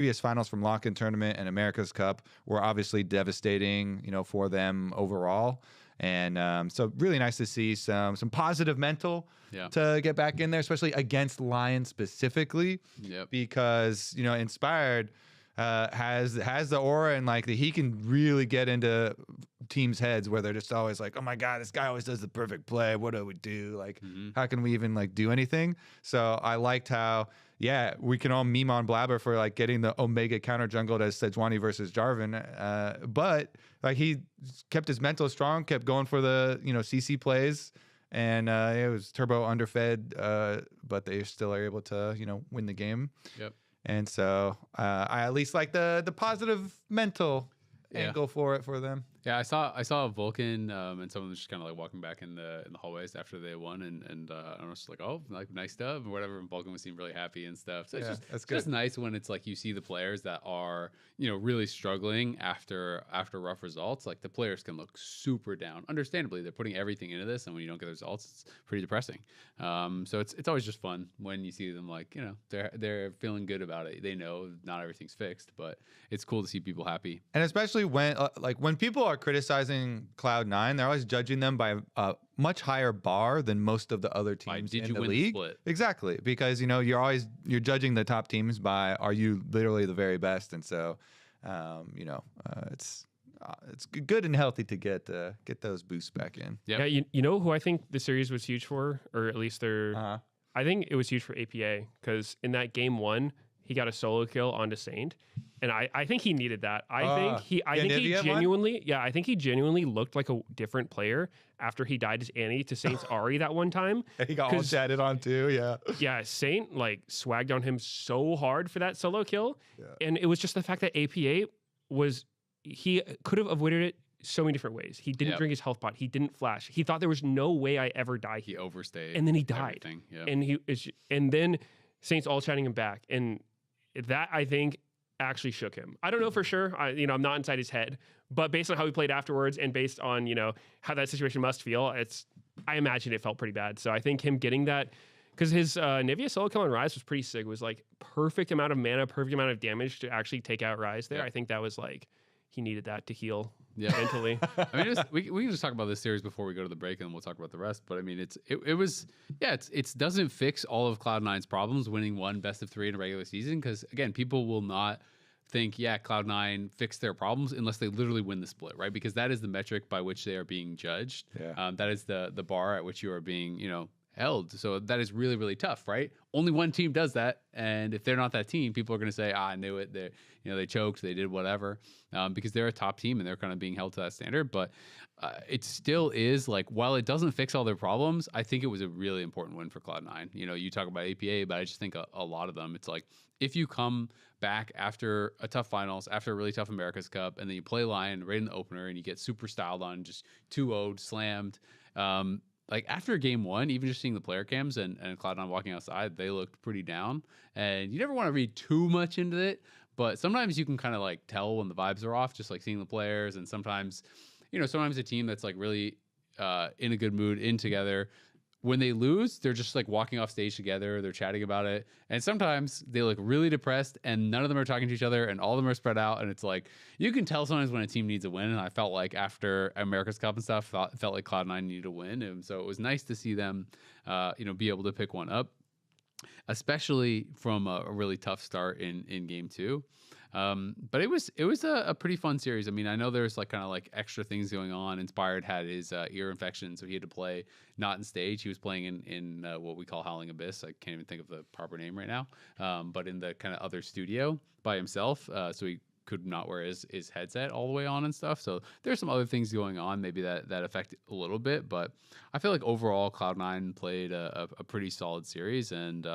previous finals from Lock-In Tournament and America's Cup were obviously devastating, for them overall. And so really nice to see some positive mental to get back in there, especially against Lyon specifically, because, Inspired has the aura and like he can really get into teams' heads where they're just always like, oh my God, this guy always does the perfect play. What do we do? Like, how can we even like do anything? So I liked how, we can all meme on Blabber for like getting the Omega counter jungled as Sejuani versus Jarvan. But like he kept his mental strong, kept going for the, CC plays. And it was turbo underfed, but they still are able to, win the game. Yep. And so I at least like the positive mental angle for them. Yeah, I saw Vulcan and someone was just kind of like walking back in the hallways after they won, and I was just like, oh, like nice dub or whatever. And Vulcan was seemed really happy and stuff. So it's just nice when it's like you see the players that are really struggling after rough results. Like the players can look super down. Understandably, they're putting everything into this, and when you don't get the results, it's pretty depressing. So it's always just fun when you see them like they're feeling good about it. They know not everything's fixed, but it's cool to see people happy. And especially when people are criticizing Cloud9, they're always judging them by a much higher bar than most of the other teams in the league. The split? Exactly, because you're judging the top teams by are you literally the very best, and so it's good and healthy to get those boosts back in. Yep. Yeah, you know who I think the series was huge for, or at least I think it was huge for APA because in that game 1 he got a solo kill onto Saint. And I think he needed that. I think he genuinely looked like a different player after he died as Annie to Saint's Ahri that one time. He got all chatted on too, yeah. Yeah, Saint like swagged on him so hard for that solo kill. Yeah. And it was just the fact that APA he could have avoided it so many different ways. He didn't drink his health pot. He didn't flash. He thought there was no way I ever die here. He overstayed. And then he died. And then Saint's all chatting him back. And that I think actually shook him. I don't know for sure. I'm not inside his head, but based on how he played afterwards and based on, how that situation must feel, I imagine it felt pretty bad. So I think him getting that, because his Nivea solo kill on Ryze was pretty sick. It was like perfect amount of mana, perfect amount of damage to actually take out Ryze there. Yeah. I think that was like, he needed that to heal mentally. I mean, we can just talk about this series before we go to the break, and we'll talk about the rest. But I mean, it doesn't fix all of Cloud9's problems winning one best of 3 in a regular season, because again, people will not think Cloud9 fixed their problems unless they literally win the split, right? Because that is the metric by which they are being judged. Yeah. That is the bar at which you are being held. So that is really, really tough, right? Only one team does that, and if they're not that team, people are going to say, I knew it. They choked, they did whatever, because they're a top team and they're kind of being held to that standard. But it still is like, while it doesn't fix all their problems, I think it was a really important win for Cloud9. You talk about APA, but I just think a lot of them, it's like, if you come back after a tough finals, after a really tough America's Cup, and then you play Lyon right in the opener and you get super styled on, just 2-0'd, slammed, like after game 1, even just seeing the player cams and Cloud9 walking outside, they looked pretty down. And you never want to read too much into it, but sometimes you can kind of like tell when the vibes are off, just like seeing the players. And sometimes, sometimes a team that's like really in a good mood, in together, when they lose, they're just like walking off stage together, they're chatting about it. And sometimes they look really depressed and none of them are talking to each other and all of them are spread out. And it's like, you can tell sometimes when a team needs a win. And I felt like after America's Cup and stuff, felt like Cloud9 needed a win. And so it was nice to see them, be able to pick one up, especially from a really tough start in game 2. But it was a pretty fun series. I mean, I know there's like kind of like extra things going on. Inspired had his ear infection, so he had to play not in stage. He was playing in what we call Howling Abyss. I can't even think of the proper name right now. But in the kind of other studio by himself. So he could not wear his headset all the way on and stuff. So there's some other things going on, maybe that affect a little bit. But I feel like overall Cloud9 played a pretty solid series. And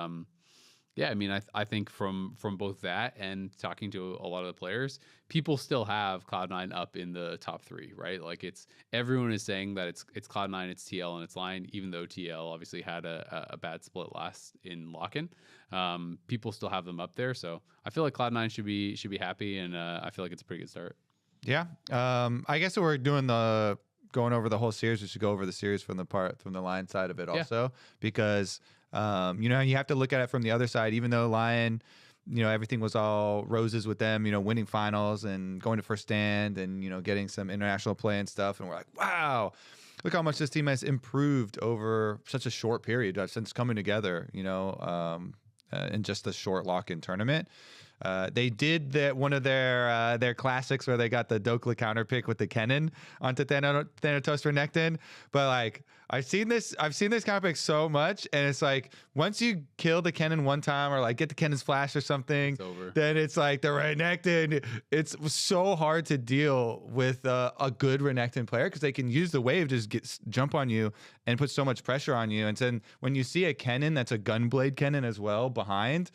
yeah, I mean, I think from both that and talking to a lot of the players, people still have Cloud9 up in the top 3, right? Like everyone is saying that it's Cloud9, it's TL, and it's Lyon, even though TL obviously had a bad split last in Lock-In. People still have them up there, so I feel like Cloud9 should be happy, and I feel like it's a pretty good start. Yeah, I guess we're going over the whole series. We should go over the series from the Lyon side of it also, because you have to look at it from the other side. Even though Lyon everything was all roses with them, winning finals and going to first stand and, getting some international play and stuff. And we're like, wow, look how much this team has improved over such a short period since coming together, in just a short lock-in tournament. They did one of their classics where they got the Dokla counter pick with the Kennen onto Thanatos for Nectin. But like I've seen this counter pick so much, and it's like once you kill the Kennen one time or like get the Kennen's flash or something, then it's like the Renekton. It's so hard to deal with a good Renekton player because they can use the wave to just jump on you and put so much pressure on you. And then when you see a Kennen that's a Gunblade Kennen as well behind.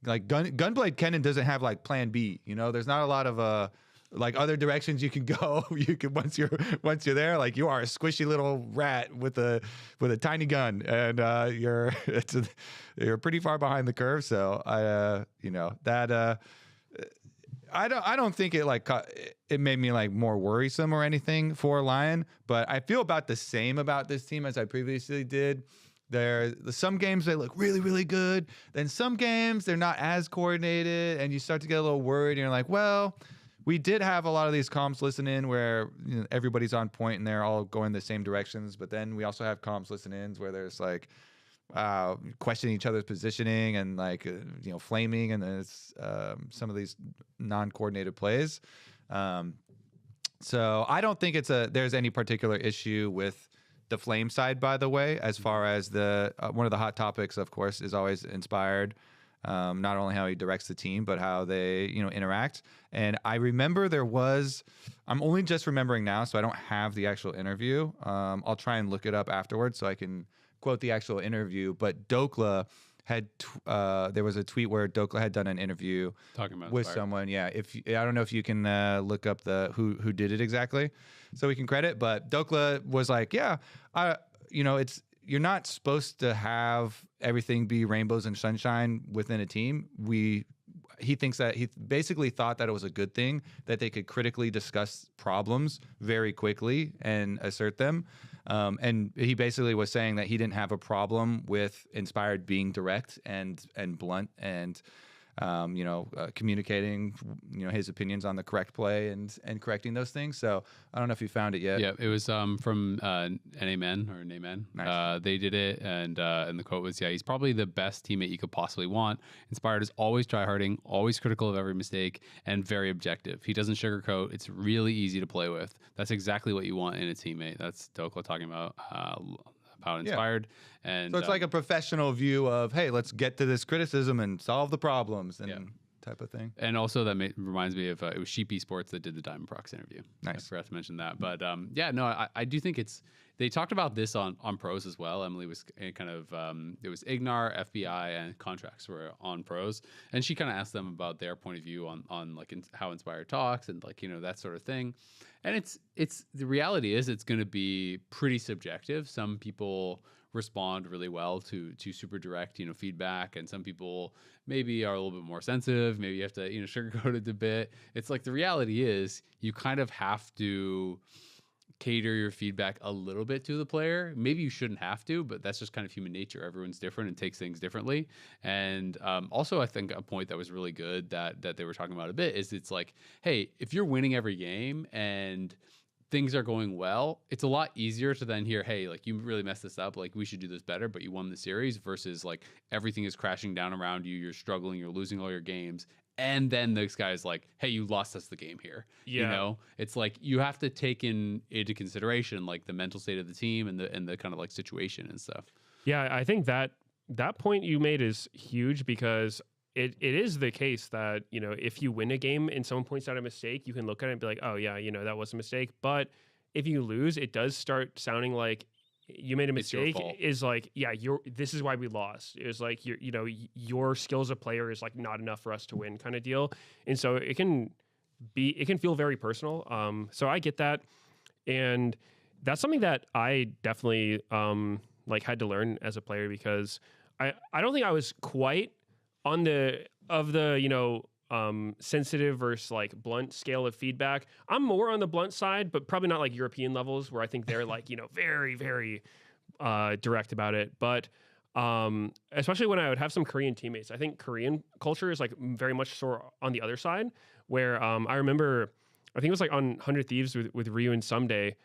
Like Gunblade Kennen doesn't have like plan B, there's not a lot of like other directions you can go. You can once you're there, like you are a squishy little rat with a tiny gun, and you're pretty far behind the curve. So I don't think it made me like more worrisome or anything for Lyon, but I feel about the same about this team as I previously did. Some games they look really, really good. Then some games they're not as coordinated, and you start to get a little worried. And you're like, well, we did have a lot of these comps listen in where everybody's on point and they're all going the same directions. But then we also have comps listen ins where there's like questioning each other's positioning and like flaming, and then it's some of these non-coordinated plays. So I don't think there's any particular issue with the flame side, by the way, as far as the one of the hot topics, of course, is always Inspired. Not only how he directs the team, but how they, interact. And I remember I'm only just remembering now, so I don't have the actual interview. I'll try and look it up afterwards so I can quote the actual interview. But Dokla had, there was a tweet where Dokla had done an interview talking about with someone. Yeah. I don't know if you can look up who did it exactly so we can credit, but Dokla was like, yeah, you're not supposed to have everything be rainbows and sunshine within a team. He thinks that he basically thought that it was a good thing that they could critically discuss problems very quickly and assert them. And he basically was saying that he didn't have a problem with Inspired being direct and blunt and communicating, his opinions on the correct play and correcting those things. So I don't know if you found it yet. Yeah, it was from NA-Men or NA-Men. Nice. They did it, and the quote was, he's probably the best teammate you could possibly want. Inspired is always tryharding, always critical of every mistake, and very objective. He doesn't sugarcoat. It's really easy to play with. That's exactly what you want in a teammate. That's Dokla talking about Inspired. Yeah. And so it's like a professional view of, hey, let's get to this criticism and solve the problems and type of thing. And also that reminds me of it was Sheep Esports that did the Diamond Prox interview. Nice. I forgot to mention that. But I do think they talked about this on pros as well. Emily was kind of it was Ignar, FBI, and Contracts were on pros, and she kind of asked them about their point of view on like how Inspired talks and like that sort of thing. And it's the reality is it's going to be pretty subjective. Some people respond really well to super direct feedback, and some people maybe are a little bit more sensitive. Maybe you have to sugarcoat it a bit. It's like the reality is you kind of have to cater your feedback a little bit to the player. Maybe you shouldn't have to, but that's just kind of human nature. Everyone's different and takes things differently. And also I think a point that was really good that they were talking about a bit is it's like, hey, if you're winning every game and things are going well, it's a lot easier to then hear, hey, like you really messed this up, like we should do this better, but you won the series, versus like everything is crashing down around you, you're struggling, you're losing all your games, and then this guy's like, hey, you lost us the game here. Yeah. It's like you have to take into consideration like the mental state of the team and the kind of like situation and stuff. Yeah, I think that point you made is huge, because it is the case that, if you win a game and someone points out a mistake, you can look at it and be like, oh yeah, that was a mistake. But if you lose, it does start sounding like you made a mistake. Is like, yeah, this is why we lost. It's like your skill as a player is like not enough for us to win, kind of deal. And so it can feel very personal. So I get that, and that's something that I definitely had to learn as a player, because I don't think I was quite on the sensitive versus like blunt scale of feedback. I'm more on the blunt side, but probably not like European levels where I think they're like, very, very direct about it. But Especially when I would have some Korean teammates. I think Korean culture is like very much so on the other side, where I remember, I think it was like on 100 Thieves with Ryu and Someday.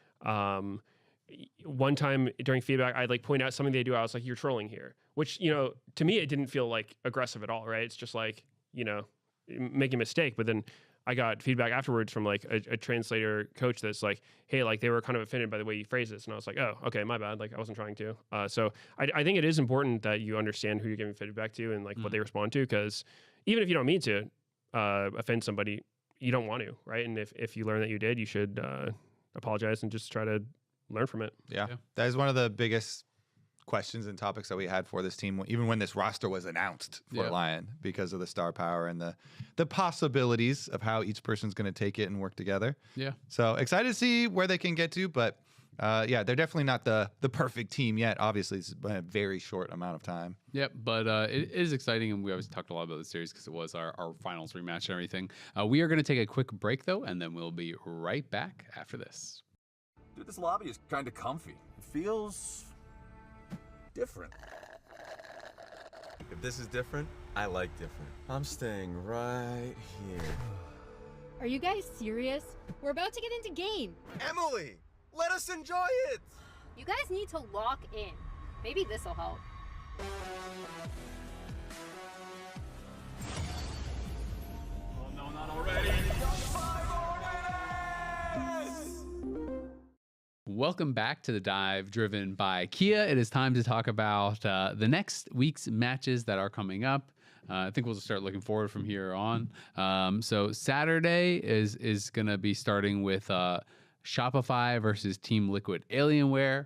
One time during feedback, I'd like point out something they do. I was like, "You're trolling here," which, you know, to me, it didn't feel like aggressive at all, right? It's just like, you know, making a mistake. But then I got feedback afterwards from like a translator coach that's like, "Hey, like they were kind of offended by the way you phrase this," and I was like, "Oh, okay, my bad. Like I wasn't trying to." So I think it is important that you understand who you're giving feedback to and like what they respond to, because even if you don't mean to offend somebody, you don't want to, right? And if you learn that you did, you should apologize and just try to learn from it. Yeah. That is one of the biggest questions and topics that we had for this team, even when this roster was announced for Lyon, because of the star power and the possibilities of how each person's going to take it and work together. Yeah. So excited to see where they can get to, but yeah, they're definitely not the perfect team yet. Obviously, it's been a very short amount of time. Yep, but it is exciting, and we always talked a lot about the series because it was our finals rematch and everything. We are going to take a quick break, though, and then we'll be right back after this. Dude, this lobby is kind of comfy. It feels different. If this is different, I like different. I'm staying right here. Are you guys serious? We're about to get into game. Emily, let us enjoy it. You guys need to lock in. Maybe this'll help. Oh no, not already. Welcome back to the dive driven by Kia. It is time to talk about the next week's matches that are coming up. I think we'll just start looking forward from here on. So Saturday is going to be starting with Shopify versus Team Liquid Alienware.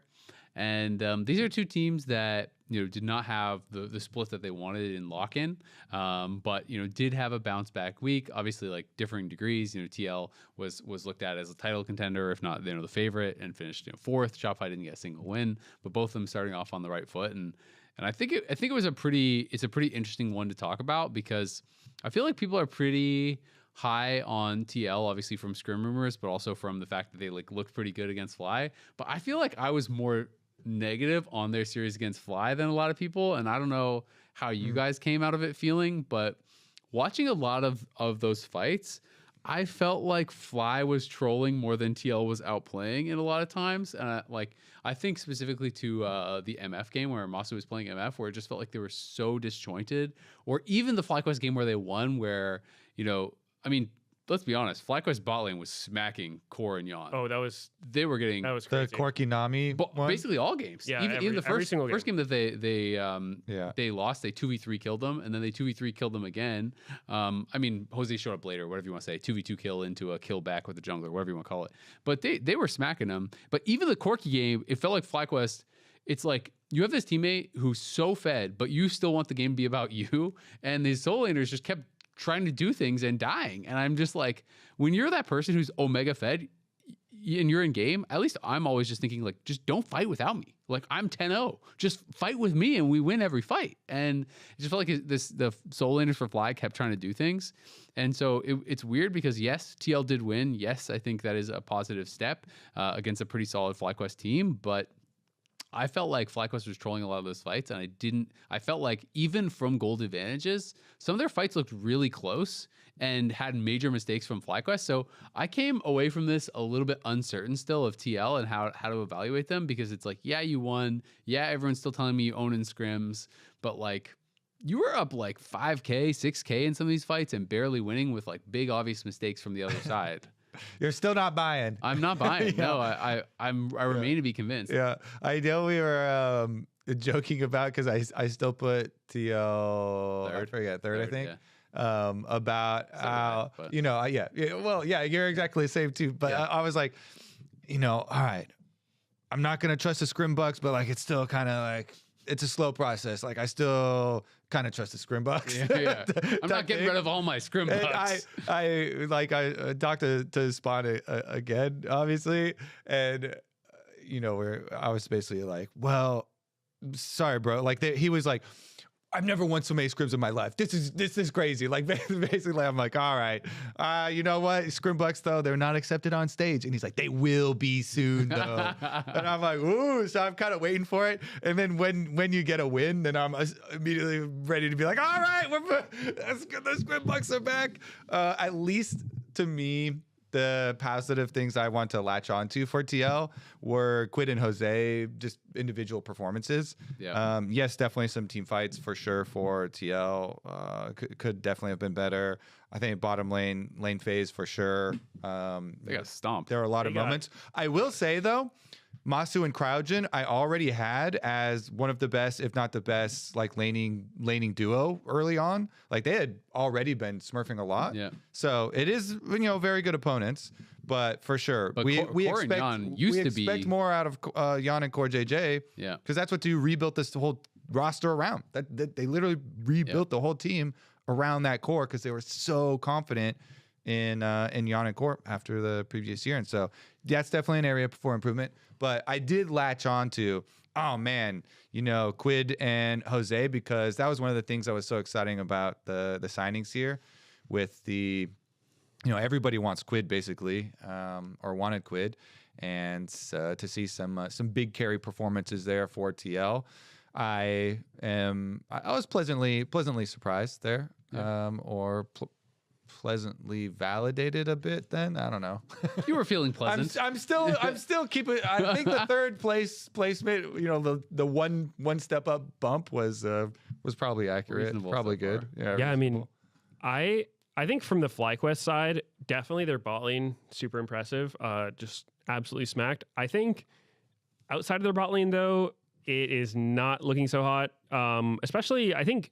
And these are two teams that, you know, did not have the split that they wanted in lock-in, but, you know, did have a bounce back week. Obviously, like differing degrees. You know, TL was looked at as a title contender, if not, you know, the favorite, and finished, you know, fourth. Shopify didn't get a single win, but both of them starting off on the right foot. And I think it was a pretty interesting one to talk about, because I feel like people are pretty high on TL, obviously from scrim rumors, but also from the fact that they like looked pretty good against Fly. But I feel like I was more negative on their series against Fly than a lot of people, and I don't know how you guys came out of it feeling, but watching a lot of those fights, I felt like Fly was trolling more than TL was outplaying in a lot of times. And I think specifically to the MF game where Masu was playing MF, where it just felt like they were so disjointed, or even the FlyQuest game where they won, where, you know, I mean, let's be honest, FlyQuest bot lane was smacking Core and Yon. Oh, That was the crazy. Corky Nami one? Basically all games. Yeah, even the first game that they lost, they 2v3 killed them, and then they 2v3 killed them again. I mean, Jose showed up later, whatever you want to say, 2v2 kill into a kill back with the jungler, whatever you want to call it. But they were smacking them. But even the Corky game, it felt like FlyQuest, it's like you have this teammate who's so fed, but you still want the game to be about you, and these solo laners just kept trying to do things and dying. And I'm just like, when you're that person who's Omega fed and you're in game, at least I'm always just thinking, like, just don't fight without me. Like, I'm 10-0. Just fight with me and we win every fight. And it just felt like the solo laners for Fly kept trying to do things. And so it's weird because, yes, TL did win. Yes, I think that is a positive step against a pretty solid FlyQuest team. But I felt like FlyQuest was trolling a lot of those fights, and I felt like even from gold advantages, some of their fights looked really close and had major mistakes from FlyQuest. So I came away from this a little bit uncertain still of TL and how to evaluate them, because it's like, yeah, you won. Yeah, everyone's still telling me you own in scrims, but like, you were up like 5K, 6K in some of these fights and barely winning with like big obvious mistakes from the other side. You're still not buying. I'm not buying. No, I remain to be convinced. Yeah, I know we were joking about, because I still put TL third, I think. Yeah. About how, you know, well, yeah, you're exactly the same too. But I was like, you know, all right, I'm not gonna trust the scrim bucks, but like it's still kind of like, it's a slow process. Like I still kind of trust the scrim bucks. Yeah. I'm not getting rid of all my scrim bucks. I talked to Spawn again, obviously, and you know, where I was basically like, well, sorry, bro. Like he was like, I've never won so many scrims in my life. This is crazy. Like basically, I'm like, all right, you know what? Scrim bucks though, they're not accepted on stage. And he's like, they will be soon though. And I'm like, ooh. So I'm kind of waiting for it. And then when you get a win, then I'm immediately ready to be like, all right, that's good. The scrim bucks are back. At least to me, the positive things I want to latch onto for TL were Quid and Jose, just individual performances. Yeah. Yes, definitely some team fights for sure for TL. Could definitely have been better. I think bottom lane phase for sure. They got stomped. There are a lot of moments. I will say though, Masu and Crowdgen, I already had as one of the best, if not the best, like laning duo early on. Like they had already been smurfing a lot. Yeah. So it is, very good opponents, but for sure, But we Core and expect Jan used to be- expect more out of Jan and Core JJ. Yeah. Because that's what you rebuilt this whole roster around. That they literally rebuilt the whole team around that core because they were so confident in Jan and Core after the previous year, and so that's definitely an area for improvement. But I did latch on to, oh man, Quid and Jose, because that was one of the things that was so exciting about the signings here with the, everybody wants Quid basically, or wanted Quid. And to see some big carry performances there for TL, I was pleasantly surprised there, pleasantly validated a bit. Then I don't know. You were feeling pleasant. I'm still keeping. I think the third placement, the one step up bump was probably accurate, Reasonable probably so good. far. Yeah, I mean, I think from the FlyQuest side, definitely their bot lane super impressive. Just absolutely smacked. I think outside of their bot lane though, it is not looking so hot. Especially, I think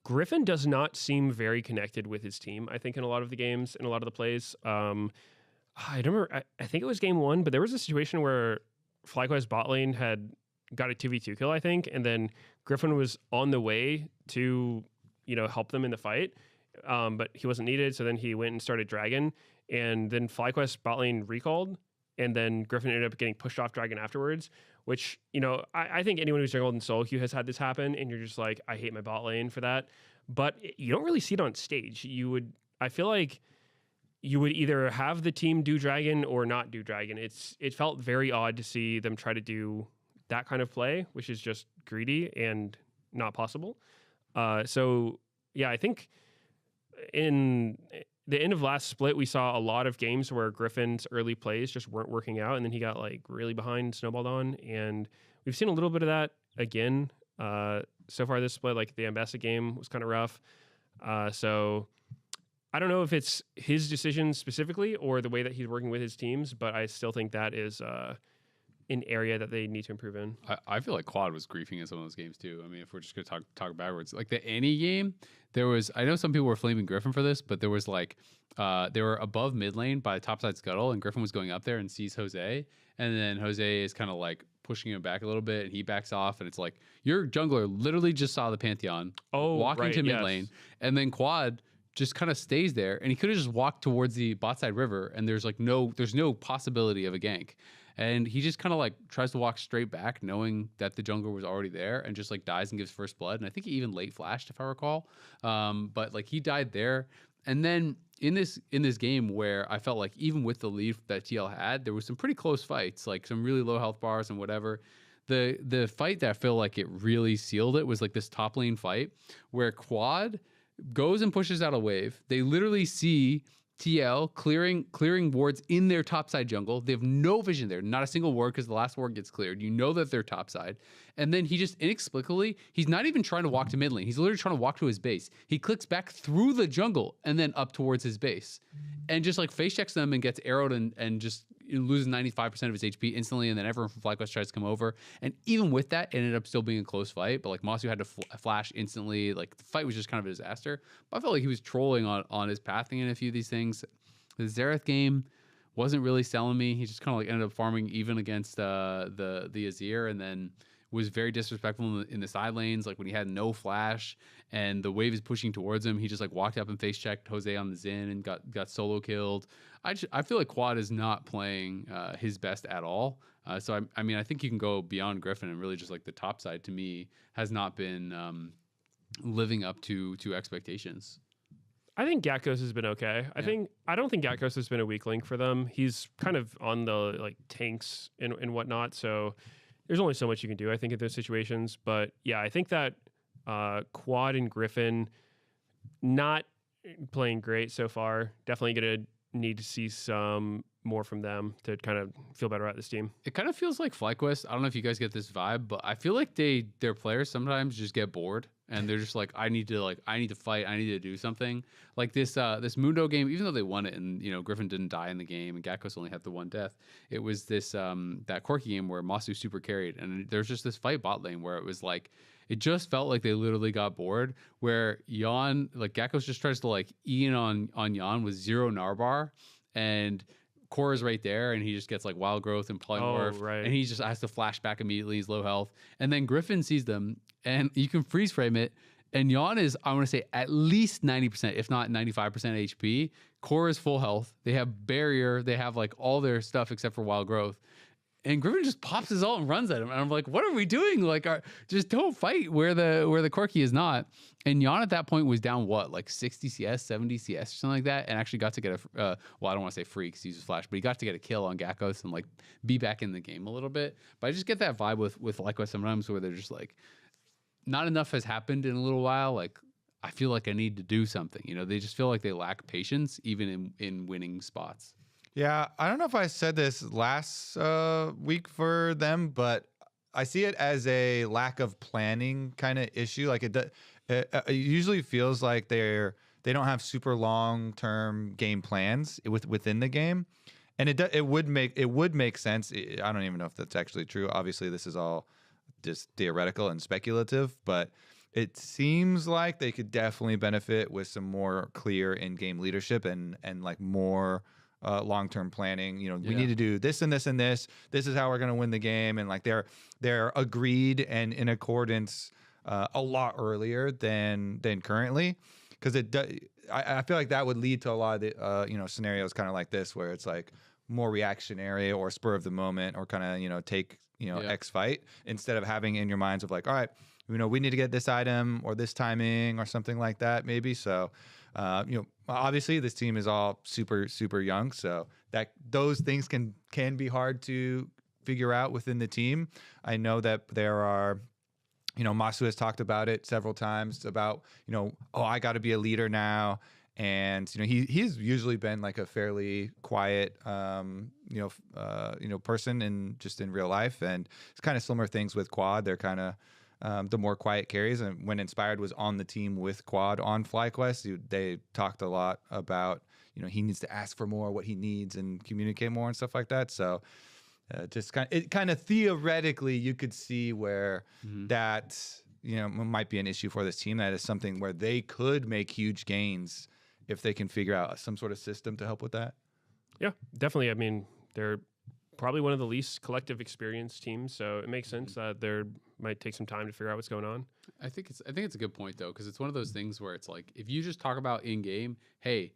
Griffin does not seem very connected with his team. I think in a lot of the games, in a lot of the plays, I don't remember. I think it was game 1, but there was a situation where FlyQuest bot lane had got a 2v2 kill, I think, and then Griffin was on the way to help them in the fight, but he wasn't needed. So then he went and started Dragon, and then FlyQuest bot lane recalled, and then Griffin ended up getting pushed off Dragon afterwards. Which, I think anyone who's jungled in solo queue has had this happen, and you're just like, I hate my bot lane for that. But you don't really see it on stage. I feel like you would either have the team do Dragon or not do Dragon. It felt very odd to see them try to do that kind of play, which is just greedy and not possible. So yeah, I think in the end of last split, we saw a lot of games where Griffin's early plays just weren't working out, and then he got like really behind, snowballed on, and we've seen a little bit of that again so far this split. Like the Ambassa game was kind of rough. So I don't know if it's his decision specifically or the way that he's working with his teams, but I still think that is an area that they need to improve in. I feel like Quad was griefing in some of those games too. I mean, if we're just gonna talk backwards, like the Any game, I know some people were flaming Griffin for this, but there was like they were above mid lane by topside scuttle, and Griffin was going up there and sees Jose, and then Jose is kind of like pushing him back a little bit, and he backs off, and it's like your jungler literally just saw the Pantheon walking to mid lane, and then Quad just kind of stays there, and he could have just walked towards the bot side river, and there's no possibility of a gank. And he just kind of like tries to walk straight back, knowing that the jungler was already there, and just like dies and gives first blood. And I think he even late flashed, if I recall. But like he died there. And then in this game where I felt like even with the lead that TL had, there was some pretty close fights, like some really low health bars and whatever. The fight that I feel like it really sealed it was like this top lane fight where Quad goes and pushes out a wave. They literally see TL clearing wards in their topside jungle. They have no vision there, not a single ward, because the last ward gets cleared. You know that they're topside. And then he just inexplicably, he's not even trying to walk to mid lane. He's literally trying to walk to his base. He clicks back through the jungle and then up towards his base. And just like face checks them and gets arrowed and just loses 95% of his HP instantly. And then everyone from FlyQuest tries to come over. And even with that, it ended up still being a close fight. But like Masu had to flash instantly. Like the fight was just kind of a disaster. But I felt like he was trolling on his pathing in a few of these things. The Xerath game wasn't really selling me. He just kind of like ended up farming even against the Azir, and then was very disrespectful in the side lanes. Like when he had no flash and the wave is pushing towards him, he just like walked up and face checked Jose on the Xin and got solo killed. I feel like Quad is not playing his best at all. So I mean, I think you can go beyond Griffin, and really just like the top side to me has not been living up to expectations. I think Gatkos has been okay. I don't think Gatkos has been a weak link for them. He's kind of on the like tanks and whatnot. So there's only so much you can do, I think, in those situations. But yeah, I think that Quad and Griffin not playing great so far. Definitely going to need to see some more from them to kind of feel better about this team. It kind of feels like FlyQuest. I don't know if you guys get this vibe, but I feel like their players sometimes just get bored and they're just like, I need to fight. I need to do something. Like this Mundo game, even though they won it and, you know, Griffin didn't die in the game and Gatkos only had the one death. It was this, that Corki game where Masu super carried. And there's just this fight bot lane where it was like, it just felt like they literally got bored where Jan, like Gatkos just tries to like Ian on Jan with 0 Narbar and Cora's right there, and he just gets like wild growth and polymorph, and he just has to flash back immediately. He's low health, and then Griffin sees them, and you can freeze frame it. And Jan is, I want to say, at least 90%, if not 95% HP. Cora is full health. They have barrier. They have like all their stuff except for wild growth. And Griffin just pops his ult and runs at him. And I'm like, what are we doing? Like, just don't fight where the Corki is not. And Jan at that point was down, what, like 60 CS, 70 CS, or something like that, and actually got to get a, well, I don't want to say free because he uses flash, but he got to get a kill on Gatkos and like be back in the game a little bit. But I just get that vibe with FlyQuest sometimes where they're just like, not enough has happened in a little while. Like, I feel like I need to do something. You know, they just feel like they lack patience even in winning spots. Yeah, I don't know if I said this last week for them, but I see it as a lack of planning kind of issue. Like it usually feels like they don't have super long-term game plans within the game, and it would make sense. I don't even know if that's actually true. Obviously, this is all just theoretical and speculative, but it seems like they could definitely benefit with some more clear in-game leadership and like more long-term planning. You know, we need to do this and this and this. This is how we're going to win the game, and like they're agreed and in accordance a lot earlier than currently, because I feel like that would lead to a lot of the scenarios kind of like this where it's like more reactionary or spur of the moment or kind of take X fight, instead of having in your minds of like, all right, we need to get this item or this timing or something like that maybe. So obviously this team is all super, super young, so that those things can be hard to figure out within the team. I know that there are, Masu has talked about it several times about, I got to be a leader now. And, he's usually been like a fairly quiet, person in real life. And it's kind of similar things with Quad. They're kind of, the more quiet carries. And when Inspired was on the team with Quad on FlyQuest, they talked a lot about, he needs to ask for more, what he needs, and communicate more and stuff like that. So just kind of theoretically, you could see where that, might be an issue for this team. That is something where they could make huge gains if they can figure out some sort of system to help with that. Yeah, definitely. I mean, they're probably one of the least collective experience teams, so it makes sense that there might take some time to figure out what's going on. I think it's a good point though, because it's one of those things where it's like, if you just talk about in game, hey,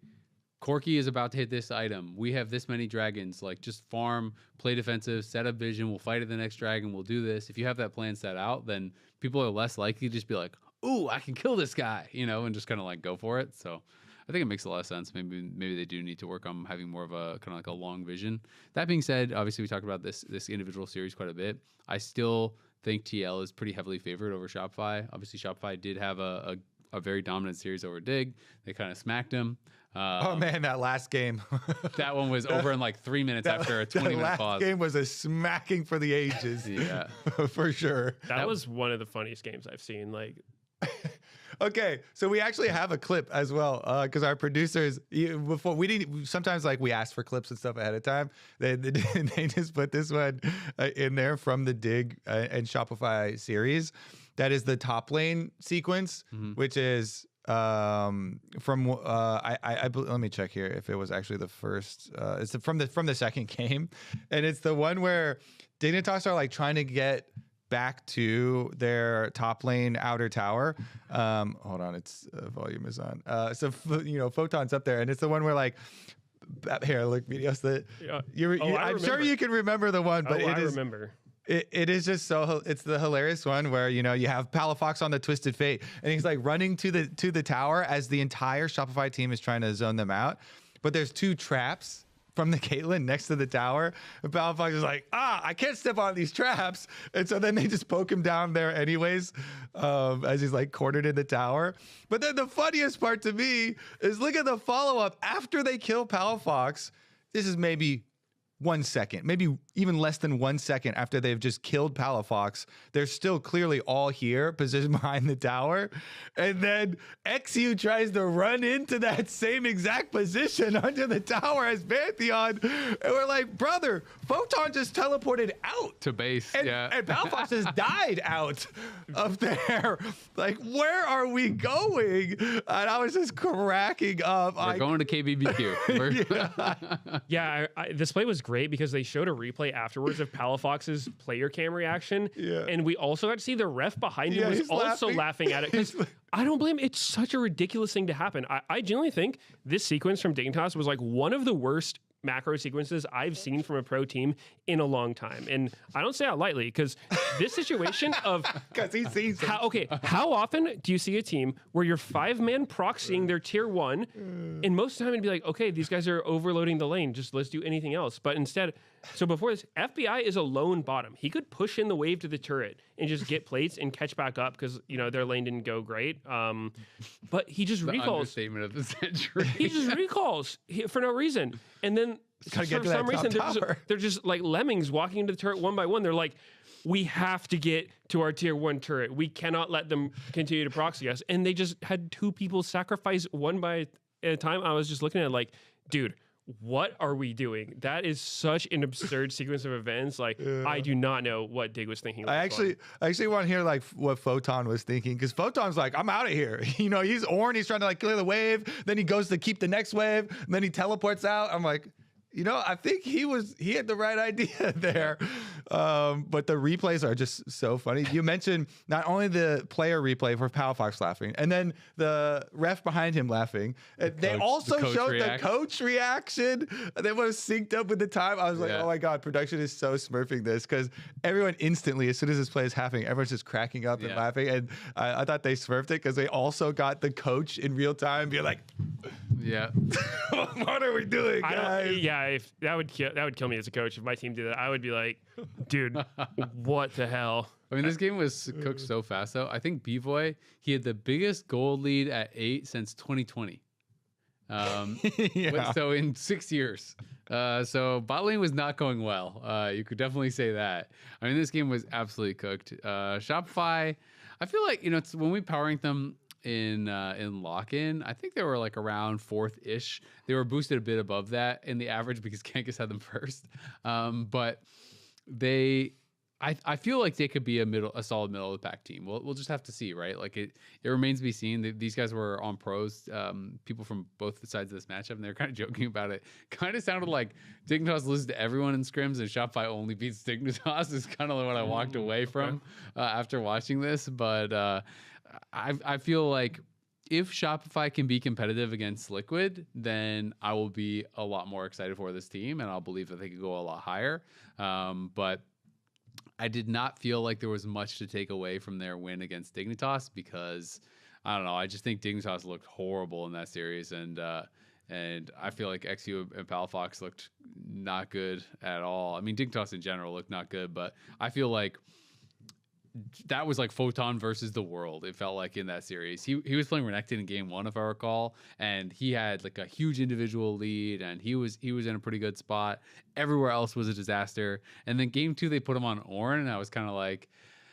Corki is about to hit this item, we have this many dragons, like just farm, play defensive, set up vision, we'll fight at the next dragon, we'll do this. If you have that plan set out, then people are less likely to just be like, ooh, I can kill this guy, and just kind of like go for it. So I think it makes a lot of sense. Maybe they do need to work on having more of a kind of like a long vision. That being said, obviously we talked about this individual series quite a bit. I still think TL is pretty heavily favored over Shopify. Obviously Shopify did have a very dominant series over Dig. They kind of smacked him. Oh man, that last game. That one was over in like 3 minutes after a 20-minute pause. That game was a smacking for the ages. Yeah, for sure. That was one of the funniest games I've seen. Like. Okay, so we actually have a clip as well, because our producers, before we didn't, sometimes like we ask for clips and stuff ahead of time. They just put this one in there from the Dig and Shopify series. That is the top lane sequence, which is from let me check here if it was actually the first. It's from the second game, and it's the one where Dignitas are like trying to get back to their top lane outer tower. Hold on, it's volume is on. So Photon's up there, and it's the one where like here, look videos that I'm sure you can remember the one, but I remember. It is just so, it's the hilarious one where, you know, you have Palafox on the Twisted Fate and he's like running to the tower as the entire Shopify team is trying to zone them out. But there's 2 traps from the Caitlyn next to the tower. And Palafox is like, I can't step on these traps. And so then they just poke him down there anyways, as he's like cornered in the tower. But then the funniest part to me is look at the follow-up after they kill Palafox. This is maybe 1 second, maybe even less than 1 second after they've just killed Palafox. They're still clearly all here, positioned behind the tower. And then XU tries to run into that same exact position under the tower as Pantheon. And we're like, brother, Photon just teleported out to base. And, yeah. and Palafox just died out of there. Like, where are we going? And I was just cracking up. We're going to KBBQ. Yeah, this play was great because they showed a replay afterwards of Palafox's player cam reaction. Yeah. And we also got to see the ref behind him was also laughing at it. Because I don't blame him. It's such a ridiculous thing to happen. I genuinely think this sequence from Dignitas was like one of the worst macro sequences I've seen from a pro team in a long time. And I don't say that lightly because this situation of because he sees how often do you see a team where you're 5-man proxying their tier 1 and most of the time it'd be like, okay, these guys are overloading the lane, just let's do anything else. But instead, so before this, FBI is a lone bottom. He could push in the wave to the turret and just get plates and catch back up because, you know, their lane didn't go great. But he just recalls. Understatement of the century. He just recalls for no reason. And then for some reason, they're just like lemmings walking into the turret one by one. They're like, we have to get to our tier 1 turret. We cannot let them continue to proxy us. And they just had 2 people sacrifice one by a time. I was just looking at it like, dude, what are we doing? That is such an absurd sequence of events. Like, I do not know what Dig was thinking. I actually want to hear like what Photon was thinking, because Photon's like, I'm out of here. You know, he's Ornn. He's trying to like clear the wave. Then he goes to keep the next wave. And then he teleports out. I'm like, you know, I think he had the right idea there. But the replays are just so funny. You mentioned not only the player replay for Palafox laughing, and then the ref behind him laughing. They also showed the coach reaction. They were synced up with the time. I was like, oh my God, production is so smurfing this, because everyone instantly, as soon as this play is happening, everyone's just cracking up and laughing. And I thought they smurfed it because they also got the coach in real time being like, yeah. What are we doing, guys? If that would kill me as a coach. If my team did that, I would be like, dude, what the hell? I mean, this game was cooked so fast, though. I think B-Boy, he had the biggest gold lead at 8 since 2020. So in 6 years. So bot lane was not going well. You could definitely say that. I mean, this game was absolutely cooked. Shopify, I feel like, you know, it's when we power ranked them in lock-in, I think they were like around 4th-ish. They were boosted a bit above that in the average because Kankus had them first. But I feel like they could be a solid middle of the pack team. We'll just have to see, right? Like it remains to be seen. These guys were on pros, people from both sides of this matchup, and they're kind of joking about it. Kind of sounded like Dignitas loses to everyone in scrims and Shopify only beats Dignitas is kind of what I walked away from after watching this. But I feel like if Shopify can be competitive against Liquid, then I will be a lot more excited for this team, and I'll believe that they could go a lot higher. But I did not feel like there was much to take away from their win against Dignitas because, I don't know, I just think Dignitas looked horrible in that series, and I feel like XU and Palafox looked not good at all. I mean, Dignitas in general looked not good, but I feel like that was like Photon versus the world. It felt like in that series. He was playing Renekton in game 1, if I recall, and he had like a huge individual lead, and he was in a pretty good spot. Everywhere else was a disaster. And then game 2, they put him on Ornn, and I was kind of like,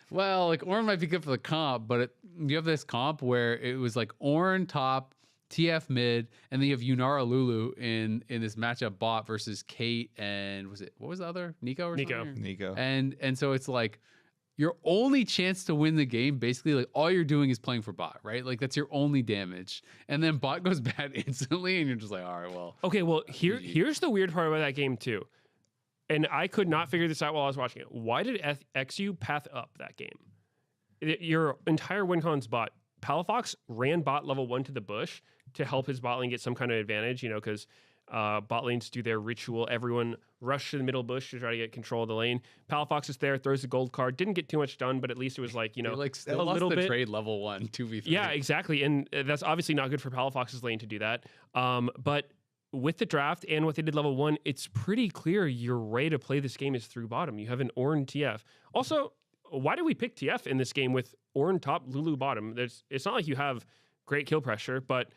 well, like Ornn might be good for the comp, but you have this comp where it was like Ornn top, TF mid, and then you have Yunara Lulu in this matchup bot versus Kate and what was the other? Nico or something? Nico. And so it's like, your only chance to win the game, basically, like all you're doing is playing for bot, right? Like that's your only damage. And then bot goes bad instantly, and you're just like, all right, well. Okay, well, here's the weird part about that game, too. And I could not figure this out while I was watching it. Why did XU path up that game? Your entire WinCon's bot, Palafox ran bot level 1 to the bush to help his bot lane get some kind of advantage, you know, because Bot lanes do their ritual. Everyone rushed to the middle bush to try to get control of the lane. Palafox is there, throws the gold card. Didn't get too much done, but at least it was like, still a lost little the bit. trade level 1, 2v3. Yeah, exactly. And that's obviously not good for Palafox's lane to do that. But with the draft and what they did level 1, it's pretty clear your way to play this game is through bottom. You have an Ornn TF. Also, why did we pick TF in this game with Ornn top, Lulu bottom? It's not like you have great kill pressure, but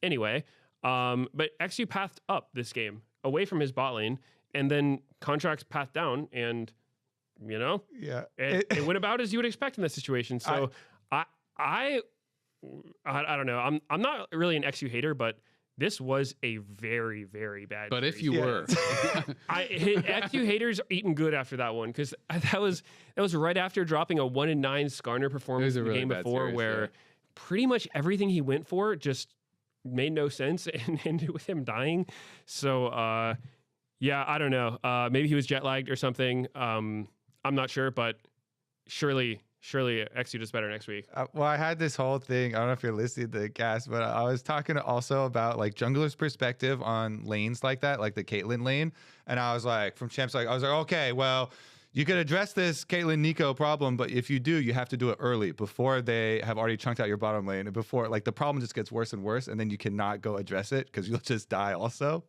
anyway. But XU pathed up this game away from his bot lane, and then Contracts pathed down, and it went about as you would expect in this situation. So I don't know. I'm not really an XU hater, but this was a very, very bad. But series. if you were, XU haters are eating good after that one, because that was right after dropping a 1-9 Skarner performance in the game before, series, where pretty much everything he went for just made no sense and ended with him dying. So I don't know. Maybe he was jet lagged or something. I'm not sure, but surely XU does better next week. Well, I had this whole thing. I don't know if you're listening to the cast, but I was talking also about like jungler's perspective on lanes like that, like the Caitlyn lane. And I was like, from champs, I was like, okay, well, you could address this Caitlyn Nico problem, but if you do, you have to do it early before they have already chunked out your bottom lane, and before like the problem just gets worse and worse, and then you cannot go address it because you'll just die also.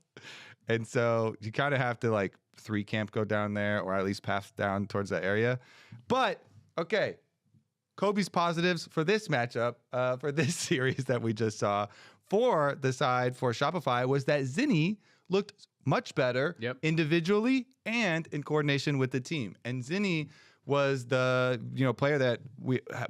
And so you kind of have to like 3 camp go down there, or at least path down towards that area. But okay, Kobe's positives for this matchup, for this series that we just saw for the side for Shopify was that Zinni looked much better individually and in coordination with the team. And Zinni was the player that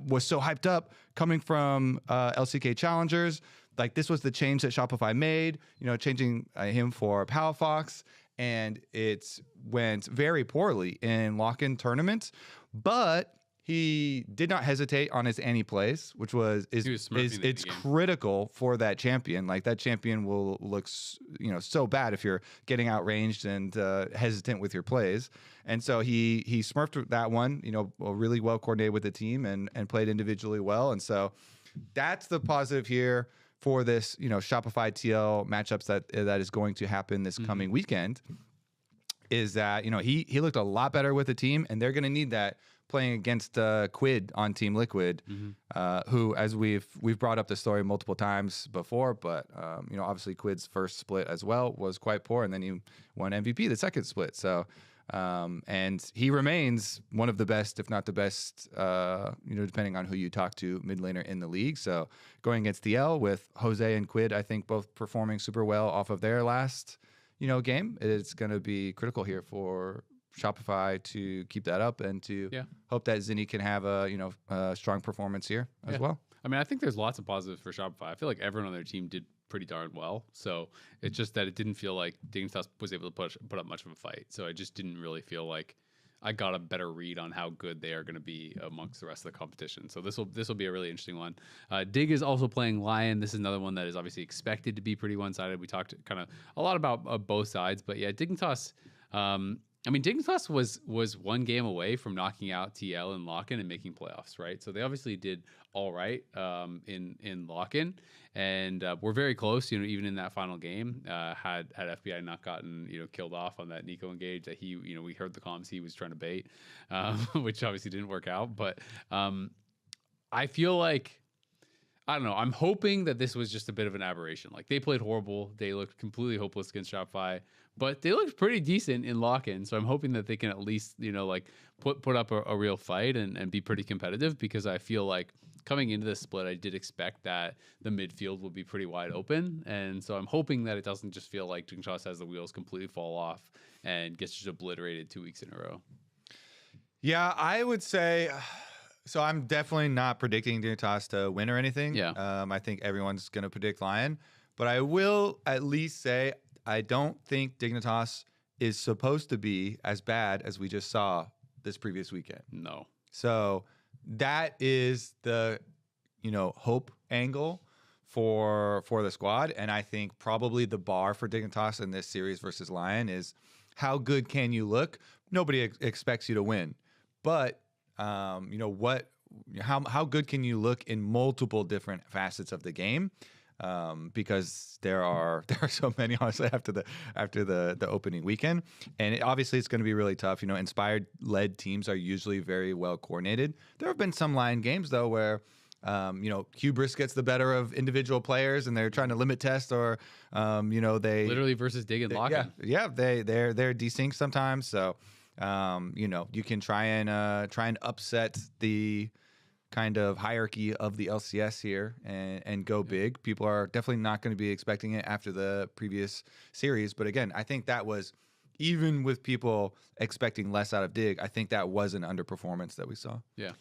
was so hyped up coming from LCK Challengers. Like, this was the change that Shopify made, changing him for Palafox, and it went very poorly in lock-in tournaments, but he did not hesitate on his Annie plays, which it's critical for that champion. Like, that champion will look so bad if you're getting outranged and hesitant with your plays. And so he smurfed that one, really well coordinated with the team and played individually well. And so that's the positive here for this Shopify TL matchups that is going to happen this coming weekend, is that he looked a lot better with the team, and they're going to need that playing against Quid on Team Liquid, who, as we've brought up the story multiple times before, but obviously Quid's first split as well was quite poor, and then he won MVP the second split. So and he remains one of the best, if not the best, depending on who you talk to, mid laner in the league. So going against TL with Jose and Quid, I think both performing super well off of their last game, it's going to be critical here for Shopify to keep that up and to hope that Zinni can have a strong performance here as well. I mean, I think there's lots of positives for Shopify. I feel like everyone on their team did pretty darn well. So it's just that it didn't feel like Dignitas was able to put up much of a fight. So I just didn't really feel like I got a better read on how good they are going to be amongst the rest of the competition. So this will be a really interesting one. Dig is also playing Lyon. This is another one that is obviously expected to be pretty one-sided. We talked kind of a lot about both sides, but yeah, Dignitas. Dignitas was one game away from knocking out TL and Lock-In and making playoffs, right? So they obviously did all right in Lock-In, and we're very close. Even in that final game, had FBI not gotten killed off on that Nico engage that we heard the comms he was trying to bait, which obviously didn't work out. But I feel like, I don't know. I'm hoping that this was just a bit of an aberration. Like, they played horrible. They looked completely hopeless against Shopify, but they looked pretty decent in lock-in. So I'm hoping that they can at least, put up a real fight and be pretty competitive, because I feel like coming into this split, I did expect that the midfield will be pretty wide open. And so I'm hoping that it doesn't just feel like Dignitas has the wheels completely fall off and gets just obliterated 2 weeks in a row. Yeah, I would say... So I'm definitely not predicting Dignitas to win or anything. Yeah. I think everyone's going to predict Lyon. But I will at least say I don't think Dignitas is supposed to be as bad as we just saw this previous weekend. No. So that is the, hope angle for the squad. And I think probably the bar for Dignitas in this series versus Lyon is how good can you look? Nobody expects you to win. But how good can you look in multiple different facets of the game? because there are so many honestly after the opening weekend, and obviously it's going to be really tough. Inspired led teams are usually very well coordinated. There have been some Lion games though where hubris gets the better of individual players and they're trying to limit test, or they literally versus Dig and Locking. They're desynced sometimes. So you can try and upset the kind of hierarchy of the LCS here and go big. People are definitely not going to be expecting it after the previous series. But again, I think that was, even with people expecting less out of Dig, I think that was an underperformance that we saw. Yeah.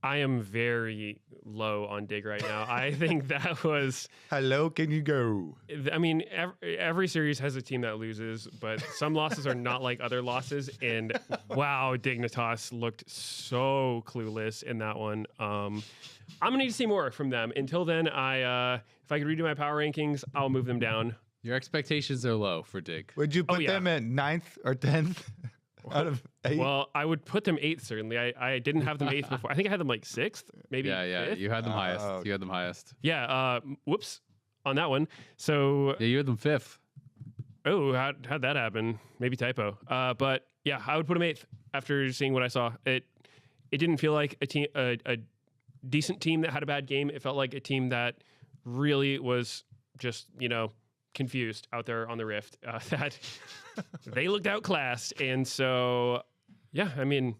I am very low on Dig right now. I think that was... How low can you go? I mean, every series has a team that loses, but some losses are not like other losses. And wow, Dignitas looked so clueless in that one. I'm going to need to see more from them. Until then, if I could redo my power rankings, I'll move them down. Your expectations are low for Dig. Would you put them at 9th or 10th? Out of 8? Well, I would put them 8th, certainly. I didn't have them 8th before. I think I had them like 6th, maybe. Yeah. 5th? You had them highest. You had them highest. Yeah. Whoops on that one. So yeah, you had them 5th. Oh, how'd that happen? Maybe typo. But yeah, I would put them 8th after seeing what I saw. It didn't feel like a decent team that had a bad game. It felt like a team that really was just confused out there on the Rift. That they looked outclassed, and so yeah, I mean,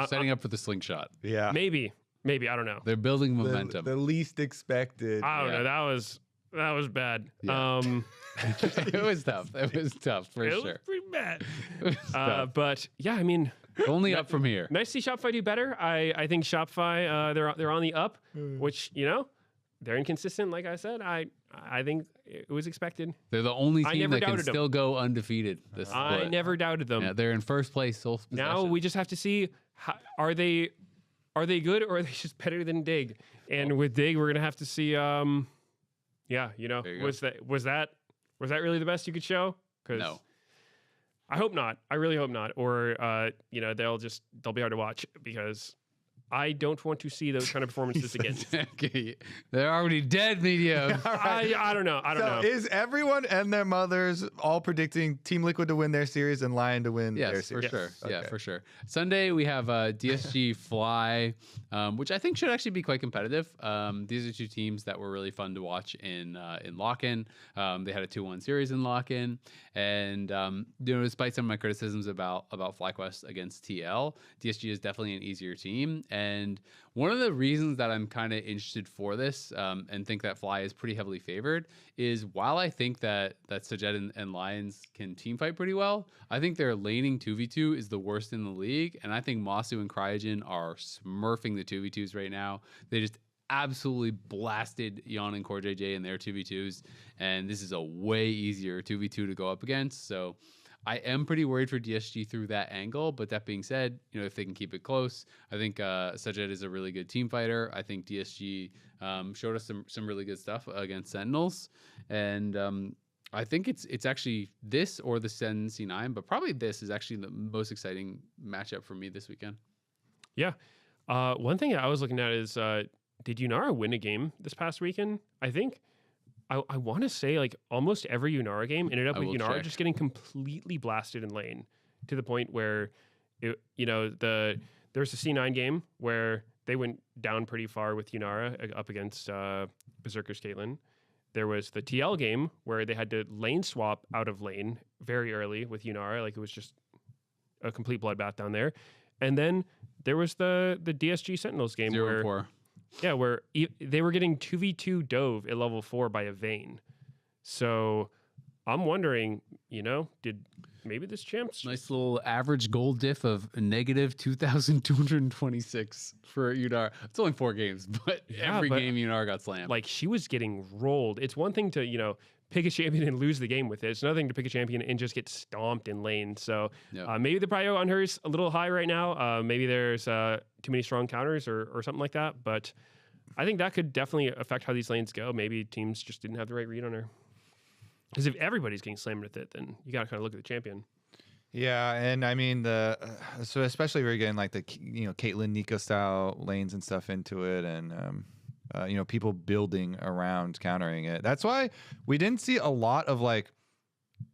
setting up for the slingshot. Yeah, maybe I don't know. They're building momentum. The least expected. I don't know. That was bad. Yeah. It was tough. It was tough for sure. It was pretty bad. But yeah, I mean, only up from here. Nice to see Shopify do better. I think Shopify they're on the up, which they're inconsistent. Like I said, I think it was expected. They're the only team that can still go undefeated. This I split. never doubted them. Yeah, they're in first place. Sole possession. Now we just have to see are they good or are they just better than Dig? And with Dig, we're gonna have to see. Was that really the best you could show? No. I hope not. I really hope not. Or they'll be hard to watch because I don't want to see those kind of performances again. Okay. They're already dead, Medio. I don't know. I don't know. Is everyone and their mothers all predicting Team Liquid to win their series and Lyon to win their series? Yes, for sure. Okay. Yeah, for sure. Sunday, we have DSG Fly, which I think should actually be quite competitive. These are two teams that were really fun to watch in lock-in. They had a 2-1 series in lock-in. And despite some of my criticisms about FlyQuest against TL, DSG is definitely an easier team. And one of the reasons that I'm kind of interested for this and think that Fly is pretty heavily favored is while I think that Sajet and Lions can team fight pretty well, I think their laning 2v2 is the worst in the league. And I think Masu and Cryogen are smurfing the 2v2s right now. They just absolutely blasted Yon and Core JJ in their 2v2s. And this is a way easier 2v2 to go up against. So I am pretty worried for DSG through that angle, but that being said, if they can keep it close, I think Sajet is a really good team fighter. I think DSG showed us some really good stuff against Sentinels, and I think it's actually this or the Sen C9, but probably this is actually the most exciting matchup for me this weekend. Yeah, one thing I was looking at is did Yunara win a game this past weekend? I think. I want to say like almost every Yunara game ended up with Yunara just getting completely blasted in lane to the point where there's a C9 game where they went down pretty far with Yunara up against Berserker's Caitlyn. There was the TL game where they had to lane swap out of lane very early with Yunara. Like it was just a complete bloodbath down there. And then there was the DSG Sentinels game 0-4. Yeah, where they were getting 2v2 dove at level 4 by a Vayne. So I'm wondering, did maybe this champ's... Nice little average gold diff of negative 2,226 for Yunara. It's only 4 games, but every game Yunara got slammed. Like, she was getting rolled. It's one thing to, pick a champion and lose the game with it. It's another thing to pick a champion and just get stomped in lane. So maybe the prio on her is a little high right now. Maybe there's too many strong counters or something like that. But I think that could definitely affect how these lanes go. Maybe teams just didn't have the right read on her. Because if everybody's getting slammed with it, then you got to kind of look at the champion. Yeah, and I mean so especially we're getting like the Caitlyn Nico style lanes and stuff into it, and people building around countering it. That's why we didn't see a lot of like.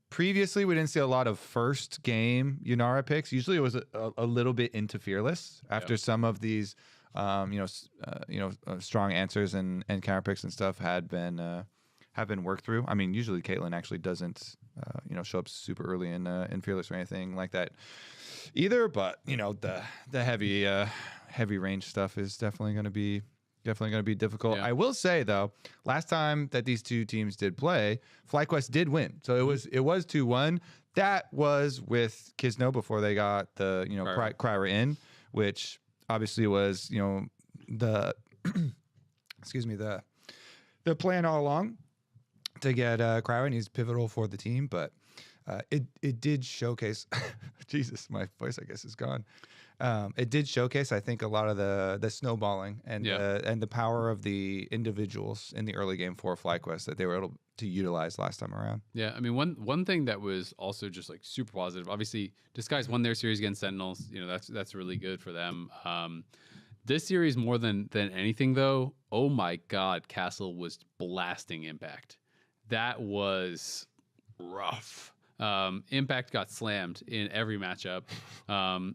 Previously, we didn't see a lot of first game Yunara picks. Usually, it was a little bit into Fearless after some of these, strong answers and counter picks and stuff have been worked through. I mean, usually Caitlyn actually doesn't, show up super early in Fearless or anything like that either. But the heavy range stuff is definitely going to be difficult. I will say though, last time that these two teams did play, FlyQuest did win. So it was 2-1. That was with Kisno before they got the Kryra in, which obviously was the excuse me the plan all along to get Kryra, and he's pivotal for the team. But it did showcase. Jesus, my voice I guess is gone. It did showcase, I think, a lot of the snowballing and the power of the individuals in the early game for FlyQuest that they were able to utilize last time around. Yeah, I mean, one thing that was also just like super positive. Obviously, Disguise won their series against Sentinels. That's really good for them. This series, more than anything, though, oh my God, Castle was blasting Impact. That was rough. Impact got slammed in every matchup.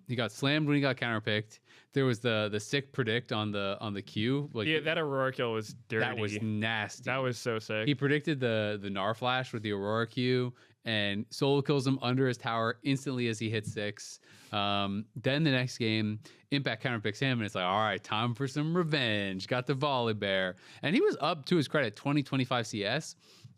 He got slammed when he got counterpicked. There was the sick predict on the Q. Like, that Aurora kill was dirty. That was nasty. That was so sick. He predicted the Gnar flash with the Aurora Q and solo kills him under his tower instantly as he hits 6. Then the next game, Impact counterpicks him, and it's like, all right, time for some revenge. Got the volley bear. And he was up, to his credit, 20-25 CS.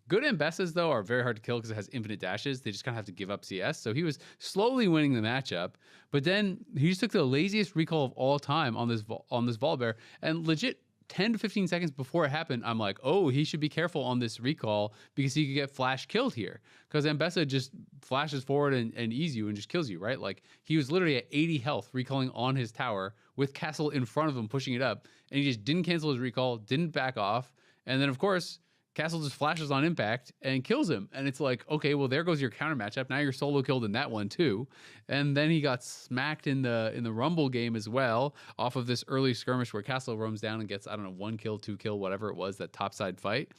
Good Ambessas, though, are very hard to kill because it has infinite dashes. They just kind of have to give up CS. So he was slowly winning the matchup. But then he just took the laziest recall of all time on this Volbear. And legit 10 to 15 seconds before it happened, I'm like, oh, he should be careful on this recall because he could get flash killed here. Because Ambessa just flashes forward and ease you and just kills you, right? Like, he was literally at 80 health recalling on his tower with Castle in front of him pushing it up. And he just didn't cancel his recall, didn't back off. And then, of course, Castle just flashes on Impact and kills him. And it's like, okay, well, there goes your counter matchup. Now you're solo killed in that one too. And then he got smacked in the Rumble game as well off of this early skirmish where Castle roams down and gets, 1 kill, 2 kill, whatever it was, that topside fight.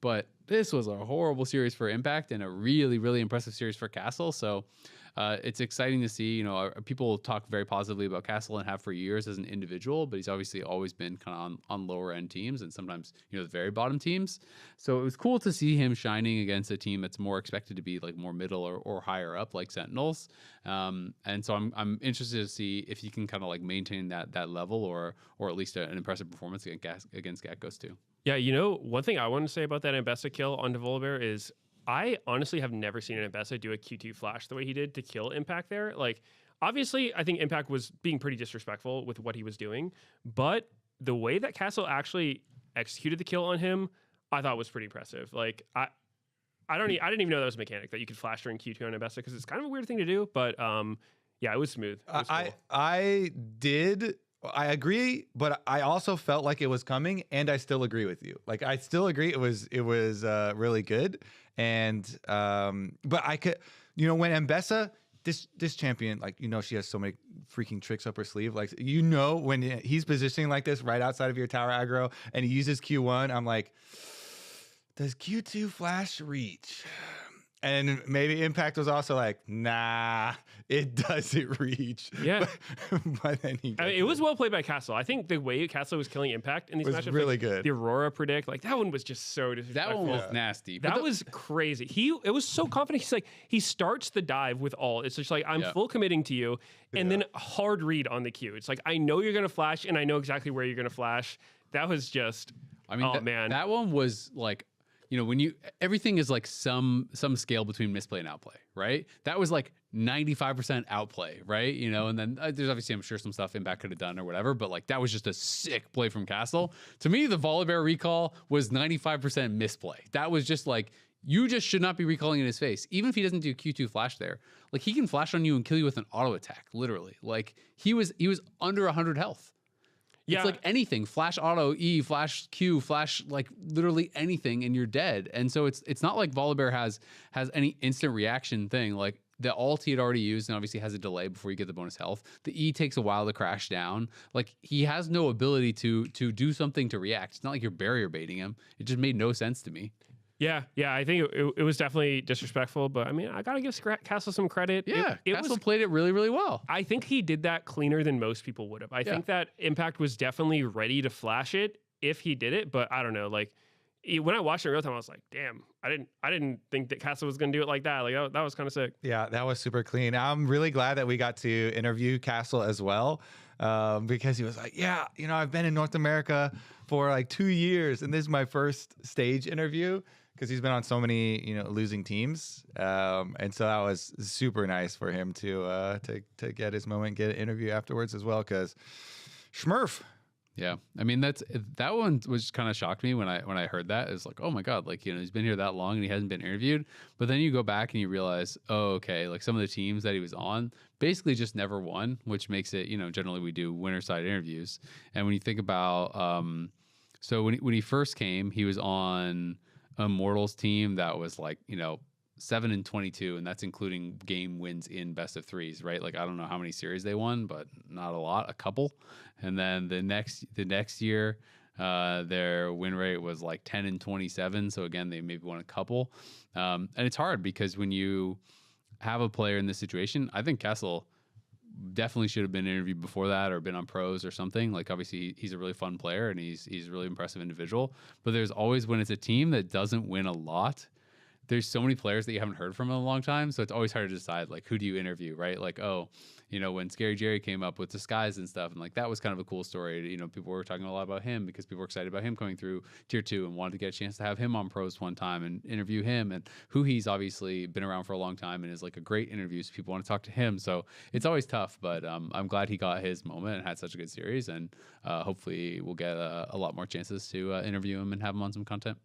But this was a horrible series for Impact and a really, really impressive series for Castle. So it's exciting to see. People talk very positively about Castle and have for years as an individual, but he's obviously always been kind of on lower end teams and sometimes the very bottom teams. So it was cool to see him shining against a team that's more expected to be like more middle or higher up, like Sentinels. And so I'm interested to see if he can kind of like maintain that level or at least an impressive performance against Gatghost too. Yeah, one thing I want to say about that Ambessa kill on Devolver is I honestly have never seen an Ambessa do a Q2 flash the way he did to kill Impact there. Like, obviously, I think Impact was being pretty disrespectful with what he was doing, but the way that Castle actually executed the kill on him, I thought was pretty impressive. Like, I didn't even know that was a mechanic that you could flash during Q2 on Ambessa because it's kind of a weird thing to do, but yeah, it was smooth. It was cool. I agree, but I also felt like it was coming, and I still agree with you. Like, I still agree it was really good, and but I could, when Ambessa, this champion, like, she has so many freaking tricks up her sleeve. Like, when he's positioning like this right outside of your tower aggro, and he uses Q1, I'm like, does Q2 flash reach? And maybe Impact was also like, nah, it doesn't reach. Yeah. But then it was well played by Castle. I think the way Castle was killing Impact in these matchups was really good. The Aurora predict, like, that one was just so disrespectful. That one was nasty. That was crazy. It was so confident. He's like, he starts the dive with all. It's just like, I'm full committing to you. And then hard read on the Q. It's like, I know you're going to flash, and I know exactly where you're going to flash. That was just, man. That one was like, when everything is like some scale between misplay and outplay, right? That was like 95% outplay, right? And then there's obviously, I'm sure, some stuff Impact could have done or whatever, but like that was just a sick play from Castle. To me, the Volibear recall was 95% misplay. That was just like, you just should not be recalling in his face. Even if he doesn't do Q2 flash there, like, he can flash on you and kill you with an auto attack, literally. Like, he was under 100 health. It's like anything, flash auto, E, flash Q, flash, like, literally anything, and you're dead. And so it's not like Volibear has any instant reaction thing. Like, the ult he had already used and obviously has a delay before you get the bonus health. The E takes a while to crash down. Like, he has no ability to do something to react. It's not like you're barrier baiting him. It just made no sense to me. Yeah, I think it was definitely disrespectful, but I mean, I gotta give Castle some credit. Yeah, Castle played it really, really well. I think he did that cleaner than most people would have. I think that Impact was definitely ready to flash it if he did it, but I don't know. Like, when I watched it in real time, I was like, damn, I didn't think that Castle was gonna do it like that. Like, that was kind of sick. Yeah, that was super clean. I'm really glad that we got to interview Castle as well, because he was like, yeah, I've been in North America for like 2 years, and this is my first stage interview. Because he's been on so many, losing teams, and so that was super nice for him to get his moment, get an interview afterwards as well. Because Schmurf, yeah, I mean that one was kind of shocked me when I heard that. It's like, oh my god, like he's been here that long and he hasn't been interviewed. But then you go back and you realize, oh okay, like some of the teams that he was on basically just never won, which makes it generally we do winner side interviews. And when you think about so when he first came, he was on Immortals team that was like 7-22, and that's including game wins in best of threes, right? Like, I don't know how many series they won, but not a lot, a couple. And then the next year their win rate was like 10-27, so again they maybe won a couple. And it's hard because when you have a player in this situation, I think Castle definitely should have been interviewed before that or been on pros or something. Like, obviously he's a really fun player and he's a really impressive individual, but there's always, when it's a team that doesn't win a lot, there's so many players that you haven't heard from in a long time, so it's always hard to decide, like, who do you interview, right? Like, when Scary Jerry came up with Disguise and stuff, and like that was kind of a cool story. People were talking a lot about him because people were excited about him coming through tier 2 and wanted to get a chance to have him on pros one time and interview him, and who he's obviously been around for a long time and is like a great interview, so people want to talk to him. So it's always tough, but I'm glad he got his moment and had such a good series, and hopefully we'll get a lot more chances to interview him and have him on some content.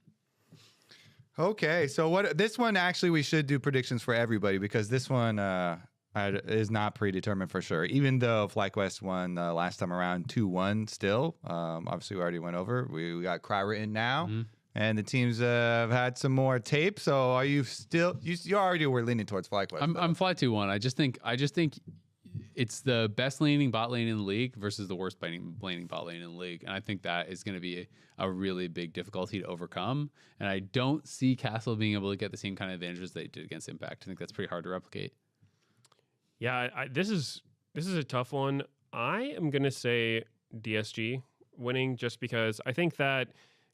Okay, so this one actually we should do predictions for everybody, because this one is not predetermined for sure. Even though FlyQuest won last time around 2-1 still. Obviously we already went over. We got Cry in now. Mm-hmm. And the teams have had some more tape. So are you still you already were leaning towards FlyQuest? I'm Fly 2-1. I just think it's the best laning bot lane in the league versus the worst laning bot lane in the league. And I think that is going to be a really big difficulty to overcome. And I don't see Castle being able to get the same kind of advantages they did against Impact. I think that's pretty hard to replicate. Yeah, this is a tough one. I am going to say DSG winning, just because I think that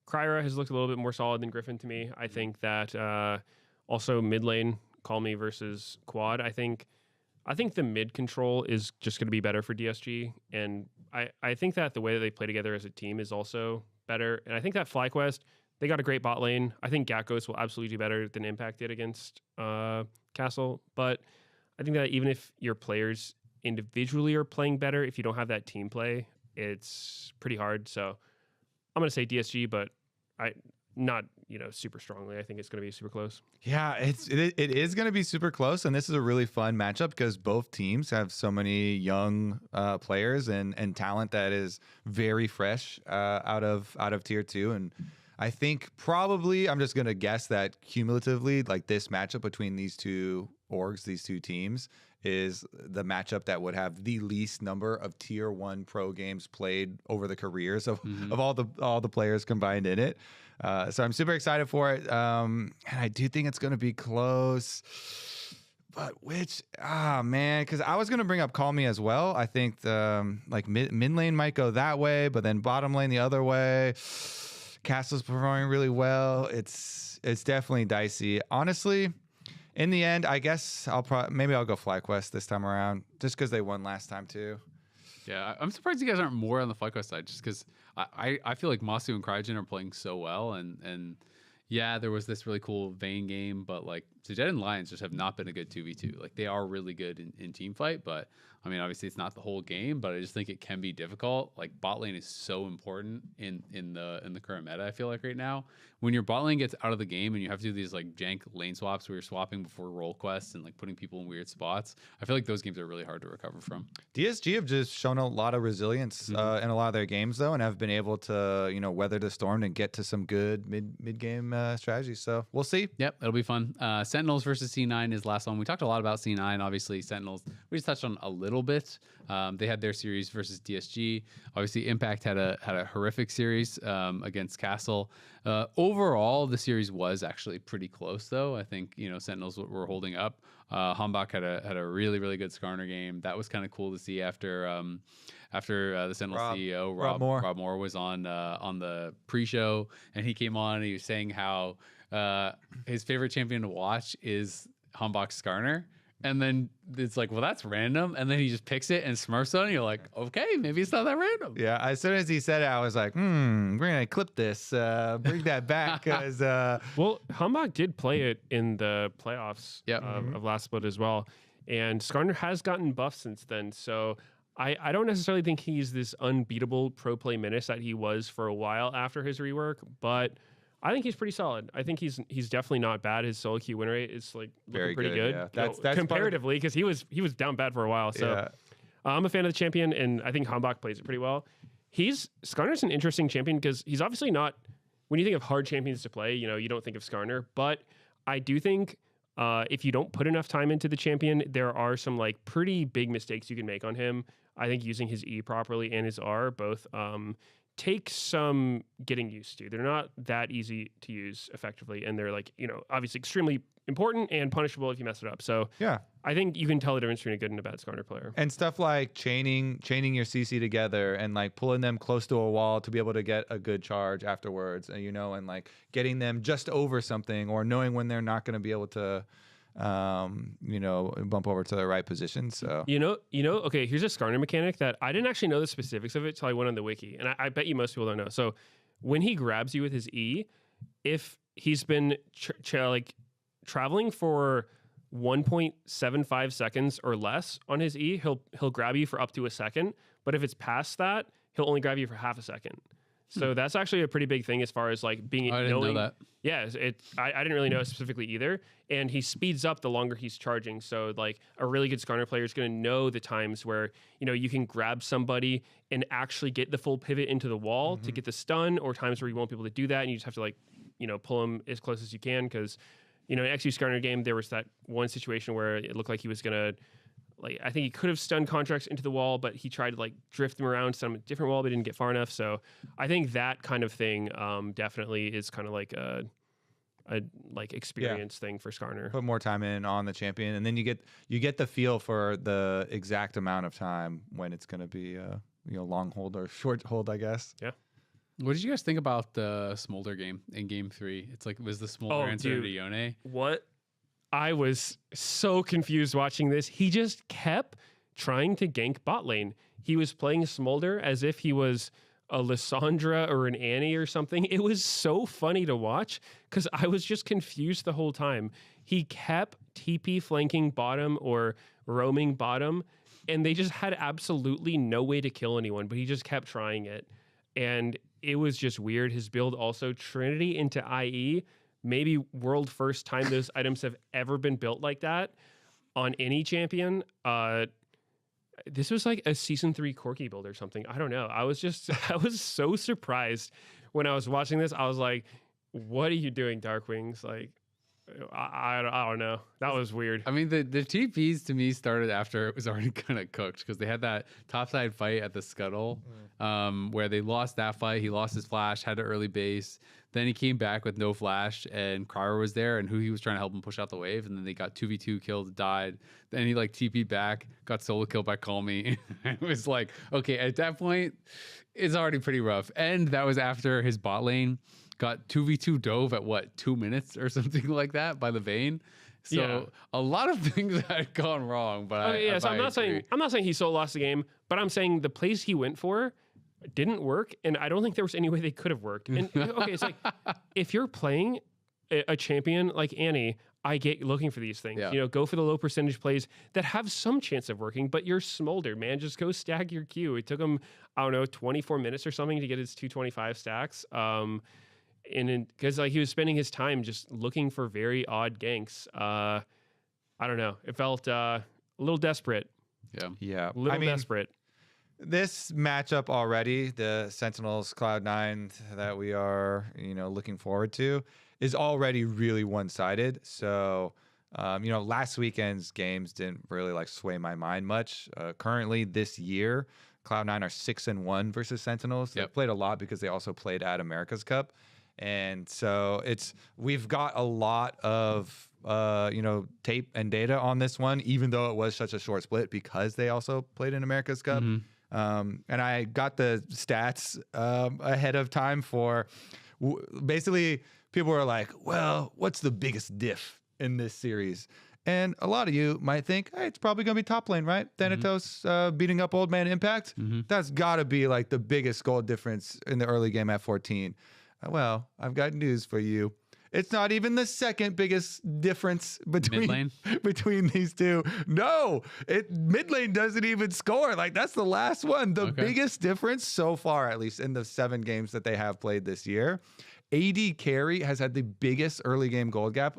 Kryra has looked a little bit more solid than Griffin to me. I think that also mid lane, Call Me versus Quad. I think the mid control is just going to be better for DSG, and I think that the way that they play together as a team is also better. And I think that FlyQuest, they got a great bot lane. I think Gakkos will absolutely do better than Impact did against Castle, but I think that even if your players individually are playing better, if you don't have that team play, it's pretty hard. So I'm going to say DSG, but not super strongly. I think it's going to be super close. Yeah, it is going to be super close, and this is a really fun matchup because both teams have so many young players and talent that is very fresh out of tier 2. And I think probably, I'm just going to guess that cumulatively, like, this matchup between these two orgs, these two teams, is the matchup that would have the least number of tier 1 pro games played over the careers of all the players combined in it. So I'm super excited for it. And I do think it's going to be close. But man, because I was going to bring up Call Me as well. I think mid lane might go that way, but then bottom lane the other way. Castle's performing really well. It's definitely dicey. Honestly, in the end, I guess I'll go FlyQuest this time around, just because they won last time too. Yeah, I'm surprised you guys aren't more on the FlyQuest side, just because I feel like Masu and Cryogen are playing so well, and yeah, there was this really cool Vayne game, but like Daejeon and Lions just have not been a good 2v2. Like, they are really good in team fight, but I mean, obviously it's not the whole game, but I just think it can be difficult. Like, bot lane is so important in the current meta, I feel like right now. When your bot lane gets out of the game and you have to do these like jank lane swaps where you're swapping before role quests and like putting people in weird spots, I feel like those games are really hard to recover from. DSG have just shown a lot of resilience in a lot of their games though, and have been able to weather the storm and get to some good mid game strategies. So we'll see. Yep, it'll be fun. Sentinels versus C9 is last one. We talked a lot about C9. Obviously, Sentinels, we just touched on a little bit. They had their series versus DSG. Obviously, Impact had a horrific series against Castle. Overall, the series was actually pretty close, though. I think, Sentinels were holding up. Hambach had a really, really good Skarner game. That was kind of cool to see after the Sentinels CEO Rob Moore was on the pre-show, and he came on and he was saying how his favorite champion to watch is Hambach Skarner. And then it's like, well, that's random. And then he just picks it and smurfs on it. You're like, okay, maybe it's not that random. Yeah, as soon as he said it, I was like, we're going to clip this, bring that back. Because well, Hambach did play it in the playoffs of last split as well. And Skarner has gotten buffed since then. So I don't necessarily think he's this unbeatable pro play menace that he was for a while after his rework, but I think he's pretty solid. I think he's definitely not bad. His solo queue win rate is like very pretty good. Yeah. That's comparatively, because he was down bad for a while. So I'm a fan of the champion, and I think Hambach plays it pretty well. Skarner's an interesting champion because he's obviously not. When you think of hard champions to play, you don't think of Skarner, but I do think if you don't put enough time into the champion, there are some like pretty big mistakes you can make on him. I think using his E properly and his R both take some getting used to. They're not that easy to use effectively, and they're like, obviously extremely important and punishable if you mess it up. So yeah, I think you can tell the difference between a good and a bad Skarner player. And stuff like chaining your CC together and like pulling them close to a wall to be able to get a good charge afterwards, and like getting them just over something, or knowing when they're not going to be able to bump over to the right position. So okay, here's a Skarner mechanic that I didn't actually know the specifics of it till I went on the wiki, and I bet you most people don't know. So when he grabs you with his E, if he's been traveling for 1.75 seconds or less on his E, he'll grab you for up to a second. But if it's past that, he'll only grab you for half a second. So that's actually a pretty big thing as far as like being. I didn't know that. Yeah, I didn't really know it specifically either. And he speeds up the longer he's charging. So like a really good Skarner player is going to know the times where you can grab somebody and actually get the full pivot into the wall to get the stun, or times where you won't be able to do that and you just have to pull him as close as you can. Because in XU Skarner game there was that one situation where it looked like he was gonna. I think he could have stunned contracts into the wall, but he tried to drift them around, stun them at a different wall, but didn't get far enough. So I think that kind of thing definitely is kind of like a experience thing for Skarner. Put more time in on the champion, and then you get the feel for the exact amount of time when it's going to be long hold or short hold, I guess. Yeah. What did you guys think about the Smolder game in Game 3? It's like, was the Smolder answer to Yone? What? I was so confused watching this. He just kept trying to gank bot lane. He was playing Smolder as if he was a Lissandra or an Annie or something. It was so funny to watch because I was just confused the whole time. He kept TP flanking bottom or roaming bottom, and they just had absolutely no way to kill anyone, but he just kept trying it. And it was just weird. His build also Trinity into IE. Maybe world first time those items have ever been built like that on any champion. This was like a season 3 Corki build or something. I don't know. I was so surprised when I was watching this. I was like, what are you doing, Dark Wings? Like, I don't know. That was weird. I mean, the TPs to me started after it was already kind of cooked, because they had that topside fight at the Scuttle where they lost that fight. He lost his flash, had an early base. Then he came back with no flash, and Cryer was there, and he was trying to help him push out the wave. And then they got 2v2 killed, died. Then he TP'd back, got solo killed by Call Me. It was like, okay, at that point, it's already pretty rough. And that was after his bot lane got 2v2 dove at 2 minutes or something like that by the Vayne. So a lot of things had gone wrong. But so I'm not saying he solo lost the game, but I'm saying the plays he went for didn't work, and I don't think there was any way they could have worked. And okay, it's like if you're playing a champion like Annie, I get looking for these things. Yeah. Go for the low percentage plays that have some chance of working, but you're Smolder, man. Just go stack your queue. It took him, 24 minutes or something to get his 225 stacks. And because he was spending his time just looking for very odd ganks. I don't know. It felt a little desperate. Yeah. A little desperate. this matchup already, the Sentinels Cloud9 that we are, looking forward to, is already really one-sided. So, last weekend's games didn't really sway my mind much. Currently, this year, Cloud9 are 6-1 versus Sentinels. They played a lot because they also played at America's Cup, and so we've got a lot of tape and data on this one, even though it was such a short split because they also played in America's Cup. And I got the stats ahead of time for basically people were like, well, what's the biggest diff in this series? And a lot of you might think, hey, it's probably going to be top lane, right? Thanatos beating up Old Man Impact. That's got to be the biggest goal difference in the early game at 14. Well, I've got news for you. It's not even the second biggest difference between these two. No, mid lane doesn't even score. That's the last one. The biggest difference so far, at least in the 7 games that they have played this year, AD carry has had the biggest early game gold gap.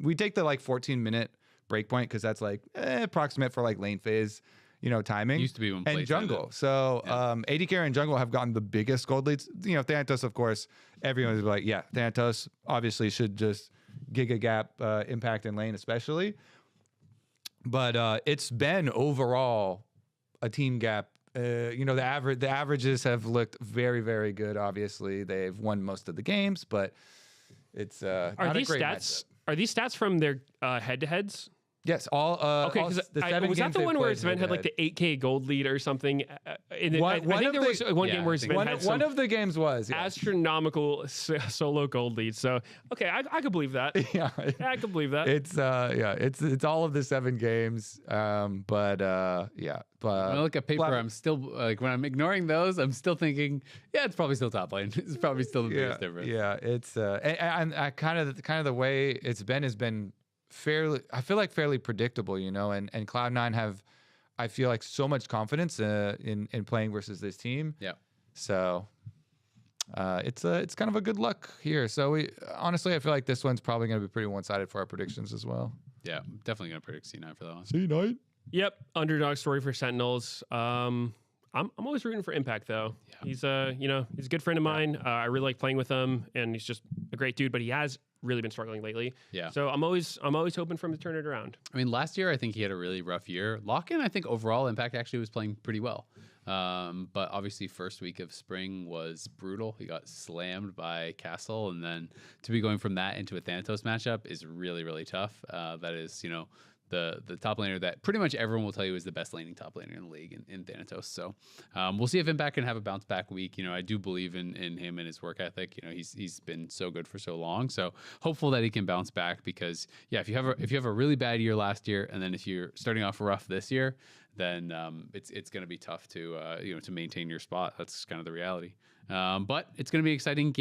We take the 14-minute breakpoint because that's approximate for lane phase. Timing. Used to be when and jungle. So AD carry and jungle have gotten the biggest gold leads. Thanatos, of course, everyone's like, yeah, Thanatos obviously should just giga gap impact in lane, especially. But it's been overall a team gap. The averages have looked very, very good. Obviously, they've won most of the games, but it's not a great matchup. Are these stats from their head-to-heads? Yes, all okay. Because was that the one where Sven had the 8K gold lead or something? I think there was one game where Sven had one of the games was astronomical solo gold lead. So okay, I could believe that. Yeah, I could believe that. It's it's all of the 7 games. But when I look at paper, I'm still when I'm ignoring those, I'm still thinking, yeah, it's probably still top lane. It's probably still the biggest difference. Yeah, it's and kind of the way it's been has been fairly predictable, and Cloud9 have, I feel so much confidence in playing versus this team. Yeah. So it's kind of a good luck here. So honestly, I feel like this one's probably going to be pretty one-sided for our predictions as well. Yeah, I'm definitely going to predict C9 for that one. C9? Yep, underdog story for Sentinels. I'm always rooting for Impact though. Yeah. He's he's a good friend of mine. I really like playing with him, and he's just a great dude. But he has really been struggling lately. Yeah. So I'm always hoping for him to turn it around. I mean, last year I think he had a really rough year. Lock-in, I think overall Impact actually was playing pretty well. But obviously first week of spring was brutal. He got slammed by Castle, and then to be going from that into a Thanatos matchup is really, really tough. That is, the top laner that pretty much everyone will tell you is the best laning top laner in the league in Thanatos. So we'll see if Impact can have a bounce back week. I do believe in him and his work ethic. He's been so good for so long. So hopeful that he can bounce back because if you have a really bad year last year, and then if you're starting off rough this year, then it's going to be tough to to maintain your spot. That's kind of the reality. But it's going to be an exciting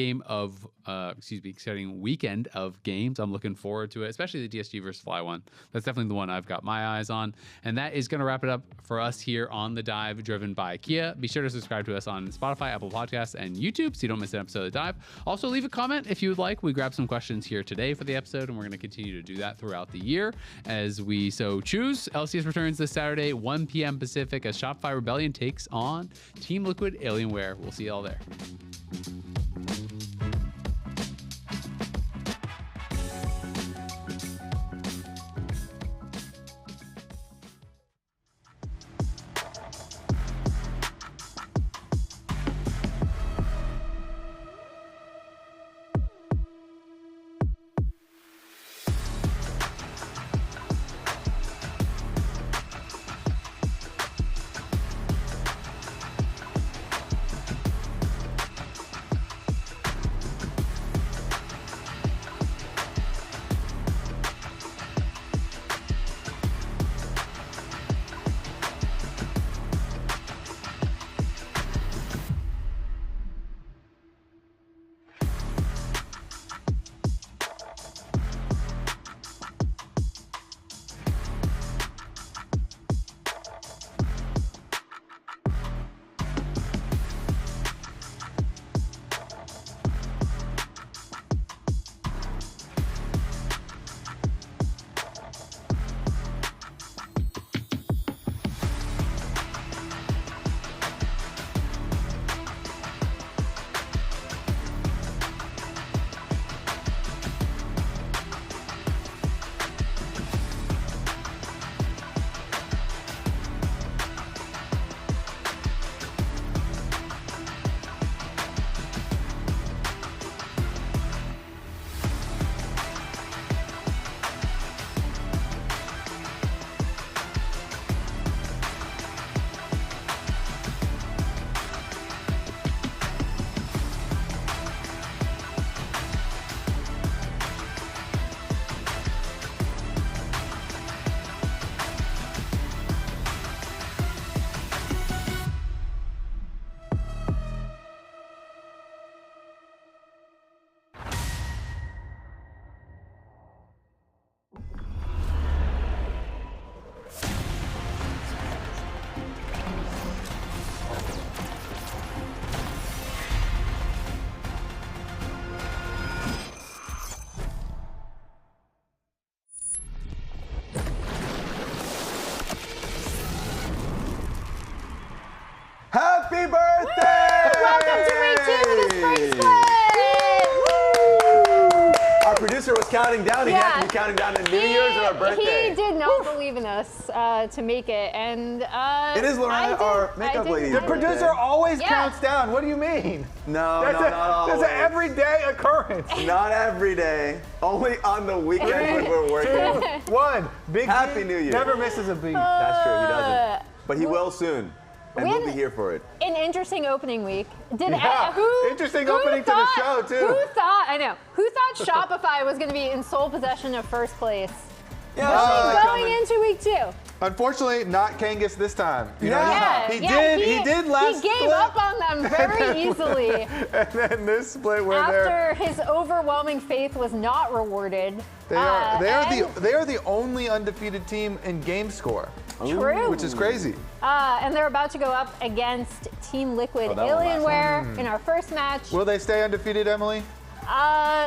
exciting weekend of games. I'm looking forward to it, especially the DSG versus Fly one. That's definitely the one I've got my eyes on. And that is going to wrap it up for us here on The Dive, driven by Kia. Be sure to subscribe to us on Spotify, Apple Podcasts, and YouTube so you don't miss an episode of The Dive. Also, leave a comment if you would like. We grabbed some questions here today for the episode, and we're going to continue to do that throughout the year as we so choose. LCS returns this Saturday, 1 p.m. Pacific, as Shopify Rebellion takes on Team Liquid Alienware. We'll see you all there. counting down. He has to be counting down to New Year's or our birthday. He did not believe in us to make it, and it is Lorena, our makeup lady. The producer always counts down. What do you mean? No, that's an everyday occurrence. Not every day. Only on the weekends when we're working. 2, 1. Big Happy New Year. Never misses a beat. That's true. He doesn't. But he will soon. And we'll be here for it. An interesting opening week. Interesting opening to the show, too. Who thought Shopify was going to be in sole possession of first place? Yeah, going into week 2. Unfortunately, not Kangas this time. He did last split. He gave up on them very easily. And then this split where after his overwhelming faith was not rewarded. They are the only undefeated team in game score. True. Which is crazy. And they're about to go up against Team Liquid Alienware in our first match. Will they stay undefeated, Emily?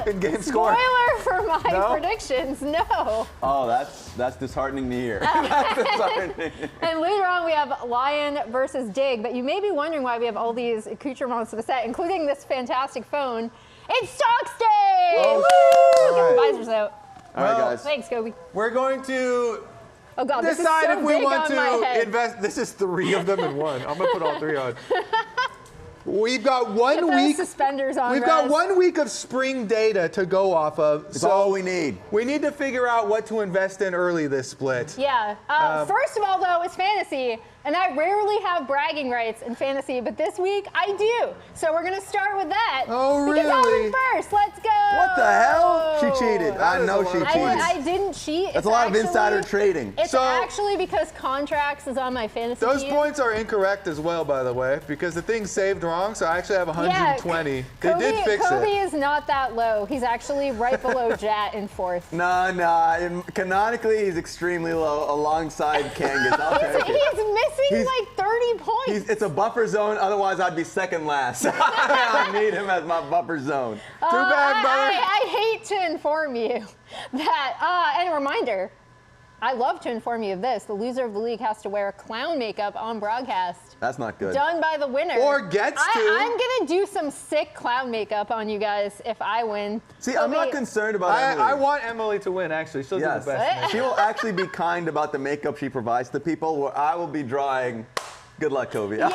In game spoiler score? for my predictions, no. Oh, that's disheartening to hear. That's disheartening. And later on, we have Lyon versus Dig, but you may be wondering why we have all these accoutrements to the set, including this fantastic phone. It's Stocks Day! Oh, woo! Get the visors out. All right, guys. Thanks, Kobe. We're going to decide if we want to invest. This is 3 of them in one. I'm going to put all 3 on. We've got 1 week. Suspenders on. We've got 1 week of spring data to go off of. That's all we need. We need to figure out what to invest in early this split. Yeah. First of all, though, it's fantasy, and I rarely have bragging rights in fantasy, but this week I do. So we're gonna start with that. Oh, really? Because I went first. Let's go. What the hell? She cheated. I know she cheated. I didn't cheat. That's a lot of insider trading. It's actually because Contracts is on my fantasy Those team. points are incorrect as well, by the way, because the thing's saved wrong, so I actually have 120. They did fix it. Kobe is not that low. He's actually right below Jat in 4th. No. Canonically, he's extremely low alongside Kangas. He's missing like 30 points. It's a buffer zone, otherwise I'd be second last. I need him as my buffer zone. Too bad, brother. I hate to inform you that, and a reminder, I love to inform you of this. The loser of the league has to wear clown makeup on broadcast. That's not good. Done by the winner. Or gets to. I'm going to do some sick clown makeup on you guys if I win. See, I'm not concerned about Emily. I want Emily to win, actually. She'll do the best. She will actually be kind about the makeup she provides to people, where I will be drawing. Good luck, Kobe. Yeah,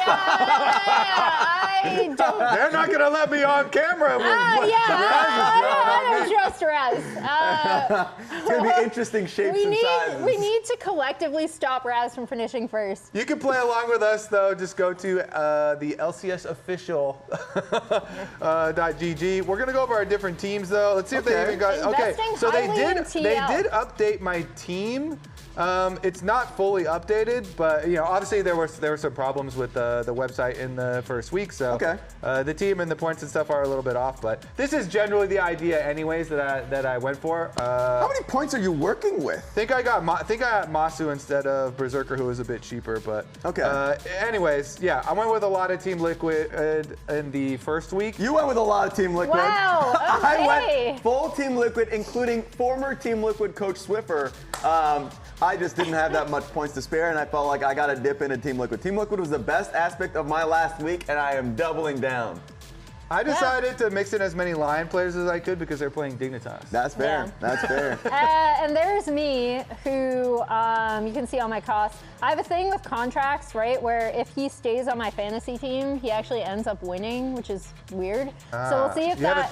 I don't. They're not going to let me on camera. I don't trust Raz. It's going to be interesting shapes and sizes. We need to collectively stop Raz from finishing first. You can play along with us, though. Just go to the LCS official .gg. We're going to go over our different teams, though. Let's see if they even got. Okay, so they did update my team. It's not fully updated, but obviously there were some problems with the website in the first week, so the team and the points and stuff are a little bit off. But this is generally the idea, anyways, that I went for. How many points are you working with? I think I got Masu instead of Berserker, who was a bit cheaper. But anyways, yeah, I went with a lot of Team Liquid in the first week. You went with a lot of Team Liquid. Wow. Okay. I went full Team Liquid, including former Team Liquid coach Swiffer. I just didn't have that much points to spare, and I felt like I got to dip into Team Liquid. Team Liquid was the best aspect of my last week, and I am doubling down. I decided to mix in as many Lion players as I could because they're playing Dignitas. That's fair. Yeah. That's fair. And there's me, who you can see all my costs. I have a thing with Contracts, right, where if he stays on my fantasy team, he actually ends up winning, which is weird. So we'll see if that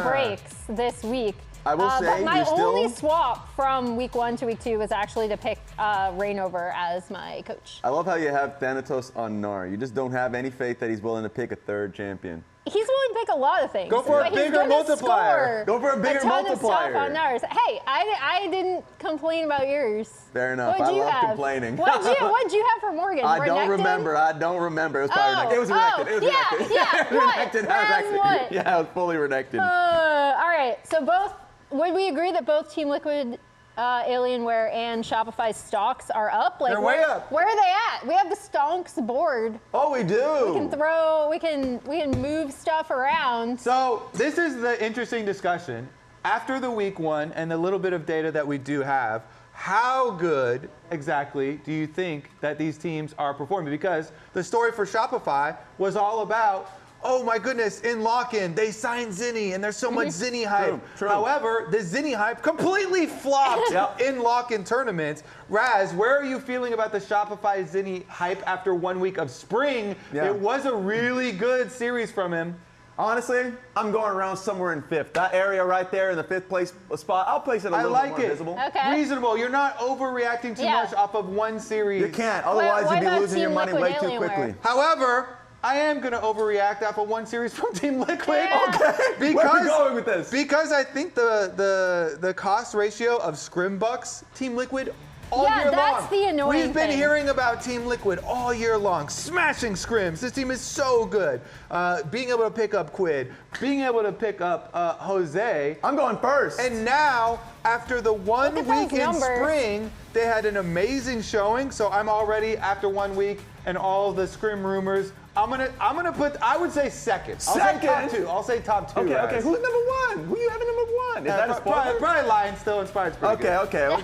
breaks this week. I will say, but my only swap from week 1 to week 2 was actually to pick Rainover as my coach. I love how you have Thanatos on Gnar. You just don't have any faith that he's willing to pick a 3rd champion. He's willing to pick a lot of things. Go for a bigger multiplier. Go for a bigger multiplier. On Gnars. Hey, I didn't complain about yours. Fair enough. I love complaining. What'd you have for Morgan? I don't remember. It was probably Renekton. It was Renekton. Yeah, it was fully Renekton. All right. So would we agree that both Team Liquid, Alienware, and Shopify stocks are up? Like, they're way up. Where are they at? We have the stonks board. Oh, we do. We can move stuff around. So this is the interesting discussion. After the week 1 and the little bit of data that we do have, how good exactly do you think that these teams are performing? Because the story for Shopify was all about oh my goodness, in lock-in, they signed Zinni, and there's so much Zinni hype. True. However, the Zinni hype completely flopped in lock-in tournaments. Raz, where are you feeling about the Shopify Zinni hype after 1 week of spring? Yeah. It was a really good series from him. Honestly, I'm going around somewhere in 5th. That area right there in the 5th place spot, I'll place it a little bit more visible. Okay. Reasonable. You're not overreacting too much off of one series. You can't, otherwise What you'd be about losing your Team money Liquid way too Alienware? quickly. However, I am going to overreact off of one series from Team Liquid. Yeah. Okay, where are we going with this? Because I think the cost ratio of scrim bucks, Team Liquid, all year long. that's the annoying We've been thing. hearing about Team Liquid all year long, smashing scrims. This team is so good. Being able to pick up Quid, being able to pick up Jose. I'm going first. And now, after the 1 Look at week those in numbers. spring, they had an amazing showing. So I'm already, after 1 week and all the scrim rumors, I'm gonna put, I would say second. I'll say top two. I'll say top two. Okay, Raz. who's number 1? Who you having number 1? Is that a spoiler? Probably Lyon still inspired. Okay.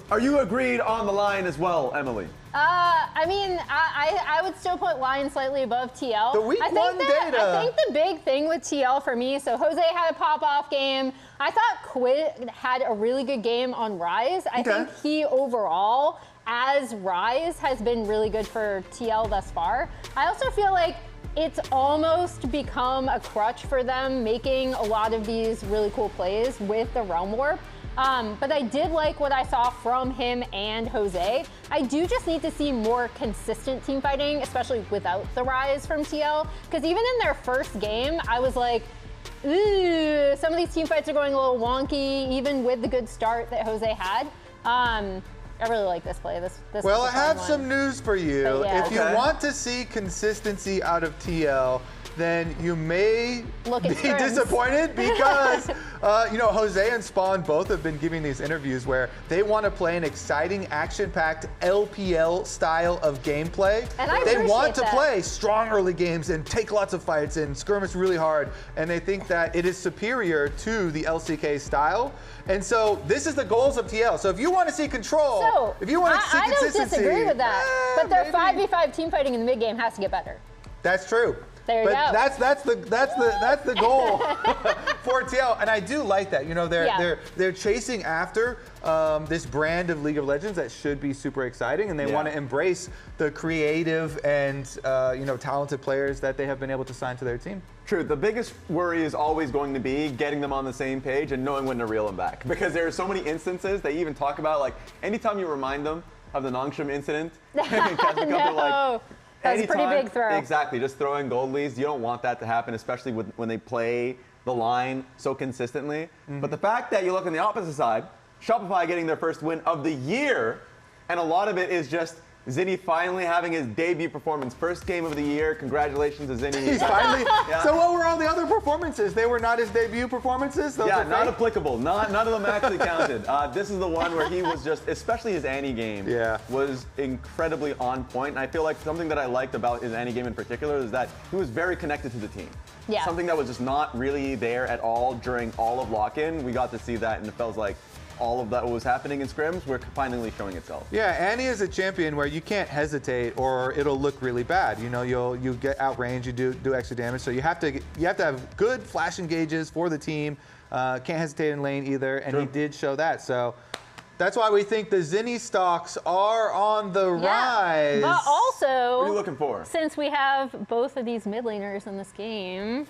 Are you agreed on the line as well, Emily? I mean, I would still put Lyon slightly above TL. The week I think one data. I think the big thing with TL for me, so Jose had a pop-off game. I thought Quid had a really good game on Rise. I think he overall, as Rise, has been really good for TL thus far. I also feel like it's almost become a crutch for them making a lot of these really cool plays with the Realm Warp. But I did like what I saw from him and Jose. I do just need to see more consistent team fighting, especially without the Rise from TL. Because even in their first game, I was like, ooh, some of these team fights are going a little wonky, even with the good start that Jose had. I really like this play. This Well, was I a fun have one. some news for you. But yeah. If you want to see consistency out of TL, then you may Look at be scrims. disappointed because, Jose and Spawn both have been giving these interviews where they want to play an exciting, action-packed LPL style of gameplay. And I they want appreciate to that. play strong early games and take lots of fights and skirmish really hard, and they think that it is superior to the LCK style. And so this is the goals of TL. So if you want to see control, So, if you want to see I don't consistency, disagree with that. But their maybe. 5v5 team fighting in the mid game has to get better. That's true. There you but go. that's the goal for TL, and I do like that. They're chasing after this brand of League of Legends that should be super exciting, and they want to embrace the creative and talented players that they have been able to sign to their team. True. The biggest worry is always going to be getting them on the same page and knowing when to reel them back, because there are so many instances they even talk about. Like anytime you remind them of the Nongshim incident, No. That's a pretty big throw. Exactly, just throwing gold leads. You don't want that to happen, especially when they play the line so consistently. But the fact that you look on the opposite side, Shopify getting their first win of the year, and a lot of it is just Zinni finally having his debut performance. First game of the year. Congratulations to Zinni. He's finally. So what were all the other performances? They were not his debut performances? Those are not fake? applicable. None of them actually counted. This is the one where he was just, especially his Annie game, was incredibly on point. And I feel like something that I liked about his Annie game in particular is that he was very connected to the team. Yeah. Something that was just not really there at all during all of lock-in. We got to see that, and it felt like all of that was happening in scrims were finally showing itself. Yeah, Annie is a champion where you can't hesitate or it'll look really bad. You get outranged, you do extra damage. So you have to have good flash engages for the team. Can't hesitate in lane either, and he did show that. So that's why we think the Zinni stocks are on the rise. But also, What are you looking for? Since we have both of these mid laners in this game,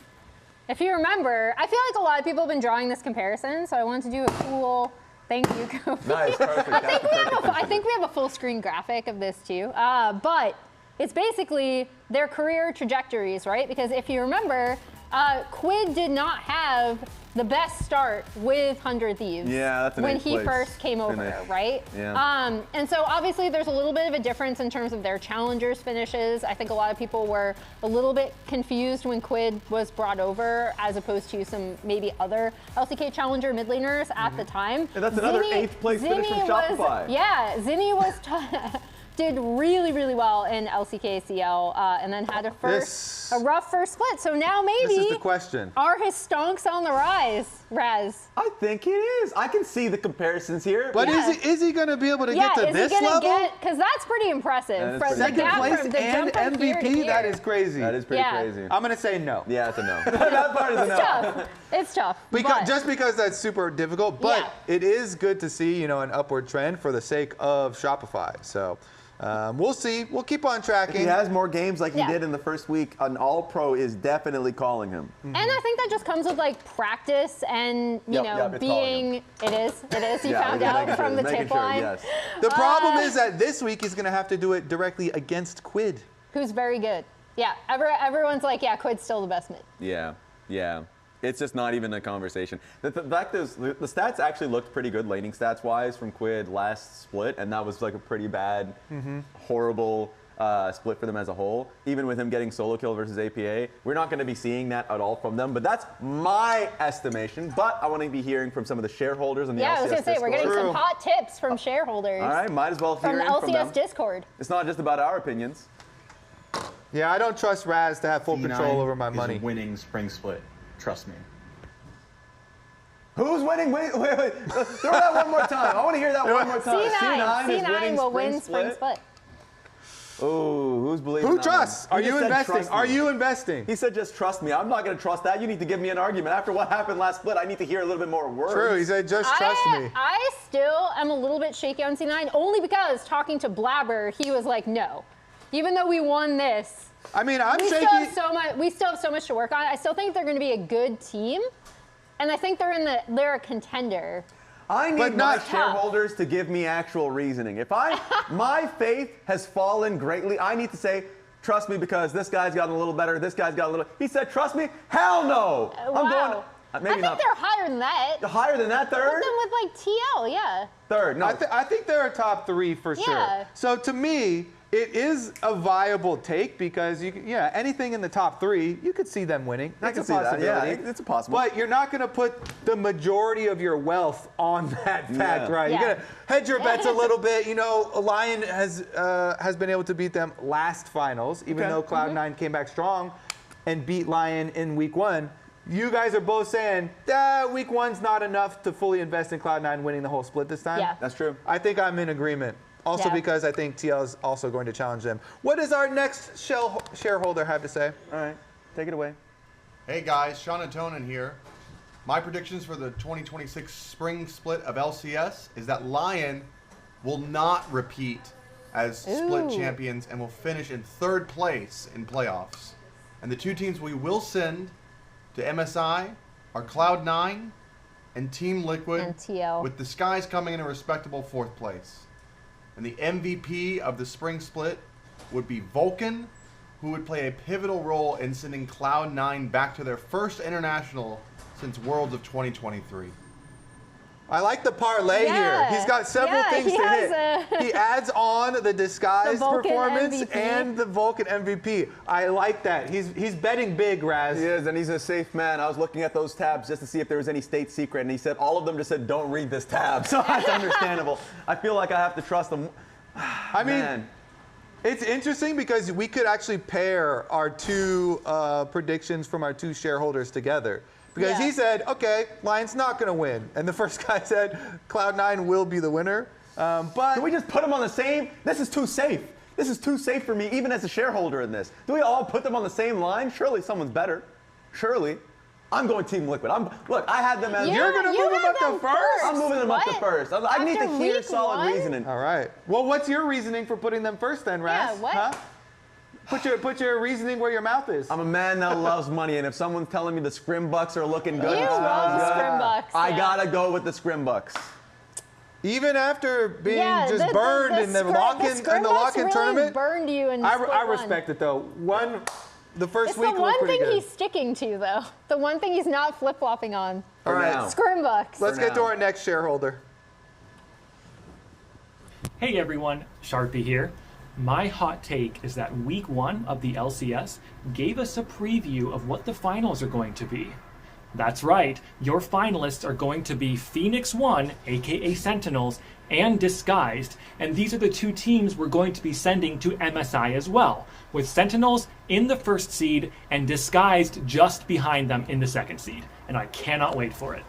if you remember, I feel like a lot of people have been drawing this comparison, so I wanted to do a cool. Thank you, Kofi. Nice, perfect. I think we have a full screen graphic of this too. But it's basically their career trajectories, right? Because if you remember, Quid did not have the best start with 100 Thieves when he first came over, right? Yeah. And so obviously there's a little bit of a difference in terms of their challengers finishes. I think a lot of people were a little bit confused when Quid was brought over as opposed to some maybe other LCK challenger mid laners at the time. And that's another 8th place finish from Shopify. Zinni was did really, really well in LCKCL, and then had a rough first split. So now maybe this is the question. Are his stonks on the rise, Raz? I think it is. I can see the comparisons here. But is he going to be able to get to this level? Because that's pretty impressive. Second place and MVP, that is crazy. That is pretty crazy. I'm going to say no. Yeah, it's a no. That part is a no. Tough. It's tough. Just because that's super difficult, but it is good to see, an upward trend for the sake of Shopify. So we'll see. We'll keep on tracking. If he has more games like he did in the first week, an All-Pro is definitely calling him. And I think that just comes with practice and being. It is. You found out from the tip line. Yes. The problem is that this week he's going to have to do it directly against Quid, who's very good. Yeah, everyone's like, Quid's still the best mid. Yeah. It's just not even a conversation. The fact is, the stats actually looked pretty good laning stats-wise from Quid last split, and that was a pretty bad, horrible split for them as a whole. Even with him getting solo kill versus APA, we're not going to be seeing that at all from them. But that's my estimation. But I want to be hearing from some of the shareholders on the LCS I was going to say, Discord. we're getting some hot tips from shareholders. All right, might as well hear from the LCS them. Discord. It's not just about our opinions. Yeah, I don't trust Raz to have full control over my money. Winning Spring Split. Trust me. Who's winning? Wait. Throw that one more time. I want to hear that one more time. C9 will win Spring Split. Oh, who's believing? Who trusts? Are you investing? Are you investing? He said, just trust me. I'm not going to trust that. You need to give me an argument. After what happened last split, I need to hear a little bit more words. True. He said, just trust me. I still am a little bit shaky on C9, only because talking to Blabber, he was like, no. Even though we won this, I mean, I'm shaky. We still have so much to work on. I still think they're going to be a good team, and I think they're a contender. I need my shareholders to give me actual reasoning. If my faith has fallen greatly, I need to say, trust me because this guy's gotten a little better, this guy's got a little. He said, trust me? Hell no! I'm going. Maybe I think they're higher than that. Higher than that, third? Put them with TL, yeah. Third, no. I think they're a top 3 for sure. So to me, it is a viable take because anything in the top 3, you could see them winning. That's a possibility. Yeah, it's possible. But you're not going to put the majority of your wealth on that fact, right? You're going to hedge your bets a little bit. Lyon has been able to beat them last finals, even though Cloud9 came back strong and beat Lyon in week 1. You guys are both saying, week 1's not enough to fully invest in Cloud9 winning the whole split this time. Yeah. That's true. I think I'm in agreement. Also because I think TL is also going to challenge them. What does our next shareholder have to say? All right, take it away. Hey guys, Sean Antonin here. My predictions for the 2026 Spring Split of LCS is that Lyon will not repeat as split champions and will finish in 3rd place in playoffs. And the 2 teams we will send to MSI are Cloud9 and Team Liquid, and TL. with the Skies coming in a respectable 4th place. And the MVP of the Spring Split would be Vulcan, who would play a pivotal role in sending Cloud9 back to their first international since Worlds of 2023. I like the parlay here. He's got several things to hit. He adds on the disguised performance MVP. And the Vulcan MVP. I like that. He's betting big, Raz. He is, and he's a safe man. I was looking at those tabs just to see if there was any state secret, and he said all of them just said, don't read this tab. So that's understandable. I feel like I have to trust them. I mean, it's interesting because we could actually pair our 2 predictions from our 2 shareholders together. Because he said, okay, Lyon's not going to win. And the first guy said Cloud9 will be the winner. But can we just put them on the same? This is too safe. This is too safe for me, even as a shareholder in this. Do we all put them on the same line? Surely someone's better. Surely. I'm going Team Liquid. Look, I had them as... You're going to move them up to first? I'm moving them up to first. I need to hear solid reasoning. All right. Well, what's your reasoning for putting them first then, Raz? Yeah, what? Huh? Put your reasoning where your mouth is. I'm a man that loves money, and if someone's telling me the Scrim Bucks are looking good, you love the Scrim Bucks. I gotta go with the Scrim Bucks. Even after being just burned in the lock-in really tournament, burned you in I respect it though. The first week was pretty good. It's the one thing he's sticking to though. The one thing he's not flip-flopping on. All right, Scrim Bucks. Let's get to our next shareholder. Hey everyone, Sharpie here. My hot take is that week 1 of the LCS gave us a preview of what the finals are going to be. That's right, your finalists are going to be Phoenix 1, aka Sentinels, and Disguised, and these are the 2 teams we're going to be sending to MSI as well, with Sentinels in the 1st seed and Disguised just behind them in the 2nd seed, and I cannot wait for it.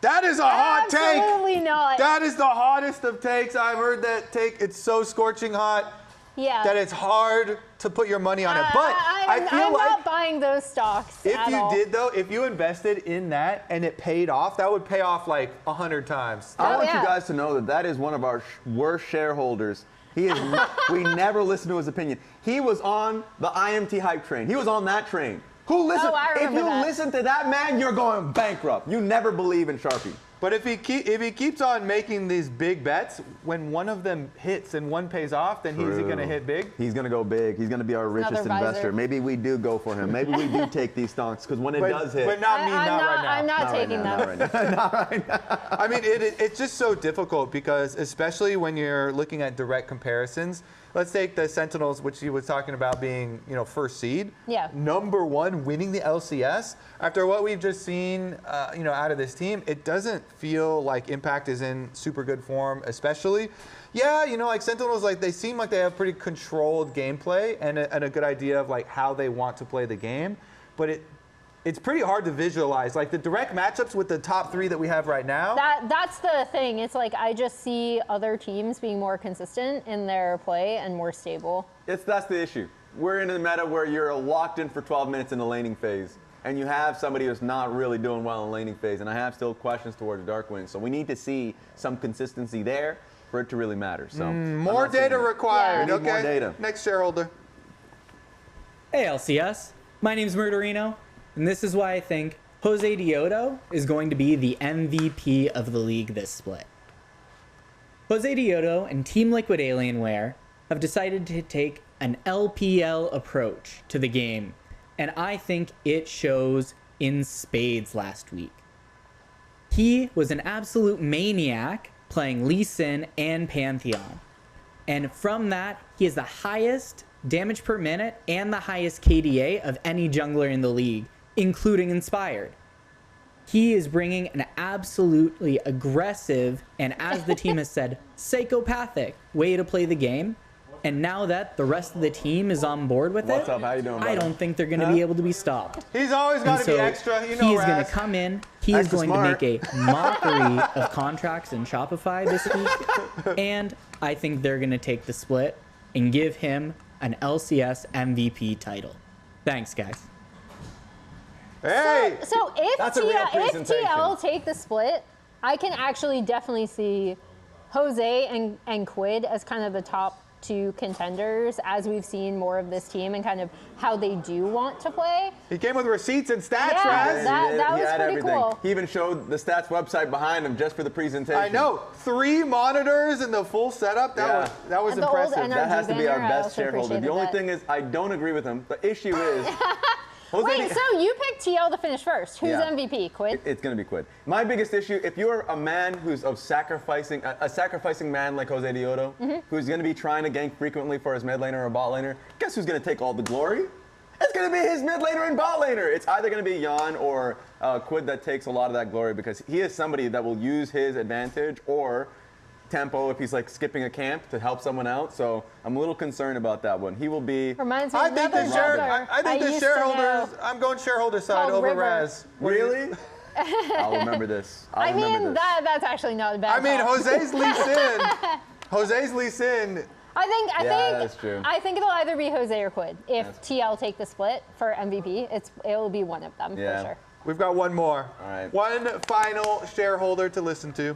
That is a hot take. Absolutely not. That is the hottest of takes. I've heard that take. It's so scorching hot that it's hard to put your money on it. But I feel I'm like not buying those stocks at all. if you invested in that and it paid off, that would pay off like 100 times. I want you guys to know that is one of our worst shareholders. He is. We never listen to his opinion. He was on the IMT hype train. He was on that train. Who listen? If you listen to that man, you're going bankrupt. You never believe in Sharpie. But if he keeps on making these big bets, when one of them hits and one pays off, then he's going to hit big. He's going to go big. He's going to be our richest investor. Maybe we do go for him. Maybe we do take these stonks because when it does hit. But not me, not right now. I'm not taking them. Not right now. I mean, it's just so difficult because especially when you're looking at direct comparisons. Let's take the Sentinels, which he was talking about being, 1st seed. Yeah. Number 1, winning the LCS. After what we've just seen, out of this team, it doesn't feel like Impact is in super good form, especially. Yeah, like Sentinels, like they seem like they have pretty controlled gameplay and a good idea of like how they want to play the game, but it's pretty hard to visualize. Like the direct matchups with the top 3 that we have right now. That's the thing. It's like I just see other teams being more consistent in their play and more stable. That's the issue. We're in a meta where you're locked in for 12 minutes in the laning phase, and you have somebody who's not really doing well in the laning phase, and I have still questions towards Darkwing. So we need to see some consistency there for it to really matter. So more data required. We need more data. Next shareholder. Hey LCS, my name's Murderino. And this is why I think Jose Daejeon is going to be the MVP of the league this split. Jose Daejeon and Team Liquid Alienware have decided to take an LPL approach to the game, and I think it shows in spades last week. He was an absolute maniac playing Lee Sin and Pantheon, and from that, he is the highest damage per minute and the highest KDA of any jungler in the league, including Inspired. He is bringing an absolutely aggressive and, as the team has said, psychopathic way to play the game. And now that the rest of the team is on board with What's up? How you doing, I don't think they're going to be able to be stopped. He's always got to be extra. He's going to come in. He is going to make a mockery of contracts in Shopify this week. And I think they're going to take the split and give him an LCS MVP title. Thanks, guys. Hey! So if TL take the split, I can actually definitely see Jose and Quid as kind of the top 2 contenders as we've seen more of this team and kind of how they do want to play. He came with receipts and stats, Raz. That was pretty everything. cool. He even showed the stats website behind him just for the presentation. I know. 3 monitors and the full setup. That was and impressive. That has to be our best shareholder. The only thing is I don't agree with him. The issue is Wait, so you picked TL to finish first. Who's MVP? Quid? It's going to be Quid. My biggest issue, if you're a man who's a sacrificing man like Jose Daejeon, who's going to be trying to gank frequently for his mid laner or bot laner, guess who's going to take all the glory? It's going to be his mid laner and bot laner. It's either going to be Jan or Quid that takes a lot of that glory because he is somebody that will use his advantage or tempo if he's like skipping a camp to help someone out. So I'm a little concerned about that one. He will be. Reminds me I think the shareholders. I'm going shareholder side over Raz. Really? I'll remember this. I mean, that's actually not a bad. I mean, Jose's Lee Sin. Jose's Lee Sin. That's true. I think it'll either be Jose or Quid. If TL take the split for MVP, it will be one of them for sure. We've got one more. All right. One final shareholder to listen to.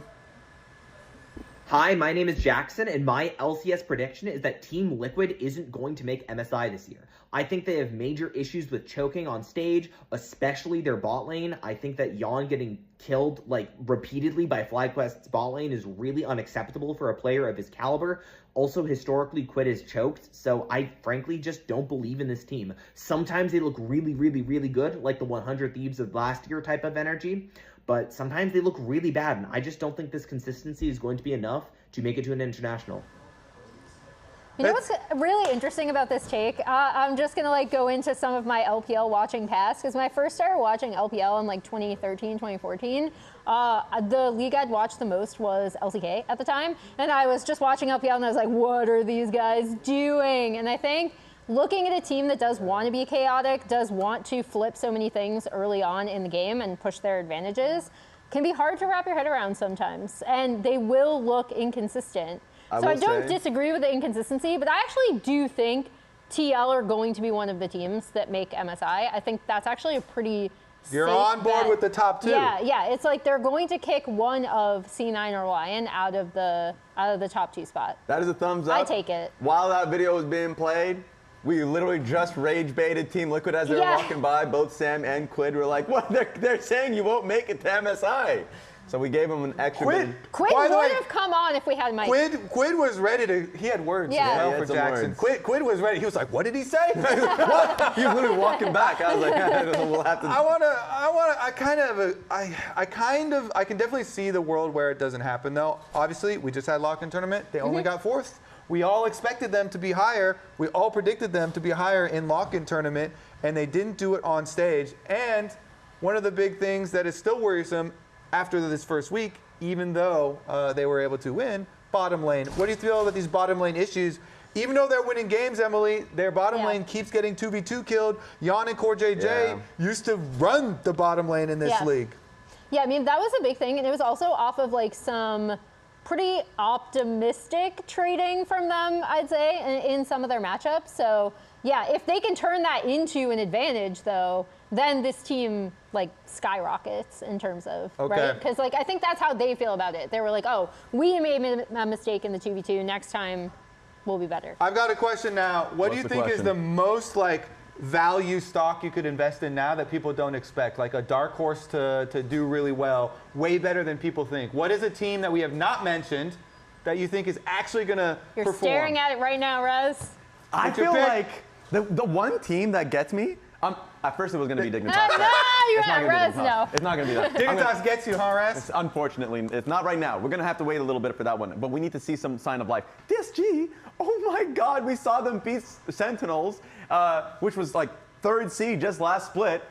Hi, my name is Jackson, and my LCS prediction is that Team Liquid isn't going to make MSI this year. I think they have major issues with choking on stage, especially their bot lane. I think that Jan getting killed repeatedly by FlyQuest's bot lane is really unacceptable for a player of his caliber. Also, historically, Quid is choked, so I frankly just don't believe in this team. Sometimes they look really, really, really good, like the 100 Thieves of last year type of energy, but sometimes they look really bad, and I just don't think this consistency is going to be enough to make it to an international. You know what's really interesting about this take? I'm just going to like go into some of my LPL watching past, because when I first started watching LPL in like 2013, 2014, the league I'd watched the most was LCK at the time. And I was just watching LPL and I was like, what are these guys doing? And I think looking at a team that does want to be chaotic, does want to flip so many things early on in the game and push their advantages, can be hard to wrap your head around sometimes. And they will look inconsistent. So I don't disagree with the inconsistency, but I actually do think TL are going to be one of the teams that make MSI. I think that's actually a pretty You're on board with the top 2. Yeah. It's like they're going to kick one of C9 or Lyon out of the top 2 spot. That is a thumbs up. I take it. While that video was being played, we literally just rage baited Team Liquid as they were walking by. Both Sam and Quid were like, "What? They're saying you won't make it to MSI." So we gave him an extra. Quid would have come on if we had Mike. Quid was ready to. He had words as well for Jackson. Quid was ready. He was like, "What did he say?" What? He was literally walking back. I was like, "We'll have to." I can definitely see the world where it doesn't happen though. Obviously, we just had lock-in tournament. They only got 4th. We all expected them to be higher. We all predicted them to be higher in lock-in tournament, and they didn't do it on stage. And one of the big things that is still worrisome after this first week, even though they were able to win, bottom lane. What do you feel about these bottom lane issues? Even though they're winning games, Emily, their bottom lane keeps getting 2v2 killed. Jan and Core JJ used to run the bottom lane in this league. Yeah, I mean, that was a big thing. And it was also off of like some pretty optimistic trading from them, I'd say, in some of their matchups. So yeah, if they can turn that into an advantage though, then this team like skyrockets in terms of, right? Because like, I think that's how they feel about it. They were like, oh, we made a mistake in the 2v2. Next time we'll be better. I've got a question now. What do you think is the most like value stock you could invest in now that people don't expect? Like a dark horse to do really well, way better than people think. What is a team that we have not mentioned that you think is actually going to perform? You're staring at it right now, Rez. I feel like the one team that gets me, at first it was going to be Dignitas. No, you're not Rez, no. It's not going to be that. Dignitas gets you, huh, Rez? Unfortunately, it's not right now. We're going to have to wait a little bit for that one, but we need to see some sign of life. DSG, oh my God, we saw them beat Sentinels, which was like 3rd seed just last split.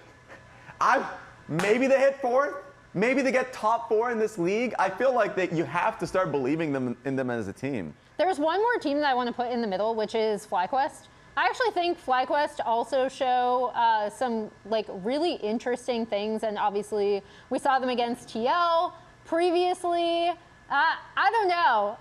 Maybe they hit 4th. Maybe they get top 4 in this league. I feel like you have to start believing in them as a team. There's one more team that I want to put in the middle, which is FlyQuest. I actually think FlyQuest also show some like really interesting things, and obviously we saw them against TL previously. I don't know.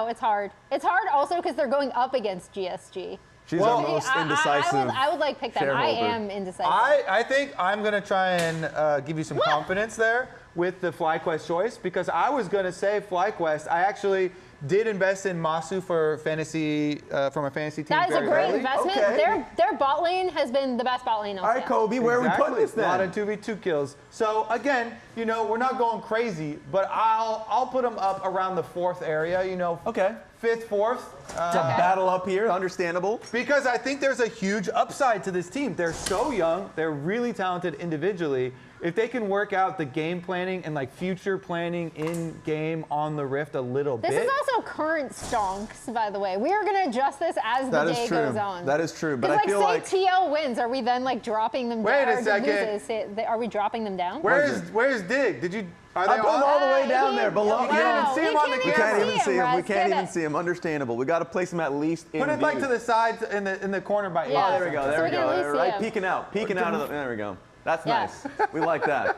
It's hard. It's hard also because they're going up against GSG. She's our most indecisive. I would like pick them. Shareholder. I am indecisive. I think I'm going to try and give you some confidence there with the FlyQuest choice, because I was going to say FlyQuest. I actually did invest in Masu for fantasy from a fantasy team. That is a great early. investment. Their bot lane has been the best bot lane. All right, Kobe, where are we putting this then? A lot of 2v2 kills. So again, you know, we're not going crazy, but I'll put them up around the 4th area. You know, 5th, 4th. To battle up here, understandable. Because I think there's a huge upside to this team. They're so young. They're really talented individually. If they can work out the game planning and like future planning in game on the Rift a little bit. This is also current stonks, by the way. We are going to adjust this as the day goes on. That is true. But I feel like say TL wins, are we then like dropping them down? Wait a second. Are we dropping them down? Where's Dig? Did you? Are I put them all the way down there below. You can't even see him on the camera. We can't even see him. We can't even see him. Understandable. We got to place him at least in Put it like to the sides in the corner by. Yeah. Oh, there we go. There we go. Right, peeking out of the. There we go. That's nice. We like that.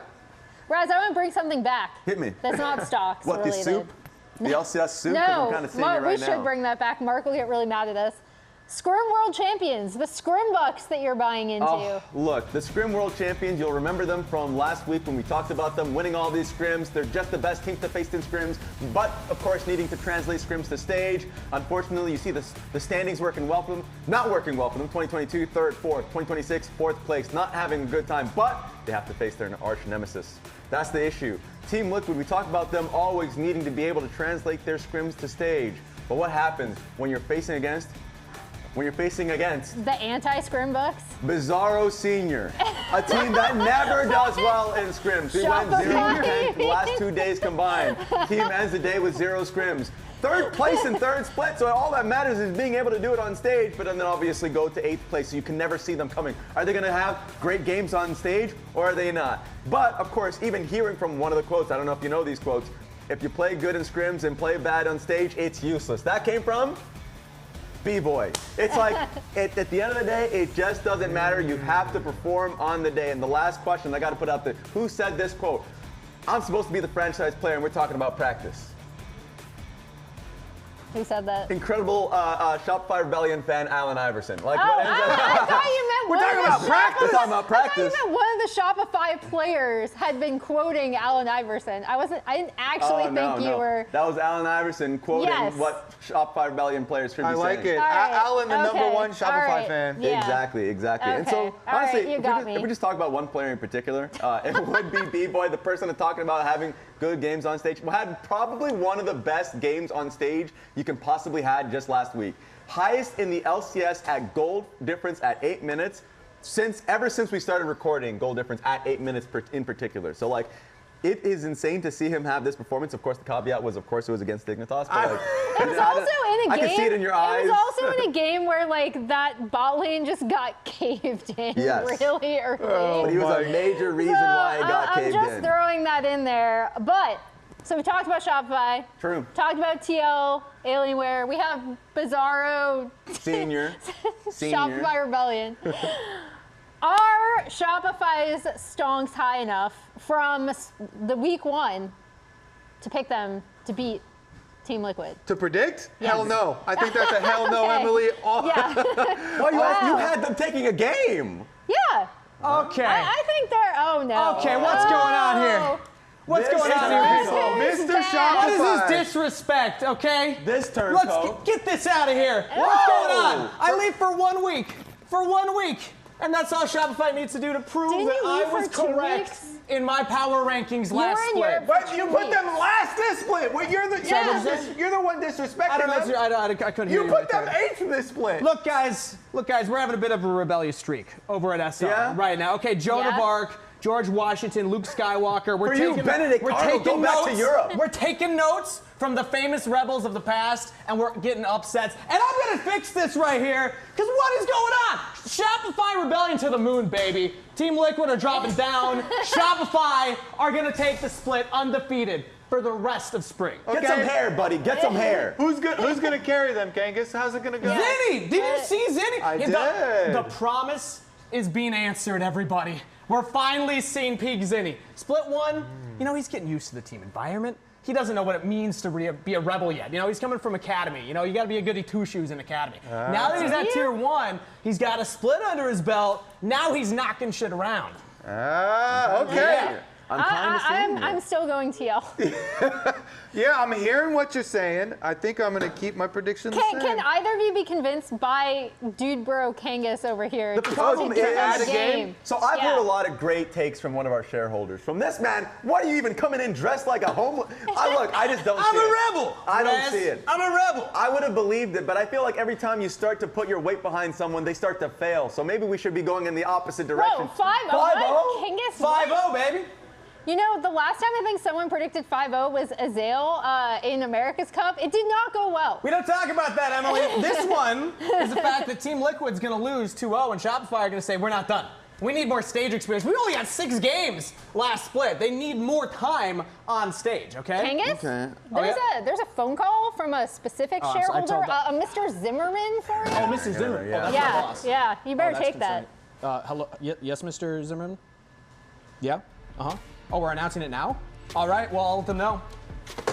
Raz, I want to bring something back. Hit me. That's not stocks What, related. the soup? The LCS soup? No, I'm kind of seeing it right we should bring that back. Mark will get really mad at us. Scrim World Champions, the Scrim Bucks that you're buying into. Oh, look, the Scrim World Champions, you'll remember them from last week when we talked about them winning all these scrims. They're just the best teams to face in scrims, but of course needing to translate scrims to stage. Unfortunately, you see the standings working well for them, not working well for them. 2022, 3rd, 4th, 2026, 4th place, not having a good time, but they have to face their arch nemesis. That's the issue. Team Liquid, we talk about them always needing to be able to translate their scrims to stage. But what happens when you're facing against the anti-Scrim Bucks? Bizarro Senior. A team that never does well in scrims. We went 0-10 the last 2 days combined. Team ends the day with 0 scrims. Third place in third split, so all that matters is being able to do it on stage, but then obviously go to 8th place, so you can never see them coming. Are they going to have great games on stage, or are they not? But, of course, even hearing from one of the quotes, I don't know if you know these quotes, if you play good in scrims and play bad on stage, it's useless. That came from B-Boy. It's like, at the end of the day, it just doesn't matter. You have to perform on the day. And the last question I got to put out there, who said this quote? I'm supposed to be the franchise player, and we're talking about practice. Who said that? Incredible Shopify Rebellion fan, Allen Iverson. Like, I thought you meant we're talking about practice. We're talking about practice. I thought you meant one of the Shopify players had been quoting Allen Iverson. I didn't actually think you were. That was Allen Iverson quoting what Shopify Rebellion players should be saying. I like it. Allen, the #1 Shopify fan. Yeah. Exactly. Okay. And so, honestly, Right, if we just talk about one player in particular, it would be B-Boy, the person that's talking about having good games on stage. We had probably one of the best games on stage you can possibly had just last week. Highest in the LCS at goal difference at 8 minutes ever since we started recording goal difference at 8 minutes in particular. So like, it is insane to see him have this performance. Of course, the caveat was, of course, it was against Dignitas. But like, it was also in a game. I can see it in your eyes. It was also in a game where like that bot lane just got caved in really early. But he was a major reason why it got caved in. I'm just throwing that in there. But so we talked about Shopify. True. Talked about TL, Alienware. We have Bizarro. Senior. Shopify Rebellion. Are Shopify's stonks high enough from the week 1 to pick them to beat Team Liquid? To predict? Yes. Hell no. I think that's a hell no, Okay. Emily. Well, you had them taking a game. Yeah. Okay. I think they're. Oh no. Okay, what's going on here? What's going on here, people? Mr. Shopify. What is this disrespect, okay? This turn. Let's get this out of here. What's going on? I leave for 1 week. For 1 week. And that's all Shopify needs to do to prove Didn't that you I leave was for 2 correct weeks? in my power rankings last were in split. Europe But you put them last this split. Well, you're the one disrespecting I don't know. them. I couldn't hear You you put right them there. 8th in this split. Look, guys, we're having a bit of a rebellious streak over at SR right now. Okay, Joan of Arc, George Washington, Luke Skywalker. Benedict Arnold, go back to Europe. We're taking notes from the famous rebels of the past, and we're getting upsets. And I'm gonna fix this right here, because what is going on? Shopify Rebellion to the moon, baby. Team Liquid are dropping down. Shopify are gonna take the split undefeated for the rest of spring. Get some hair, buddy. Get some hair. Who's gonna carry them, Kangas? How's it gonna go? Zinni! Did you see Zinni? I did. The promise is being answered, everybody. We're finally seeing peak Zinni. Split 1, he's getting used to the team environment. He doesn't know what it means to be a rebel yet. He's coming from Academy. You got to be a goody two-shoes in Academy. Now that he's at Tier 1, he's got a split under his belt. Now he's knocking shit around. Okay. Yeah. I'm still going TL. Yeah, I'm hearing what you're saying. I think I'm going to keep my prediction the same. Can either of you be convinced by Dude Bro Kangas over here? The problem is, add a game. So I've heard a lot of great takes from one of our shareholders. From this man, what are you even coming in dressed like a homeless? I just don't see it. I'm a rebel. I don't see it. I'm a rebel. I would have believed it, but I feel like every time you start to put your weight behind someone, they start to fail. So maybe we should be going in the opposite direction. Whoa, 5-0? Kangas 5-0, baby. The last time I think someone predicted 5-0 was Azael in America's Cup. It did not go well. We don't talk about that, Emily. This one is the fact that Team Liquid's going to lose 2-0 and Shopify are going to say, we're not done. We need more stage experience. We only got 6 games last split. They need more time on stage, okay? Kangas, Okay. there's a phone call from a specific shareholder, a Mr. Zimmerman for you. Oh, Mr. Zimmerman. Yeah. Oh, that's my boss. Yeah, you better that's take that. Hello. Yes, Mr. Zimmerman? Yeah? Uh-huh. Oh, we're announcing it now? All right, well, I'll let them know.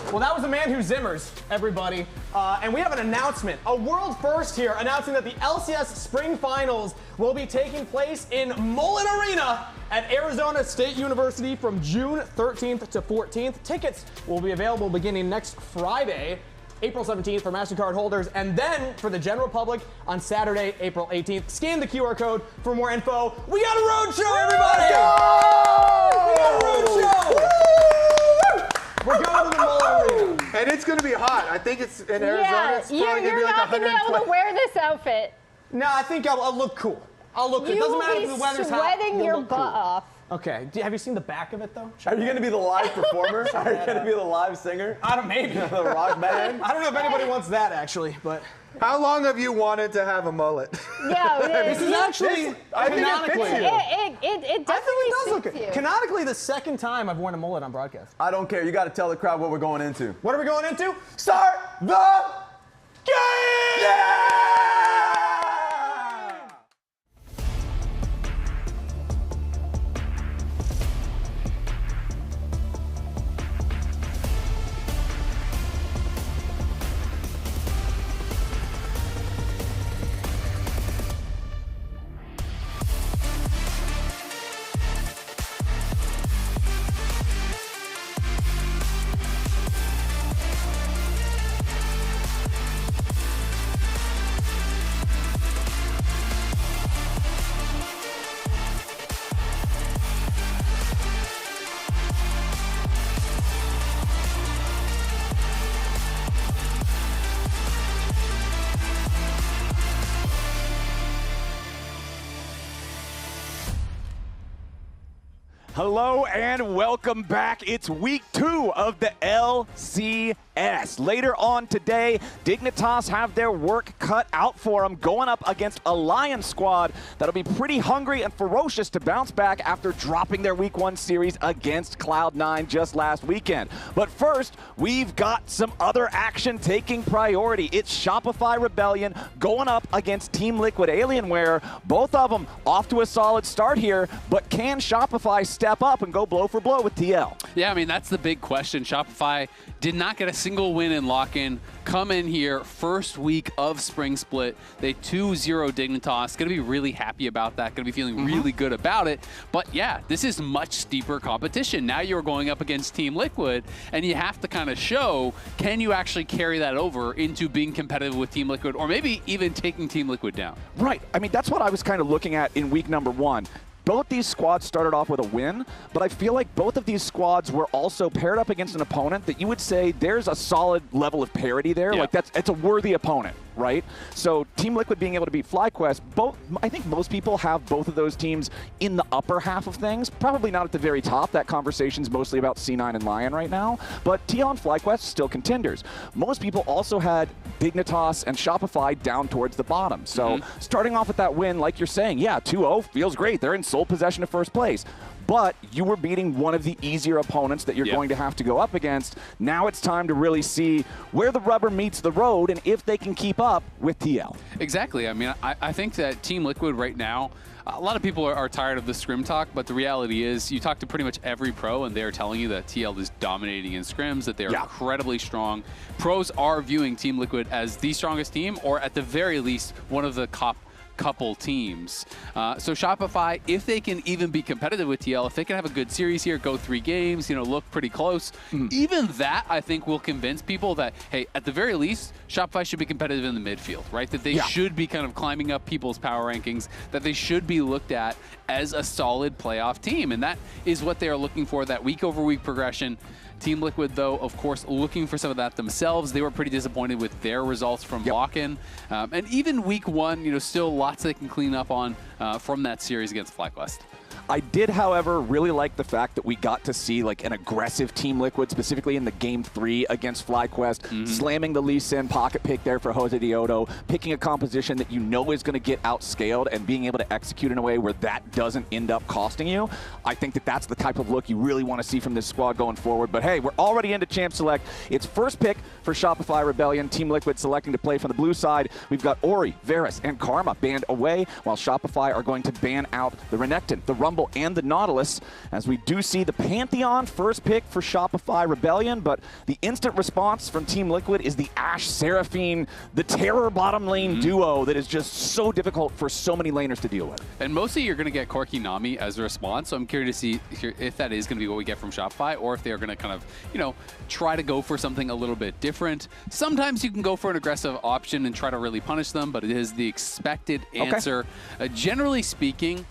Well, that was the man who zimmers, everybody. And we have an announcement, a world first here, announcing that the LCS Spring Finals will be taking place in Mullen Arena at Arizona State University from June 13th to 14th. Tickets will be available beginning next Friday, April 17th for MasterCard holders, and then for the general public on Saturday, April 18th. Scan the QR code for more info. We got a road show, everybody! We got a road show! We're going to the Mullen Arena. And it's going to be hot. I think it's in Arizona. Yeah, It's probably going to be you're like not going to be able 120. to wear this outfit. No, I think I'll look cool. I'll look. It doesn't matter if the weather's hot. Sweating your butt off. Okay. Have you seen the back of it though? Are you going to be the live performer? Are you going to be the live singer? I don't maybe. The rock band? I don't know if anybody wants that actually, but. How long have you wanted to have a mullet? Yeah, this is actually canonically. It definitely does look. Canonically, the second time I've worn a mullet on broadcast. I don't care. You got to tell the crowd what we're going into. What are we going into? Start the game! Yeah! Hello and welcome back. It's week 2 of the LCS. Later on today, Dignitas have their work cut out for them, going up against a Lyon squad that'll be pretty hungry and ferocious to bounce back after dropping their week 1 series against Cloud9 just last weekend. But first, we've got some other action taking priority. It's Shopify Rebellion going up against Team Liquid Alienware. Both of them off to a solid start here, but can Shopify step up and go blow for blow with TL? Yeah, I mean, that's the big question. Shopify did not get a single win in lock-in. Come in here, first week of Spring Split. They 2-0 Dignitas. Going to be really happy about that. Going to be feeling really good about it. But yeah, this is much steeper competition. Now you're going up against Team Liquid, and you have to kind of show, can you actually carry that over into being competitive with Team Liquid, or maybe even taking Team Liquid down? Right. I mean, that's what I was kind of looking at in week number 1. Both these squads started off with a win, but I feel like both of these squads were also paired up against an opponent that you would say there's a solid level of parity there. Yeah. Like it's a worthy opponent, right? So Team Liquid being able to beat FlyQuest, I think most people have both of those teams in the upper half of things. Probably not at the very top. That conversation's mostly about C9 and Lyon right now. But TL and FlyQuest still contenders. Most people also had Dignitas and Shopify down towards the bottom. So starting off with that win, like you're saying, yeah, 2-0 feels great. They're in sole possession of first place. But you were beating one of the easier opponents that you're going to have to go up against. Now it's time to really see where the rubber meets the road and if they can keep up with TL. Exactly. I mean, I think that Team Liquid right now, a lot of people are tired of the scrim talk, but the reality is you talk to pretty much every pro and they're telling you that TL is dominating in scrims, that they're incredibly strong. Pros are viewing Team Liquid as the strongest team, or at the very least, one of the couple teams. So Shopify, if they can even be competitive with TL, if they can have a good series here, go 3 games, look pretty close, even that I think will convince people that, hey, at the very least, Shopify should be competitive in the midfield, right? That they should be kind of climbing up people's power rankings, that they should be looked at as a solid playoff team. And that is what they are looking for, that week-over-week progression. Team Liquid, though, of course, looking for some of that themselves. They were pretty disappointed with their results from lock-in. And even week 1, still lots they can clean up on from that series against FlyQuest. I did, however, really like the fact that we got to see like an aggressive Team Liquid, specifically in the Game 3 against FlyQuest, slamming the Lee Sin pocket pick there for Jose Daejeon, picking a composition that you know is going to get outscaled and being able to execute in a way where that doesn't end up costing you. I think that that's the type of look you really want to see from this squad going forward. But hey, we're already into Champ Select. It's first pick for Shopify Rebellion. Team Liquid selecting to play from the blue side. We've got Ori, Varus, and Karma banned away, while Shopify are going to ban out the Renekton, the Rumble, and the Nautilus, as we do see the Pantheon first pick for Shopify Rebellion, but the instant response from Team Liquid is the Ashe Seraphine, the terror bottom lane duo that is just so difficult for so many laners to deal with. And mostly you're going to get Corki Nami as a response, so I'm curious to see if that is going to be what we get from Shopify, or if they're going to kind of, try to go for something a little bit different. Sometimes you can go for an aggressive option and try to really punish them, but it is the expected answer. Generally speaking,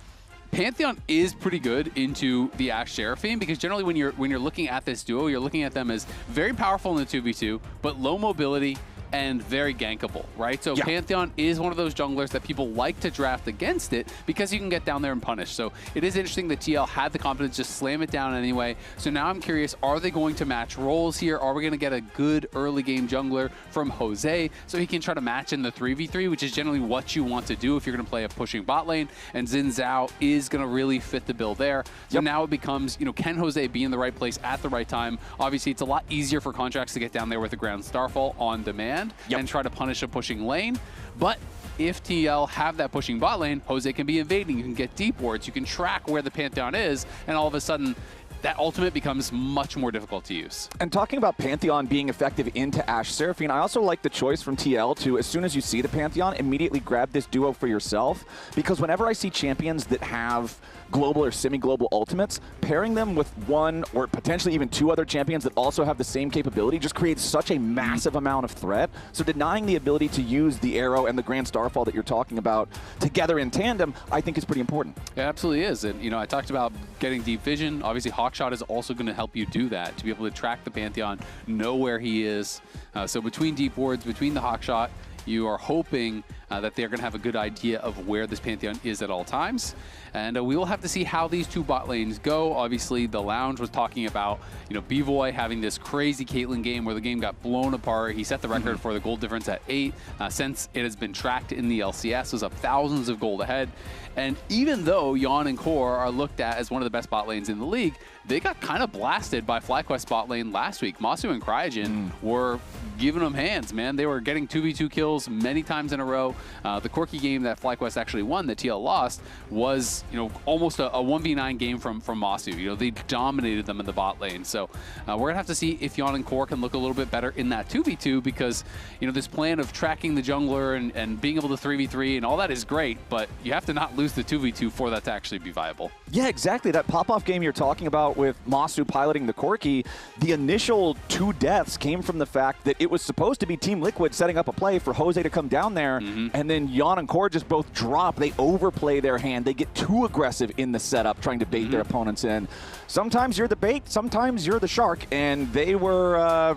Pantheon is pretty good into the Ashe Seraphine, because generally when you're looking at this duo, you're looking at them as very powerful in the 2v2, but low mobility and very gankable, right? So Pantheon is one of those junglers that people like to draft against it because you can get down there and punish. So it is interesting that TL had the confidence to slam it down anyway. So now I'm curious, are they going to match roles here? Are we going to get a good early game jungler from Jose so he can try to match in the 3v3, which is generally what you want to do if you're going to play a pushing bot lane, and Xin Zhao is going to really fit the bill there. So now it becomes, you know, can Jose be in the right place at the right time? Obviously, it's a lot easier for Contracts to get down there with a ground Starfall on demand and try to punish a pushing lane. But if TL have that pushing bot lane, Jose can be invading, you can get deep wards, you can track where the Pantheon is, and all of a sudden, that ultimate becomes much more difficult to use. And talking about Pantheon being effective into Ashe Seraphine, I also like the choice from TL to, as soon as you see the Pantheon, immediately grab this duo for yourself. Because whenever I see champions that have global or semi-global ultimates, pairing them with one or potentially even two other champions that also have the same capability just creates such a massive amount of threat. So denying the ability to use the arrow and the Grand Starfall that you're talking about together in tandem, I think is pretty important. It absolutely is. And, you know, I talked about getting deep vision. Obviously, Hawkshot is also going to help you do that, to be able to track the Pantheon, know where he is. So between deep wards, between the Hawkshot, you are hoping that they're going to have a good idea of where this Pantheon is at all times. And we will have to see how these two bot lanes go. Obviously, the Lounge was talking about, you know, B-Boy having this crazy Caitlyn game where the game got blown apart. He set the record for the gold difference at 8. Since it has been tracked in the LCS, was up thousands of gold ahead. And even though Yon and Core are looked at as one of the best bot lanes in the league, they got kind of blasted by FlyQuest bot lane last week. Masu and Cryogen were giving them hands, man. They were getting 2v2 kills many times in a row. The Corki game that FlyQuest actually won, that TL lost, was, you know, almost a 1v9 game from Masu. You know, they dominated them in the bot lane. So we're going to have to see if Yon and Core can look a little bit better in that 2v2 because, you know, this plan of tracking the jungler and being able to 3v3 and all that is great, but you have to not lose the 2v2 for that to actually be viable. Yeah, exactly. That pop-off game you're talking about with Masu piloting the Corki, the initial 2 deaths came from the fact that it was supposed to be Team Liquid setting up a play for Jose to come down there, and then Yon and Core just both drop. They overplay their hand. They get too aggressive in the setup, trying to bait their opponents in. Sometimes you're the bait, sometimes you're the shark, and they were,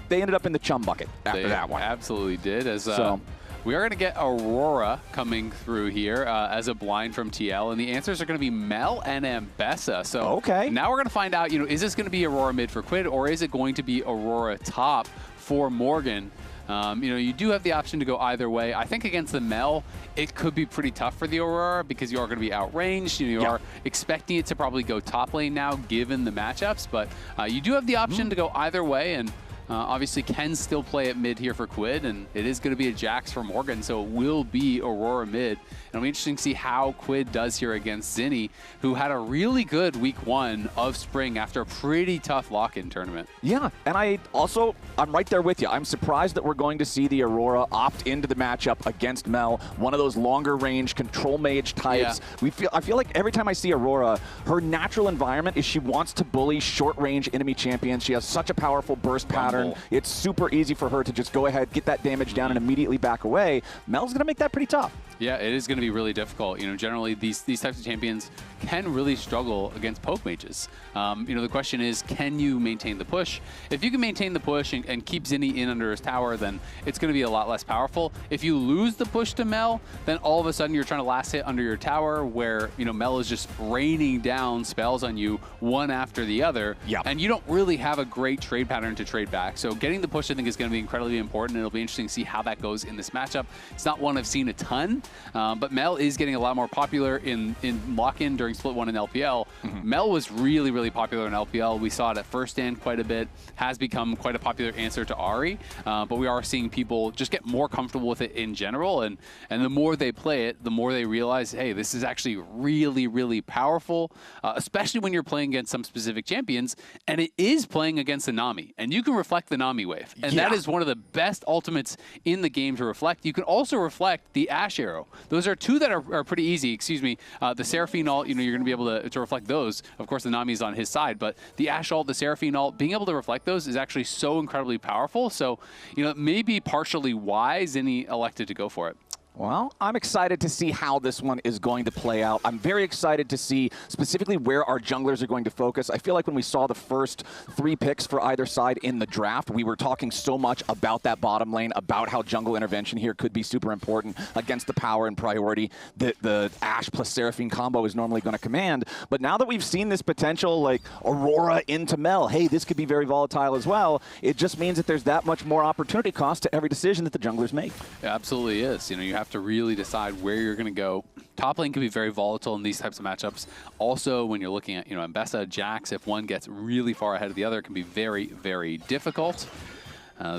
they ended up in the chum bucket after that one. Absolutely did. We are going to get Aurora coming through here as a blind from TL, and the answers are going to be Mel and Ambessa. So now we're going to find out, you know, is this going to be Aurora mid for Quid, or is it going to be Aurora top for Morgan? You know, you do have the option to go either way. I think against the Mel, it could be pretty tough for the Aurora because you are going to be outranged. You are expecting it to probably go top lane now, given the matchups, but you do have the option to go either way, and obviously, Ken still play at mid here for Quid, and it is going to be a Jax for Morgan, so it will be Aurora mid. And it'll be interesting to see how Quid does here against Zinni, who had a really good week 1 of Spring after a pretty tough lock-in tournament. Yeah, and I'm right there with you. I'm surprised that we're going to see the Aurora opt into the matchup against Mel, one of those longer range control mage types. I feel like every time I see Aurora, her natural environment is she wants to bully short range enemy champions. She has such a powerful burst pattern. It's super easy for her to just go ahead, get that damage down, and immediately back away. Mel's going to make that pretty tough. Yeah, it is going to be really difficult. You know, generally these types of champions can really struggle against poke mages. You know, the question is, can you maintain the push? If you can maintain the push and keep Zinni in under his tower, then it's going to be a lot less powerful. If you lose the push to Mel, then all of a sudden you're trying to last hit under your tower where, you know, Mel is just raining down spells on you one after the other. And you don't really have a great trade pattern to trade back. So getting the push, I think, is going to be incredibly important. It'll be interesting to see how that goes in this matchup. It's not one I've seen a ton, but Mel is getting a lot more popular in lock-in during Split 1 in LPL. Mel was really, really popular in LPL. We saw it at First Stand quite a bit, has become quite a popular answer to Ahri, but we are seeing people just get more comfortable with it in general, and the more they play it, the more they realize, hey, this is actually really, really powerful, especially when you're playing against some specific champions, and it is playing against the Nami, and you can reflect the Nami wave, and that is one of the best ultimates in the game to reflect. You can also reflect the Ashe arrow. Those are 2 that are pretty easy. Excuse me. The Seraphine ult, you know, you're going to be able to reflect those. Of course, the Nami is on his side, but the Ashe ult, the Seraphine ult, being able to reflect those is actually so incredibly powerful. So, you know, it may be partially why Zinni elected to go for it. Well, I'm excited to see how this one is going to play out. I'm very excited to see specifically where our junglers are going to focus. I feel like when we saw the first 3 picks for either side in the draft, we were talking so much about that bottom lane, about how jungle intervention here could be super important against the power and priority that the Ashe plus Seraphine combo is normally going to command. But now that we've seen this potential, like Aurora into Mel, hey, this could be very volatile as well, it just means that there's that much more opportunity cost to every decision that the junglers make. It absolutely is. You have to really decide where you're going to go. Top lane can be very volatile in these types of matchups. Also, when you're looking at, Mbessa, Jax, if one gets really far ahead of the other, it can be very, very difficult.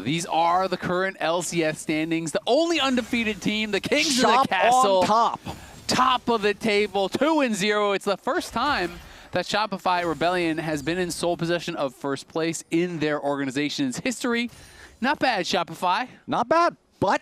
These are the current LCS standings. The only undefeated team, the Kings of the Castle. On top of the table, 2-0. It's the first time that Shopify Rebellion has been in sole possession of first place in their organization's history. Not bad, Shopify. Not bad, but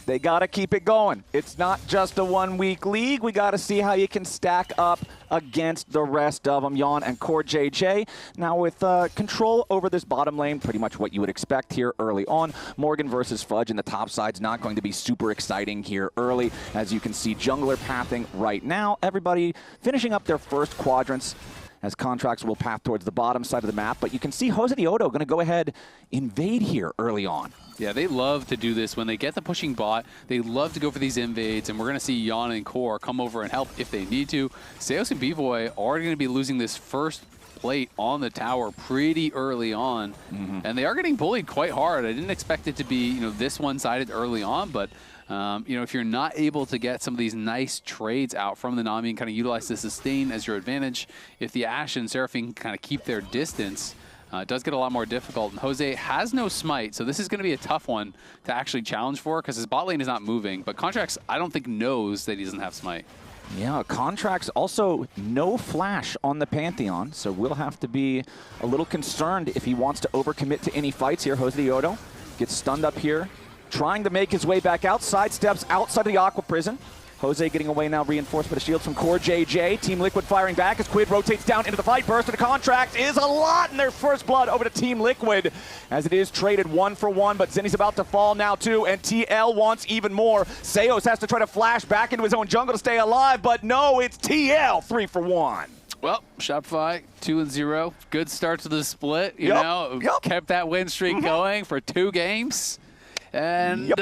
they got to keep it going. It's not just a 1-week league. We got to see how you can stack up against the rest of them. Yon and Core JJ. Now with control over this bottom lane, pretty much what you would expect here early on. Morgan versus Fudge, and the top side's not going to be super exciting here early. As you can see, jungler pathing right now. Everybody finishing up their first quadrants as contracts will path towards the bottom side of the map. But you can see Jose Diodo going to go ahead, invade here early on. Yeah, they love to do this. When they get the pushing bot, they love to go for these invades, and we're going to see Yon and Core come over and help if they need to. Seos and B-Boy are going to be losing this first plate on the tower pretty early on, and they are getting bullied quite hard. I didn't expect it to be, this one-sided early on, but if you're not able to get some of these nice trades out from the Nami and kind of utilize the sustain as your advantage, if the Ashe and Seraphine kind of keep their distance, it does get a lot more difficult. And Jose has no smite, so this is going to be a tough one to actually challenge for because his bot lane is not moving. But Contracts, I don't think, knows that he doesn't have smite. Yeah, Contracts also no flash on the Pantheon, so we'll have to be a little concerned if he wants to overcommit to any fights here. Jose Diodo gets stunned up here, trying to make his way back outside, steps outside of the Aqua Prison. Jose getting away now, reinforced by the shields from Core JJ. Team Liquid firing back as Quid rotates down into the fight. Burst of the Contract is a lot in their first blood over to Team Liquid as it is traded 1-for-1, but Zinni's about to fall now too, and TL wants even more. Seos has to try to flash back into his own jungle to stay alive, but no, it's TL 3-for-1. Well, Shopify 2-0. Good start to the split, kept that win streak going for 2 games. And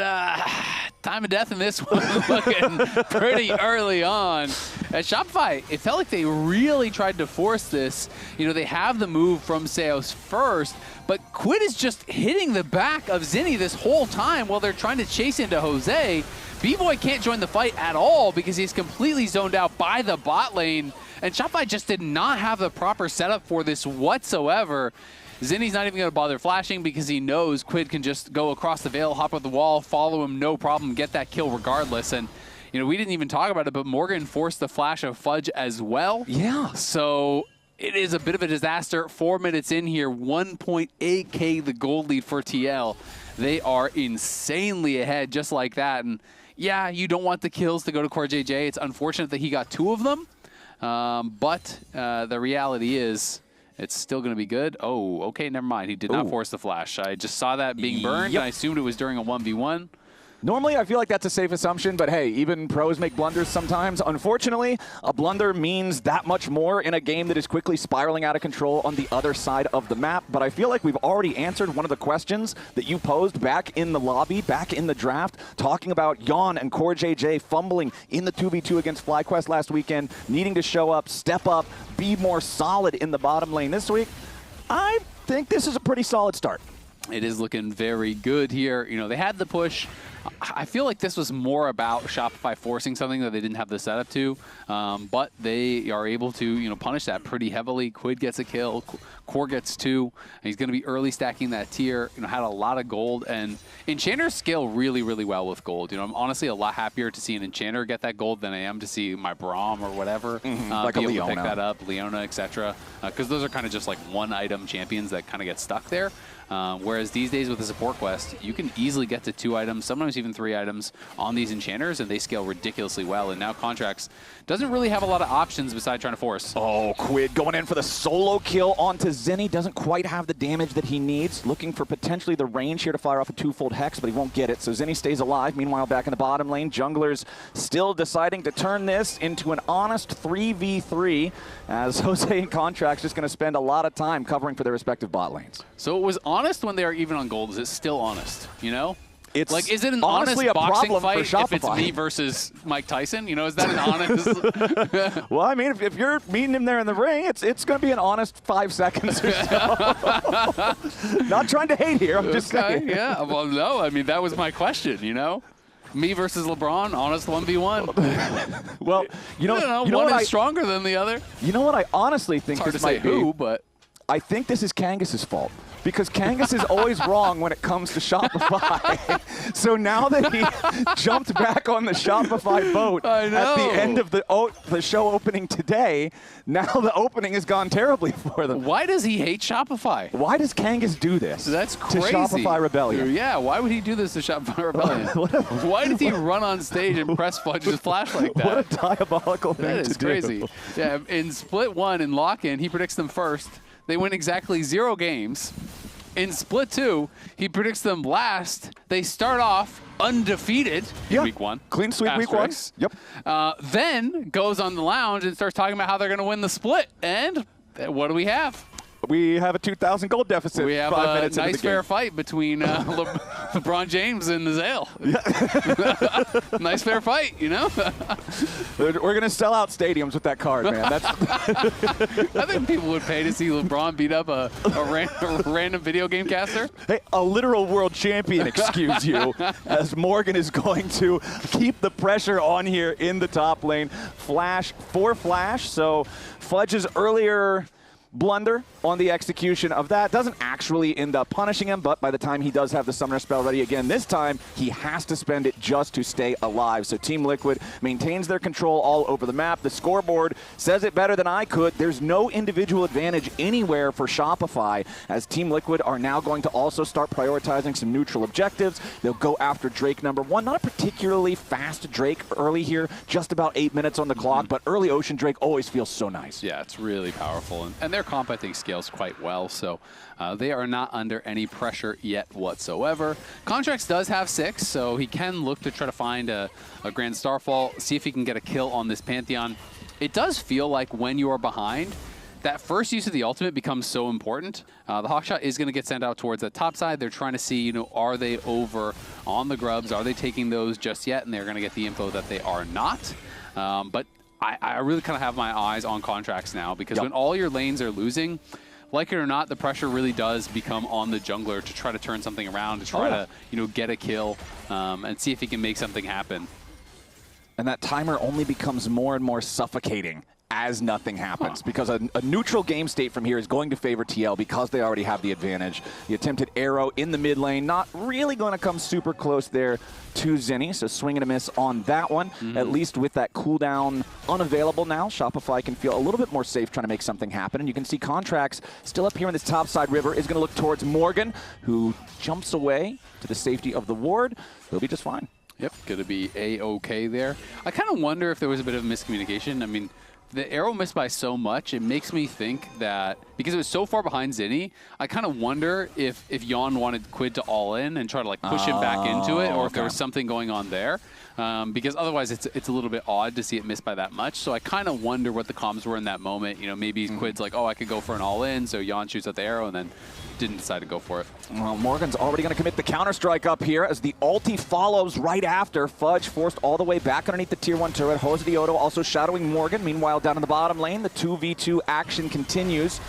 time of death in this one looking pretty early on. At Shopify, it felt like they really tried to force this. They have the move from Seos first, but Quid is just hitting the back of Zinni this whole time while they're trying to chase into Jose. B-Boy can't join the fight at all because he's completely zoned out by the bot lane, and Shopify just did not have the proper setup for this whatsoever. Zinni's not even going to bother flashing because he knows Quid can just go across the veil, hop up the wall, follow him, no problem, get that kill regardless. And, we didn't even talk about it, but Morgan forced the flash of Fudge as well. Yeah. So it is a bit of a disaster. 4 minutes in here, 1.8K the gold lead for TL. They are insanely ahead just like that. And, yeah, you don't want the kills to go to Core JJ. It's unfortunate that he got 2 of them. But the reality is, it's still going to be good. Oh, okay, never mind. He did not force the flash. I just saw that being burned, and I assumed it was during a 1v1. Normally, I feel like that's a safe assumption, but hey, even pros make blunders sometimes. Unfortunately, a blunder means that much more in a game that is quickly spiraling out of control on the other side of the map. But I feel like we've already answered one of the questions that you posed back in the lobby, back in the draft, talking about Yon and Core JJ fumbling in the 2v2 against FlyQuest last weekend, needing to show up, step up, be more solid in the bottom lane this week. I think this is a pretty solid start. It is looking very good here. They had the push. I feel like this was more about Shopify forcing something that they didn't have the setup to, but they are able to, punish that pretty heavily. Quid gets a kill, Core gets 2. He's going to be early stacking that tier. Had a lot of gold, and Enchanters scale really, really well with gold. I'm honestly a lot happier to see an Enchanter get that gold than I am to see my Braum or whatever like be a able Leona. to pick that up, Leona, etc. Because those are kind of just like one-item champions that kind of get stuck there. Whereas these days with the support quest, you can easily get to 2 items. Sometimes sometimes even 3 items on these enchanters, and they scale ridiculously well. And now Contracts doesn't really have a lot of options besides trying to force. Oh, Quid going in for the solo kill onto Zinni. Doesn't quite have the damage that he needs. Looking for potentially the range here to fire off a 2-fold Hex, but he won't get it. So Zinni stays alive. Meanwhile, back in the bottom lane, Junglers still deciding to turn this into an honest 3v3, as Jose and Contracts just going to spend a lot of time covering for their respective bot lanes. So it was honest when they are even on gold. Is it still honest, you know? It's like, is it an honestly honest a boxing problem fight for Shopify. if it's me versus Mike Tyson? You know, is that an honest? Well, I mean, if you're meeting him there in the ring, it's going to be an honest 5 seconds or so. Not trying to hate here. I'm just saying. Yeah. Well, no. I mean, that was my question. You know, me versus LeBron, honest 1v1. Well, you know one what is stronger than the other. You know what I honestly think It's hard this to say might be? who, but I think this is Kangus's fault. Because Kangus is always wrong when it comes to Shopify. So now that he jumped back on the Shopify boat at the end of the show opening today, now the opening has gone terribly for them. Why does he hate Shopify? Why does Kangus do this? That's crazy. To Shopify Rebellion. Yeah, why would he do this to Shopify Rebellion? Why did he run on stage and press Fudge's flash like that? What a diabolical thing That to is do. crazy. Yeah, in Split 1 in Lock-In, he predicts them first. They win exactly 0 games. In Split 2, he predicts them last. They start off undefeated in week 1. Clean sweep week 1. Yep. Then goes on the lounge and starts talking about how they're going to win the split. And what do we have? We have a 2,000 gold deficit. We have 5 a minutes into nice the game. fair fight between LeBron James and Zale. Nice fair fight, you know? We're going to sell out stadiums with that card, man. That's I think people would pay to see LeBron beat up a random video game caster. Hey, a literal world champion, excuse you, as Morgan is going to keep the pressure on here in the top lane. Flash for Flash, so Fudge's earlier blunder on the execution of that doesn't actually end up punishing him, but by the time he does have the summoner spell ready again this time, he has to spend it just to stay alive. So Team Liquid maintains their control all over the map. The scoreboard says it better than I could. There's no individual advantage anywhere for Shopify, as Team Liquid are now going to also start prioritizing some neutral objectives. They'll go after Drake #1. Not a particularly fast Drake early here, just about 8 minutes on the clock, but early Ocean Drake always feels so nice. Yeah, it's really powerful. And their comp, I think, scales quite well, so they are not under any pressure yet whatsoever. Contracts does have 6, so he can look to try to find a Grand Starfall, see if he can get a kill on this Pantheon. It does feel like when you are behind, that first use of the ultimate becomes so important. The Hawkshot is going to get sent out towards the top side. They're trying to see, you know, are they over on the grubs? Are they taking those just yet? And they're going to get the info that they are not. But I really kind of have my eyes on Contracts now, because when all your lanes are losing, like it or not, the pressure really does become on the jungler to try to turn something around, to try to, you know, get a kill and see if he can make something happen. And that timer only becomes more and more suffocating as nothing happens, because a neutral game state from here is going to favor TL because they already have the advantage. The attempted arrow in the mid lane, not really going to come super close there to Zinni, so swing and a miss on that one. At least with that cooldown unavailable now, Shopify can feel a little bit more safe trying to make something happen. And you can see Contracts still up here in this top side river is going to look towards Morgan, who jumps away to the safety of the ward. He'll be just fine. Yep, going to be A-okay there. I kind of wonder if there was a bit of miscommunication. I mean, the arrow missed by so much, it makes me think that, because it was so far behind Zinni, I kind of wonder if Yon wanted Quid to all in and try to like push him back into it, or if there was something going on there. Because otherwise it's a little bit odd to see it missed by that much. So I kind of wonder what the comms were in that moment. You know, maybe Quid's like, oh, I could go for an all in, so Yon shoots at the arrow and then didn't decide to go for it. Well, Morgan's already going to commit the counter-strike up here as the ulti follows right after. Fudge forced all the way back underneath the tier 1 turret. Jose Diodo also shadowing Morgan. Meanwhile, down in the bottom lane, the 2v2 action continues.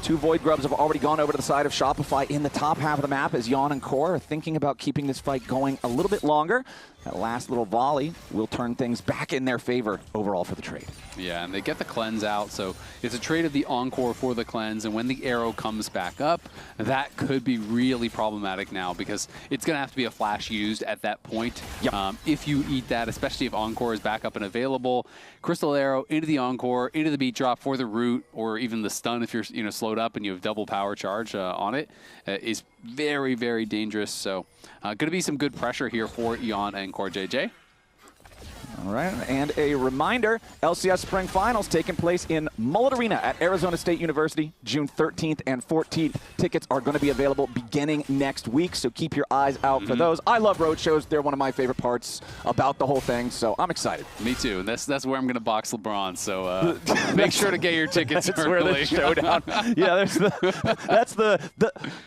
2 Void Grubs have already gone over to the side of Shopify in the top half of the map as Yon and Core are thinking about keeping this fight going a little bit longer. That last little volley will turn things back in their favor overall for the trade. Yeah, and they get the cleanse out, so it's a trade of the Encore for the cleanse, and when the arrow comes back up, that could be really problematic now, because it's going to have to be a flash used at that point. If you eat that, especially if Encore is back up and available. Crystal Arrow into the Encore, into the beat drop for the root, or even the stun if you're slowed up and you have double power charge on it, is very, very dangerous. So going to be some good pressure here for Eon and CoreJJ. All right, and a reminder, LCS Spring Finals taking place in Mullet Arena at Arizona State University, June 13th and 14th. Tickets are going to be available beginning next week, so keep your eyes out for those. I love road shows. They're one of my favorite parts about the whole thing, so I'm excited. Me too. That's where I'm going to box LeBron, so make sure to get your tickets That's early. where the showdown. Yeah, that's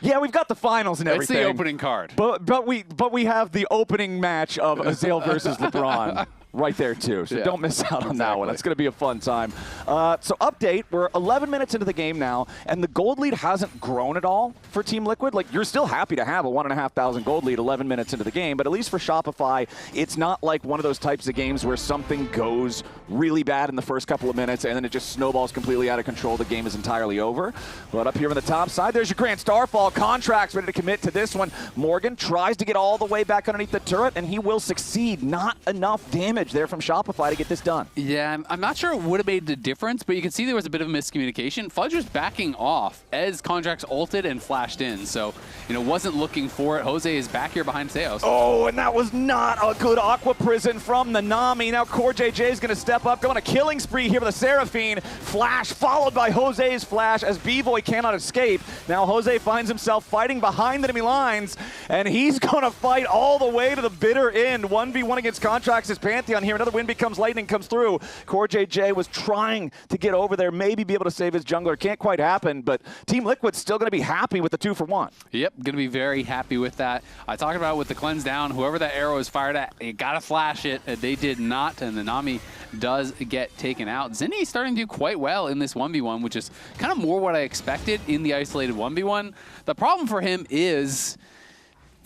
yeah, we've got the finals and everything. It's the opening card. But we have the opening match of Azael versus LeBron. Right there, too. So don't miss out on that one. It's going to be a fun time. So update, we're 11 minutes into the game now, and the gold lead hasn't grown at all for Team Liquid. Like, you're still happy to have a 1,500 gold lead 11 minutes into the game, but at least for Shopify, it's not like one of those types of games where something goes really bad in the first couple of minutes, and then it just snowballs completely out of control. The game is entirely over. But up here on the top side, there's your Grand Starfall. Contracts ready to commit to this one. Morgan tries to get all the way back underneath the turret, and he will succeed. Not enough damage there from Shopify to get this done. Yeah, I'm not sure it would have made the difference, but you can see there was a bit of miscommunication. Fudge was backing off as Contracts ulted and flashed in, so, wasn't looking for it. Jose is back here behind Teos. Oh, and that was not a good Aqua Prison from the Nami. Now CoreJJ is going to step up, go on a killing spree here with a Seraphine. Flash followed by Jose's flash as B-Boy cannot escape. Now Jose finds himself fighting behind the enemy lines, and he's going to fight all the way to the bitter end. 1v1 against Contracts is Pantheon here. Another wind becomes lightning, comes through. CoreJJ was trying to get over there, maybe be able to save his jungler. Can't quite happen, but Team Liquid's still going to be happy with the 2-for-1. Yep, going to be very happy with that. I talked about with the cleanse down, whoever that arrow is fired at, you got to flash it. They did not, and the Nami does get taken out. Zinni starting to do quite well in this 1v1, which is kind of more what I expected in the isolated 1v1. The problem for him is,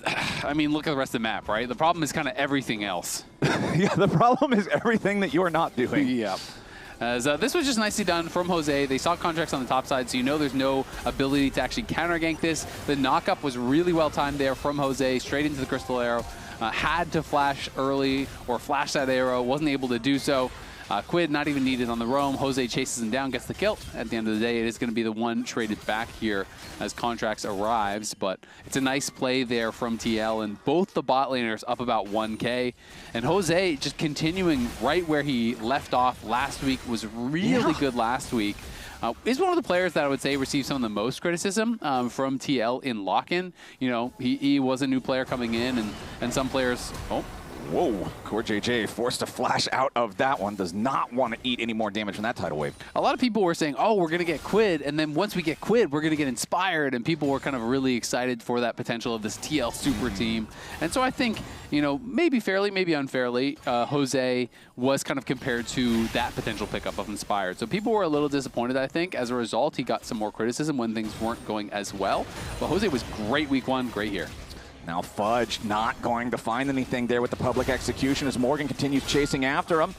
I mean, look at the rest of the map, right? The problem is kind of everything else. Yeah, the problem is everything that you're not doing. Yep. As this was just nicely done from Jose. They saw Contracts on the top side, so there's no ability to actually counter gank this. The knockup was really well timed there from Jose, straight into the Crystal Arrow. Had to flash early or flash that arrow, wasn't able to do so. Quid not even needed on the roam. Jose chases him down, gets the kill. At the end of the day, it is going to be the one traded back here as Contracts arrives, but it's a nice play there from TL, and both the bot laners up about 1K. And Jose just continuing right where he left off last week, was really good last week. Is one of the players that I would say received some of the most criticism from TL in lock-in. He was a new player coming in, and some players, whoa, CoreJJ forced to flash out of that one. Does not want to eat any more damage from that tidal wave. A lot of people were saying, oh, we're going to get Quid, and then once we get Quid, we're going to get Inspired, and people were kind of really excited for that potential of this TL super team. And so I think, maybe fairly, maybe unfairly, Jose was kind of compared to that potential pickup of Inspired. So people were a little disappointed, I think. As a result, he got some more criticism when things weren't going as well. But Jose was great week one, great here. Now Fudge not going to find anything there with the public execution as Morgan continues chasing after him.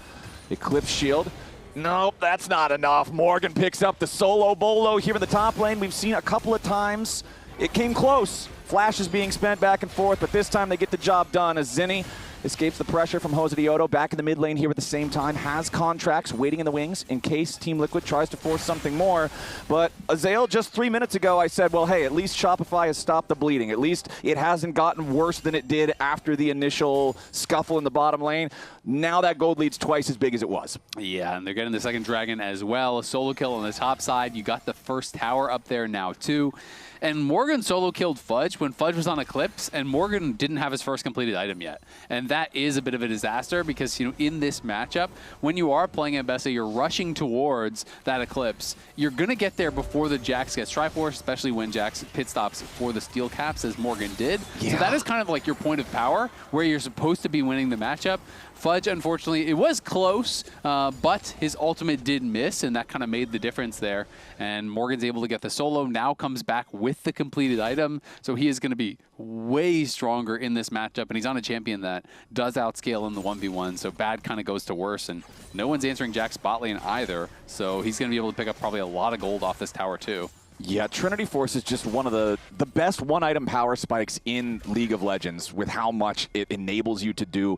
Eclipse shield. Nope, that's not enough. Morgan picks up the solo bolo here in the top lane. We've seen a couple of times. It came close. Flash is being spent back and forth, but this time they get the job done as Zinni escapes the pressure from Jose Dioto back in the mid lane here at the same time. Has Contracts waiting in the wings in case Team Liquid tries to force something more. But Azael, just 3 minutes ago, I said, well, hey, at least Shopify has stopped the bleeding. At least it hasn't gotten worse than it did after the initial scuffle in the bottom lane. Now that gold lead's twice as big as it was. Yeah, and they're getting the second dragon as well. A solo kill on the top side. You got the first tower up there now, too. And Morgan solo killed Fudge when Fudge was on Eclipse, and Morgan didn't have his first completed item yet. And that is a bit of a disaster because, in this matchup, when you are playing Ambessa, you're rushing towards that Eclipse. You're going to get there before the Jax gets Triforce, especially when Jax pit stops for the steel caps, as Morgan did. Yeah. So that is kind of like your point of power, where you're supposed to be winning the matchup. Fudge, unfortunately, it was close, but his ultimate did miss, and that kind of made the difference there. And Morgan's able to get the solo, now comes back with the completed item, so he is going to be way stronger in this matchup, and he's on a champion that does outscale in the 1v1, so bad kind of goes to worse, and no one's answering Jack's bot lane either, so he's going to be able to pick up probably a lot of gold off this tower too. Yeah, Trinity Force is just one of the best one-item power spikes in League of Legends with how much it enables you to do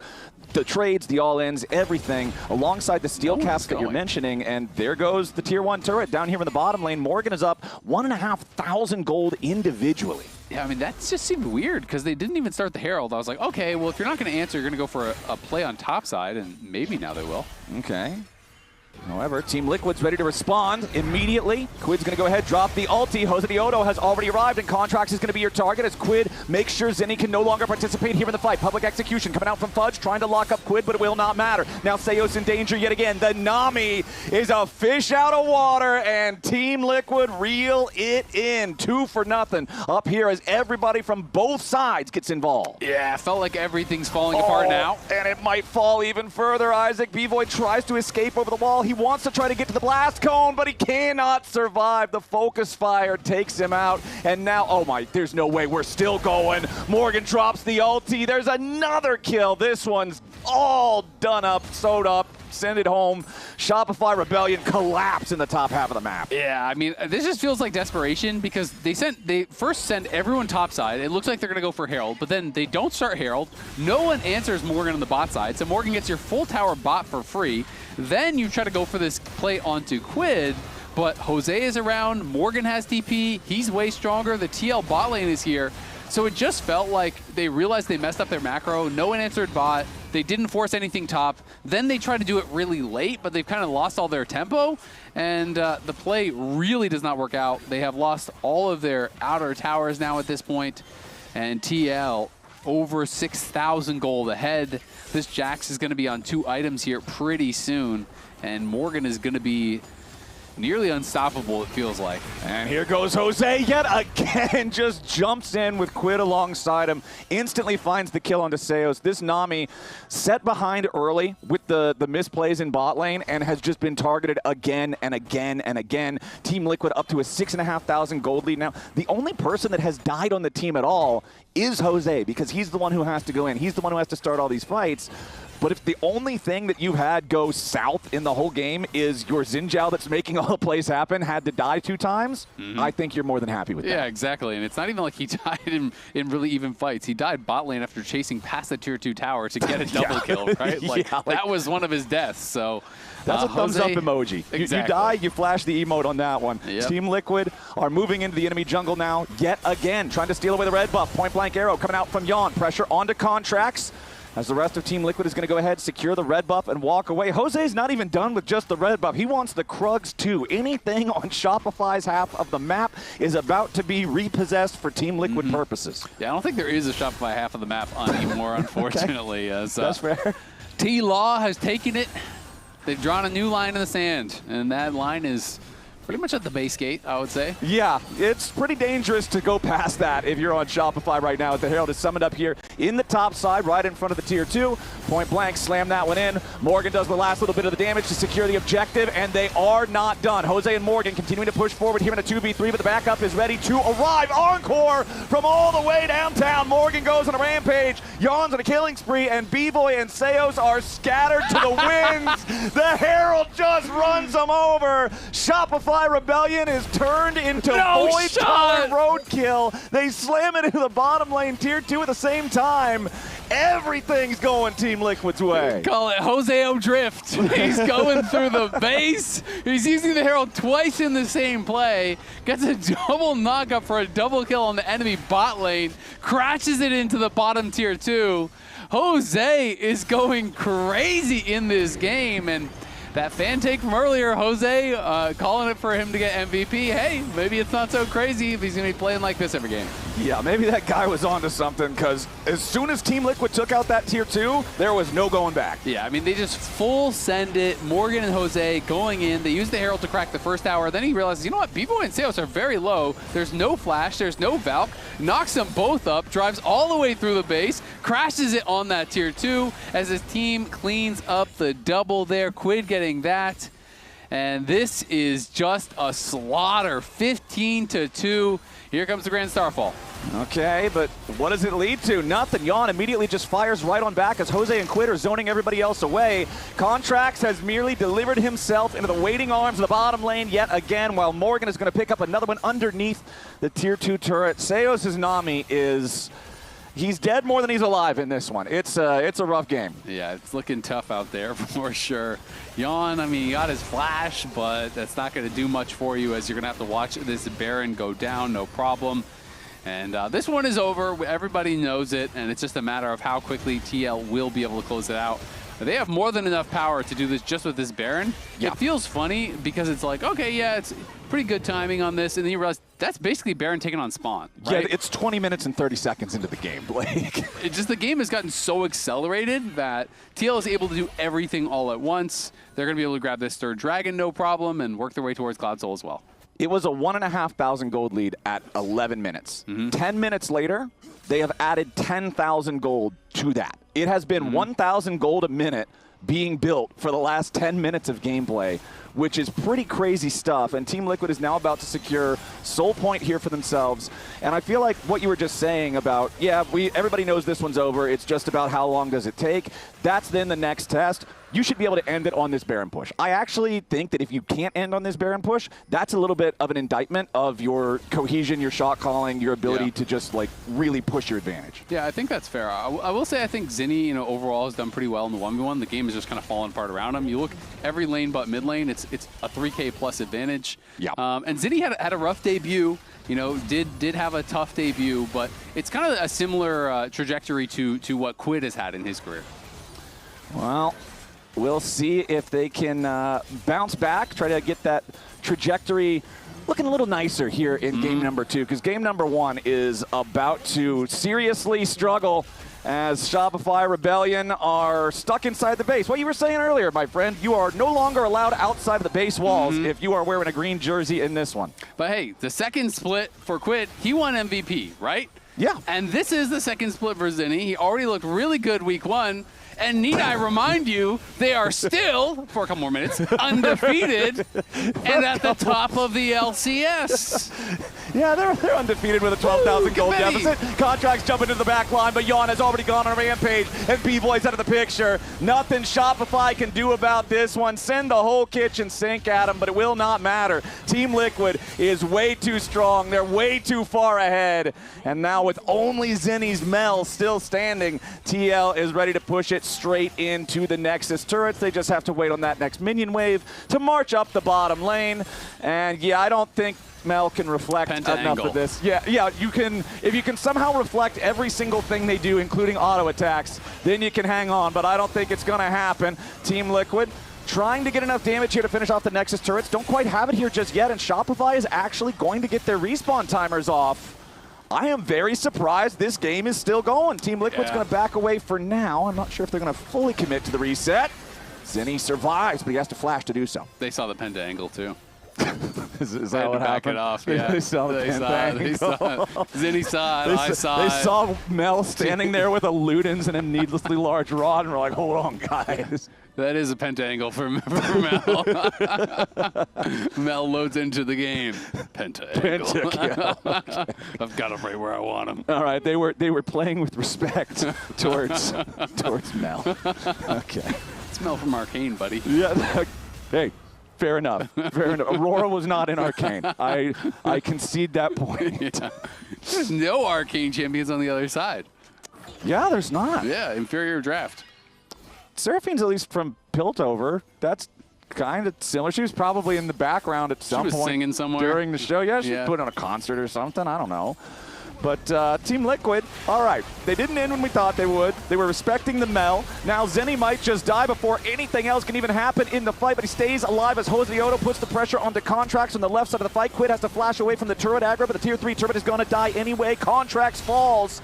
the trades, the all-ins, everything, alongside the steel caps that you're mentioning. And there goes the Tier 1 turret down here in the bottom lane. Morgan is up 1,500 gold individually. Yeah, I mean, that just seemed weird because they didn't even start the Herald. I was like, okay, well, if you're not going to answer, you're going to go for a play on top side, and maybe now they will. Okay. However, Team Liquid's ready to respond immediately. Quid's going to go ahead, drop the ulti. Jose Diodo has already arrived, and Contracts is going to be your target as Quid makes sure Zenny can no longer participate here in the fight. Public execution coming out from Fudge, trying to lock up Quid, but it will not matter. Now Seos in danger yet again. The Nami is a fish out of water, and Team Liquid reel it in. 2-0 up here as everybody from both sides gets involved. Yeah, felt like everything's falling apart now. And it might fall even further. Isaac B-Void tries to escape over the wall. He wants to try to get to the blast cone, but he cannot survive. The focus fire takes him out. And now, oh my, there's no way. We're still going. Morgan drops the ulti. There's another kill. This one's all done up, sewed up. Send it home. Shopify Rebellion collapse in the top half of the map. Yeah, I mean, this just feels like desperation because they first send everyone topside. It looks like they're going to go for Herald, but then they don't start Herald. No one answers Morgan on the bot side, so Morgan gets your full tower bot for free. Then you try to go for this play onto Quid, but Jose is around. Morgan has DP. He's way stronger. The TL bot lane is here. So it just felt like they realized they messed up their macro. No one answered bot. They didn't force anything top. Then they tried to do it really late, but they've kind of lost all their tempo. And the play really does not work out. They have lost all of their outer towers now at this point. And TL over 6,000 gold ahead. This Jax is going to be on 2 items here pretty soon. And Morgan is going to be nearly unstoppable, it feels like. And here goes Jose yet again, just jumps in with Quid alongside him, instantly finds the kill onto Seos. This Nami set behind early with the misplays in bot lane and has just been targeted again and again and again. Team Liquid up to a 6,500 gold lead now. The only person that has died on the team at all is Jose, because he's the one who has to go in. He's the one who has to start all these fights. But if the only thing that you've had go south in the whole game is your Xin Zhao that's making all the plays happen had to die 2 times, I think you're more than happy with that. Yeah, exactly. And it's not even like he died in really even fights. He died bot lane after chasing past the tier 2 tower to get a double kill, right? Like, that was one of his deaths. So that's a thumbs up emoji. Exactly. You die, you flash the emote on that one. Yep. Team Liquid are moving into the enemy jungle now yet again, trying to steal away the red buff. Point blank arrow coming out from Yon. Pressure onto Contracts, as the rest of Team Liquid is going to go ahead, secure the red buff, and walk away. Jose's not even done with just the red buff. He wants the Krugs too. Anything on Shopify's half of the map is about to be repossessed for Team Liquid purposes. Yeah, I don't think there is a Shopify half of the map anymore, unfortunately. Okay. That's fair. T-Law has taken it. They've drawn a new line in the sand, and that line is pretty much at the base gate, I would say. Yeah, it's pretty dangerous to go past that if you're on Shopify right now. The Herald is summoned up here in the top side, right in front of the tier 2. Point blank, slam that one in. Morgan does the last little bit of the damage to secure the objective, and they are not done. Jose and Morgan continuing to push forward here in a 2v3, but the backup is ready to arrive. Encore from all the way downtown. Morgan goes on a rampage. Yawns on a killing spree, and B-Boy and Seos are scattered to the winds. The Herald just runs them over. Shopify Rebellion is turned into Void Color Roadkill. They slam it into the bottom lane tier 2 at the same time. Everything's going Team Liquid's way. Call it Jose Drift. He's going through the base. He's using the Herald twice in the same play. Gets a double knockup for a double kill on the enemy bot lane. Crashes it into the bottom tier 2. Jose is going crazy in this game, and that fan take from earlier, Jose calling it for him to get MVP. Hey, maybe it's not so crazy if he's going to be playing like this every game. Yeah, maybe that guy was onto something, because as soon as Team Liquid took out that tier 2, there was no going back. Yeah, I mean, they just full send it. Morgan and Jose going in. They use the Herald to crack the first tower. Then he realizes, you know what? B-Boy and Seos are very low. There's no flash. There's no Valk. Knocks them both up. Drives all the way through the base. Crashes it on that tier 2 as his team cleans up the double there. Quid getting that. And this is just a slaughter. 15-2. Here comes the Grand Starfall. Okay, but what does it lead to? Nothing. Yon immediately just fires right on back as Jose and Quid are zoning everybody else away. Contracts has merely delivered himself into the waiting arms of the bottom lane yet again, while Morgan is going to pick up another one underneath the tier 2 turret. Seos' Nami is... he's dead more than he's alive in this one. It's a rough game. Yeah, it's looking tough out there for sure. Yon, I mean, he got his flash, but that's not going to do much for you as you're going to have to watch this Baron go down, no problem. And this one is over. Everybody knows it, and it's just a matter of how quickly TL will be able to close it out. They have more than enough power to do this just with this Baron. Yeah. It feels funny because it's like, okay, yeah, it's pretty good timing on this, and then you realize that's basically Baron taking on Spawn. Right? Yeah, it's 20 minutes and 30 seconds into the game, Blake. It's just the game has gotten so accelerated that TL is able to do everything all at once. They're going to be able to grab this third dragon, no problem, and work their way towards Cloud Soul as well. It was a 1,500 gold lead at 11 minutes. 10 minutes later, they have added 10,000 gold to that. It has been 1,000 gold a minute being built for the last 10 minutes of gameplay, which is pretty crazy stuff. And Team Liquid is now about to secure Soul Point here for themselves. And I feel like what you were just saying about, yeah, everybody knows this one's over. It's just about how long does it take. That's then the next test. You should be able to end it on this Baron push. I actually think that if you can't end on this Baron push, that's a little bit of an indictment of your cohesion, your shot calling, your ability to just like really push your advantage. Yeah, I think that's fair. I will say I think Zinni, overall has done pretty well in the 1v1. The game is just kind of falling apart around him. You look every lane but mid lane, it's a 3K plus advantage. Yeah. And Zinni had a rough debut. Did have a tough debut, but it's kind of a similar trajectory to what Quid has had in his career. Well, we'll see if they can bounce back, try to get that trajectory looking a little nicer here in game number 2, because game number 1 is about to seriously struggle as Shopify Rebellion are stuck inside the base. What you were saying earlier, my friend, you are no longer allowed outside of the base walls if you are wearing a green jersey in this one. But hey, the second split for Quid, he won MVP, right? Yeah. And this is the second split for Zinni. He already looked really good week 1. And need I remind you, they are still, for a couple more minutes, undefeated and at the top of the LCS. Yeah, they're undefeated with a 12,000 gold deficit. Contracts jump into the back line, but Yon has already gone on a rampage, and B-Boy's out of the picture. Nothing Shopify can do about this one. Send the whole kitchen sink at them, but it will not matter. Team Liquid is way too strong. They're way too far ahead. And now with only Zinni's Mel still standing, TL is ready to push it straight into the Nexus turrets. They just have to wait on that next minion wave to march up the bottom lane. And yeah, I don't think Mel can reflect enough of this. Yeah, you can. If you can somehow reflect every single thing they do, including auto attacks, then you can hang on. But I don't think it's going to happen. Team Liquid trying to get enough damage here to finish off the Nexus turrets. Don't quite have it here just yet, and Shopify is actually going to get their respawn timers off. I am very surprised this game is still going. Team Liquid's going to back away for now. I'm not sure if they're going to fully commit to the reset. Zinni survives, but he has to flash to do so. They saw the Penta angle, too. Is that what happened? Back it off. Yeah. They saw the Penta angle. Zinni saw it. I saw it. They saw Mel standing there with a Ludens and a needlessly large rod, and we're like, hold on, guys. That is a Penta angle for Mel. Mel loads into the game. Penta angle. Okay. I've got him right where I want him. All right, they were playing with respect towards Mel. Okay. It's Mel from Arcane, buddy. Yeah. Hey. Fair enough. Fair enough. Aurora was not in Arcane. I concede that point. Yeah. There's no Arcane champions on the other side. Yeah, there's not. Yeah, inferior draft. Seraphine's at least from Piltover. That's kind of similar. She was probably in the background at some point singing somewhere during the show. Yeah, she put on a concert or something. I don't know. But Team Liquid, all right, they didn't end when we thought they would. They were respecting the Mel. Now Zinni might just die before anything else can even happen in the fight, but he stays alive as Jose Otto puts the pressure onto Contracts on the left side of the fight. Quid has to flash away from the turret aggro, but the tier 3 turret is going to die anyway. Contracts falls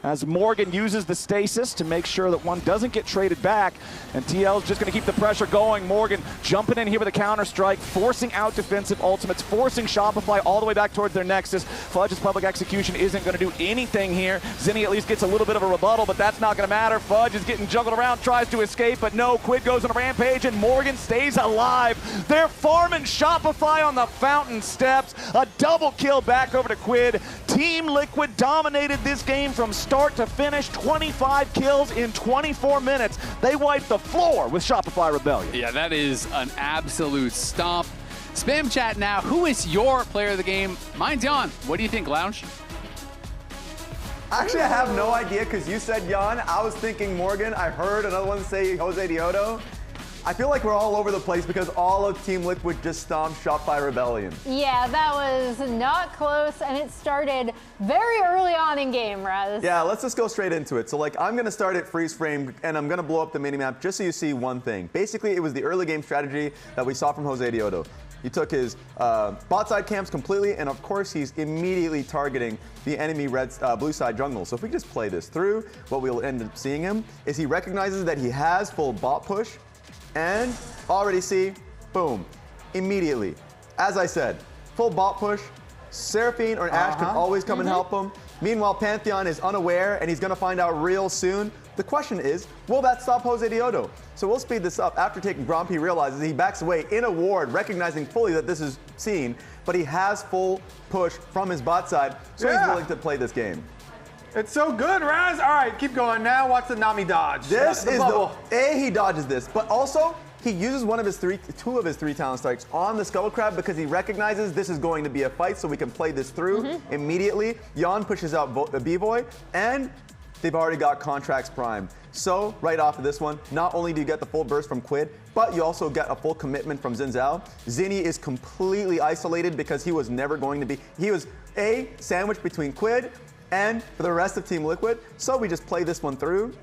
as Morgan uses the stasis to make sure that one doesn't get traded back. And TL is just going to keep the pressure going. Morgan jumping in here with a counter-strike, forcing out defensive ultimates, forcing Shopify all the way back towards their Nexus. Fudge's public execution isn't going to do anything here. Zinni at least gets a little bit of a rebuttal, but that's not going to matter. Fudge is getting juggled around, tries to escape, but no. Quid goes on a rampage, and Morgan stays alive. They're farming Shopify on the fountain steps. A double kill back over to Quid. Team Liquid dominated this game from start to finish. 25 kills in 24 minutes. They wiped the floor with Shopify Rebellion. Yeah, that is an absolute stomp. Spam chat now. Who is your player of the game? Mine's Jan. What do you think, Lounge? Actually, I have no idea because you said Jan. I was thinking Morgan. I heard another one say Jose Dioto. I feel like we're all over the place because all of Team Liquid just stomped Shopify Rebellion. Yeah, that was not close, and it started very early on in game, Raz. Yeah, let's just go straight into it. So, like, I'm going to start at freeze frame, and I'm going to blow up the minimap just so you see one thing. Basically, it was the early game strategy that we saw from Jose Diodo. He took his bot side camps completely, and of course, he's immediately targeting the enemy blue side jungle. So if we just play this through, what we'll end up seeing him is he recognizes that he has full bot push, and already see, boom, immediately. As I said, full bot push. Seraphine or Ashe can always come and help him. Meanwhile, Pantheon is unaware, and he's going to find out real soon. The question is, will that stop Jose Diodo? So we'll speed this up. After taking Gromp, he realizes he backs away in a ward, recognizing fully that this is seen, but he has full push from his bot side, so he's willing to play this game. It's so good, Raz. All right, keep going. Now watch the Nami dodge. This is he dodges this, but also he uses two of his three talent strikes on the Scuttle Crab because he recognizes this is going to be a fight, so we can play this through immediately. Yon pushes out B-Boy, and they've already got contracts primed. So right off of this one, not only do you get the full burst from Quid, but you also get a full commitment from Xin Zhao. Zinni is completely isolated because he was never going to be. He was sandwiched between Quid and for the rest of Team Liquid. So we just play this one through,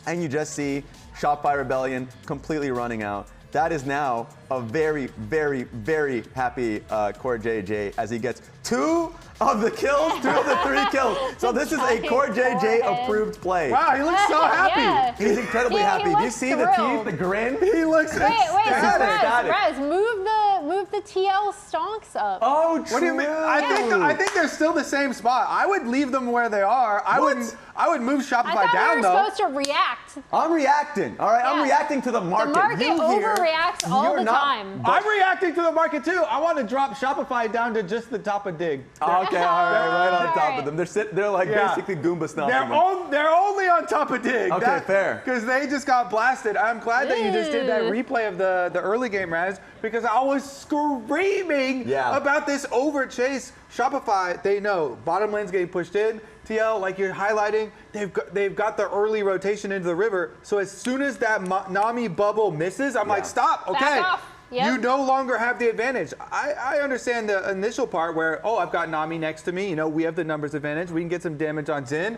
and you just see Shopify Rebellion completely running out. That is now a very, very, very happy Core JJ as he gets 2 of the kills, 2 of the 3 kills. So this is a Core JJ approved play. Wow, he looks so happy. Yeah. He's incredibly happy. Do you see the teeth, the grin? He looks ecstatic. Raz, move the TL stonks up. Oh, true. What do you mean? I think they're still the same spot. I would leave them where they are. I would move Shopify down though. I thought you were supposed to react. I'm reacting. All right, I'm reacting to the market. The market overreacts all the time. I'm reacting to the market too. I want to drop Shopify down to just the top of Dig. Okay, all right, right on top of them. They're like basically Goomba stomping them. They're only on top of Dig. Okay, fair. Because they just got blasted. I'm glad that you just did that replay of the early game, Raz, because I was screaming about this over chase. Shopify, they know bottom lane's getting pushed in. TL, like you're highlighting, they've got the early rotation into the river. So as soon as that Nami bubble misses, I'm like, stop. Okay. Back off. Yep. You no longer have the advantage. I understand the initial part where, I've got Nami next to me. You know, we have the numbers advantage. We can get some damage on Xin.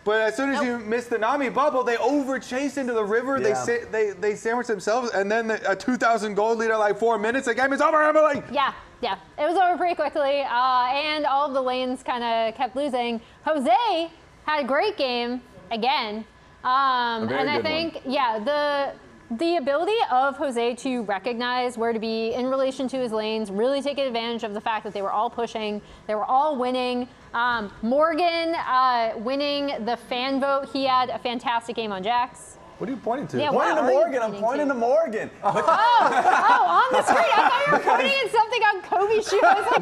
But as soon as you miss the Nami bubble, they overchase into the river. Yeah. They sandwich themselves, and then a 2,000 gold lead at like 4 minutes. The game is over, Emily. Yeah, it was over pretty quickly, and all of the lanes kind of kept losing. Jose had a great game again, and I think the ability of Jose to recognize where to be in relation to his lanes, really taking advantage of the fact that they were all pushing, they were all winning. Morgan winning the fan vote. He had a fantastic game on Jax. What are you pointing to? Yeah, pointing to Morgan. I'm pointing to Morgan. On the screen. I thought you were pointing at something on Kobe's shoe. I was like,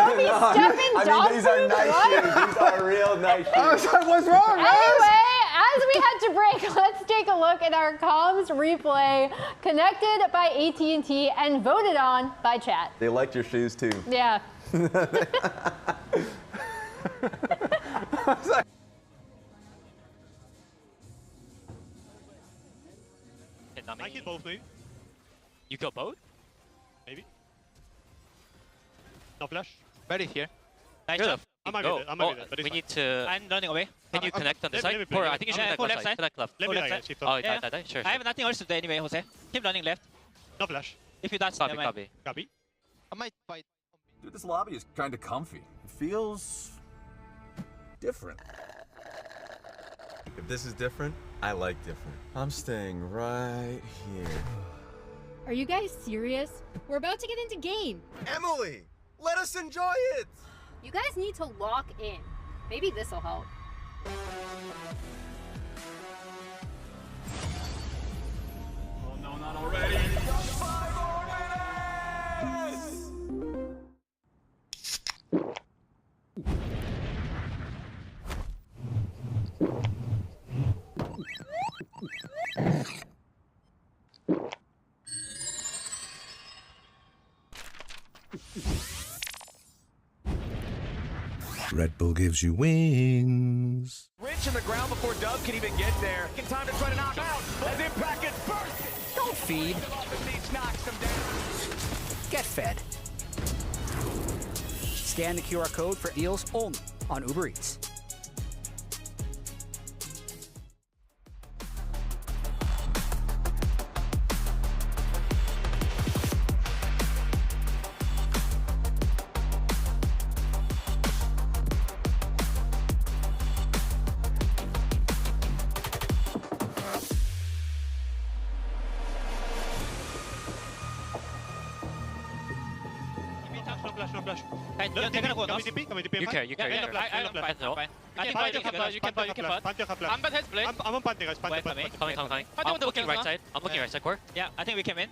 Kobe step in dog these are nice shoes. These are real nice shoes. I was like, what's wrong, guys? Anyway, as we had to break, let's take a look at our comms replay connected by AT&T and voted on by chat. They liked your shoes too. Yeah. I can both move. You go both? Maybe. No flash. Ready here. Nice job. I'm agree, but we need to. I'm running away. Can you connect on the side? Or I think you should connect left side. Connect left. Let me left side. Oh, yeah. Sure. I have nothing else to do anyway, Jose. Keep running left. No flash. If you dodge, copy. I might fight. Dude, this lobby is kind of comfy. It feels different. If this is different, I like different. I'm staying right here. Are you guys serious? We're about to get into game. Emily, let us enjoy it. You guys need to lock in. Maybe this'll help. Oh no, not already. Red Bull gives you wings. Rich in the ground before Dub can even get there. In time to try to knock out as Impact gets bursted. Go Feed. Get fed. Scan the QR code for deals only on Uber Eats. You care. You can I'm bad head split. I'm on Panther, guys. Panther. Coming. I'm looking right side. I'm looking right side core. Yeah, I think we can win.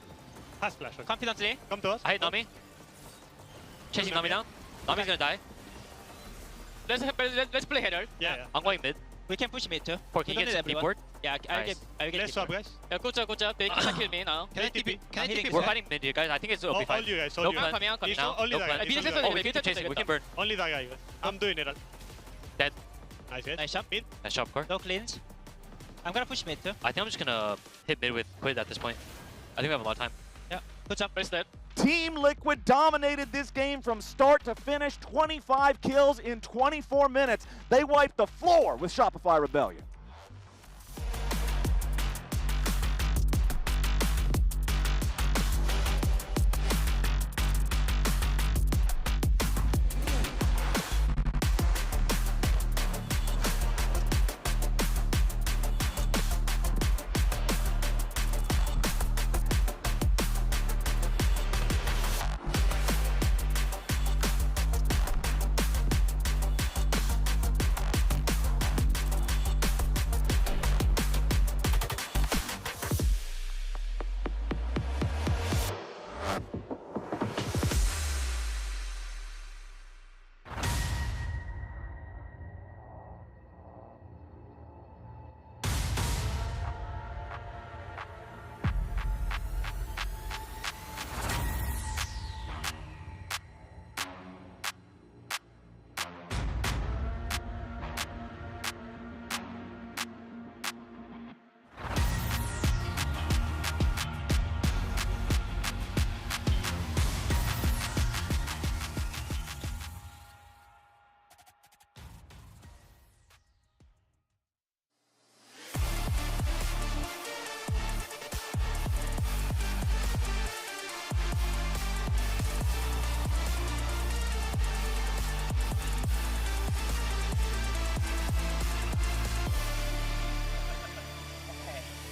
Has flash. Confidently. Come to us. I hit Nami. Chasing Nami down. Nami's gonna die. Let's play header. Yeah. I'm going mid. We can push mid too. Can you get team board? Yeah, I get Let's swap, guys. Yeah, good job. They can kill me now. Can I TP? We're fighting mid here, guys. I think it's OP5. All you guys. Coming now. Only that guy. We can chase it. We can burn. Only that guy, guys. I'm doing it. Dead. Nice, guys. Nice shot. Mid. Nice shot, core. No cleans. I'm gonna push mid too. I think I'm just gonna hit mid with Quid at this point. I think we have a lot of time. Yeah. Good job. Race dead. Team Liquid dominated this game from start to finish. 25 kills in 24 minutes. They wiped the floor with Shopify Rebellion.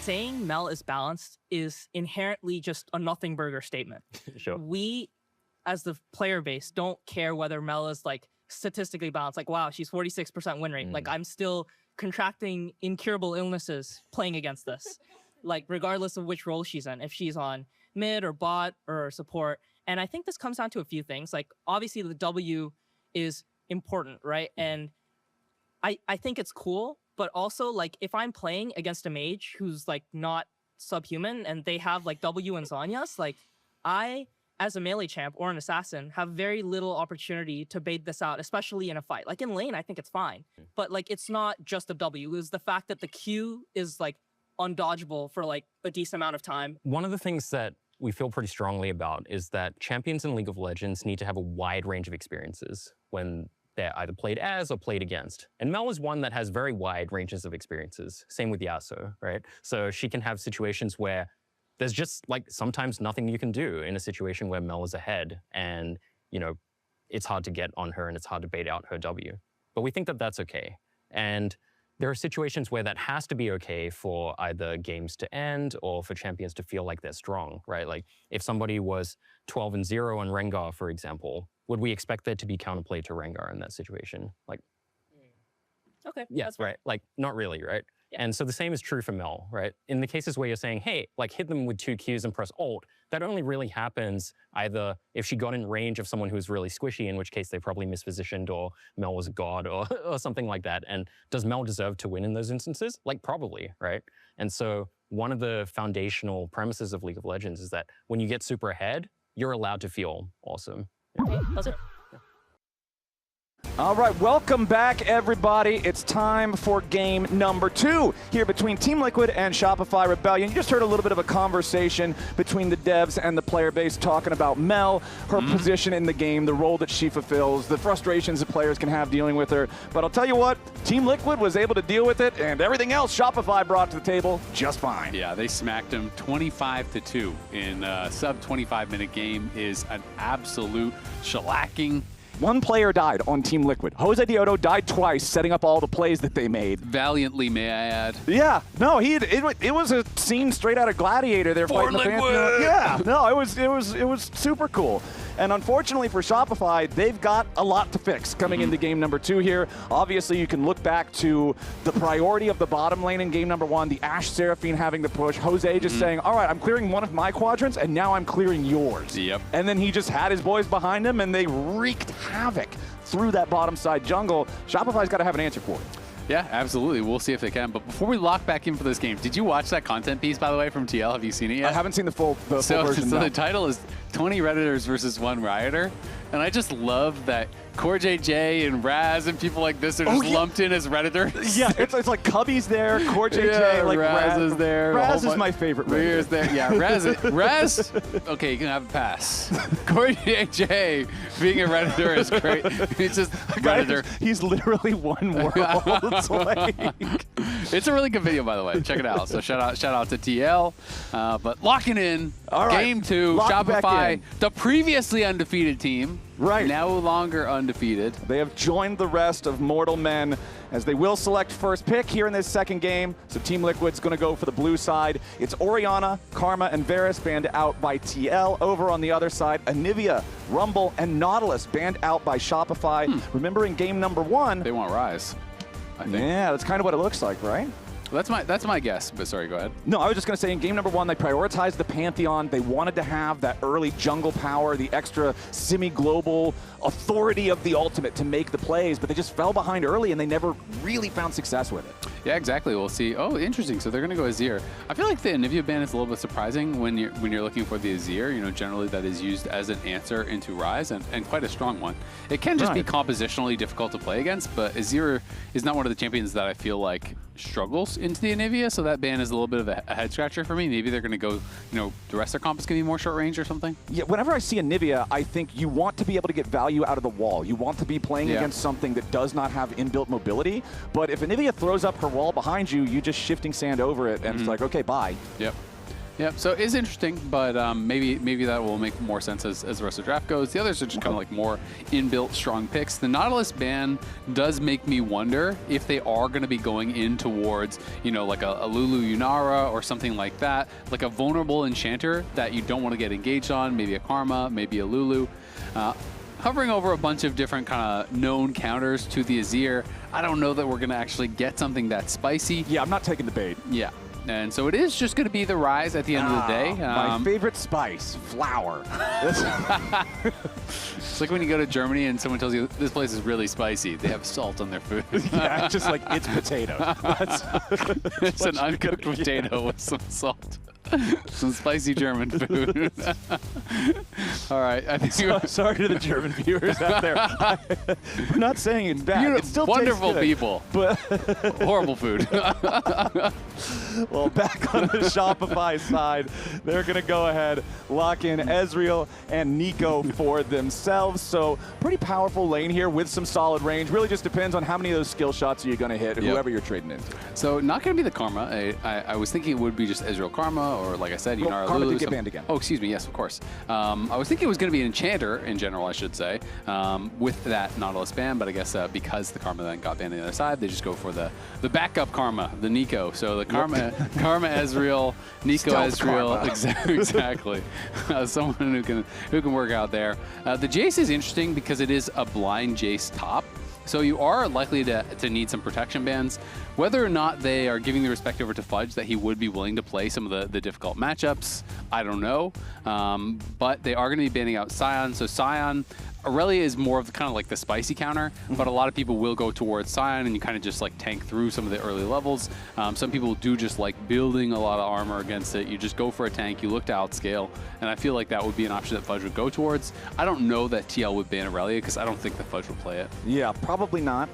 Saying Mel is balanced is inherently just a nothing burger statement. Sure. We, as the player base, don't care whether Mel is like statistically balanced. Like, wow, she's 46% win rate. Like, I'm still contracting incurable illnesses playing against this. Like, regardless of which role she's in, if she's on mid or bot or support. And I think this comes down to a few things. Like, obviously the W is important, right? And I think it's cool. But also, like, if I'm playing against a mage who's, like, not subhuman and they have, like, W and Zhonya's, like, I, as a melee champ or an assassin, have very little opportunity to bait this out, especially in a fight. Like, in lane, I think it's fine. But, like, it's not just a W. It's the fact that the Q is, like, undodgeable for, like, a decent amount of time. One of the things that we feel pretty strongly about is that champions in League of Legends need to have a wide range of experiences when they're either played as or played against. And Mel is one that has very wide ranges of experiences. Same with Yasuo, right? So she can have situations where there's just like sometimes nothing you can do in a situation where Mel is ahead and, you know, it's hard to get on her and it's hard to bait out her W. But we think that that's okay. And there are situations where that has to be okay for either games to end or for champions to feel like they're strong, right? Like if somebody was 12-0 on Rengar, for example, would we expect there to be counterplay to Rengar in that situation? Like, okay. yes, right. Like, not really, right? Yeah. And so the same is true for Mel, right? In the cases where you're saying, hey, like hit them with 2 Qs and press Alt, that only really happens either if she got in range of someone who's really squishy, in which case they probably mispositioned or Mel was a god or something like that. And does Mel deserve to win in those instances? Like, probably, right? And so one of the foundational premises of League of Legends is that when you get super ahead, you're allowed to feel awesome. Okay, that's it. All right, welcome back, everybody. It's time for game number 2 here between Team Liquid and Shopify Rebellion. You just heard a little bit of a conversation between the devs and the player base talking about Mel, her position in the game, the role that she fulfills, the frustrations that players can have dealing with her. But I'll tell you what, Team Liquid was able to deal with it, and everything else Shopify brought to the table just fine. Yeah, they smacked him 25-2 in a sub 25-minute game. Is an absolute shellacking. One player died on Team Liquid. Jose Deodo died twice, setting up all the plays that they made. Valiantly, may I add. Yeah, no, it was a scene straight out of Gladiator. They're For fighting Liquid! the Pantheon. Yeah, no, it was super cool. And unfortunately for Shopify, they've got a lot to fix coming into game number 2 here. Obviously, you can look back to the priority of the bottom lane in game number 1, the Ashe Seraphine having the push, Jose just saying, all right, I'm clearing one of my quadrants, and now I'm clearing yours. Yep. And then he just had his boys behind him, and they wreaked havoc through that bottom side jungle. Shopify's got to have an answer for it. Yeah, absolutely. We'll see if they can. But before we lock back in for this game, did you watch that content piece, by the way, from TL? Have you seen it yet? I haven't seen the full version. So no. the title is 20 Redditors versus 1 Rioter. And I just love that Core JJ and Raz and people like this are just lumped in as Redditors. Yeah, it's like Cubby's there, Core JJ, like Raz is there. Raz is my favorite Redditor. There. Yeah, Raz, okay, you can have a pass. Core JJ being a Redditor is great. He's just Redditor. He's literally one world. It's a really good video, by the way. Check it out. So shout out to TL. But locking in, game 2, Shopify, the previously undefeated team. Right. No longer undefeated. They have joined the rest of mortal men as they will select first pick here in this second game. So Team Liquid's going to go for the blue side. It's Orianna, Karma, and Varus banned out by TL. Over on the other side, Anivia, Rumble, and Nautilus banned out by Shopify. Remember in game number 1, they want Rise, I think. Yeah, that's kind of what it looks like, right? That's my guess, but sorry, go ahead. No, I was just going to say in game number 1, they prioritized the Pantheon. They wanted to have that early jungle power, the extra semi-global authority of the ultimate to make the plays, but they just fell behind early and they never really found success with it. Yeah, exactly. We'll see. Oh, interesting. So they're going to go Azir. I feel like the Anivia ban is a little bit surprising when you're looking for the Azir. You know, generally that is used as an answer into Rise, and quite a strong one. It can just be compositionally difficult to play against, but Azir is not one of the champions that I feel like struggles into the Anivia, so that ban is a little bit of a head scratcher for me. Maybe they're going to go, the rest of their comp is going to be more short range or something. Yeah, whenever I see Anivia, I think you want to be able to get value out of the wall. You want to be playing against something that does not have inbuilt mobility, but if Anivia throws up her wall behind you, you just shifting sand over it, and it's like, okay, bye. Yep, so it's interesting, but maybe that will make more sense as the rest of the draft goes. The others are just kind of like more inbuilt strong picks. The Nautilus ban does make me wonder if they are going to be going in towards, like a Lulu Yunara or something like that, like a vulnerable enchanter that you don't want to get engaged on, maybe a Karma, maybe a Lulu. Hovering over a bunch of different kind of known counters to the Azir, I don't know that we're going to actually get something that spicy. Yeah, I'm not taking the bait. Yeah. And so it is just going to be the Rise at the end of the day. My favorite spice, flour. It's like when you go to Germany and someone tells you this place is really spicy. They have salt on their food. Yeah, it's just like it's potato. It's an uncooked potato with some salt. Some spicy German food. All right. I think sorry to the German viewers out there. We're not saying it's bad. It still wonderful tastes good, people, but horrible food. Well, back on the Shopify side, they're going to go ahead, lock in Ezreal and Nico for themselves. So pretty powerful lane here with some solid range. Really just depends on how many of those skill shots are you going to hit, whoever you're trading into. So not going to be the Karma. I was thinking it would be just Ezreal Karma, or like I said, Yunara Karma Lulu. did get banned again. Oh, excuse me. Yes, of course. I was thinking it was going to be an Enchanter in general, I should say, with that Nautilus ban, but I guess because the Karma then got banned on the other side, they just go for the backup Karma, the Nico. So the Karma Ezreal, Nico Ezreal, exactly. Someone who can work out there. The Jace is interesting because it is a blind Jace top. So you are likely to need some protection bans. Whether or not they are giving the respect over to Fudge that he would be willing to play some of the difficult matchups, I don't know. But they are going to be banning out Sion. So Sion, Aurelia is more of the kind of like the spicy counter, but a lot of people will go towards Scion, and you kind of just like tank through some of the early levels. Some people do just like building a lot of armor against it. You just go for a tank, you look to outscale, and I feel like that would be an option that Fudge would go towards. I don't know that TL would ban Aurelia because I don't think the Fudge would play it. Yeah, probably not.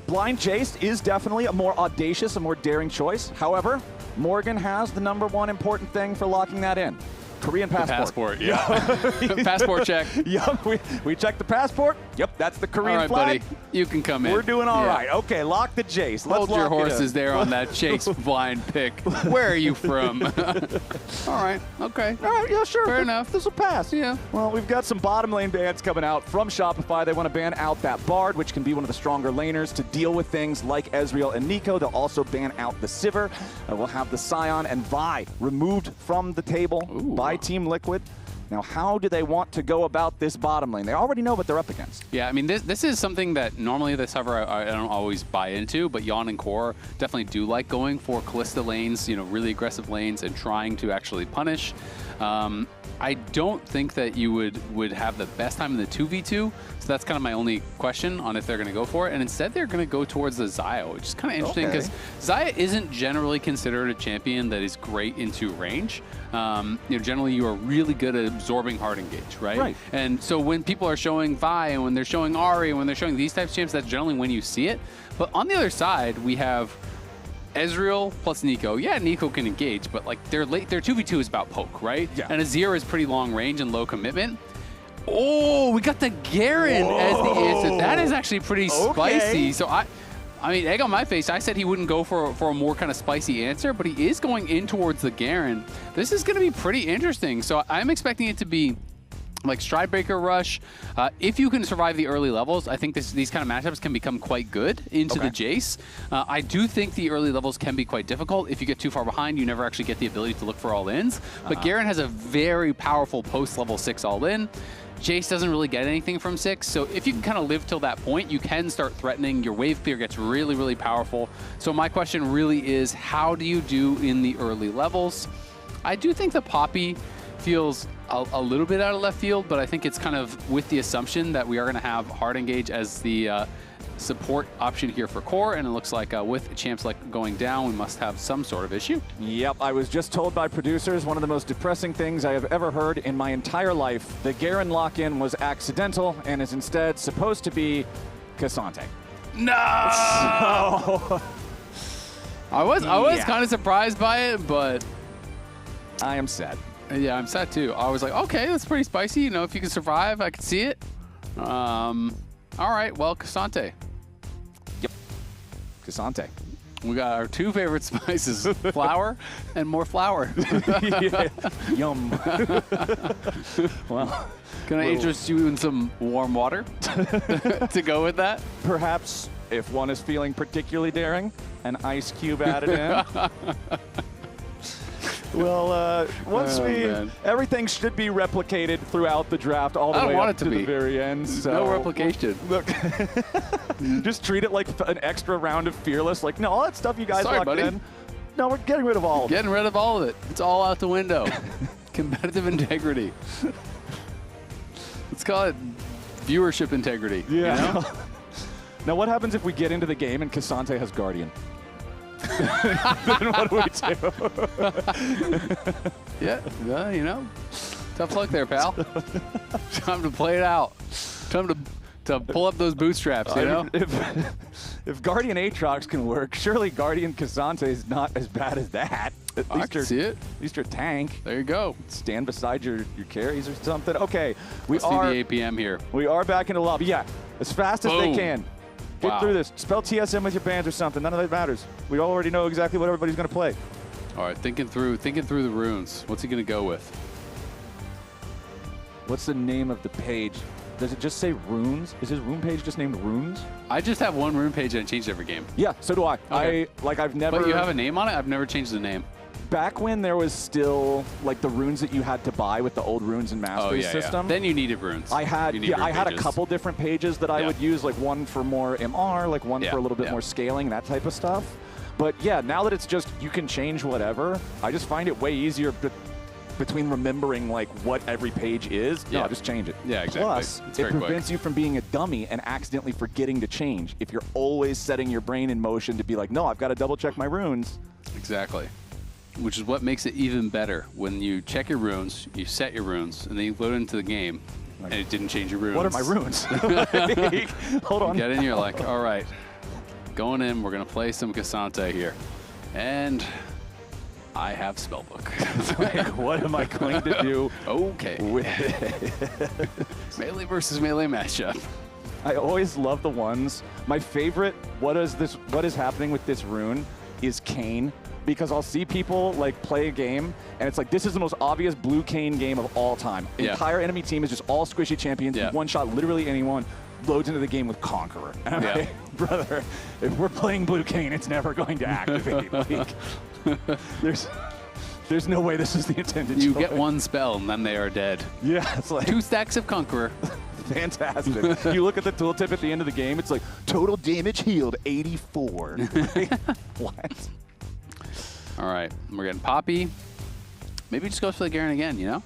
Blind Jace is definitely a more audacious, a more daring choice. However, Morgan has the #1 important thing for locking that in. Korean passport. The passport, yeah. Passport check. Yep, we checked the passport. Yep, that's the Korean all right, flag. buddy, you can come in. We're doing all right. Okay, lock the Jace. Hold your horses there on that Chase blind pick. Where are you from? All right, okay. All right, yeah, sure. Fair enough. This will pass. Yeah. Well, we've got some bottom lane bans coming out from Shopify. They want to ban out that Bard, which can be one of the stronger laners to deal with things like Ezreal and Nico. They'll also ban out the Sivir. We'll have the Scion and Vi removed from the table by Team Liquid. Now, how do they want to go about this bottom lane? They already know what they're up against. Yeah, I mean, this is something that normally the server I don't always buy into, but Yawn and Core definitely do like going for Kalista lanes, you know, really aggressive lanes and trying to actually punish. I don't think that you would have the best time in the 2v2, so that's kind of my only question on if they're going to go for it. And instead, they're going to go towards the Xayah, which is kind of interesting because Xayah isn't generally considered a champion that is great into range. You know, generally, you are really good at absorbing hard engage, right? And so when people are showing Vi and when they're showing Ahri and when they're showing these types of champs, that's generally when you see it. But on the other side, we have Ezreal plus Nico. Yeah, Nico can engage, but like their 2v2 is about poke, right? Yeah. And Azir is pretty long range and low commitment. Oh, we got the Garen as the answer. That is actually pretty spicy. So I mean, egg on my face, I said he wouldn't go for a more kind of spicy answer, but he is going in towards the Garen. This is going to be pretty interesting. So I'm expecting it to be like Stridebreaker Rush. If you can survive the early levels, I think these kind of matchups can become quite good into the Jace. I do think the early levels can be quite difficult. If you get too far behind, you never actually get the ability to look for all-ins. But Garen has a very powerful post-level 6 all-in. Jace doesn't really get anything from 6, so if you can kind of live till that point, you can start threatening. Your wave clear gets really, really powerful. So my question really is, how do you do in the early levels? I do think the Poppy feels a little bit out of left field, but I think it's kind of with the assumption that we are going to have hard engage as the support option here for core, and it looks like with champs like going down, we must have some sort of issue. Yep, I was just told by producers one of the most depressing things I have ever heard in my entire life. The Garen lock-in was accidental and is instead supposed to be Cassante. No! I was kind of surprised by it, but I am sad. Yeah, I'm sad too. I was like, okay, that's pretty spicy. You know, if you can survive, I can see it. All right, well, Cassante. Yep, Cassante. We got our 2 favorite spices, flour and more flour. Yum. Well, can I interest you in some warm water to go with that? Perhaps, if one is feeling particularly daring, an ice cube added in. Well, once everything should be replicated throughout the draft all the way up to the very end. So no replication. Look, just treat it like an extra round of Fearless. Like, no, all that stuff you guys locked in. No, we're getting rid of all of it. Getting rid of all of it. It's all out the window. Competitive integrity. Let's call it viewership integrity. Yeah. You know? Now, what happens if we get into the game and Cassante has Guardian? Then what do we do? Yeah, you know, tough luck there, pal. Time to play it out. Time to pull up those bootstraps, you know? If Guardian Aatrox can work, surely Guardian Cassante is not as bad as that. At least I can see it. At least your tank. There you go. Stand beside your carries or something. Okay, Let's see the APM here. We are back in the lobby. Yeah, as fast as they can. Get through this. Spell TSM with your bands or something. None of that matters. We already know exactly what everybody's going to play. All right, thinking through the runes. What's he going to go with? What's the name of the page? Does it just say runes? Is his rune page just named runes? I just have one rune page and I changed every game. Yeah, so do I. Okay. I've never. But you have a name on it? I've never changed the name. Back when there was still like the runes that you had to buy with the old runes and masters system. Then you needed runes. I had a couple different pages that I would use, like one for more MR, like one for a little bit more scaling, that type of stuff. But yeah, now that it's just you can change whatever, I just find it way easier. But between remembering like what every page is. No, just change it. Yeah, exactly. Plus, It's it very quick. prevents you from being a dummy and accidentally forgetting to change. If you're always setting your brain in motion to be like, no, I've got to double check my runes. Exactly. Which is what makes it even better. When you check your runes, you set your runes, and then you load into the game, and it didn't change your runes. What are my runes? Like, hold on. You get in, you're like, all right, going in, we're going to play some Cassante here. And I have Spellbook. Like, what am I going to do? Okay. With it? Melee versus melee matchup. I always love the ones. My favorite, what is happening with this rune is Kayn. Because I'll see people like play a game, and it's like, this is the most obvious blue Kayn game of all time. Yeah. Entire enemy team is just all squishy champions. Yeah. One shot literally anyone, loads into the game with Conqueror. And I'm like, brother, if we're playing blue Kayn, it's never going to activate. Like, there's no way this is the intended You choice. get one spell, and then they are dead. Yeah, it's like 2 stacks of Conqueror. Fantastic. You look at the tooltip at the end of the game, it's like, total damage healed, 84. What? All right, we're getting Poppy. Maybe just goes for the Garen again, you know?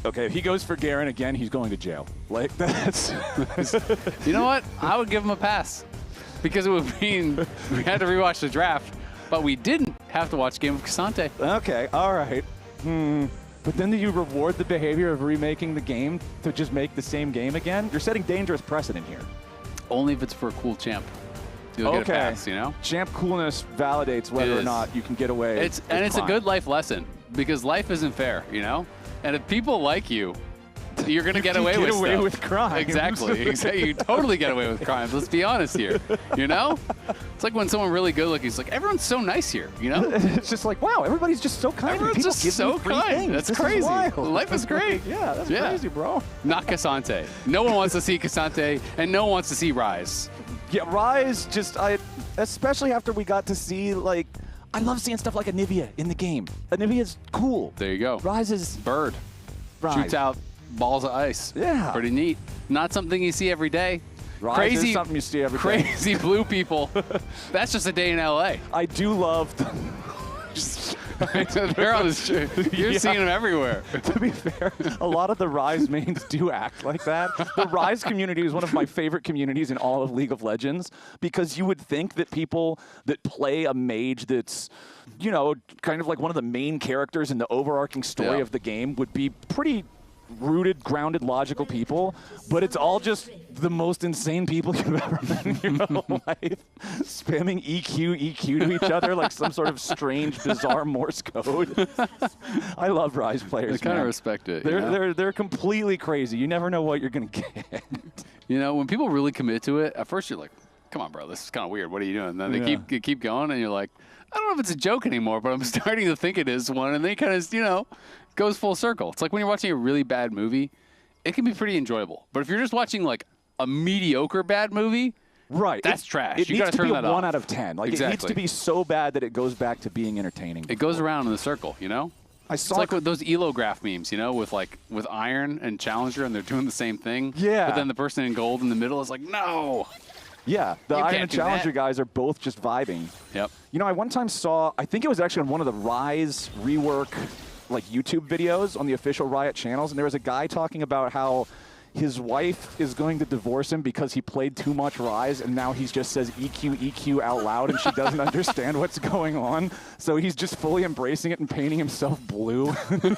Okay, if he goes for Garen again, he's going to jail. Like, that's... You know what? I would give him a pass. Because it would mean we had to rewatch the draft, but we didn't have to watch Game of Cassante. Okay, all right. But then do you reward the behavior of remaking the game to just make the same game again? You're setting dangerous precedent here. Only if it's for a cool champ. You'll get a pass, you know? Champ coolness validates whether or not you can get away. It's a good life lesson, because life isn't fair, you know? And if people like you, you're going to get away with stuff. with crime. Exactly. You totally get away with crimes. Let's be honest here, you know? It's like when someone really good looking is like, everyone's so nice here, you know? It's just like, wow, everybody's just so kind. Everyone's People just give so me free kind. things. That's This crazy. Is wild. Life is great. Yeah, that's crazy, bro. Not Cassante. No one wants to see Cassante, and no one wants to see Rise. Yeah, Rise just, especially after we got to see, like, I love seeing stuff like Anivia in the game. Anivia's cool. There you go. Rise is... Bird. Rise. Shoots out balls of ice. Yeah. Pretty neat. Not something you see every day. Rise Crazy, is something you see every day. Crazy blue people. That's just a day in LA. I do love... They're on the street. You're seeing them everywhere. To be fair, a lot of the Rise mains do act like that. The Rise community is one of my favorite communities in all of League of Legends, because you would think that people that play a mage that's, you know, kind of like one of the main characters in the overarching story of the game would be pretty rooted, grounded, logical people, but it's all just the most insane people you've ever met in your whole life, spamming EQ to each other like some sort of strange, bizarre Morse code. I love Rise players. I kind of respect it. They're completely crazy. You never know what you're gonna get. You know, when people really commit to it, at first you're like, "Come on, bro, this is kind of weird. What are you doing?" And then they keep going, and you're like, "I don't know if it's a joke anymore, but I'm starting to think it is one." And they kind of, you know, goes full circle. It's like when you're watching a really bad movie, it can be pretty enjoyable. But if you're just watching like a mediocre bad movie, right, that's trash. It You needs gotta to turn be a that off. 1 out of 10. Like, it needs to be so bad that it goes back to being entertaining. It goes around in the circle, you know? It's like with those Elo graph memes, you know, with Iron and Challenger, and they're doing the same thing. Yeah. But then the person in gold in the middle is like, no. Yeah, the You Iron can't and do Challenger that. guys are both just vibing. Yep. You know, I one time saw, I think it was actually on one of the Rise rework like YouTube videos on the official Riot channels, and there was a guy talking about how his wife is going to divorce him because he played too much Rise, and now he just says EQ out loud, and she doesn't understand what's going on. So he's just fully embracing it and painting himself blue. I'm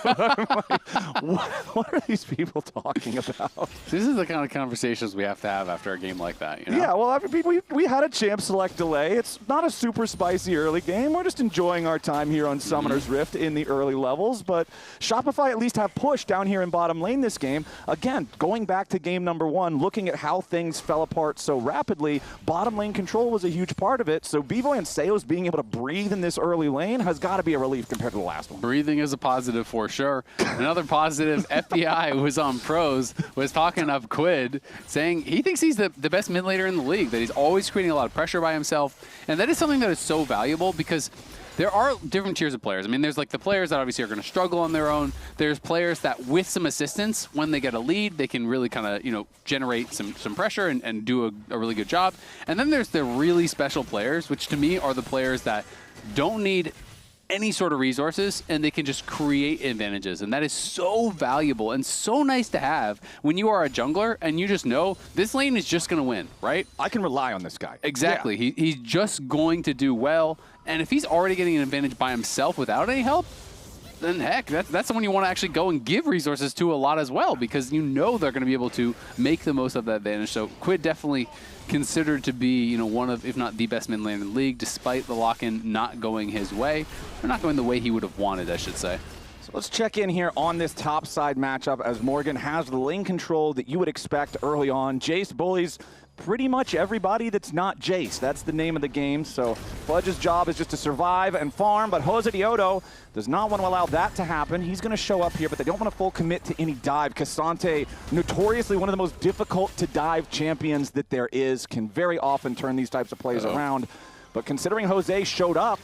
like, what are these people talking about? This is the kind of conversations we have to have after a game like that, you know? Yeah, well, I mean, we had a champ select delay. It's not a super spicy early game. We're just enjoying our time here on Summoner's Rift in the early levels. But Shopify at least have push down here in bottom lane this game. Again, going back to game number 1, looking at how things fell apart so rapidly, bottom lane control was a huge part of it. So Bivoy and Seos being able to breathe in this early lane has got to be a relief compared to the last one. Breathing is a positive for sure. Another positive, FBI, who was on pros, was talking of Quid, saying he thinks he's the best mid laner in the league, that he's always creating a lot of pressure by himself. And that is something that is so valuable, because there are different tiers of players. I mean, there's like the players that obviously are going to struggle on their own. There's players that with some assistance, when they get a lead, they can really kind of, you know, generate some pressure and do a really good job. And then there's the really special players, which to me are the players that don't need any sort of resources, and they can just create advantages. And that is so valuable and so nice to have when you are a jungler and you just know this lane is just going to win, right? I can rely on this guy. Exactly. Yeah. He's just going to do well. And if he's already getting an advantage by himself without any help, then heck, that's someone you want to actually go and give resources to a lot as well, because you know they're going to be able to make the most of that advantage. So Quid definitely considered to be, you know, one of, if not the best mid lane in the league, despite the lock-in not going his way, or not going the way he would have wanted, I should say. So let's check in here on this top side matchup as Morgan has the lane control that you would expect early on. Jace bullies pretty much everybody that's not Jace. That's the name of the game. So Fudge's job is just to survive and farm, but Jose Diodo does not want to allow that to happen. He's going to show up here, but they don't want to full commit to any dive. Cassante, notoriously one of the most difficult to dive champions that there is, can very often turn these types of plays around. But considering Jose showed up,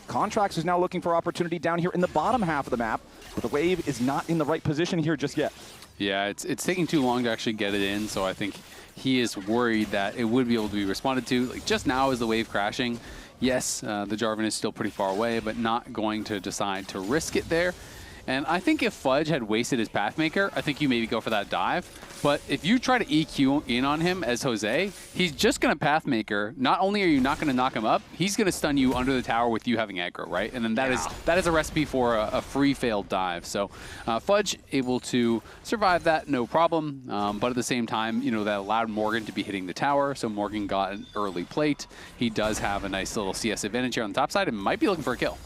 Contracts is now looking for opportunity down here in the bottom half of the map, but the wave is not in the right position here just yet. Yeah, it's taking too long to actually get it in, so I think he is worried that it would be able to be responded to. Like just now is the wave crashing. Yes, the Jarvan is still pretty far away, but not going to decide to risk it there. And I think if Fudge had wasted his Pathmaker, I think you maybe go for that dive. But if you try to EQ in on him as Jose, he's just going to Pathmaker. Not only are you not going to knock him up, he's going to stun you under the tower with you having aggro, right? And then that is a recipe for a free failed dive. So Fudge able to survive that, no problem. But at the same time, you know, that allowed Morgan to be hitting the tower. So Morgan got an early plate. He does have a nice little CS advantage here on the top side and might be looking for a kill.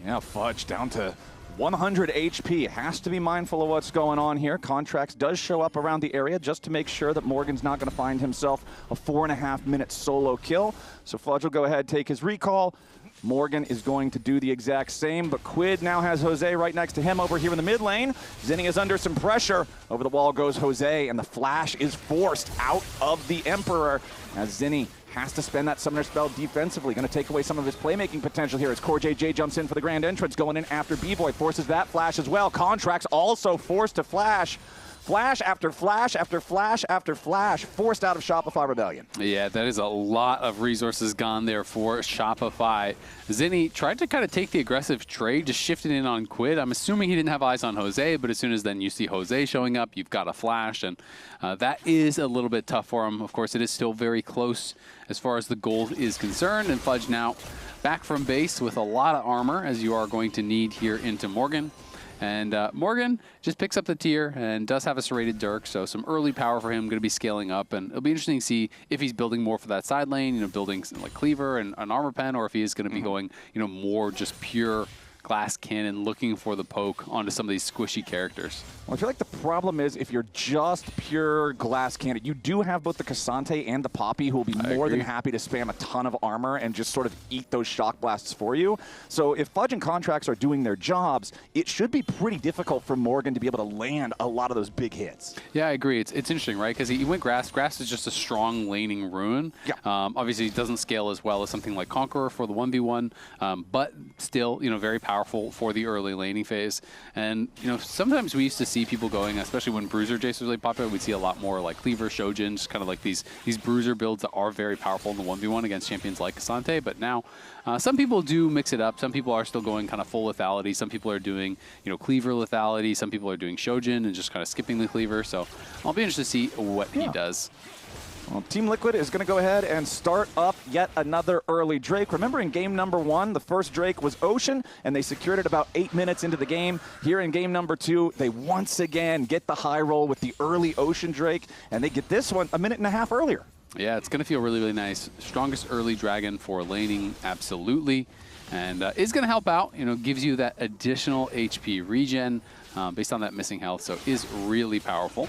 Yeah, Fudge down to 100 HP. Has to be mindful of what's going on here. Contracts does show up around the area just to make sure that Morgan's not going to find himself a 4.5-minute solo kill. So Fudge will go ahead, take his recall. Morgan is going to do the exact same, but Quid now has Jose right next to him over here in the mid lane. Zinni is under some pressure. Over the wall goes Jose, and the flash is forced out of the Emperor as Zinni has to spend that summoner spell defensively. Going to take away some of his playmaking potential here as Core JJ jumps in for the grand entrance, going in after B-Boy, forces that flash as well. Contracts also forced to flash. Flash after flash after flash after flash, forced out of Shopify Rebellion. Yeah, that is a lot of resources gone there for Shopify. Zinni tried to kind of take the aggressive trade, just shifted in on Quid. I'm assuming he didn't have eyes on Jose, but as soon as then you see Jose showing up, you've got a flash, and that is a little bit tough for him. Of course, it is still very close as far as the goal is concerned, and Fudge now back from base with a lot of armor, as you are going to need here into Morgan. And Morgan just picks up the tier and does have a serrated Dirk, so some early power for him, going to be scaling up. And it'll be interesting to see if he's building more for that side lane, you know, building like Cleaver and an armor pen, or if he is going to be going, you know, more just pure glass cannon, looking for the poke onto some of these squishy characters. Well, I feel like the problem is if you're just pure glass cannon, you do have both the Cassante and the Poppy who will be more than happy to spam a ton of armor and just sort of eat those shock blasts for you. So if Fudge and Contracts are doing their jobs, it should be pretty difficult for Morgan to be able to land a lot of those big hits. Yeah, I agree. It's interesting, right? Because he went Grass. Grass is just a strong laning rune. Yeah. Obviously, it doesn't scale as well as something like Conqueror for the 1v1, but still, you know, very powerful for the early laning phase. And, you know, sometimes we used to see people going, especially when Bruiser Jace was really popular, we'd see a lot more like Cleaver, Shojin, just kind of like these Bruiser builds that are very powerful in the 1v1 against champions like Cassante. But now, some people do mix it up. Some people are still going kind of full lethality. Some people are doing, you know, Cleaver lethality. Some people are doing Shojin and just kind of skipping the Cleaver. So I'll be interested to see what he does. Well, Team Liquid is going to go ahead and start up yet another early Drake. Remember in game number 1, the first Drake was Ocean, and they secured it about 8 minutes into the game. Here in game number 2, they once again get the high roll with the early Ocean Drake, and they get this one a minute and a half earlier. Yeah, it's going to feel really, really nice. Strongest early dragon for laning, absolutely. And is going to help out, you know, gives you that additional HP regen based on that missing health, so is really powerful.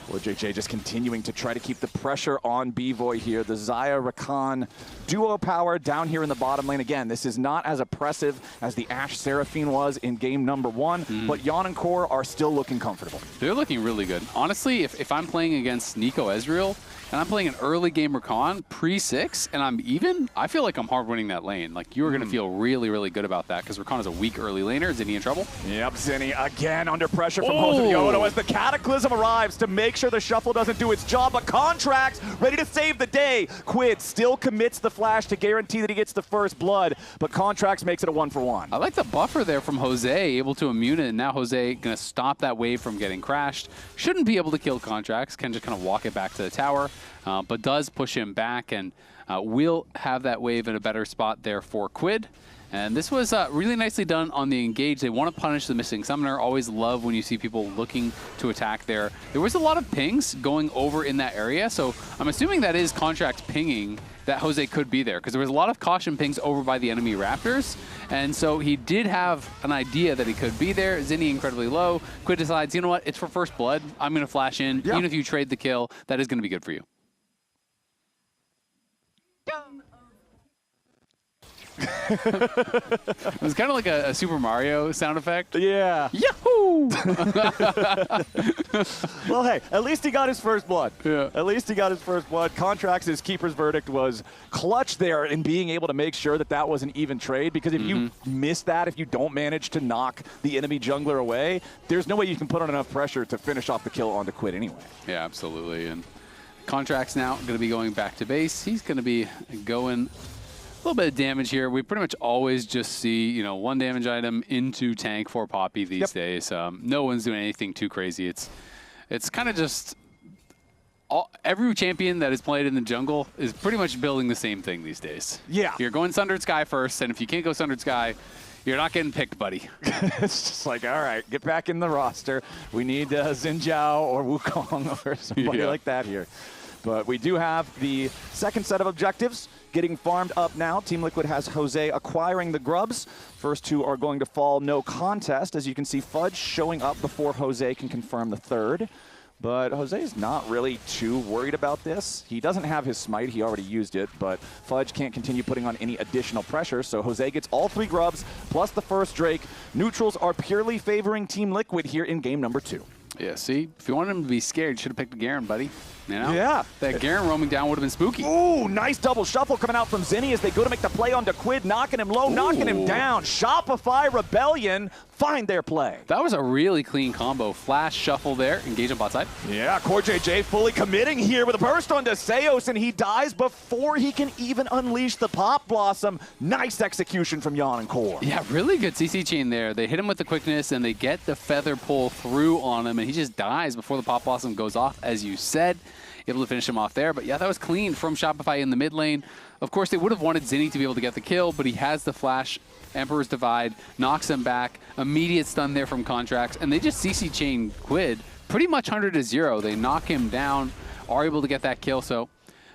Well, JJ just continuing to try to keep the pressure on B-Boy here. The Xayah Rakan duo power down here in the bottom lane. Again, this is not as oppressive as the Ashe Seraphine was in game number 1, but Yon and Core are still looking comfortable. They're looking really good. Honestly, if I'm playing against Nico Ezreal, and I'm playing an early game Rakan, pre-6, and I'm even, I feel like I'm hard winning that lane. Like, you're going to feel really, really good about that, because Rakan is a weak early laner. Is Zinni in trouble? Yep, Zinni again under pressure from Jose Diodo as the Cataclysm arrives to make make sure the shuffle doesn't do its job, but Contracts ready to save the day. Quid still commits the flash to guarantee that he gets the first blood, but Contracts makes it a 1-for-1. I like the buffer there from Jose, able to immune it, and now Jose going to stop that wave from getting crashed. Shouldn't be able to kill Contracts, can just kind of walk it back to the tower, but does push him back, and we'll have that wave in a better spot there for Quid. And this was really nicely done on the engage. They want to punish the missing summoner. Always love when you see people looking to attack there. There was a lot of pings going over in that area, so I'm assuming that is Contracts pinging that Jose could be there, because there was a lot of caution pings over by the enemy Raptors, and so he did have an idea that he could be there. Zinni incredibly low. Quid decides, you know what, it's for first blood. I'm going to flash in. Even if you trade the kill, that is going to be good for you. It was kind of like a Super Mario sound effect. Yeah. Yahoo! Well, hey, at least he got his first blood. Yeah. At least he got his first blood. Contracts, his keeper's verdict was clutch there in being able to make sure that that was an even trade, because if you miss that, if you don't manage to knock the enemy jungler away, there's no way you can put on enough pressure to finish off the kill on to Quid anyway. Yeah, absolutely. And Contracts now going to be going back to base. He's going to be going a little bit of damage here. We pretty much always just see, you know, 1 damage item into tank for Poppy these days. No one's doing anything too crazy. It's kind of just every champion that is played in the jungle is pretty much building the same thing these days. Yeah. You're going Sundered Sky first, and if you can't go Sundered Sky, you're not getting picked, buddy. It's just like, all right, get back in the roster. We need Xin Zhao or Wukong or somebody like that here. But we do have the second set of objectives getting farmed up now. Team Liquid has Jose acquiring the grubs. First two are going to fall no contest. As you can see, Fudge showing up before Jose can confirm the third. But Jose is not really too worried about this. He doesn't have his smite. He already used it, but Fudge can't continue putting on any additional pressure, so Jose gets all 3 grubs plus the first Drake. Neutrals are purely favoring Team Liquid here in game number 2. Yeah, see? If you wanted him to be scared, you should have picked Garen, buddy. You know? Yeah. That Garen roaming down would have been spooky. Ooh, nice double shuffle coming out from Zinni as they go to make the play onto Quid, knocking him low, knocking him down. Shopify Rebellion find their play. That was a really clean combo. Flash shuffle there, engage on bot side. Yeah, CoreJJ fully committing here with a burst onto Seos, and he dies before he can even unleash the Pop Blossom. Nice execution from Jan and Core. Yeah, really good CC chain there. They hit him with the quickness, and they get the feather pull through on him, and he just dies before the Pop Blossom goes off, as you said. Able to finish him off there. But yeah, that was clean from Shopify in the mid lane. Of course, they would have wanted Zinni to be able to get the kill, but he has the flash. Emperor's Divide knocks him back. Immediate stun there from Contracts, and they just CC chain Quid pretty much 100-0. They knock him down, are able to get that kill. So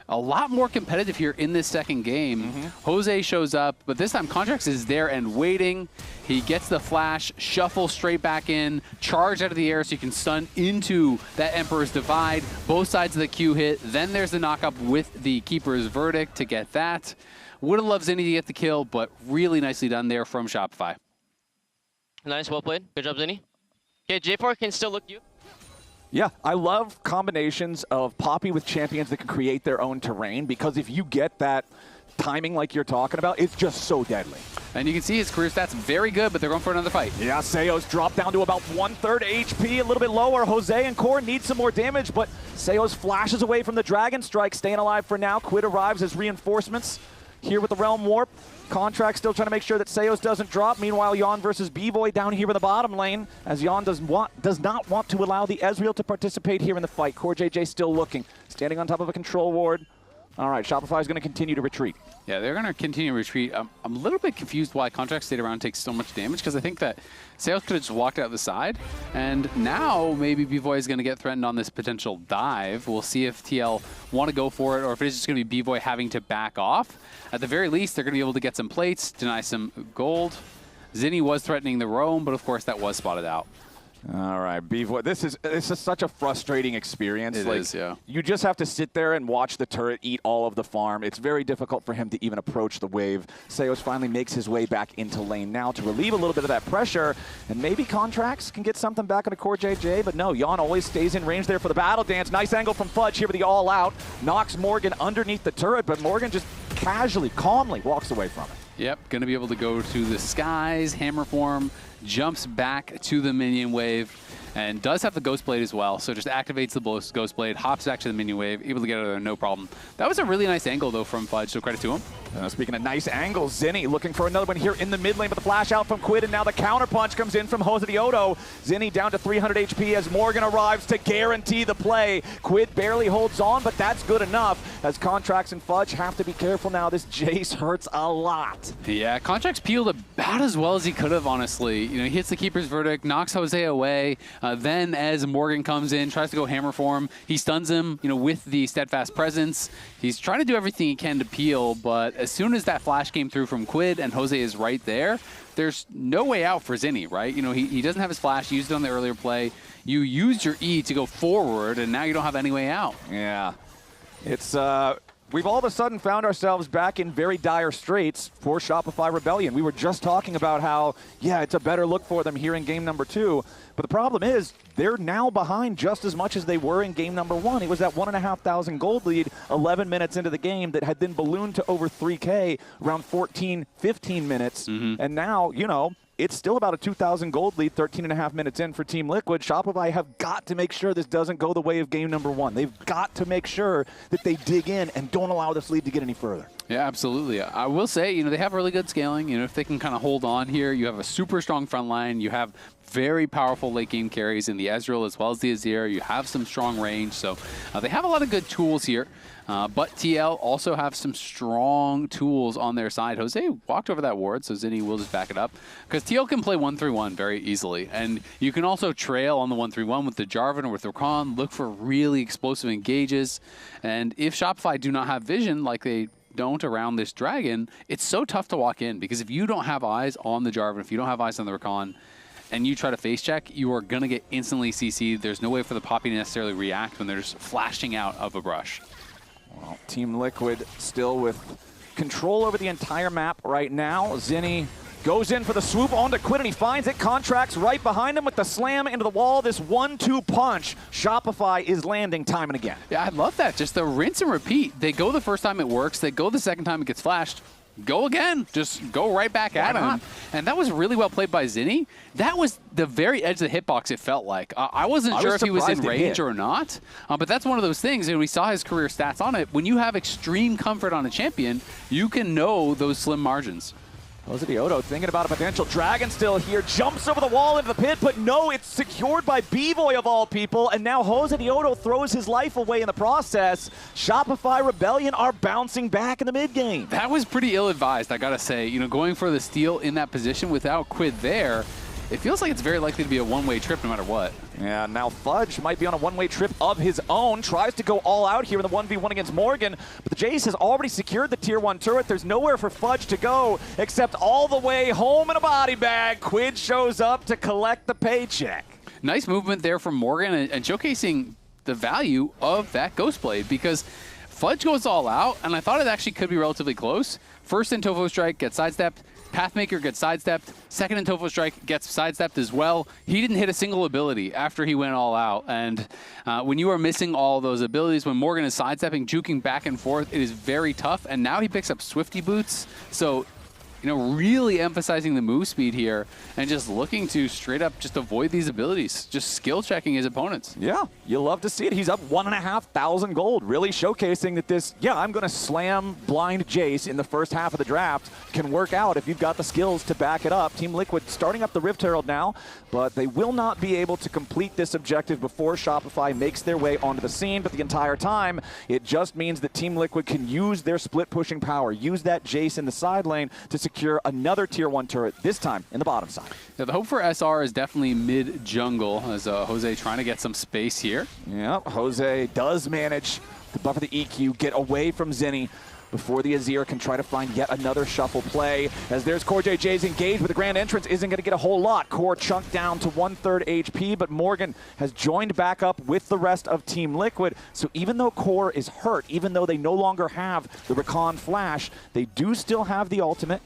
a lot more competitive here in this second game. Jose shows up, but this time Contracts is there and waiting. He gets the flash, shuffle straight back in, charge out of the air so you can stun into that Emperor's Divide. Both sides of the Q hit. Then there's the knock-up with the Keeper's Verdict to get that. Would have loved Zinni to get the kill, but really nicely done there from Shopify. Nice, well played. Good job, Zinni. Okay, J4 can still look you. Yeah, I love combinations of Poppy with champions that can create their own terrain, because if you get that timing like you're talking about, it's just so deadly. And you can see his career stats very good, but they're going for another fight. Yeah, Seos dropped down to about 1/3 HP, a little bit lower. Jose and Core need some more damage, but Seos flashes away from the Dragon Strike, staying alive for now. Quid arrives as reinforcements here with the Realm Warp. Contract still trying to make sure that Seos doesn't drop. Meanwhile, Jan versus B-Boy down here in the bottom lane, as Jan does not want to allow the Ezreal to participate here in the fight. CoreJJ still looking, standing on top of a control ward. All right, Shopify is going to continue to retreat. Yeah, they're going to continue to retreat. I'm a little bit confused why Contract stayed around and takes so much damage, because I think that Seos could have just walked out the side, and now maybe B-Boy is going to get threatened on this potential dive. We'll see if TL want to go for it, or if it's just going to be B-Boy having to back off. At the very least, they're going to be able to get some plates, deny some gold. Zinni was threatening the roam, but of course that was spotted out. All right, B-Boy, this is such a frustrating experience. It is, yeah. You just have to sit there and watch the turret eat all of the farm. It's very difficult for him to even approach the wave. Seos finally makes his way back into lane now to relieve a little bit of that pressure, and maybe Contracts can get something back on a CoreJJ, but no, Jan always stays in range there for the battle dance. Nice angle from Fudge here with the all-out. Knocks Morgan underneath the turret, but Morgan just casually, calmly walks away from it. Yep, going to be able to go to the skies, hammer form, jumps back to the minion wave. and does have the Ghost Blade as well. So just activates the Ghost Blade, hops back to the minion wave, able to get out of there no problem. That was a really nice angle though from Fudge, so credit to him. Speaking of nice angles, Zinni looking for another one here in the mid lane, but the flash out from Quid, and now the counter punch comes in from Jose Diodo. Zinni down to 300 HP as Morgan arrives to guarantee the play. Quid barely holds on, but that's good enough as Contracts and Fudge have to be careful now. This Jace hurts a lot. Yeah, Contracts peeled about as well as he could have, honestly. You know, he hits the Keeper's Verdict, knocks Jose away. Then as Morgan comes in, tries to go hammer for him, he stuns him, you know, with the Steadfast Presence. He's trying to do everything he can to peel, but as soon as that flash came through from Quid and Jose is right there, there's no way out for Zinni, right? You know, he doesn't have his flash, used it on the earlier play. You used your E to go forward, and now you don't have any way out. Yeah. It's, we've all of a sudden found ourselves back in very dire straits for Shopify Rebellion. We were just talking about how, yeah, it's a better look for them here in game number 2. But the problem is, they're now behind just as much as they were in game number 1. It was that 1,500 gold lead 11 minutes into the game that had then ballooned to over 3K around 14, 15 minutes. And now, you know, it's still about a 2,000 gold lead 13.5 minutes in for Team Liquid. Shopify have got to make sure this doesn't go the way of game number 1. They've got to make sure that they dig in and don't allow this lead to get any further. Yeah, absolutely. I will say, you know, they have really good scaling. You know, if they can kind of hold on here, you have a super strong front line. You have very powerful late game carries in the Ezreal as well as the Azir. You have some strong range. So they have a lot of good tools here. But TL also have some strong tools on their side. Jose walked over that ward, so Zinni will just back it up. Because TL can play 1-3-1 very easily. And you can also trail on the 1-3-1 with the Jarvan or with the Rakan, look for really explosive engages. And if Shopify do not have vision like they don't around this dragon, it's so tough to walk in. Because if you don't have eyes on the Jarvan, if you don't have eyes on the Rakan, and you try to face check, you are going to get instantly CC'd. There's no way for the Poppy to necessarily react when they're just flashing out of a brush. Well, Team Liquid still with control over the entire map right now. Zinni goes in for the swoop onto Quid, and he finds it. Contracts right behind him with the slam into the wall. This 1-2 punch. Shopify is landing time and again. Yeah, I love that. Just the rinse and repeat. They go the first time it works. They go the second time it gets flashed. Go again. Just go right back at him. And that was really well played by Zinni. That was the very edge of the hitbox, it felt like. I wasn't sure if he was in range or not, but that's one of those things, and we saw his career stats on it. When you have extreme comfort on a champion, you can know those slim margins. Jose Diodo thinking about a potential dragon still here, jumps over the wall into the pit, but no, it's secured by B-Boy of all people, and now Jose Diodo throws his life away in the process. Shopify Rebellion are bouncing back in the mid-game. That was pretty ill-advised, I gotta say. You know, going for the steal in that position without Quid there, it feels like it's very likely to be a one-way trip no matter what. Yeah, now Fudge might be on a one-way trip of his own. Tries to go all out here in the 1v1 against Morgan, but the Jace has already secured the tier 1 turret. There's nowhere for Fudge to go except all the way home in a body bag. Quid shows up to collect the paycheck. Nice movement there from Morgan and showcasing the value of that Ghost Blade, because Fudge goes all out, and I thought it actually could be relatively close. First in Tofo Strike, gets sidestepped. Pathmaker gets sidestepped. Second in Tofo Strike gets sidestepped as well. He didn't hit a single ability after he went all out. And when you are missing all those abilities, when Morgan is sidestepping, juking back and forth, it is very tough. And now he picks up Swifty Boots. So, you know, really emphasizing the move speed here and just looking to straight up just avoid these abilities, just skill checking his opponents. Yeah, you love to see it. He's up 1,500 gold, really showcasing that this, yeah, I'm going to slam blind Jace in the first half of the draft can work out if you've got the skills to back it up. Team Liquid starting up the Rift Herald now, but they will not be able to complete this objective before Shopify makes their way onto the scene. But the entire time, it just means that Team Liquid can use their split pushing power, use that Jace in the side lane to secure another tier 1 turret, this time in the bottom side. Yeah, the hope for SR is definitely mid-jungle, as Jose trying to get some space here. Yeah, Jose does manage to buffer the EQ, get away from Zinni before the Azir can try to find yet another shuffle play. As there's Core JJ's engaged, but the Grand Entrance isn't going to get a whole lot. Core chunked down to 1/3 HP, but Morgan has joined back up with the rest of Team Liquid. So even though Core is hurt, even though they no longer have the Rakan Flash, they do still have the ultimate.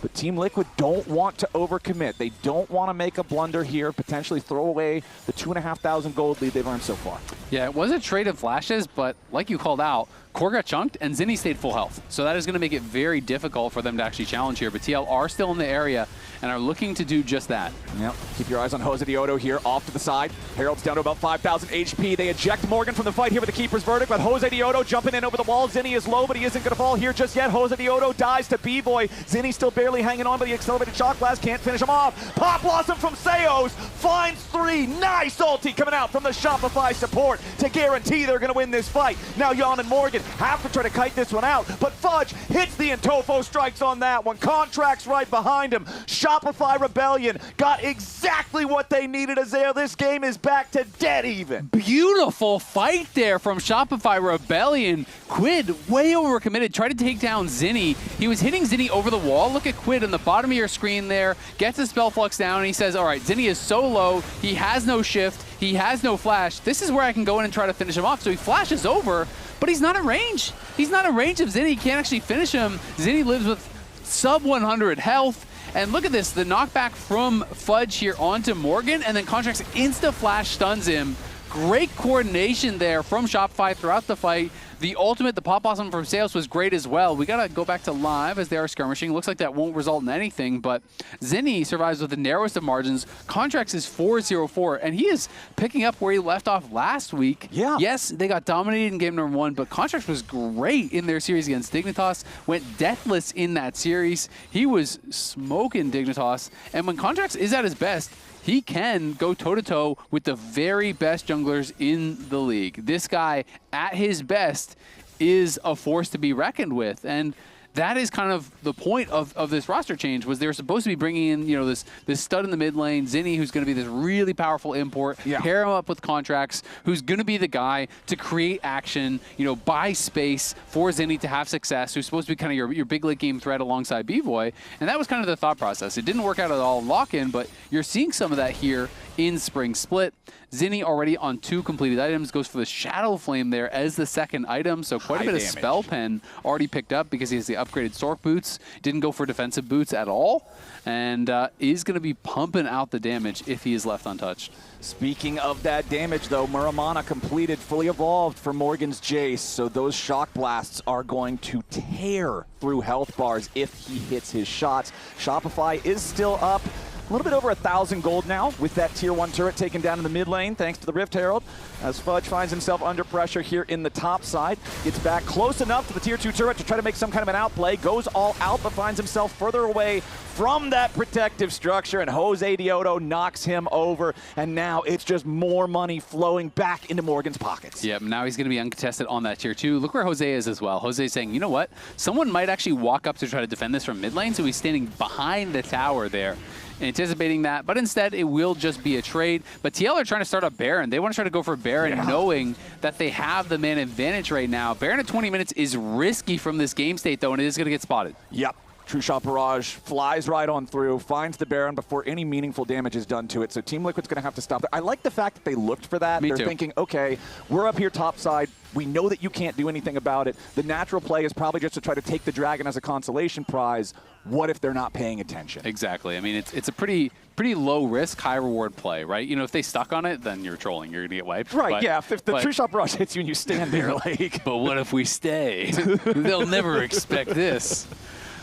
But Team Liquid don't want to overcommit. They don't want to make a blunder here, potentially throw away the 2,500 gold lead they've earned so far. Yeah, it was a trade of flashes, but like you called out, Core got chunked, and Zinni stayed full health. So that is going to make it very difficult for them to actually challenge here. But TL are still in the area and are looking to do just that. Yep. Keep your eyes on Jose Diodo here, off to the side. Herald's down to about 5,000 HP. They eject Morgan from the fight here with the Keeper's Verdict, but Jose Diodo jumping in over the wall. Zinni is low, but he isn't going to fall here just yet. Jose Diodo dies to B-Boy. Zinni still barely hanging on, but the accelerated shock blast can't finish him off. Pop Blossom from Seos finds 3. Nice ulti coming out from the Shopify support to guarantee they're going to win this fight. Now Jan and Morgan have to try to kite this one out, but Fudge hits the Intofo strikes on that one. Contracts right behind him. Shopify Rebellion got exactly what they needed, Azale. This game is back to dead even. Beautiful fight there from Shopify Rebellion. Quid, way overcommitted, tried to take down Zinni. He was hitting Zinni over the wall. Look at Quid on the bottom of your screen there. Gets his spell flux down, and he says, all right, Zinni is so low. He has no shift. He has no flash. This is where I can go in and try to finish him off. So he flashes over, but he's not in range. He's not in range of Zinni. He can't actually finish him. Zinni lives with sub 100 health. And look at this, the knockback from Fudge here onto Morgan, and then Contracts insta-flash stuns him. Great coordination there from Shopify throughout the fight. The ultimate, the Pop Blossom from Seos was great as well. We gotta go back to live as they are skirmishing. Looks like that won't result in anything, but Zinni survives with the narrowest of margins. Contracts is 4-0-4, and he is picking up where he left off last week. Yeah. Yes, they got dominated in game number 1, but Contracts was great in their series against Dignitas. Went deathless in that series. He was smoking Dignitas, and when Contracts is at his best, he can go toe-to-toe with the very best junglers in the league. This guy, at his best, is a force to be reckoned with. And that is kind of the point of this roster change, was they were supposed to be bringing in, you know, this stud in the mid lane, Zinni, who's going to be this really powerful import, pair him up with Contracts, who's going to be the guy to create action, you know, buy space for Zinni to have success, who's supposed to be kind of your big late game threat alongside B-Boy. And that was kind of the thought process. It didn't work out at all in lock-in, but you're seeing some of that here in Spring Split. Zinni already on 2 completed items, goes for the Shadow Flame there as the second item, so quite a bit of Spell Pen already picked up because he has the upgraded Sork boots, didn't go for defensive boots at all, and is going to be pumping out the damage if he is left untouched. Speaking of that damage, though, Muramana completed, fully evolved for Morgan's Jace, so those shock blasts are going to tear through health bars if he hits his shots. Shopify is still up. A little bit over 1,000 gold now with that tier 1 turret taken down in the mid lane thanks to the Rift Herald, as Fudge finds himself under pressure here in the top side. Gets back close enough to the tier 2 turret to try to make some kind of an outplay. Goes all out, but finds himself further away from that protective structure, and Jose Diodo knocks him over, and now it's just more money flowing back into Morgan's pockets. Yep, now he's going to be uncontested on that tier 2. Look where Jose is as well. Jose's saying, you know what? Someone might actually walk up to try to defend this from mid lane, so he's standing behind the tower there, anticipating that, but instead it will just be a trade. But TL are trying to start a Baron. They want to try to go for Baron, knowing that they have the man advantage right now. Baron at 20 minutes is risky from this game state, though, and it is going to get spotted. Yep. True Shot Barrage flies right on through, finds the Baron before any meaningful damage is done to it. So Team Liquid's going to have to stop there. I like the fact that they looked for that. They're thinking, okay, we're up here topside. We know that you can't do anything about it. The natural play is probably just to try to take the Dragon as a consolation prize. What if they're not paying attention? Exactly. I mean, it's a pretty low risk, high reward play, right? You know, if they stuck on it, then you're trolling. You're going to get wiped. Right, but, yeah. If the True Shot Barrage hits you and you stand there, like... But what if we stay? They'll never expect this.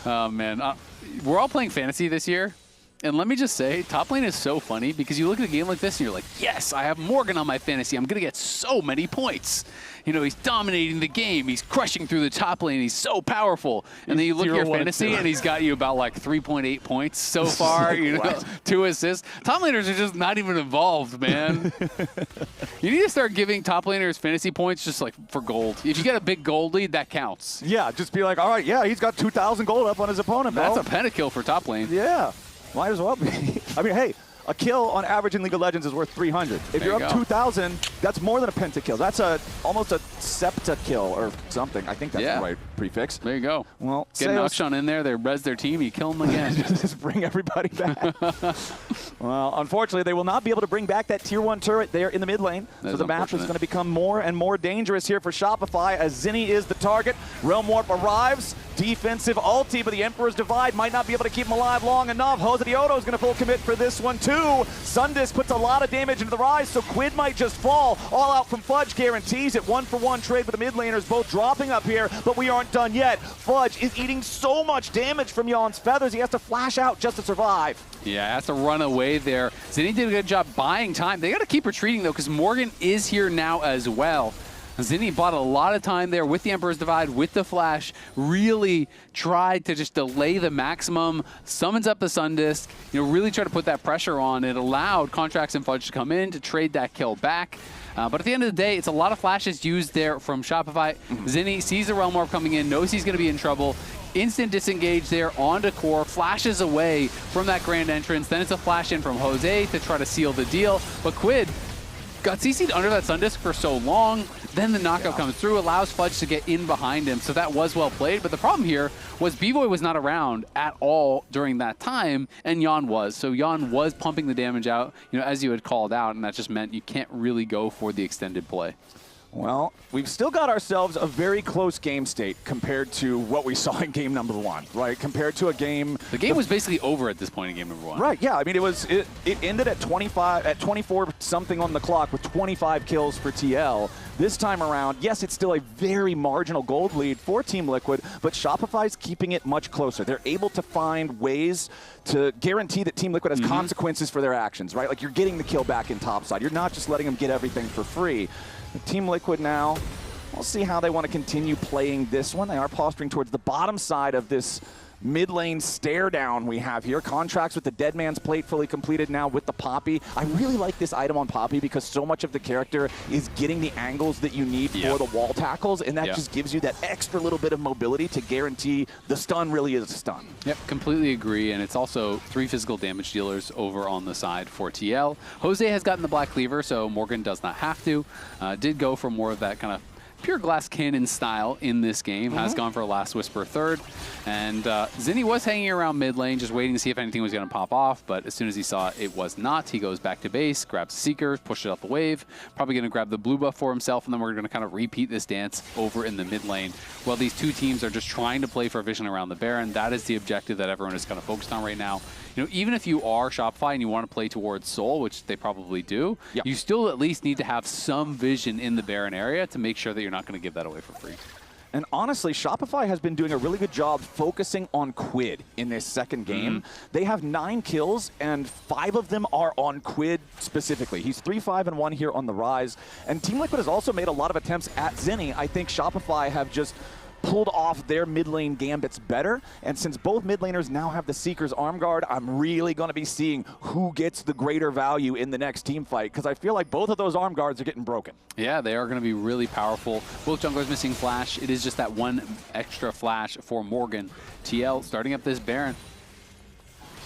Oh, man. We're all playing Fantasy this year. And let me just say, top lane is so funny because you look at a game like this and you're like, yes, I have Morgan on my Fantasy. I'm going to get so many points. You know, he's dominating the game. He's crushing through the top lane. He's so powerful. And then you look at your Fantasy and he's got you about like 3.8 points so far, you know, 2 assists. Top laners are just not even involved, man. You need to start giving top laners Fantasy points just like for gold. If you get a big gold lead, that counts. Yeah, just be like, all right, yeah, he's got 2,000 gold up on his opponent, bro. That's a pentakill for top lane. Yeah. Might as well be. I mean, hey, a kill on average in League of Legends is worth 300. If you're up 2,000, that's more than a pentakill. That's almost a septa kill or something. I think that's the right prefix. There you go. Well, get an Akshan in there, they res their team, you kill them again. Just bring everybody back. Well, unfortunately, they will not be able to bring back that tier 1 turret there in the mid lane. So the map is going to become more and more dangerous here for Shopify as Zinni is the target. Realm Warp arrives. Defensive ulti, but the Emperor's Divide might not be able to keep him alive long enough. Jose Diodo is going to full commit for this one too. Sundis puts a lot of damage into the Rise, so Quid might just fall. All out from Fudge guarantees it. 1-for-1 trade with the mid laners, both dropping up here, but we aren't done yet. Fudge is eating so much damage from Yon's feathers, he has to flash out just to survive. Yeah, has to run away there. Zinni did a good job buying time. They got to keep retreating though, because Morgan is here now as well. Zinni bought a lot of time there with the Emperor's Divide, with the Flash, really tried to just delay the maximum, summons up the Sundisk, really try to put that pressure on. It allowed Contracts and Fudge to come in to trade that kill back. But at the end of the day, it's a lot of flashes used there from Shopify. Zinni sees the Realm Warp coming in, knows he's going to be in trouble. Instant disengage there onto Core, flashes away from that grand entrance. Then it's a flash in from Jose to try to seal the deal. But Quid got CC'd under that Sundisk for so long. Then the knockout comes through, allows Fudge to get in behind him. So that was well played. But the problem here was B-Boy was not around at all during that time, and Yon was. So Yon was pumping the damage out, as you had called out, and that just meant you can't really go for the extended play. Well, we've still got ourselves a very close game state compared to what we saw in game number 1, right? Compared to a game... The game was basically over at this point in game number 1. Right, yeah. I mean, it ended at 24-something on the clock with 25 kills for TL. This time around, yes, it's still a very marginal gold lead for Team Liquid, but Shopify's keeping it much closer. They're able to find ways to guarantee that Team Liquid has consequences for their actions, right? Like you're getting the kill back in topside. You're not just letting them get everything for free. Team Liquid now, we'll see how they want to continue playing this one. They are posturing towards the bottom side of this mid lane stare down we have here. Contracts with the Dead Man's Plate fully completed now with the Poppy. I really like this item on Poppy because so much of the character is getting the angles that you need for the wall tackles, and that just gives you that extra little bit of mobility to guarantee the stun really is a stun. Yep, completely agree, and it's also 3 physical damage dealers over on the side for TL. Jose has gotten the Black Cleaver, so Morgan does not have to. Did go for more of that kind of pure glass cannon style in this game. Has gone for a Last Whisper third. And Zinni was hanging around mid lane, just waiting to see if anything was going to pop off. But as soon as he saw it was not, he goes back to base, grabs Seeker, pushes out the wave. Probably going to grab the blue buff for himself, and then we're going to kind of repeat this dance over in the mid lane. While these two teams are just trying to play for vision around the Baron, that is the objective that everyone is kind of focused on right now. Even if you are Shopify and you want to play towards Soul, which they probably do, you still at least need to have some vision in the Baron area to make sure that you're not going to give that away for free. And honestly, Shopify has been doing a really good job focusing on Quid in this second game. They have 9 kills, and 5 of them are on Quid specifically. He's 3-5-1 here on the Rise. And Team Liquid has also made a lot of attempts at Zinni. I think Shopify have just pulled off their mid lane gambits better, and since both mid laners now have the Seeker's arm guard, I'm really going to be seeing who gets the greater value in the next team fight, because I feel like both of those arm guards are getting broken. Yeah, they are going to be really powerful. Both junglers missing flash. It is just that one extra flash for Morgan. TL starting up this Baron.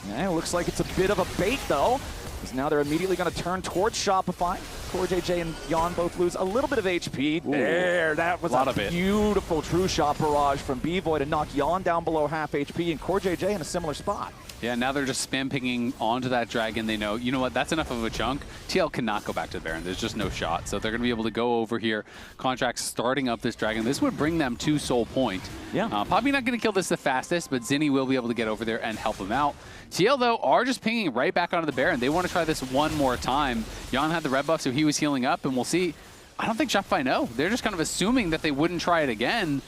Yeah, it looks like it's a bit of a bait, though, because now they're immediately going to turn towards Shopify. CoreJJ and Yon both lose a little bit of HP. Ooh, there, that was a beautiful true shot barrage from B-Boy to knock Yon down below half HP, and CoreJJ in a similar spot. Yeah, now they're just spam pinging onto that dragon. They know, you know what, that's enough of a chunk. TL cannot go back to the Baron. There's just no shot. So they're going to be able to go over here. Contracts starting up this dragon. This would bring them to Soul Point. Yeah. Probably not going to kill this the fastest, but Zinni will be able to get over there and help him out. TL, though, are just pinging right back onto the Baron. They want to try this one more time. Yon had the red buff, so he was healing up, and we'll see. I don't think Shopify know. They're just kind of assuming that they wouldn't try it again.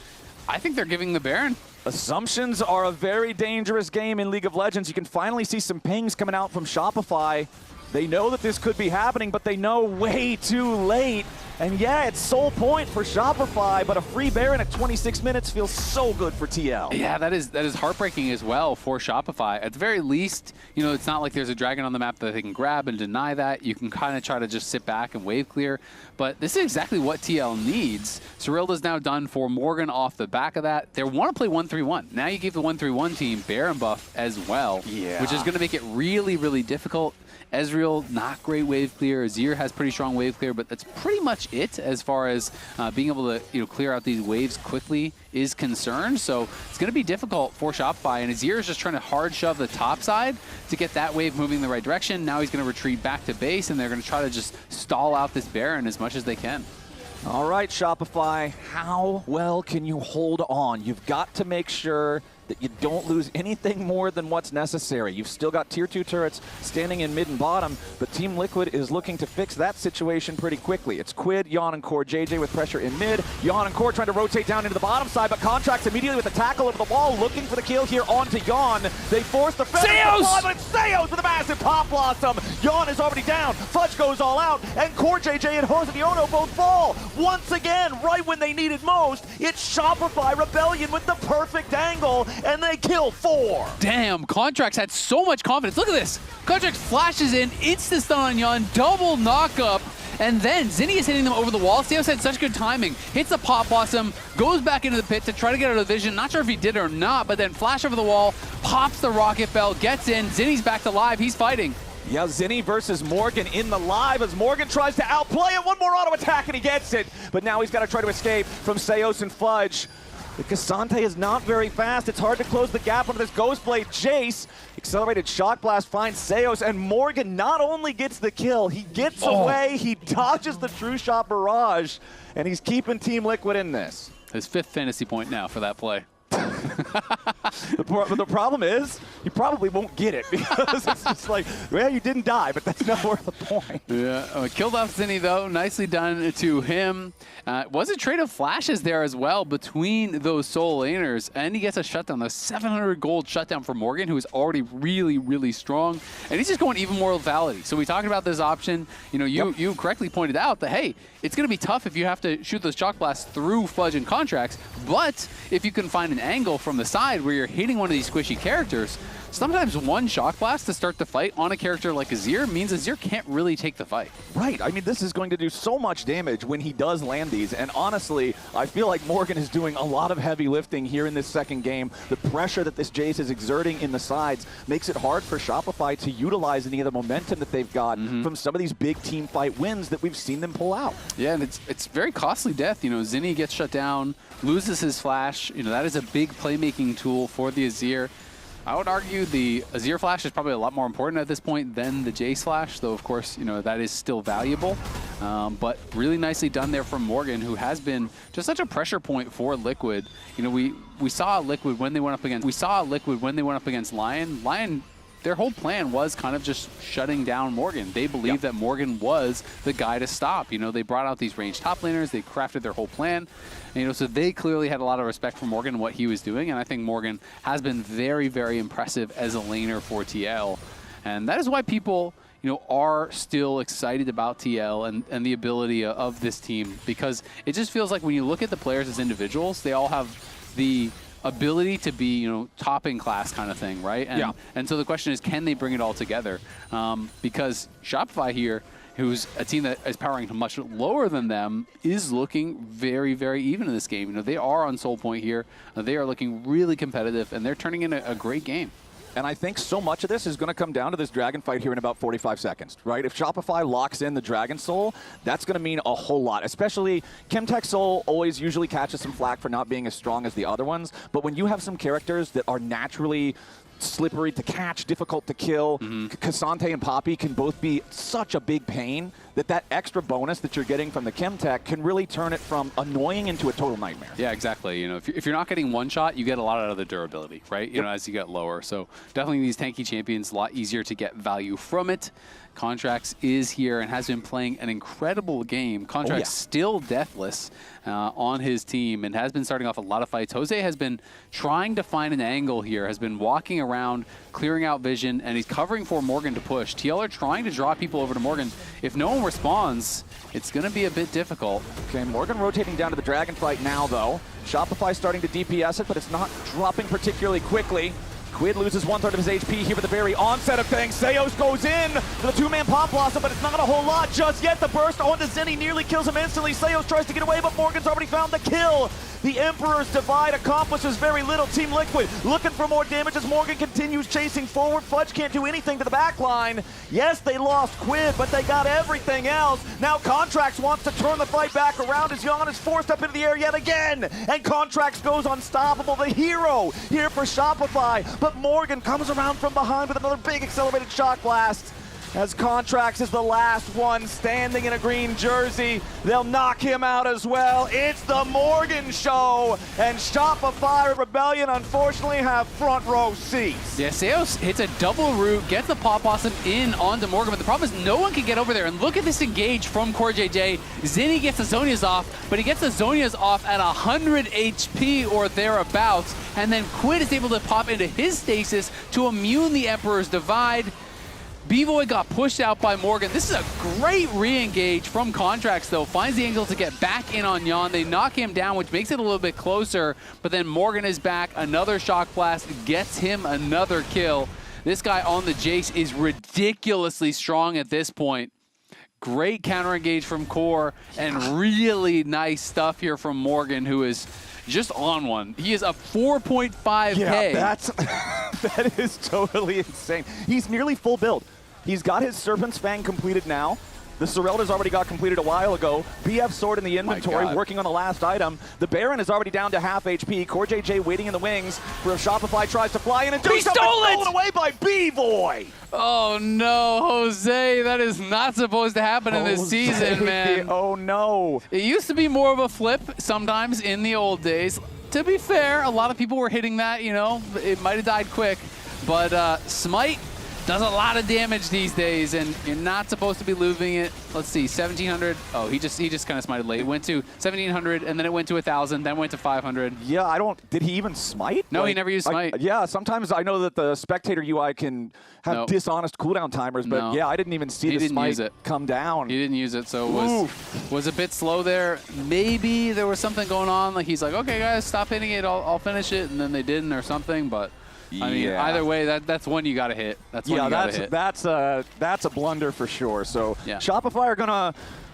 I think they're giving the Baron. Assumptions are a very dangerous game in League of Legends. You can finally see some pings coming out from Shopify. They know that this could be happening, but they know way too late. And yeah, it's Soul Point for Shopify, but a free Baron at 26 minutes feels so good for TL. Yeah, that is heartbreaking as well for Shopify. At the very least, you know, it's not like there's a dragon on the map that they can grab and deny that. You can kind of try to just sit back and wave clear. But this is exactly what TL needs. Cyrilda's now done for Morgan off the back of that. They want to play 1-3-1. Now you give the 1-3-1 team Baron buff as well, which is going to make it really, really difficult. Ezreal, not great wave clear. Azir has pretty strong wave clear, but that's pretty much it as far as being able to clear out these waves quickly is concerned. So it's going to be difficult for Shopify, and Azir is just trying to hard shove the top side to get that wave moving in the right direction. Now he's going to retreat back to base, and they're going to try to just stall out this Baron as much as they can. All right, Shopify, how well can you hold on? You've got to make sure that you don't lose anything more than what's necessary. You've still got tier 2 turrets standing in mid and bottom, but Team Liquid is looking to fix that situation pretty quickly. It's Quid, Yon, and Core. JJ with pressure in mid. Yon and Core trying to rotate down into the bottom side, but Contracts immediately with a tackle over the wall, looking for the kill here onto Yon. They force the Seos! But it's Seos with a massive pop blossom. Yon is already down. Fudge goes all out, and Core JJ and Hosadiono both fall. Once again, right when they needed most, it's Shopify Rebellion with the perfect angle, and they kill 4. Damn, Contracts had so much confidence. Look at this. Contracts flashes in, insta stun on Yon, double knockup, and then Zinni is hitting them over the wall. Seos had such good timing. Hits the pop blossom, goes back into the pit to try to get out of the vision. Not sure if he did or not, but then flash over the wall, pops the rocket bell, gets in. Zinni's back to live. He's fighting. Yeah, Zinni versus Morgan in the live as Morgan tries to outplay it. One more auto attack and he gets it. But now he's got to try to escape from Seos and Fudge. The Cassante is not very fast. It's hard to close the gap onto this Ghostblade. Jace, accelerated Shock Blast, finds Seos, and Morgan not only gets the kill, he gets away, he dodges the True Shot Barrage, and he's keeping Team Liquid in this. His 5th fantasy point now for that play. The problem is, you probably won't get it because it's just like, well, you didn't die, but that's not worth the point. Yeah, killed off Zinni though. Nicely done to him. Was a trade of flashes there as well between those solo laners, and he gets a shutdown. The 700 gold shutdown for Morgan, who is already really, really strong, and he's just going even more lethality. So we talked about this option. You correctly pointed out that, hey, it's going to be tough if you have to shoot those Shock Blasts through Fudge and Contracts, but if you can find an angle from the side where you're hitting one of these squishy characters, sometimes one Shock Blast to start the fight on a character like Azir means Azir can't really take the fight. Right. I mean, this is going to do so much damage when he does land these. And honestly, I feel like Morgan is doing a lot of heavy lifting here in this second game. The pressure that this Jace is exerting in the sides makes it hard for Shopify to utilize any of the momentum that they've got from some of these big team fight wins that we've seen them pull out. Yeah, and it's very costly death. Zinni gets shut down, loses his flash. That is a big playmaking tool for the Azir. I would argue the Azir flash is probably a lot more important at this point than the Jace flash, though of course, that is still valuable. But really nicely done there from Morgan, who has been just such a pressure point for Liquid. We saw Liquid when they went up against Lyon. Lyon, their whole plan was kind of just shutting down Morgan. They believed that Morgan was the guy to stop. They brought out these ranged top laners. They crafted their whole plan. So they clearly had a lot of respect for Morgan and what he was doing. And I think Morgan has been very, very impressive as a laner for TL. And that is why people, are still excited about TL and the ability of this team. Because it just feels like when you look at the players as individuals, they all have the ability to be, top in class kind of thing, right? And so the question is, can they bring it all together? Because Shopify here, who's a team that is powering much lower than them, is looking very, very even in this game. They are on Soul Point here. They are looking really competitive, and they're turning in a great game. And I think so much of this is going to come down to this Dragon fight here in about 45 seconds, right? If Shopify locks in the Dragon Soul, that's going to mean a whole lot. Especially, Chemtech Soul always usually catches some flack for not being as strong as the other ones. But when you have some characters that are naturally slippery to catch, difficult to kill, Cassante and Poppy can both be such a big pain that extra bonus that you're getting from the Chemtech can really turn it from annoying into a total nightmare. Yeah, exactly. If you're not getting one shot, you get a lot out of the durability, right? As you get lower. So definitely these tanky champions, a lot easier to get value from it. Contracts is here and has been playing an incredible game. Contracts still deathless on his team and has been starting off a lot of fights. Jose has been trying to find an angle here, has been walking around, clearing out vision, and he's covering for Morgan to push. TL are trying to draw people over to Morgan. If no one responds, it's going to be a bit difficult. Okay, Morgan rotating down to the Dragon fight now, though. Shopify starting to DPS it, but it's not dropping particularly quickly. Quid loses 1/3 of his HP here at the very onset of things. Seos goes in for the two-man Pop Blossom, but it's not a whole lot just yet. The burst onto Zinni nearly kills him instantly. Seos tries to get away, but Morgan's already found the kill. The Emperor's Divide accomplishes very little. Team Liquid looking for more damage as Morgan continues chasing forward. Fudge can't do anything to the back line. Yes, they lost Quid, but they got everything else. Now Contracts wants to turn the fight back around as Jan is forced up into the air yet again. And Contracts goes unstoppable, the hero here for Shopify. But Morgan comes around from behind with another big accelerated shock blast. As Contracts is the last one standing in a green jersey. They'll knock him out as well. It's the Morgan show, and Shopify Rebellion unfortunately have front row seats. Yeah, Seos hits a double root, gets the Pop Blossom in onto Morgan, but the problem is no one can get over there. And look at this engage from CoreJJ. Zinni gets the Zhonya's off, but he gets the Zhonya's off at 100 HP or thereabouts, and then Quid is able to pop into his stasis to immune the Emperor's Divide. B-Boy got pushed out by Morgan. This is a great re-engage from Contracts, though. Finds the angle to get back in on Jan. They knock him down, which makes it a little bit closer, but then Morgan is back. Another Shock Blast gets him another kill. This guy on the Jace is ridiculously strong at this point. Great counter engage from Core, and really nice stuff here from Morgan, who is just on one. He is a 4.5K. Yeah, that is totally insane. He's nearly full build. He's got his Serpent's Fang completed now. The Sorelda's already got completed a while ago. BF Sword in the inventory, working on the last item. The Baron is already down to half HP. CoreJJ waiting in the wings for if Shopify tries to fly in and do something. Stolen away by B-Boy! Oh no, Jose, that is not supposed to happen in this season, man. Oh no. It used to be more of a flip sometimes in the old days. To be fair, a lot of people were hitting that, you know, it might have died quick. But Smite does a lot of damage these days, and you're not supposed to be losing it. Let's see, 1,700. Oh, he just kind of smited late. It went to 1,700, and then it went to 1,000, then went to 500. Yeah, did he even smite? No, he never used smite. Yeah, sometimes I know that the spectator UI can have dishonest cooldown timers, but yeah, I didn't even see the smite come down. He didn't use it, so it was a bit slow there. Maybe there was something going on, like he's like, okay guys, stop hitting it, I'll finish it, and then they didn't or something, but I mean, either way, that's one you got to hit. That's one you got to hit. That's a blunder for sure. So Shopify are going to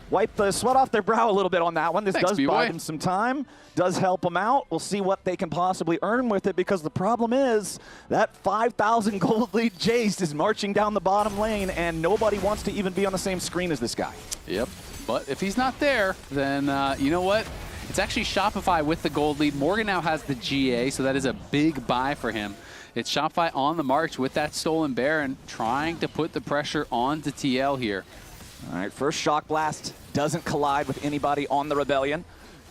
wipe the sweat off their brow a little bit on that one. This does buy them some time, does help them out. We'll see what they can possibly earn with it, because the problem is that 5,000 gold lead Jace is marching down the bottom lane, and nobody wants to even be on the same screen as this guy. Yep. But if he's not there, then you know what? It's actually Shopify with the gold lead. Morgan now has the GA, so that is a big buy for him. It's Shopify on the march with that stolen Baron, trying to put the pressure on to TL here. All right, first Shock Blast doesn't collide with anybody on the Rebellion.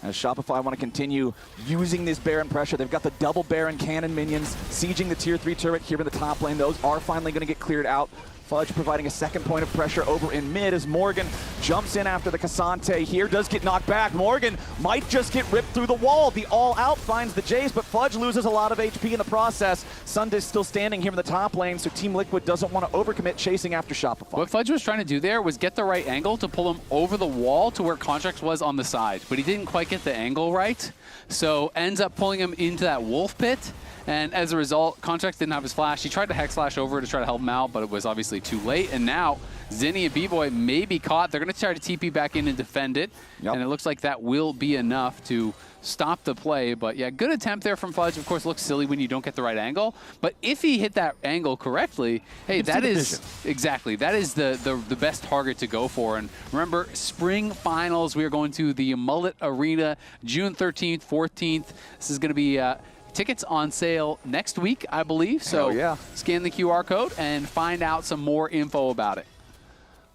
As Shopify want to continue using this Baron pressure. They've got the double Baron cannon minions sieging the tier 3 turret here in the top lane. Those are finally going to get cleared out. Fudge providing a second point of pressure over in mid as Morgan jumps in after the Cassante here. Does get knocked back. Morgan might just get ripped through the wall. The all-out finds the Jace, but Fudge loses a lot of HP in the process. Sunday's still standing here in the top lane, so Team Liquid doesn't want to overcommit chasing after Shopify. What Fudge was trying to do there was get the right angle to pull him over the wall to where Contracts was on the side, but he didn't quite get the angle right, so ends up pulling him into that wolf pit. And as a result, Contracts didn't have his flash. He tried to hex slash over to try to help him out, but it was obviously too late. And now Zinni and B-Boy may be caught. They're going to try to TP back in and defend it. And it looks like that will be enough to stop the play. But yeah, good attempt there from Fudge. Of course, looks silly when you don't get the right angle. But if he hit that angle correctly, hey, that is exactly, that is the best target to go for. And remember, Spring Finals, we are going to the Mullet Arena June 13th, 14th. This is going to be tickets on sale next week, I believe. So scan the QR code and find out some more info about it.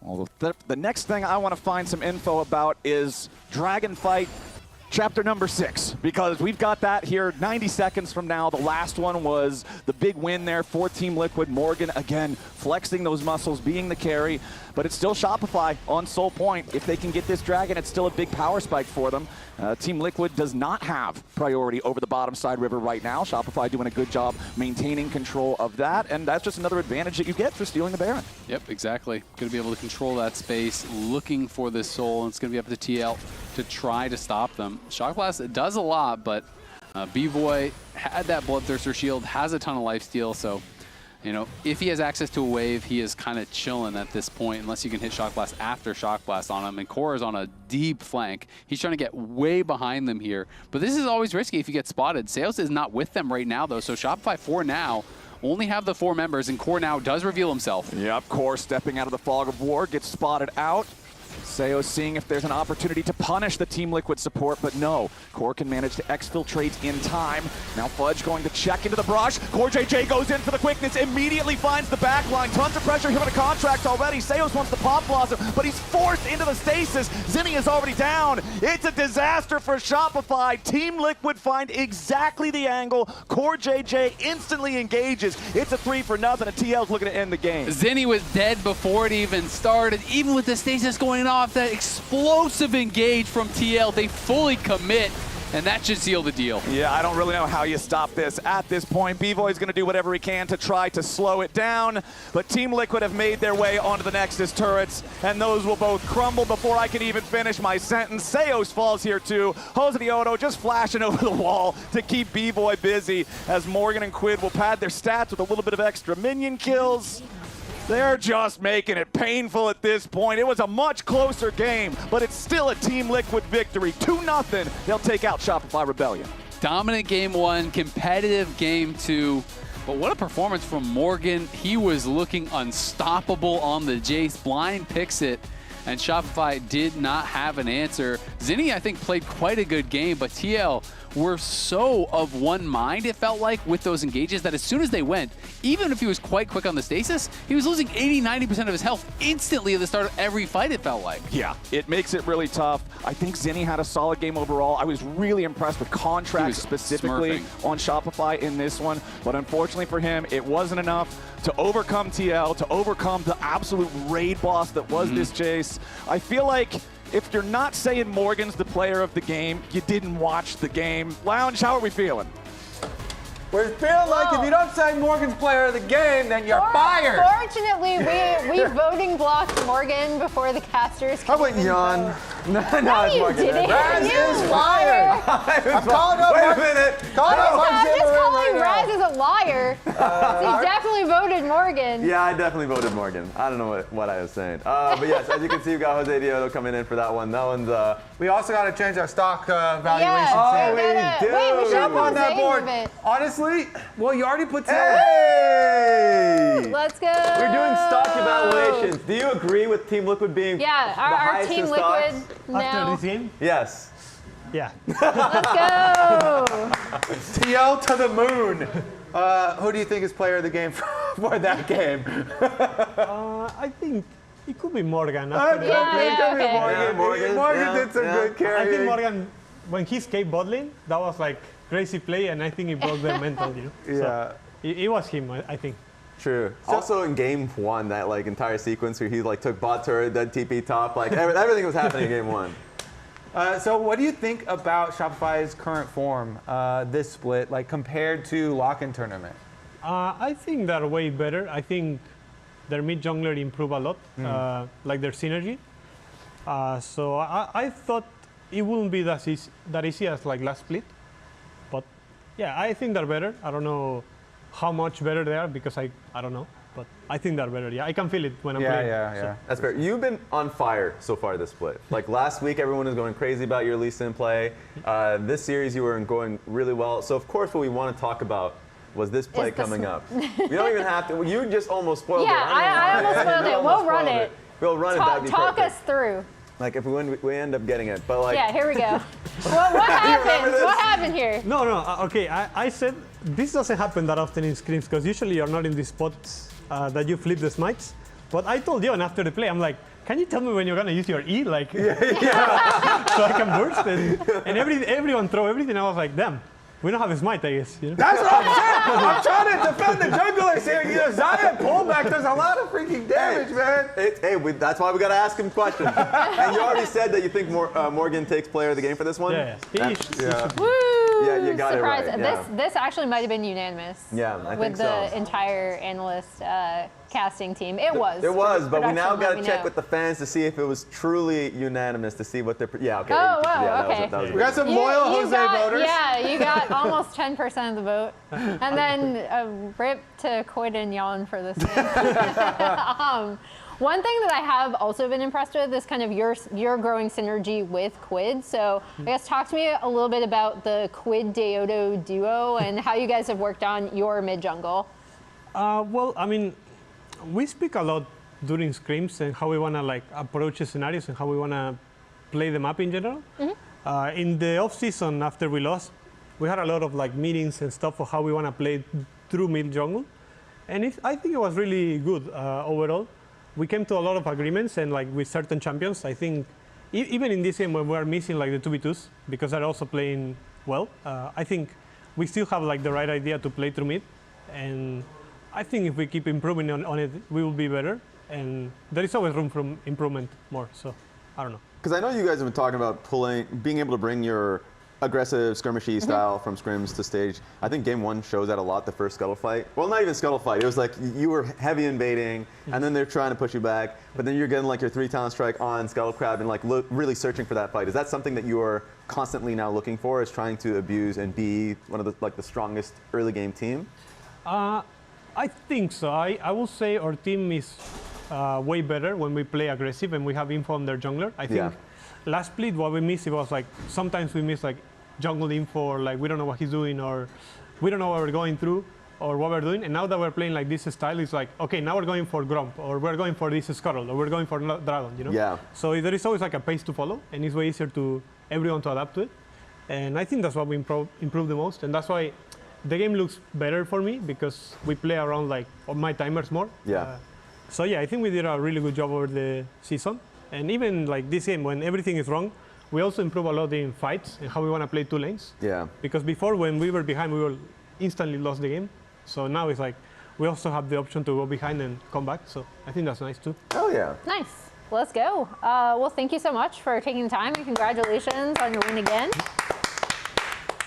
Well, the next thing I want to find some info about is Dragon Fight Chapter number 6, because we've got that here 90 seconds from now. The last one was the big win there for Team Liquid. Morgan, again, flexing those muscles, being the carry, but it's still Shopify on sole point. If they can get this Dragon, it's still a big power spike for them. Team Liquid does not have priority over the bottom side river right now. Shopify doing a good job maintaining control of that, and that's just another advantage that you get for stealing the Baron. Yep, exactly. Going to be able to control that space, looking for this soul, and it's going to be up to TL to try to stop them. Shock Blast does a lot, but B-Boy had that Bloodthirster shield, has a ton of lifesteal, so You know, if he has access to a wave, he is kind of chilling at this point, unless you can hit Shock Blast after Shock Blast on him. And Core is on a deep flank. He's trying to get way behind them here. But this is always risky if you get spotted. Seos is not with them right now, though. So Shopify for now only have the 4 members, and Core now does reveal himself. Yep, Core stepping out of the fog of war, gets spotted out. Seo seeing if there's an opportunity to punish the Team Liquid support, but no. Core can manage to exfiltrate in time. Now Fudge going to check into the brush. Core JJ goes in for the quickness, immediately finds the back line. Tons of pressure here on the contracts already. Seos wants the pop blossom, but he's forced into the stasis. Zinni is already down. It's a disaster for Shopify. Team Liquid find exactly the angle. Core JJ instantly engages. It's a 3-0, and TL's looking to end the game. Zinni was dead before it even started. Even with the stasis going off, that explosive engage from TL, they fully commit, and that should seal the deal. Yeah, I don't really know how you stop this at this point. B-Boy's going to do whatever he can to try to slow it down, but Team Liquid have made their way onto the Nexus turrets, and those will both crumble before I can even finish my sentence. Seos falls here too. Josedioto just flashing over the wall to keep B-Boy busy, as Morgan and Quid will pad their stats with a little bit of extra minion kills. They're just making it painful at this point. It was a much closer game, but it's still a Team Liquid victory. 2-0. They'll take out Shopify Rebellion. Dominant game 1, competitive game 2. But what a performance from Morgan. He was looking unstoppable on the Jace. Blind picks it, and Shopify did not have an answer. Zinni, I think, played quite a good game, but TL were so of one mind, it felt like, with those engages, that as soon as they went, even if he was quite quick on the stasis, he was losing 80-90% of his health instantly at the start of every fight, it felt like. Yeah, it makes it really tough. I think Zinni had a solid game overall. I was really impressed with contracts specifically on Shopify in this one, but unfortunately for him, it wasn't enough to overcome TL, to overcome the absolute raid boss that was this Jace. I feel like if you're not saying Morgan's the player of the game, you didn't watch the game. Lounge, how are we feeling? We're feeling like if you don't say Morgan's player of the game, then you're fired. Fortunately, we voting blocked Morgan before the casters. I went yawn. No, you Morgan. didn't. Raz You is liar. fired. I'm calling up. Wait a minute. I'm just calling Raz as a liar. He definitely voted Morgan. Yeah, I definitely voted Morgan. I don't know what I was saying. But yes, as you can see, we got Josedioto coming in for that one. That one's. We also got to change our stock valuation. Yeah, we do. Wait, we should Jump on that board. Honestly, well, you already put hey! Let's go. We're doing stock evaluations. Do you agree with Team Liquid being the our highest Team in Liquid stocks? now. After this game? Yes. Yeah. Let's go. TL to the moon. Who do you think is player of the game for that game? I think it could be Morgan. Morgan did some good carrying. I think Morgan, when he escaped bot lane, that was like crazy play, and I think it broke their mental, you know? Yeah. So it was him, I think. True. Also in game 1, that like entire sequence where he like took bot turret, then TP top, like everything was happening in game 1. So what do you think about Shopify's current form this split, like compared to Lock-in tournament? I think they're way better. I think their mid jungler improved a lot, like their synergy. So I thought it wouldn't be that easy as like last split. But yeah, I think they're better. I don't know how much better they are because I don't know. But I think they're better. Yeah, I can feel it when I'm playing. Yeah. That's fair. You've been on fire so far this split. Like last week, everyone was going crazy about your Lee Sin play. This series, you were going really well. So of course, what we want to talk about was this play coming up. You don't even have to. You just almost spoiled it. I almost spoiled it. We'll run it. We'll run it. That'd be Talk perfect. us through. Like if we end up getting it, but like. Yeah, here we go. What happened? What happened here? No. Okay, I said this doesn't happen that often in scrims because usually you're not in these spots that you flip the smites. But I told Dion after the play, I'm like, can you tell me when you're gonna use your E, like, so I can burst and everyone throw everything. I was like, damn. We don't have a smite, I guess. You know? That's what I'm saying. I'm trying to defend the junglers here. You know, Zion pullback does a lot of freaking damage, man. That's why we got to ask him questions. And you already said that you think Morgan takes player of the game for this one? Yeah. Woo! Yeah, you got surprise. it right. Yeah. This actually might have been unanimous. Yeah, I with think the so. entire analyst casting team. It was. It was, but we now Production, got let to me check know. with the fans to see if it was truly unanimous to see what they're. Yeah, okay. Oh, yeah, wow, okay. That was a We got good some one. loyal You Jose got, voters. Yeah, you got almost 10% of the vote. And then rip to Quid and Yawn for this thing. One thing that I have also been impressed with is kind of your growing synergy with Quid. So I guess talk to me a little bit about the Quid Daejeon duo and how you guys have worked on your mid jungle. Well, I mean, we speak a lot during scrims and how we want to like approach the scenarios and how we want to play the map in general. In the off season after we lost, we had a lot of like meetings and stuff for how we want to play through mid jungle, and I think it was really good overall. We came to a lot of agreements and like with certain champions. I think even in this game when we are missing like the 2v2s because they're also playing well, I think we still have like the right idea to play through mid, and I think if we keep improving on it, we will be better. And there is always room for improvement more. So I don't know. Because I know you guys have been talking about being able to bring your aggressive skirmishy style from scrims to stage. I think game one shows that a lot, the first scuttle fight. Well, not even scuttle fight. It was like you were heavy invading, and then they're trying to push you back, but then you're getting like your 3 talent strike on scuttle crab and like really searching for that fight. Is that something that you are constantly now looking for, is trying to abuse and be one of the strongest early game team? I think so. I will say our team is way better when we play aggressive and we have info on their jungler. I think last split what we missed, it was like sometimes we miss like jungle info, or like we don't know what he's doing, or we don't know what we're going through or what we're doing. And now that we're playing like this style, it's like, okay, now we're going for Grump, or we're going for this Scuttle, or we're going for Dragon, you know? Yeah. So there is always like a pace to follow, and it's way easier to everyone to adapt to it. And I think that's what we improve the most, and that's why the game looks better for me, because we play around like my timers more. Yeah. So yeah, I think we did a really good job over the season. And even like this game, when everything is wrong, we also improve a lot in fights and how we want to play 2 lanes. Yeah. Because before, when we were behind, we will instantly lost the game. So now it's like we also have the option to go behind and come back. So I think that's nice too. Oh yeah. Nice. Let's go. Well, thank you so much for taking the time, and congratulations on your win again.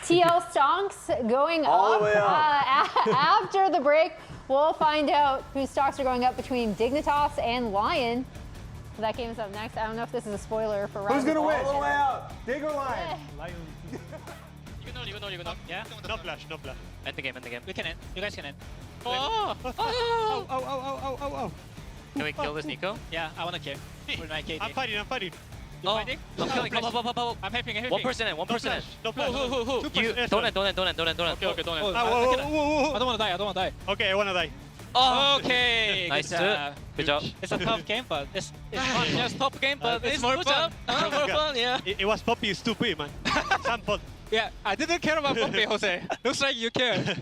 TL stocks going All up. the way up. After the break, we'll find out whose stocks are going up between Dignitas and Lyon. That game is up next. I don't know if this is a spoiler for Who's gonna win? All the way out. Dig or Lion? You can know. Yeah? No flash, no flash. End the game. We can end. You guys can end. Oh! Oh. Can we kill this Nico? Yeah, I wanna kill. With my KD. I'm fighting. Oh, I'm killing. I'm helping. One person in. No flash. Who? You, don't end. Okay, don't end. I don't want to die. Okay, I wanna die. Oh, Okay. nice. Good job. It's a tough game, but it's fun. Just top game, but it's more fun. More fun, yeah. It was Poppy stupid, man. Some fun. Yeah, I didn't care about Poppy, Jose. Looks like you care.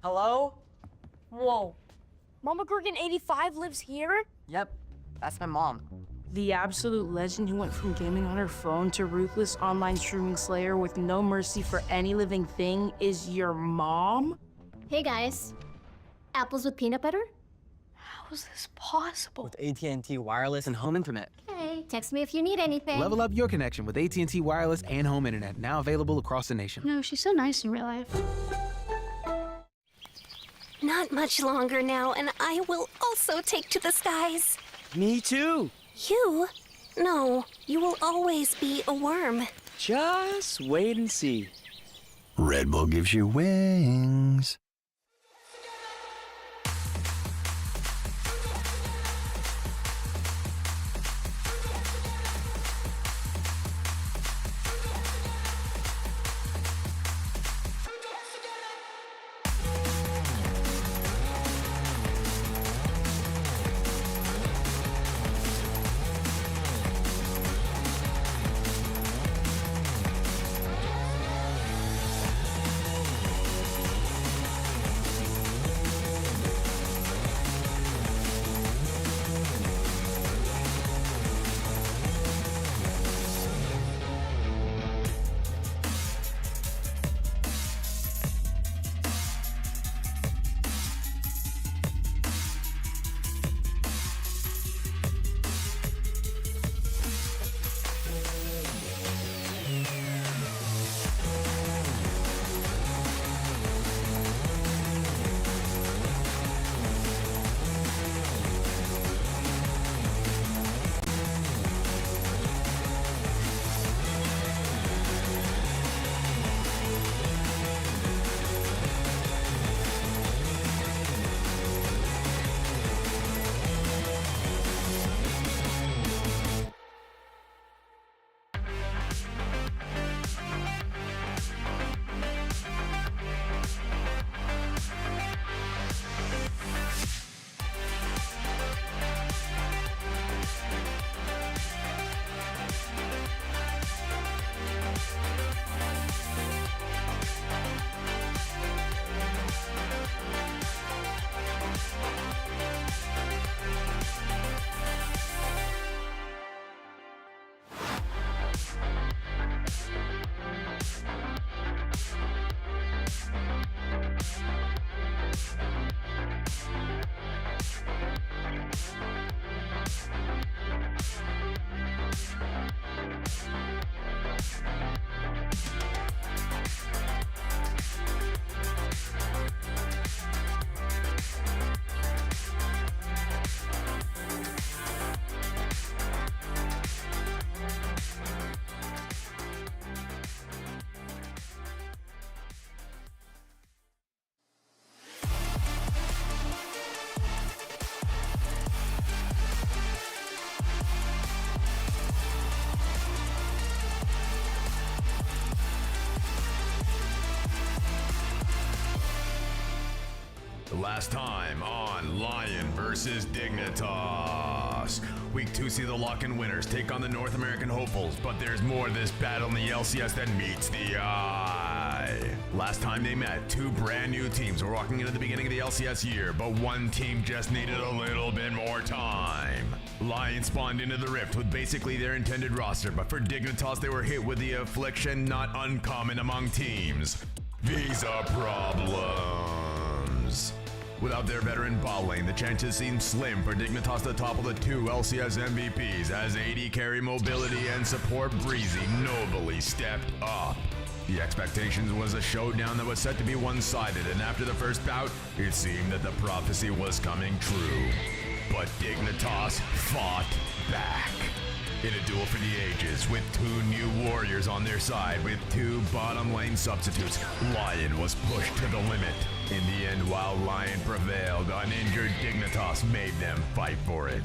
Hello? Whoa. Mama Gorgon 85 lives here? Yep, that's my mom. The absolute legend who went from gaming on her phone to ruthless online streaming slayer with no mercy for any living thing is your mom? Hey guys. Apples with peanut butter? How is this possible? With AT&T Wireless and Home Internet. Hey, text me if you need anything. Level up your connection with AT&T Wireless and Home Internet, now available across the nation. No, she's so nice in real life. Not much longer now, and I will also take to the skies. Me too. You? No, you will always be a worm. Just wait and see. Red Bull gives you wings. Last time on Lyon versus Dignitas. Week 2 see the lock-in winners take on the North American hopefuls, but there's more to this battle in the LCS than meets the eye. Last time they met, 2 brand new teams were walking into the beginning of the LCS year, but one team just needed a little bit more time. Lyon spawned into the Rift with basically their intended roster, but for Dignitas they were hit with the affliction not uncommon among teams: visa problems. Without their veteran bot lane, the chances seem slim for Dignitas to topple the 2 LCS MVPs as AD carry mobility and support Breezy nobly stepped up. The expectations was a showdown that was set to be one-sided, and after the first bout, it seemed that the prophecy was coming true. But Dignitas fought back. In a duel for the ages, with 2 new warriors on their side, with 2 bottom lane substitutes, Lyon was pushed to the limit. In the end, while Lyon prevailed, uninjured Dignitas made them fight for it.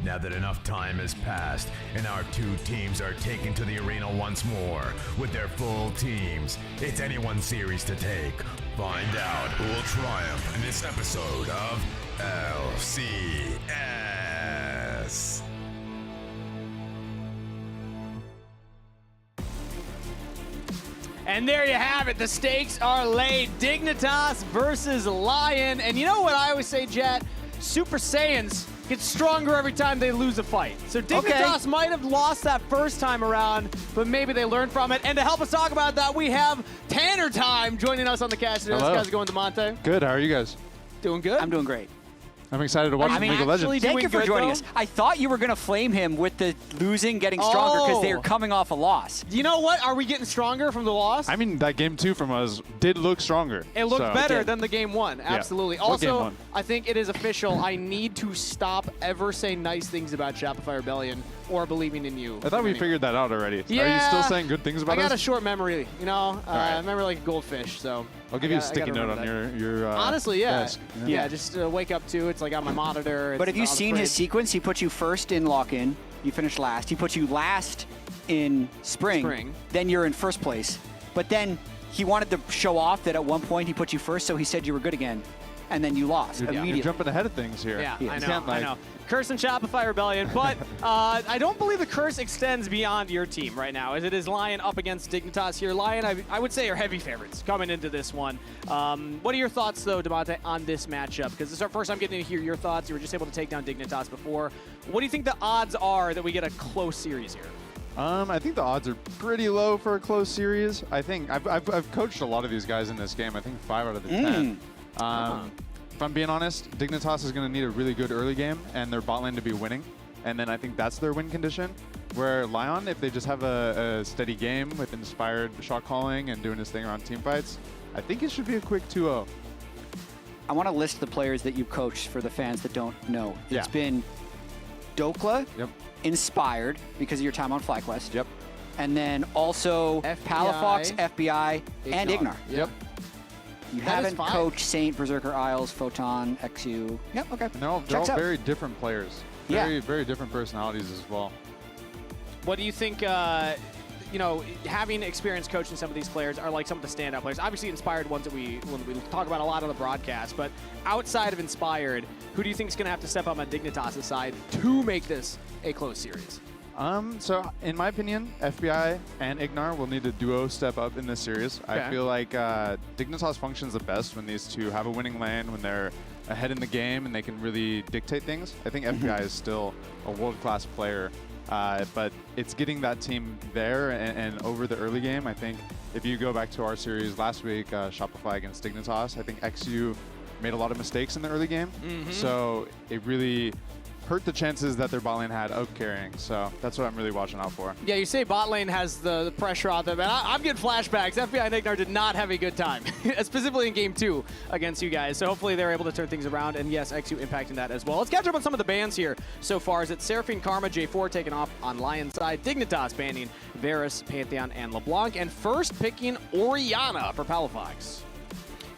Now that enough time has passed, and our 2 teams are taken to the arena once more, with their full teams, it's anyone's series to take. Find out who will triumph in this episode of LCS. And there you have it. The stakes are laid. Dignitas versus Lyon. And you know what I always say, Jet? Super Saiyans get stronger every time they lose a fight. So Dignitas might have lost that first time around, but maybe they learned from it. And to help us talk about that, we have Tanner Time joining us on the cast today. How's it going, DeMonte? Good. How are you guys? Doing good? I'm doing great. I'm excited to watch League of Legends. Thank you for joining us. I thought you were going to flame him with the losing getting stronger because they were coming off a loss. You know what? Are we getting stronger from the loss? I mean, that game 2 from us did look stronger. It looked better than the game 1. Absolutely. Yeah. What game Also, 1? I think it is official. I need to stop ever saying nice things about Shopify Rebellion or believing in you. I thought we figured that out already. Yeah. Are you still saying good things about us? I got a short memory, you know? right. I remember like a goldfish, so. I'll give you a sticky note on your Honestly, yeah. desk. Yeah, just wake up to it's like on my monitor. But have you seen his sequence? He put you first in lock-in. You finished last. He put you last in spring. Then you're in first place. But then he wanted to show off that at one point he put you first, so he said you were good again. And then you lost immediately. You're jumping ahead of things here. Yeah, I know. Curse and Shopify Rebellion, but I don't believe the curse extends beyond your team right now, as it is Lyon up against Dignitas here. Lyon, I would say, are heavy favorites coming into this one. What are your thoughts, though, DeMonte, on this matchup? Because this is our first time getting to hear your thoughts. You were just able to take down Dignitas before. What do you think the odds are that we get a close series here? I think the odds are pretty low for a close series. I think I've coached a lot of these guys in this game. I think 5 out of the 10. If I'm being honest, Dignitas is going to need a really good early game and their bot lane to be winning. And then I think that's their win condition. Where Lyon, if they just have a steady game with inspired shot calling and doing his thing around team fights, I think it should be a quick 2-0. I want to list the players that you coached for the fans that don't know. It's been Dokla, Inspired because of your time on FlyQuest. And then also Palafox, FBI, and Ignar. You haven't coached Saint, Berserker Isles, Photon, XU. Yep, okay. No, they're all very different players. Very, very different personalities as well. What do you think, you know, having experience coaching some of these players are like some of the standout players? Obviously, Inspired ones that we talk about a lot on the broadcast, but outside of Inspired, who do you think is going to have to step up on Dignitas' side to make this a close series? So in my opinion, FBI and Ignar will need a duo step up in this series. I feel like Dignitas functions the best when these two have a winning lane, when they're ahead in the game and they can really dictate things. I think FBI is still a world-class player, but it's getting that team there and over the early game. I think if you go back to our series last week, Shopify against Dignitas, I think XU made a lot of mistakes in the early game. So it really hurt the chances that their bot lane had of carrying. So that's what I'm really watching out for. Yeah, you say bot lane has the pressure on them, and I'm getting flashbacks. FBI and Ignar did not have a good time, specifically in game 2 against you guys. So hopefully they're able to turn things around, and yes, XU impacting that as well. Let's catch up on some of the bans here so far. Is it Seraphine, Karma, J4 taking off on Lion's side, Dignitas banning Varus, Pantheon, and LeBlanc, and first picking Orianna for Palafox.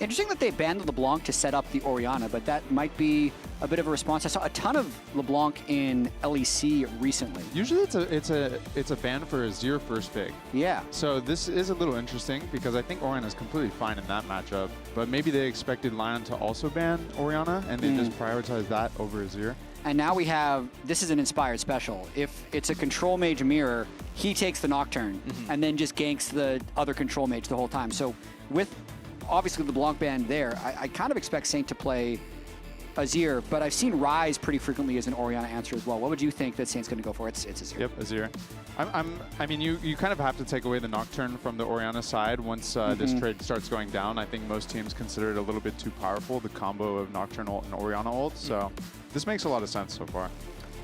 Interesting that they banned LeBlanc to set up the Orianna, but that might be a bit of a response. I saw a ton of LeBlanc in LEC recently. Usually it's a ban for a Azir first pick. Yeah. So this is a little interesting because I think Orianna is completely fine in that matchup, but maybe they expected Lyon to also ban Orianna and they just prioritized that over Azir. And now we have, this is an inspired special. If it's a control mage mirror, he takes the Nocturne and then just ganks the other control mage the whole time. So with obviously the LeBlanc ban there, I kind of expect Saint to play Azir, but I've seen Ryze pretty frequently as an Orianna answer as well. What would you think that Saint's going to go for? It's Azir. Yep, Azir. I mean, you kind of have to take away the Nocturne from the Orianna side once this trade starts going down. I think most teams consider it a little bit too powerful, the combo of Nocturne ult and Orianna ult. So this makes a lot of sense so far.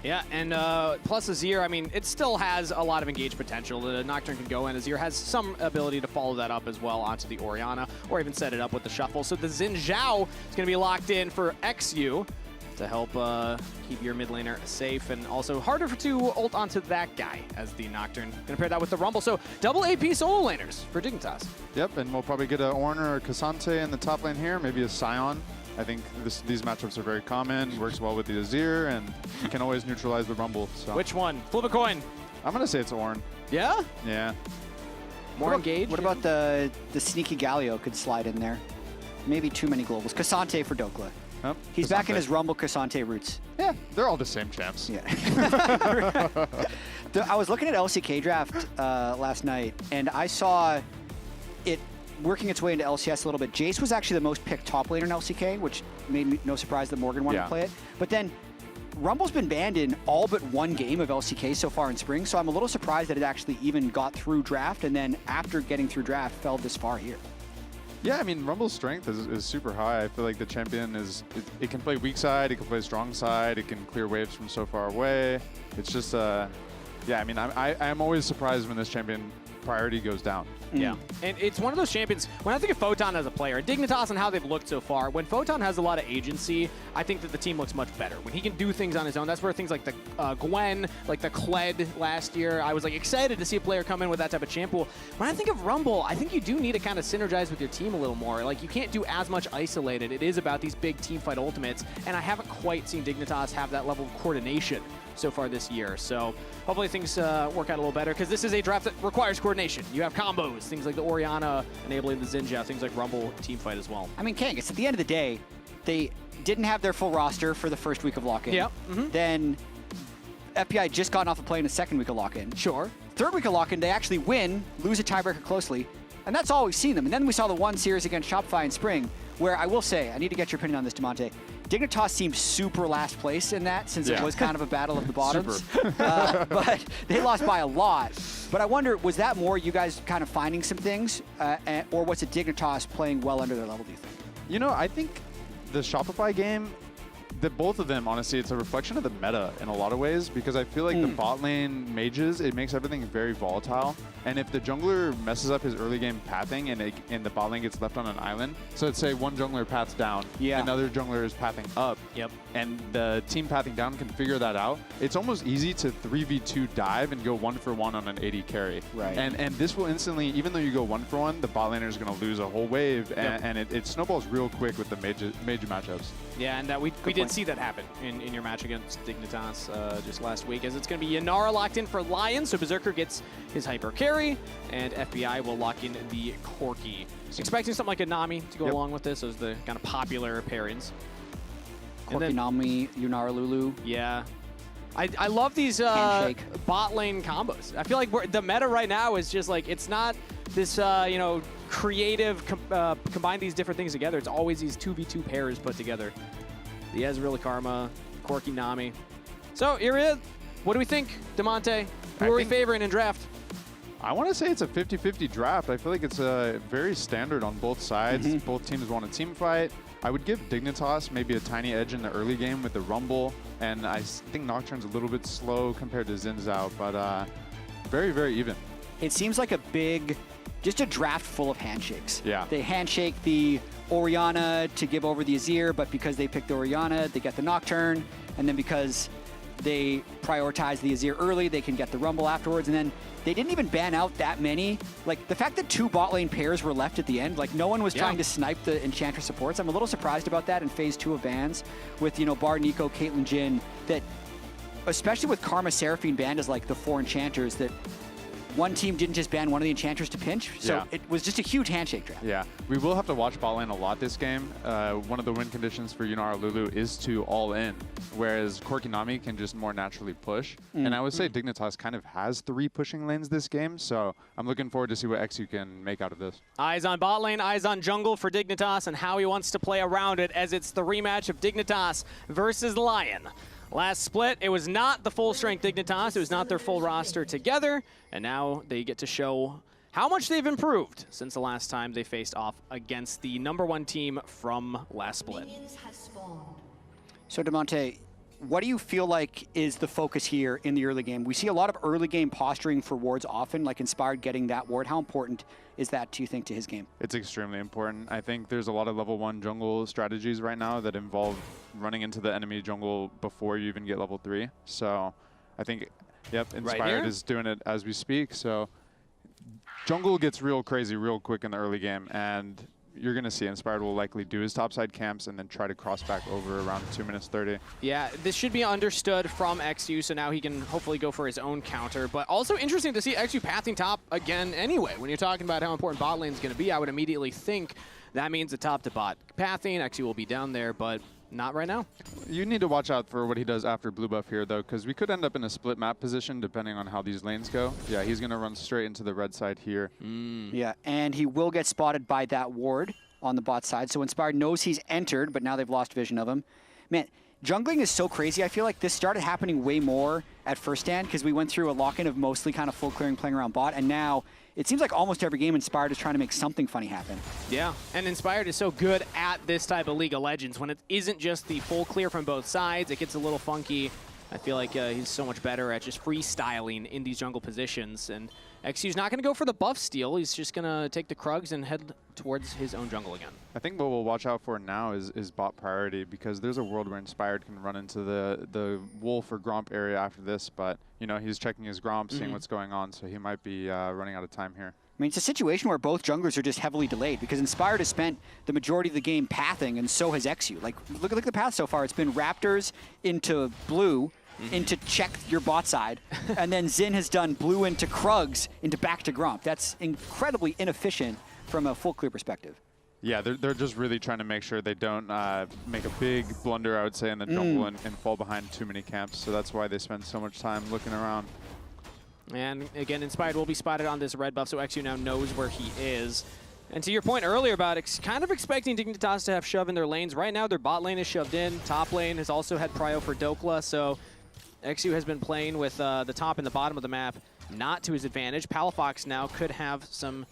Yeah, and plus Azir, I mean, it still has a lot of engaged potential. The Nocturne can go in. Azir has some ability to follow that up as well onto the Orianna, or even set it up with the shuffle. So the Xin Zhao is going to be locked in for XU to help keep your mid laner safe, and also harder to ult onto that guy as the Nocturne. Going to pair that with the Rumble. So double AP solo laners for Dignitas. Yep, and we'll probably get a Ornn or a Cassante in the top lane here, maybe a Scion. I think these matchups are very common, works well with the Azir, and you can always neutralize the Rumble. So. Which one? Flip a coin. I'm going to say it's Ornn. Yeah? Yeah. More engaged? What about the sneaky Galio could slide in there? Maybe too many globals. Cassante for Dokla. Yep. He's back in his Rumble Cassante roots. Yeah, they're all the same champs. Yeah. I was looking at LCK draft last night, and I saw it working its way into LCS a little bit. Jace was actually the most picked top laner in LCK, which made me no surprise that Morgan wanted to play it. But then Rumble's been banned in all but one game of LCK so far in Spring, so I'm a little surprised that it actually even got through draft, and then after getting through draft, fell this far here. Yeah, I mean, Rumble's strength is super high. I feel like the champion it can play weak side, it can play strong side, it can clear waves from so far away. It's just, yeah, I mean, I'm always surprised when this champion priority goes down. Yeah, and it's one of those champions, when I think of Photon as a player, Dignitas and how they've looked so far, when Photon has a lot of agency, I think that the team looks much better. When he can do things on his own, that's where things like the Gwen, like the Kled last year, I was like excited to see a player come in with that type of champ pool. When I think of Rumble, I think you do need to kind of synergize with your team a little more. Like, you can't do as much isolated. It is about these big team fight ultimates, and I haven't quite seen Dignitas have that level of coordination so far this year. So hopefully things work out a little better, because this is a draft that requires coordination. You have combos, things like the Orianna enabling the Xin Zhao, things like Rumble team fight as well. I mean, Kangas, at the end of the day, they didn't have their full roster for the first week of lock-in. Yep. Then FBI just gotten off the plane the second week of lock-in. Sure. Third week of lock-in, they actually win, lose a tiebreaker closely, and that's all we've seen them. And then we saw the one series against Shopify in Spring, where I will say, I need to get your opinion on this, Demonte. Dignitas seemed super last place in that, since it was kind of a battle of the bottoms. But they lost by a lot. But I wonder, was that more you guys kind of finding some things, or was it Dignitas playing well under their level, do you think? You know, I think the Shopify game, both of them, honestly, it's a reflection of the meta in a lot of ways, because I feel like the bot lane mages, it makes everything very volatile. And if the jungler messes up his early game pathing and the bot lane gets left on an island, so let's say one jungler paths down, another jungler is pathing up, and the team pathing down can figure that out, it's almost easy to 3v2 dive and go 1-for-1 on an AD carry. Right. And this will instantly, even though you go 1-for-1, the bot laner is going to lose a whole wave, and it snowballs real quick with the major matchups. Yeah, and we did see that happen in your match against Dignitas just last week, as it's going to be Yanara locked in for Lyon, so Berserker gets his hyper carry, and FBI will lock in the Corki. Expecting something like a Nami to go along with this as the kind of popular pairings. Corki, Nami, Yunara, Lulu. Yeah. I love these bot lane combos. I feel like the meta right now is just like, it's not this, you know, creative combine these different things together. It's always these 2v2 pairs put together. The Ezreal Karma, Corki, Nami. So here it is. What do we think, Demonte? Who are we favoring in draft? I want to say it's a 50-50 draft. I feel like it's very standard on both sides. Both teams want a team fight. I would give Dignitas maybe a tiny edge in the early game with the Rumble, and I think Nocturne's a little bit slow compared to Xin Zhao, but very, very even. It seems like just a draft full of handshakes. Yeah. They handshake the Orianna to give over the Azir, but because they picked the Orianna, they get the Nocturne, and then because they prioritize the Azir early, they can get the Rumble afterwards, and then they didn't even ban out that many. Like, the fact that 2 bot lane pairs were left at the end, like, no one was trying to snipe the Enchantress supports. I'm a little surprised about that in Phase 2 of bans with, you know, Bard, Nico, Caitlyn, Jhin, that, especially with Karma, Seraphine banned as, like, the 4 Enchanters, that one team didn't just ban one of the Enchanters to pinch, so it was just a huge handshake draft. Yeah, we will have to watch bot lane a lot this game. One of the win conditions for Yunara Lulu is to all in, whereas Korkinami can just more naturally push. And I would say Dignitas kind of has 3 pushing lanes this game, so I'm looking forward to see what XU can make out of this. Eyes on bot lane, eyes on jungle for Dignitas and how he wants to play around it, as it's the rematch of Dignitas versus Lyon. Last split, it was not the full-strength Dignitas. It was not their full roster together. And now they get to show how much they've improved since the last time they faced off against the #1 team from last split. So, Demonte, what do you feel like is the focus here in the early game? We see a lot of early game posturing for wards often, like Inspired getting that ward. How important is that, do you think, to his game? It's extremely important. I think there's a lot of level 1 jungle strategies right now that involve running into the enemy jungle before you even get level 3. So I think, Inspired is doing it as we speak. So jungle gets real crazy real quick in the early game, and you're going to see Inspired will likely do his topside camps and then try to cross back over around 2 minutes 30. Yeah, this should be understood from XU, so now he can hopefully go for his own counter. But also interesting to see XU pathing top again anyway. When you're talking about how important bot lane is going to be, I would immediately think that means the top to bot pathing. XU will be down there, but not right now. You need to watch out for what he does after blue buff here, though, because we could end up in a split map position depending on how these lanes go. Yeah, he's going to run straight into the red side here. Yeah, and he will get spotted by that ward on the bot side. So Inspired knows he's entered, but now they've lost vision of him. Man, jungling is so crazy. I feel like this started happening way more at first stand because we went through a lock-in of mostly kind of full clearing playing around bot, and now it seems like almost every game Inspired is trying to make something funny happen. Yeah, and Inspired is so good at this type of League of Legends. When it isn't just the full clear from both sides, it gets a little funky. I feel like he's so much better at just freestyling in these jungle positions. And XU's not going to go for the buff steal. He's just going to take the Krugs and head towards his own jungle again. I think what we'll watch out for now is bot priority, because there's a world where Inspired can run into the Wolf or Gromp area after this, but you know, he's checking his Gromp, seeing what's going on, so he might be running out of time here. I mean, it's a situation where both junglers are just heavily delayed because Inspired has spent the majority of the game pathing, and so has XU. Like, look at the path so far. It's been Raptors into blue, into check your bot side, and then Xin has done blue into Krugs into back to Gromp. That's incredibly inefficient from a full clear perspective. Yeah, they're just really trying to make sure they don't make a big blunder, I would say, in the jungle and fall behind too many camps. So that's why they spend so much time looking around. And again, Inspired will be spotted on this red buff, so XU now knows where he is. And to your point earlier about kind of expecting Dignitas to have shove in their lanes, right now their bot lane is shoved in. Top lane has also had prio for Dokla, so XU has been playing with the top and the bottom of the map not to his advantage. Palafox now could have some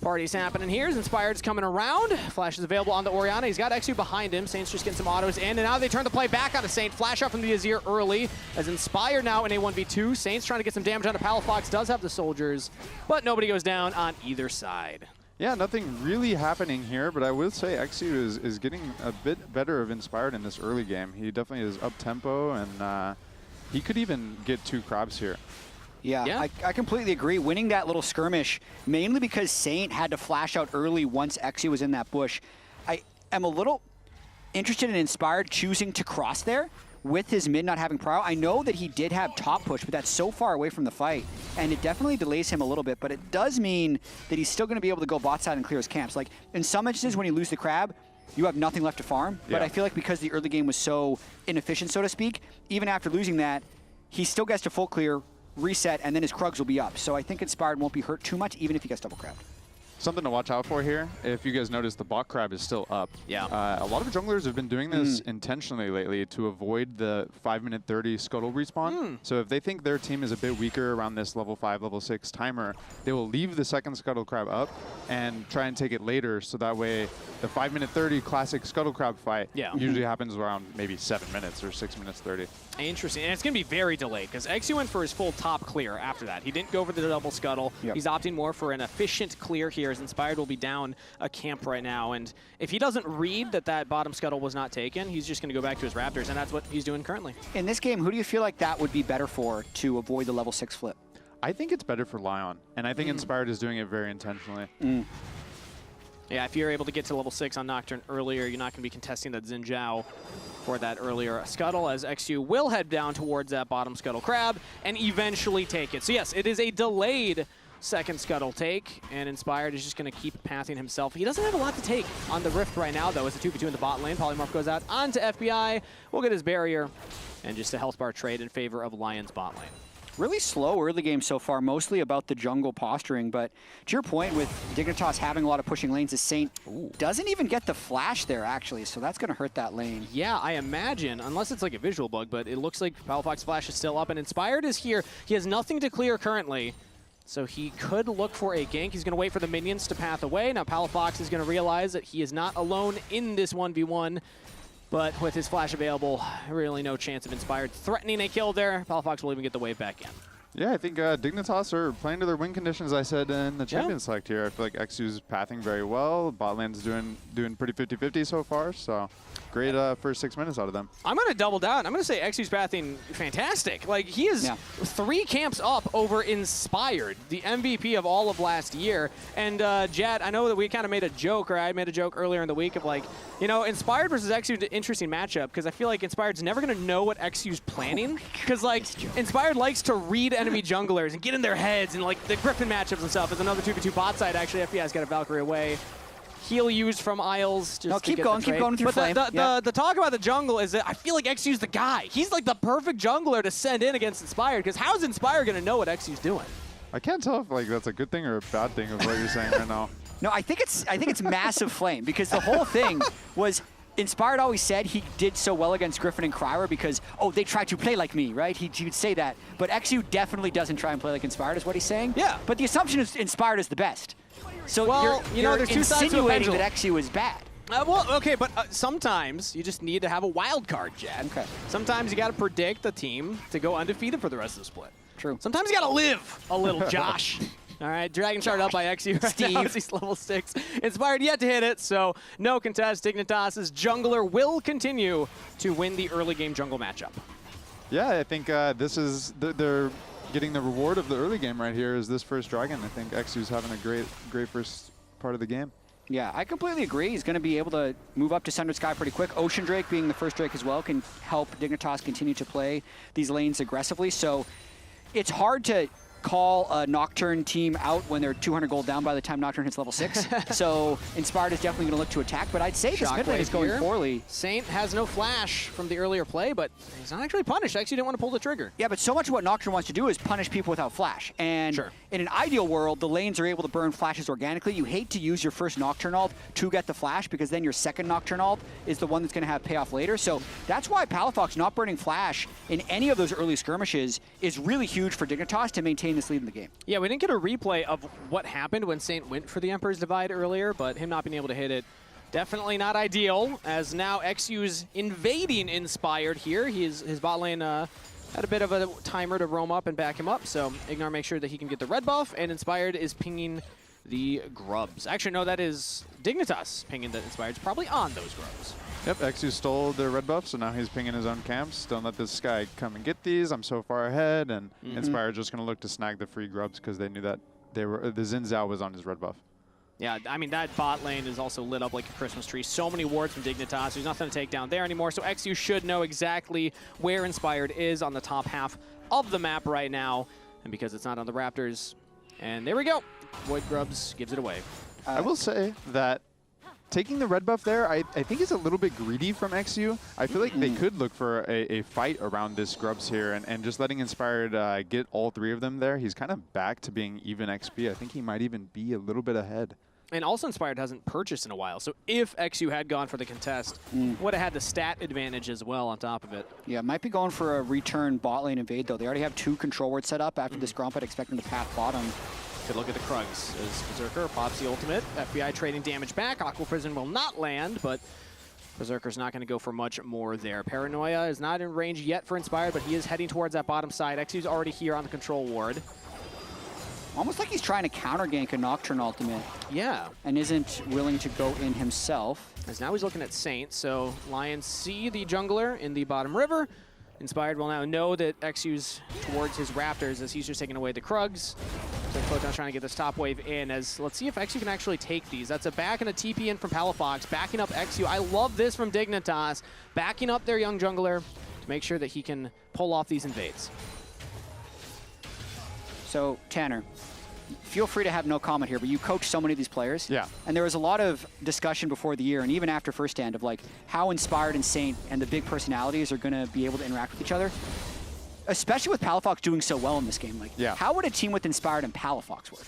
parties happening here as Inspired's coming around. Flash is available on the Orianna. He's got XU behind him. Saints just getting some autos in, and now they turn the play back on the Saint. Flash out from the Azir early as Inspired now in a 1v2. Saints trying to get some damage onto Palafox. Does have the soldiers, but nobody goes down on either side. Yeah, nothing really happening here, but I will say XU is getting a bit better of Inspired in this early game. He definitely is up-tempo, and he could even get 2 crabs here. Yeah, I completely agree. Winning that little skirmish, mainly because Saint had to flash out early once XU was in that bush. I am a little interested in Inspired choosing to cross there with his mid not having prio. I know that he did have top push, but that's so far away from the fight, and it definitely delays him a little bit, but it does mean that he's still going to be able to go bot side and clear his camps. Like, in some instances, when you lose the crab, you have nothing left to farm, but I feel like because the early game was so inefficient, so to speak, even after losing that, he still gets to full clear, reset, and then his Krugs will be up. So I think Inspired won't be hurt too much, even if he gets double crabbed. Something to watch out for here, if you guys notice, the bot crab is still up. Yeah. A lot of junglers have been doing this intentionally lately to avoid the 5-minute 30 scuttle respawn. So if they think their team is a bit weaker around this level 5, level 6 timer, they will leave the second scuttle crab up and try and take it later, so that way the 5-minute 30 classic scuttle crab fight usually happens around maybe 7 minutes or 6 minutes 30. Interesting, and it's going to be very delayed because XU went for his full top clear after that. He didn't go for the double scuttle. He's opting more for an efficient clear here as Inspired will be down a camp right now. And if he doesn't read that bottom scuttle was not taken, he's just going to go back to his Raptors, and that's what he's doing currently. In this game, who do you feel like that would be better for to avoid the level 6 flip? I think it's better for Lyon, and I think Inspired is doing it very intentionally. Yeah, if you're able to get to level 6 on Nocturne earlier, you're not going to be contesting that Xin Zhao for that earlier scuttle, as XU will head down towards that bottom scuttle crab and eventually take it. So yes, it is a delayed second scuttle take, and Inspired is just going to keep pathing himself. He doesn't have a lot to take on the Rift right now, though. It's a 2v2 in the bot lane. Polymorph goes out onto FBI. We'll get his barrier, and just a health bar trade in favor of Lion's bot lane. Really slow early game so far, mostly about the jungle posturing, but to your point with Dignitas having a lot of pushing lanes, the Saint doesn't even get the flash there, actually, so that's going to hurt that lane. Yeah, I imagine, unless it's like a visual bug, but it looks like Palafox flash is still up, and Inspired is here. He has nothing to clear currently, so he could look for a gank. He's going to wait for the minions to path away. Now Palafox is going to realize that he is not alone in this 1v1. But with his flash available, really no chance of Inspired threatening a kill there. Palafox will even get the wave back in. Yeah, I think Dignitas are playing to their win conditions, I said in the champion select here. I feel like XU's pathing very well. Bot lane's doing pretty 50-50 so far, so great first 6 minutes out of them. I'm going to double down. I'm going to say XU's pathing fantastic. Like, he is 3 camps up over Inspired, the MVP of all of last year. And Jad, I know that we kind of made a joke, or I made a joke earlier in the week of like, you know, Inspired versus XU is an interesting matchup, because I feel like Inspired's never going to know what XU's planning, because like Inspired likes to read enemy junglers and get in their heads, and like the Griffin matchups and stuff. Is another 2v2 bot side. Actually, FBI's got a Valkyrie away. Heal used from Isles. Just no, keep going through but flame. The talk about the jungle is that I feel like XU's the guy. He's like the perfect jungler to send in against Inspired, because how's Inspired going to know what XU's doing? I can't tell if like that's a good thing or a bad thing of what you're saying right now. No, I think it's massive flame, because the whole thing was Inspired always said he did so well against Griffin and Krywer because, oh, they try to play like me, right? He would say that. But XU definitely doesn't try and play like Inspired, is what he's saying. Yeah. But the assumption is Inspired is the best. So well, you're there's two sides to a insinuating pendulum. that XU is bad. Well, okay, but sometimes you just need to have a wild card, Jad. Okay. Sometimes you got to predict the team to go undefeated for the rest of the split. True. Sometimes you got to live a little, Josh. All right, Dragon Shard up by XU right Steve. now. He's level 6. Inspired yet to hit it, so no contest. Dignitas' jungler will continue to win the early game jungle matchup. Yeah, I think this is they're getting the reward of the early game right here is this first Dragon. I think XU's having a great first part of the game. Yeah, I completely agree. He's going to be able to move up to Sundered Sky pretty quick. Ocean Drake being the first Drake as well can help Dignitas continue to play these lanes aggressively. So it's hard to call a Nocturne team out when they're 200 gold down by the time Nocturne hits level 6. So Inspired is definitely going to look to attack, but I'd say this mid lane is going poorly. Saint has no flash from the earlier play, but he's not actually punished. Actually didn't want to pull the trigger. Yeah, but so much of what Nocturne wants to do is punish people without flash. And in an ideal world, the lanes are able to burn flashes organically. You hate to use your first Nocturne ult to get the flash, because then your second Nocturne ult is the one that's going to have payoff later. So that's why Palafox not burning flash in any of those early skirmishes is really huge for Dignitas to maintain this lead in the game. Yeah, we didn't get a replay of what happened when Saint went for the Emperor's Divide earlier, but him not being able to hit it, definitely not ideal, as now XU's invading Inspired here. His bot lane had a bit of a timer to roam up and back him up, so Ignar makes sure that he can get the red buff, and Inspired is pinging the grubs. Actually, no, that is Dignitas pinging that Inspired's probably on those grubs. Yep, XU stole their red buff, so now he's pinging his own camps. Don't let this guy come and get these. I'm so far ahead, and Inspired just going to look to snag the free grubs because they knew that the Xin Zhao was on his red buff. Yeah, I mean, that bot lane is also lit up like a Christmas tree. So many wards from Dignitas. There's nothing to take down there anymore, so XU should know exactly where Inspired is on the top half of the map right now. And because it's not on the Raptors, and there we go. Void Grubs gives it away. I will say that taking the red buff there, I think is a little bit greedy from XU. I feel like they could look for a fight around this Grubs here, and just letting Inspired get all 3 of them there. He's kind of back to being even XP. I think he might even be a little bit ahead. And also Inspired hasn't purchased in a while, so if XU had gone for the contest, would have had the stat advantage as well on top of it. Yeah, might be going for a return bot lane invade, though. They already have 2 control wards set up after this Gromp. I'd expect them to path bottom. Good look at the Krugs as Berserker pops the ultimate. FBI trading damage back. Aqua Prison will not land, but Berserker's not going to go for much more there. Paranoia is not in range yet for Inspired, but he is heading towards that bottom side. XU's already here on the control ward. almost like he's trying to counter gank a Nocturne ultimate. Yeah. And isn't willing to go in himself. As now he's looking at Saint, so Lions see the jungler in the bottom river. Inspired will now know that XU's towards his Raptors as he's just taking away the Krugs. So Photon's trying to get this top wave in as let's see if XU can actually take these. That's a back and a TP in from Palafox, backing up XU. I love this from Dignitas, backing up their young jungler to make sure that he can pull off these invades. So, Tanner, feel free to have no comment here, but you coach so many of these players. Yeah. And there was a lot of discussion before the year and even after first stand of like how Inspired and Saint and the big personalities are going to be able to interact with each other. Especially with Palafox doing so well in this game. Like, how would a team with Inspired and Palafox work?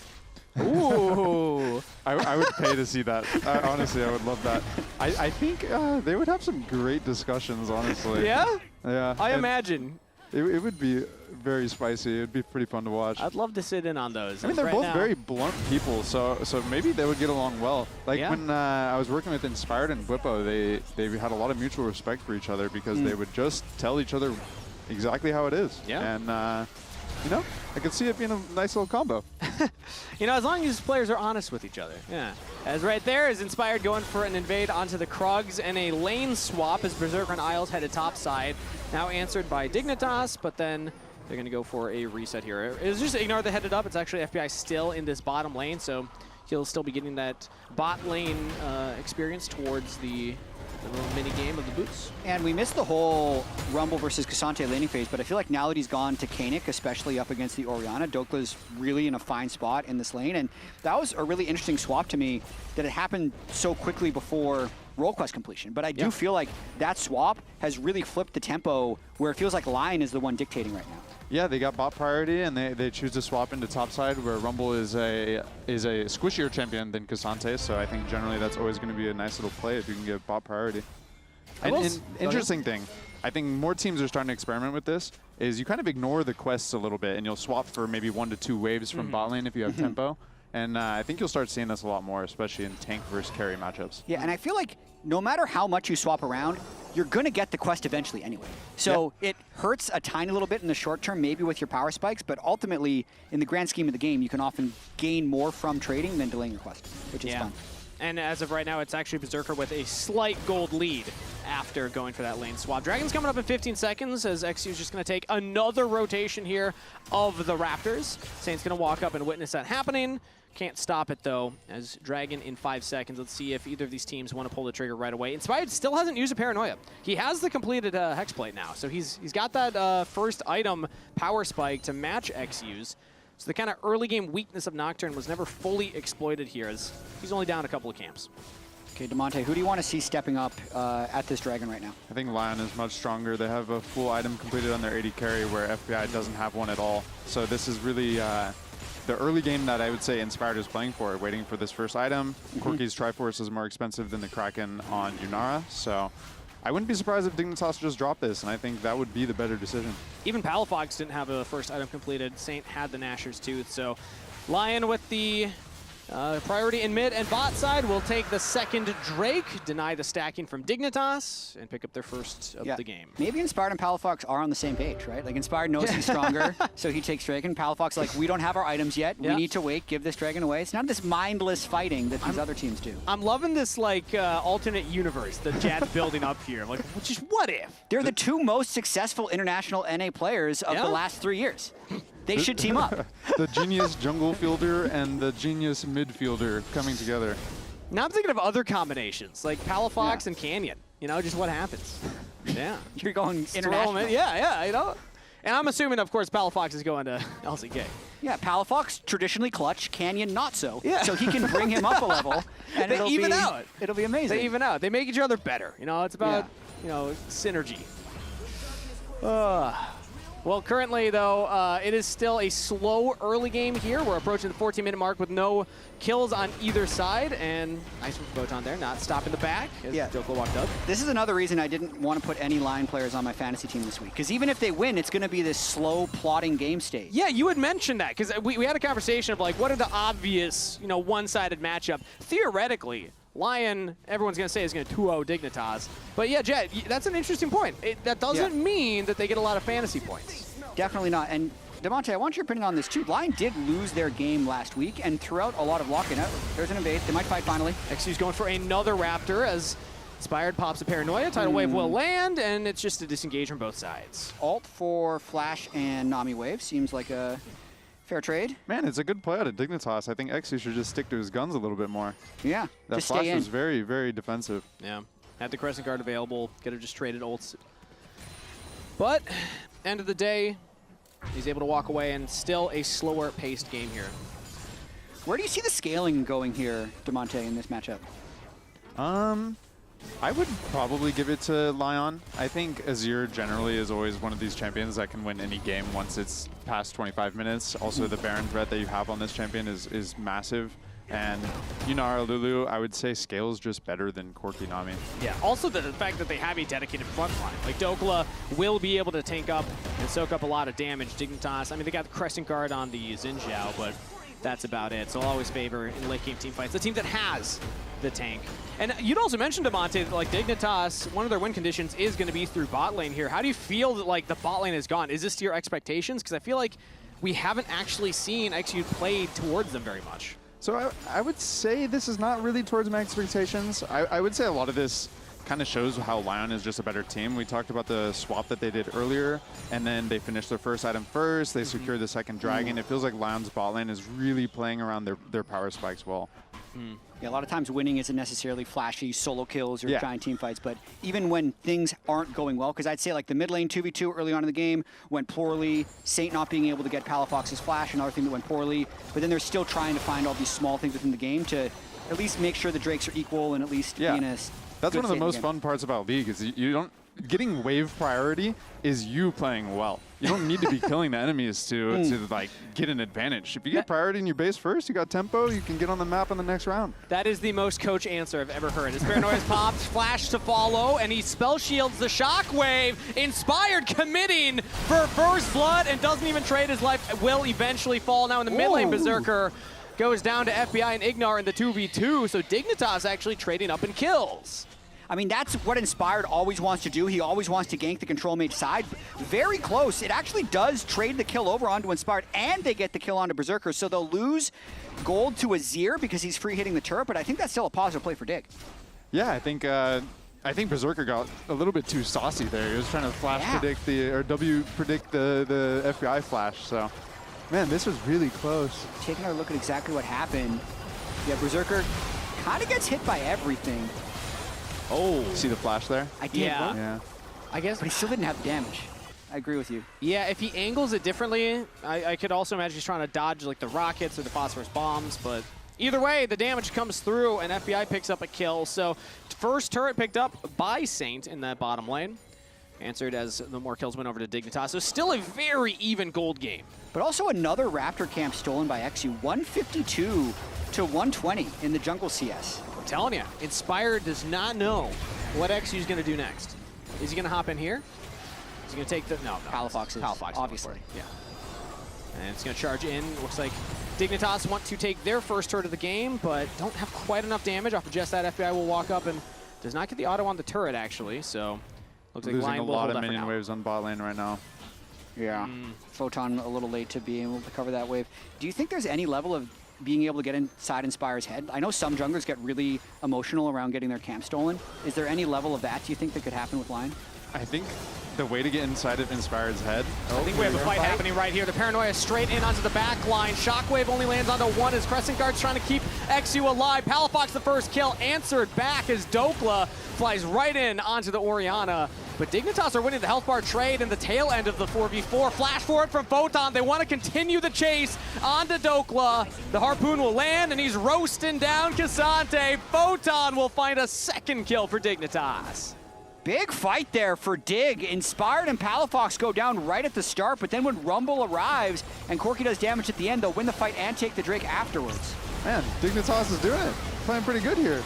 Ooh. I would pay to see that. Honestly, I would love that. I think they would have some great discussions, honestly. Yeah? Yeah. I imagine. It would be very spicy. It would be pretty fun to watch. I'd love to sit in on those. I mean, they're both very blunt people, so maybe they would get along well. Like when I was working with Inspired and Bwipo, they had a lot of mutual respect for each other because they would just tell each other exactly how it is. Yeah. And, you know, I could see it being a nice little combo. You know, as long as players are honest with each other. Yeah. As right there is Inspired going for an invade onto the Krugs and a lane swap as Berserker and Isles headed top side. Now answered by Dignitas, but then they're going to go for a reset here. It's just ignore the headed up. It's actually FBI still in this bottom lane, so he'll still be getting that bot lane experience towards the little mini game of the boots. And we missed the whole Rumble versus Cassante laning phase, but I feel like now that he's gone to Kanik, especially up against the Orianna, Dokla's really in a fine spot in this lane. And that was a really interesting swap to me that it happened so quickly before role quest completion. But I do feel like that swap has really flipped the tempo where it feels like Lyon is the one dictating right now. Yeah, they got bot priority, and they choose to swap into topside, where Rumble is a squishier champion than Cassante. So I think generally that's always going to be a nice little play if you can get bot priority. And interesting thing, I think more teams are starting to experiment with this, is you kind of ignore the quests a little bit, and you'll swap for maybe 1 to 2 waves from bot lane if you have tempo. And I think you'll start seeing this a lot more, especially in tank versus carry matchups. Yeah, and I feel like no matter how much you swap around, you're going to get the quest eventually anyway. So it hurts a tiny little bit in the short term, maybe with your power spikes, but ultimately, in the grand scheme of the game, you can often gain more from trading than delaying your quest, which is fun. And as of right now, it's actually Berserker with a slight gold lead after going for that lane swap. Dragon's coming up in 15 seconds as XU is just going to take another rotation here of the Raptors. Saint's going to walk up and witness that happening. Can't stop it, though, as Dragon in 5 seconds. Let's see if either of these teams want to pull the trigger right away. Inspired still hasn't used a Paranoia. He has the completed Hexblade now, so he's got that first item power spike to match XU's. So the kind of early game weakness of Nocturne was never fully exploited here, as he's only down a couple of camps. Okay, Demonte, who do you want to see stepping up at this Dragon right now? I think Lyon is much stronger. They have a full item completed on their AD carry where FBI doesn't have one at all. So this is really the early game that I would say Inspired is playing for, waiting for this first item. Corki's Triforce is more expensive than the Kraken on Yunara, so I wouldn't be surprised if Dignitas just dropped this, and I think that would be the better decision. Even Palafox didn't have a first item completed. Saint had the Gnasher's Tooth, so Lyon with the priority in mid and bot side will take the second Drake, deny the stacking from Dignitas, and pick up their first of the game. Maybe Inspired and Palafox are on the same page, right? Like Inspired knows he's stronger, so he takes Drake, and Palafox like, we don't have our items yet. We need to wait, give this Dragon away. It's not this mindless fighting that these other teams do. I'm loving this like alternate universe that Jad's building up here. Like, just what if? They're the two most successful international NA players of the last 3 years. They should team up. The genius jungle fielder and the genius midfielder coming together. Now I'm thinking of other combinations, like Palafox and Canyon. You know, just what happens. Yeah. You're going international. Yeah, you know. And I'm assuming, of course, Palafox is going to LCK. Yeah, Palafox, traditionally clutch, Canyon not so. Yeah. So he can bring him up a level. And they even out. It'll be amazing. They even out. They make each other better. You know, it's about, you know, synergy. Well, currently, though, it is still a slow early game here. We're approaching the 14-minute mark with no kills on either side. And nice from Photon there, not stopping the back as Dokla walked up. This is another reason I didn't want to put any Line players on my fantasy team this week. Because even if they win, it's going to be this slow, plodding game state. Yeah, you had mentioned that. Because we had a conversation of, like, what are the obvious, you know, one-sided matchup? Theoretically, Lyon, everyone's going to say, is going to 2-0 Dignitas. But yeah, Jed, that's an interesting point. That doesn't mean that they get a lot of fantasy points. Definitely not. And Demonte, I want your opinion on this too. Lyon did lose their game last week, and throughout a lot of lock-in, there's an invade. They might fight finally. XQ's going for another Raptor as Inspired pops a Paranoia. Tidal Wave will land, and it's just a disengage from both sides. Ult for Flash and Nami Wave seems like a fair trade. Man, it's a good play out of Dignitas. I think XQ should just stick to his guns a little bit more. Yeah, that just Flash stay in. was very, very defensive. Yeah, had the Crescent Guard available. Could have just traded ults. But, end of the day, he's able to walk away, and still a slower paced game here. Where do you see the scaling going here, Demonte, in this matchup? I would probably give it to Lyon. I think Azir generally is always one of these champions that can win any game once it's past 25 minutes. Also, the Baron threat that you have on this champion is massive. And Yunara Lulu, I would say scales just better than Corki Nami. Yeah, also the fact that they have a dedicated front line. Like, Dokla will be able to tank up and soak up a lot of damage. Dignitas, I mean, they got the Crescent Guard on the Xin Zhao, but that's about it. So I'll always favor in late game team fights the team that has the tank. And you'd also mentioned, Demonte, that like Dignitas, one of their win conditions is going to be through bot lane here. How do you feel that like the bot lane has gone? Is this to your expectations? Because I feel like we haven't actually seen XQ play towards them very much. So I would say this is not really towards my expectations. I would say a lot of this kind of shows how Lyon is just a better team. We talked about the swap that they did earlier, and then they finished their first item first. They secured the second dragon. It feels like Lyon's bot lane is really playing around their power spikes well. Yeah, a lot of times winning isn't necessarily flashy solo kills or giant team fights, but even when things aren't going well, because I'd say like the mid lane 2v2 early on in the game went poorly, Saint not being able to get Palafox's flash, another thing that went poorly, but then they're still trying to find all these small things within the game to at least make sure the Drakes are equal and at least be in a That's one of the most fun parts about League is you don't getting wave priority is you playing well. You don't need to be killing the enemies to like get an advantage. If you get priority in your base first, you got tempo, you can get on the map in the next round. That is the most coach answer I've ever heard. His Paranoia's popped, Flash to follow, and he spell shields the Shockwave. Inspired committing for first blood and doesn't even trade his life. Will eventually fall now in the mid lane. Berserker goes down to FBI and Ignar in the 2v2, so Dignitas actually trading up in kills. I mean, that's what Inspired always wants to do. He always wants to gank the control mage side. Very close. It actually does trade the kill over onto Inspired, and they get the kill onto Berserker, so they'll lose gold to Azir because he's free hitting the turret, but I think that's still a positive play for Dig. Yeah, I think Berserker got a little bit too saucy there. He was trying to flash predict or W predict the FBI flash, so man, this was really close. Taking a look at exactly what happened. Yeah, Berserker kind of gets hit by everything. Oh, see the flash there? I did. Yeah. I guess. But he still didn't have the damage. I agree with you. Yeah, if he angles it differently, I could also imagine he's trying to dodge like the rockets or the phosphorus bombs, but either way, the damage comes through and FBI picks up a kill. So first turret picked up by Saint in that bottom lane. Answered as the more kills went over to Dignitas. So still a very even gold game. But also another Raptor camp stolen by XU. 152 to 120 in the jungle CS. I'm telling you, Inspired does not know what XU is going to do next. Is he going to hop in here? Is he going to take the... No. Palafox, obviously. Yeah. And it's going to charge in. Looks like Dignitas want to take their first turret of the game, but don't have quite enough damage off of just that. FBI will walk up and does not get the auto on the turret, actually. So looks like losing Lyon a will lot hold of that for minion now. waves on bot lane right now. Yeah. Photon a little late to be able to cover that wave. Do you think there's any level of being able to get inside Inspire's head? I know some junglers get really emotional around getting their camp stolen. Is there any level of that, do you think, that could happen with Lyon? I think the way to get inside of Inspired's head... I think we have a fight happening right here. The Paranoia straight in onto the back line. Shockwave only lands onto one as Crescent Guard's trying to keep XU alive. Palafox the first kill, answered back as Dokla flies right in onto the Orianna. But Dignitas are winning the health bar trade in the tail end of the 4v4. Flash for it from Photon. They want to continue the chase onto Dokla. The harpoon will land, and he's roasting down Cassante. Photon will find a second kill for Dignitas. Big fight there for Dig. Inspired and Palafox go down right at the start, but then when Rumble arrives and Corki does damage at the end, they'll win the fight and take the Drake afterwards. Man, Dignitas is doing it. Playing pretty good here.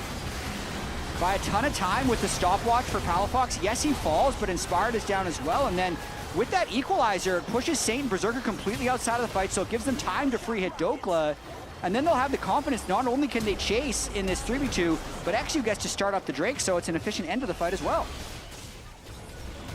By a ton of time with the stopwatch for Palafox. Yes, he falls, but Inspired is down as well. And then with that equalizer, it pushes Saint and Berserker completely outside of the fight, so it gives them time to free hit Dokla. And then they'll have the confidence, not only can they chase in this 3v2, but XU gets to start up the Drake, so it's an efficient end to the fight as well.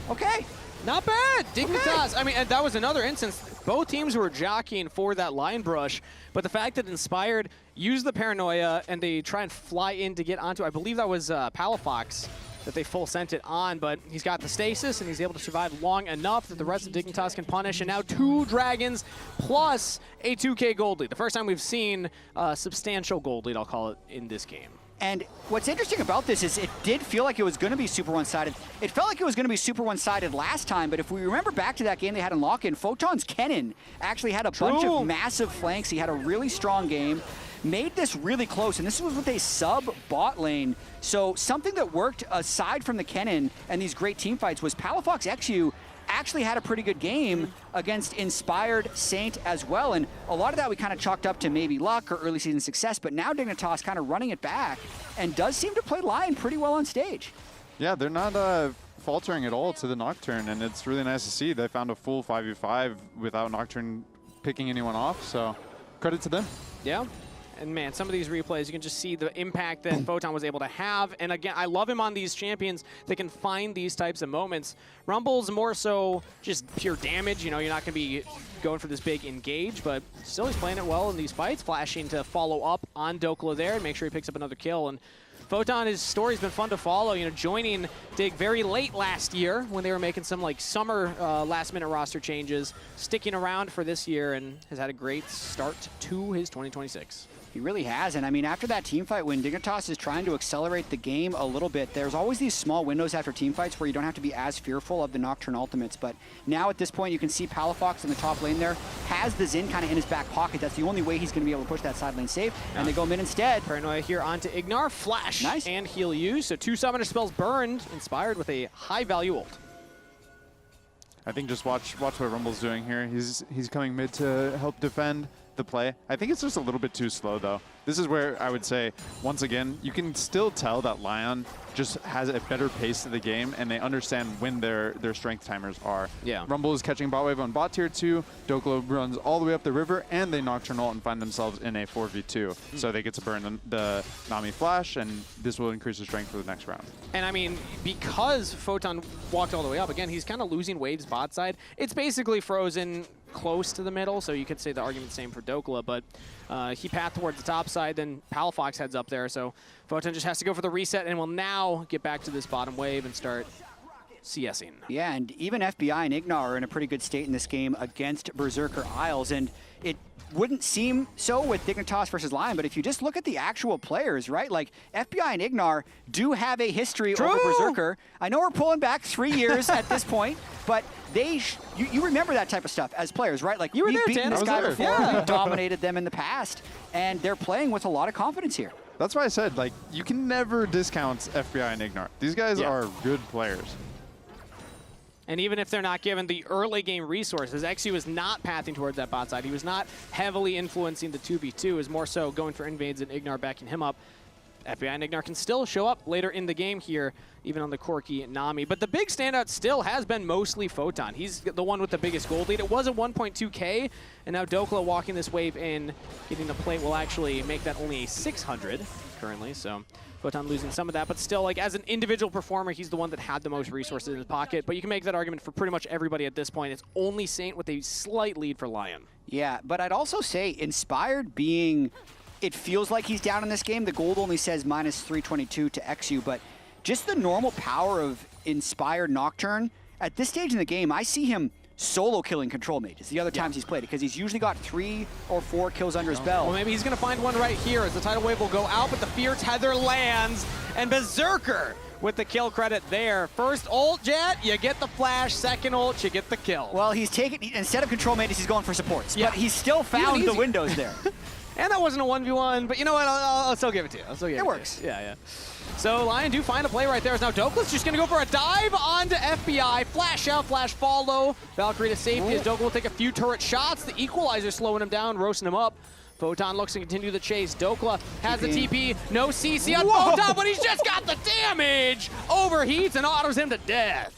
Okay, Not bad. Dignitas. I mean, and that was another instance. Both teams were jockeying for that line brush, but the fact that Inspired used the paranoia and they try and fly in to get onto, I believe that was Palafox that they full sent it on, but he's got the stasis and he's able to survive long enough that the rest of Dignitas can punish. And now 2 dragons plus a 2K gold lead. The first time we've seen a substantial gold lead, I'll call it, in this game. And what's interesting about this is it did feel like it was going to be super one-sided. It felt like it was going to be super one-sided last time, but if we remember back to that game they had in lock-in, Photon's Kennen actually had a bunch of massive flanks. He had a really strong game, made this really close, and this was with a sub-bot lane. So something that worked aside from the Kennen and these great team fights was Palafox XU actually had a pretty good game against Inspired Saint as well, and a lot of that we kind of chalked up to maybe luck or early season success, but now Dignitas kind of running it back and does seem to play Lyon pretty well on stage. Yeah, they're not faltering at all to the Nocturne, and it's really nice to see. They found a full 5v5 without Nocturne picking anyone off, so credit to them. Yeah. And man, some of these replays, you can just see the impact that Photon was able to have. And again, I love him on these champions that can find these types of moments. Rumble's more so just pure damage. You know, you're not going to be going for this big engage, but still he's playing it well in these fights, flashing to follow up on Dokla there and make sure he picks up another kill. And Photon, his story's been fun to follow, you know, joining Dig very late last year when they were making some like summer last-minute roster changes, sticking around for this year, and has had a great start to his 2026. He really has, and I mean, after that team fight, when Dignitas is trying to accelerate the game a little bit, there's always these small windows after team fights where you don't have to be as fearful of the Nocturne ultimates, but now at this point, you can see Palafox in the top lane there, has the Xin kind of in his back pocket. That's the only way he's going to be able to push that side lane safe, and they go mid instead. Paranoia here onto Ignar, flash and heal used, so 2 summoner spells burned, Inspired with a high-value ult. I think just watch what Rumble's doing here. He's coming mid to help defend the play. I think it's just a little bit too slow, though. This is where I would say, once again, you can still tell that Lyon just has a better pace to the game, and they understand when their strength timers are. Yeah. Rumble is catching bot wave on bot tier 2. Doklo runs all the way up the river, and they Nocturnal and find themselves in a 4v2. So they get to burn the Nami flash, and this will increase the strength for the next round. And I mean, because Photon walked all the way up, again, he's kind of losing waves bot side. It's basically frozen close to the middle, so you could say the argument's same for Dokla, but he pathed towards the top side, then Palafox heads up there, so Photon just has to go for the reset and will now get back to this bottom wave and start CSing. Yeah, and even FBI and Ignar are in a pretty good state in this game against Berserker Isles, and it wouldn't seem so with Dignitas versus Lyon, but if you just look at the actual players, right, like FBI and Ignar do have a history over Berserker. I know we're pulling back 3 years at this point, but you remember that type of stuff as players, right? Like, you were we've there, beaten this guy before, yeah. we've dominated them in the past, and they're playing with a lot of confidence here. That's why I said, like, you can never discount FBI and Ignar. These guys are good players. And even if they're not given the early game resources, XU is not pathing towards that bot side. He was not heavily influencing the 2v2. It was more so going for invades and Ignar backing him up. FBI and Ignar can still show up later in the game here, even on the Corki Nami. But the big standout still has been mostly Photon. He's the one with the biggest gold lead. It was a 1.2K, and now Dokla walking this wave in, getting the plate will actually make that only a 600 currently. So Photon losing some of that, but still, like, as an individual performer, he's the one that had the most resources in his pocket. But you can make that argument for pretty much everybody at this point. It's only Saint with a slight lead for Lyon. Yeah, but I'd also say Inspired being, it feels like he's down in this game. The gold only says minus 322 to XU, but just the normal power of Inspired Nocturne, at this stage in the game, I see him solo killing control mages the other times he's played it, because he's usually got 3 or 4 kills under his belt. Well, maybe he's going to find one right here as the tidal wave will go out, but the Fear Tether lands, and Berserker with the kill credit there. First ult, Jet, you get the flash. Second ult, you get the kill. Well, he's taken, instead of control mages, he's going for supports, but he's still found the windows there. And that wasn't a 1v1, but you know what? I'll still give it to you. It works. Yeah. So Lyon do find a play right there. Now Dokla's just going to go for a dive onto FBI. Flash out, flash follow. Valkyrie to safety as Dokla will take a few turret shots. The equalizer slowing him down, roasting him up. Photon looks to continue the chase. Dokla has the TP. No CC on Photon, but he's just got the damage. Overheats and autos him to death.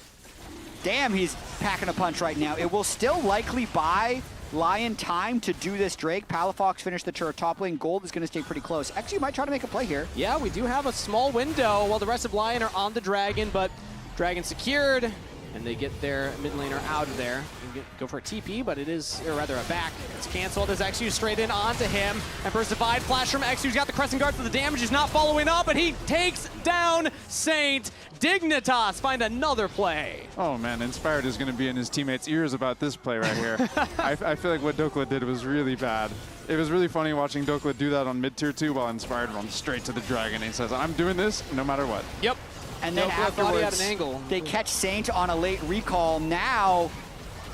Damn, he's packing a punch right now. It will still likely buy Lyon time to do this Drake. Palafox finished the turret top lane. Gold is going to stay pretty close. Actually, might try to make a play here. Yeah, we do have a small window while the rest of Lyon are on the Dragon, but Dragon secured. And they get their mid laner out of there and go for a TP, but it is, or rather a back. It's canceled as XU straight in onto him. Emperor's Divide flash from XU's got the Crescent Guard, so the damage is not following up, but he takes down Saint. Dignitas find another play. Oh man, Inspired is going to be in his teammates' ears about this play right here. I feel like what Dokla did was really bad. It was really funny watching Dokla do that on mid-tier 2 while Inspired runs straight to the Dragon. He says, I'm doing this no matter what. Yep. And then afterwards, they catch Saint on a late recall. Now,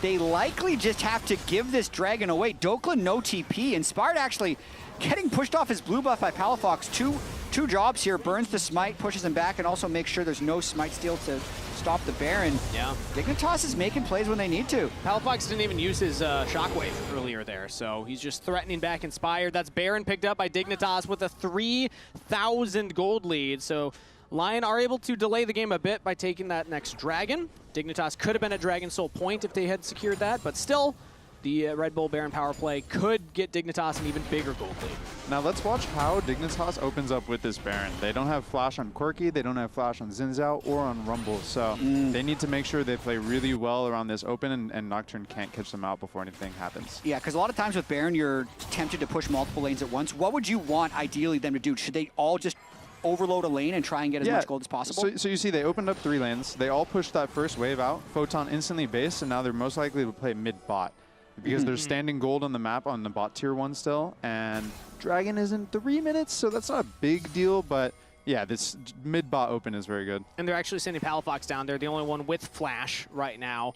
they likely just have to give this Dragon away. Dokla, no TP. Inspired actually getting pushed off his blue buff by Palafox. Two jobs here. Burns the smite, pushes him back, and also makes sure there's no smite steal to stop the Baron. Yeah. Dignitas is making plays when they need to. Palafox didn't even use his shockwave earlier there, so he's just threatening back Inspired. That's Baron picked up by Dignitas with a 3,000 gold lead. So Lyon are able to delay the game a bit by taking that next Dragon. Dignitas could have been at Dragon Soul Point if they had secured that, but still, the Red Bull Baron power play could get Dignitas an even bigger gold lead. Now let's watch how Dignitas opens up with this Baron. They don't have flash on Corki, they don't have flash on Zinzao or on Rumble, so they need to make sure they play really well around this open and Nocturne can't catch them out before anything happens. Yeah, because a lot of times with Baron, you're tempted to push multiple lanes at once. What would you want ideally them to do? Should they all just overload a lane and try and get as much gold as possible? So you see they opened up 3 lanes. They all pushed that first wave out. Photon instantly based, and now they're most likely to play mid-bot because they're standing gold on the map on the bot tier 1 still, and Dragon is in 3 minutes, so that's not a big deal, but yeah, this mid-bot open is very good. And they're actually sending Palafox down there, the only one with flash right now.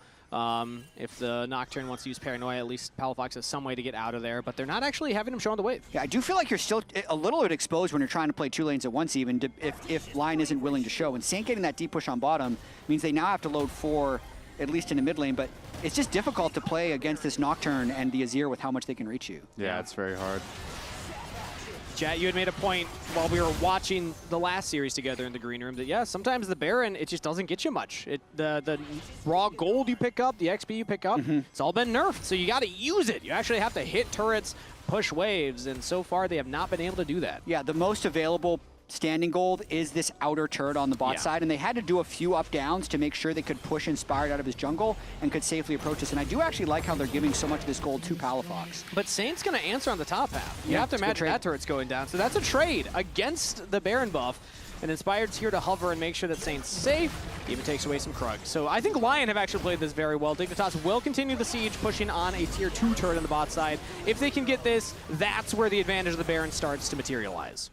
If the Nocturne wants to use Paranoia, at least Palafox has some way to get out of there, but they're not actually having him show on the wave. Yeah, I do feel like you're still a little bit exposed when you're trying to play 2 lanes at once even, if Lyon isn't willing to show. And Saint getting that deep push on bottom means they now have to load 4, at least in the mid lane, but it's just difficult to play against this Nocturne and the Azir with how much they can reach you. Yeah, it's very hard. Jet, you had made a point while we were watching the last series together in the green room that, yeah, sometimes the Baron, it just doesn't get you much. The raw gold you pick up, the XP you pick up, it's all been nerfed, so you got to use it. You actually have to hit turrets, push waves, and so far they have not been able to do that. Yeah, the most available standing gold is this outer turret on the bot side, and they had to do a few up-downs to make sure they could push Inspired out of his jungle and could safely approach this. And I do actually like how they're giving so much of this gold to Palafox. But Saint's going to answer on the top half. You have to imagine that turret's going down. So that's a trade against the Baron buff. And Inspired's here to hover and make sure that Saint's safe. Even takes away some Krug. So I think Lyon have actually played this very well. Dignitas will continue the siege, pushing on a tier 2 turret on the bot side. If they can get this, that's where the advantage of the Baron starts to materialize.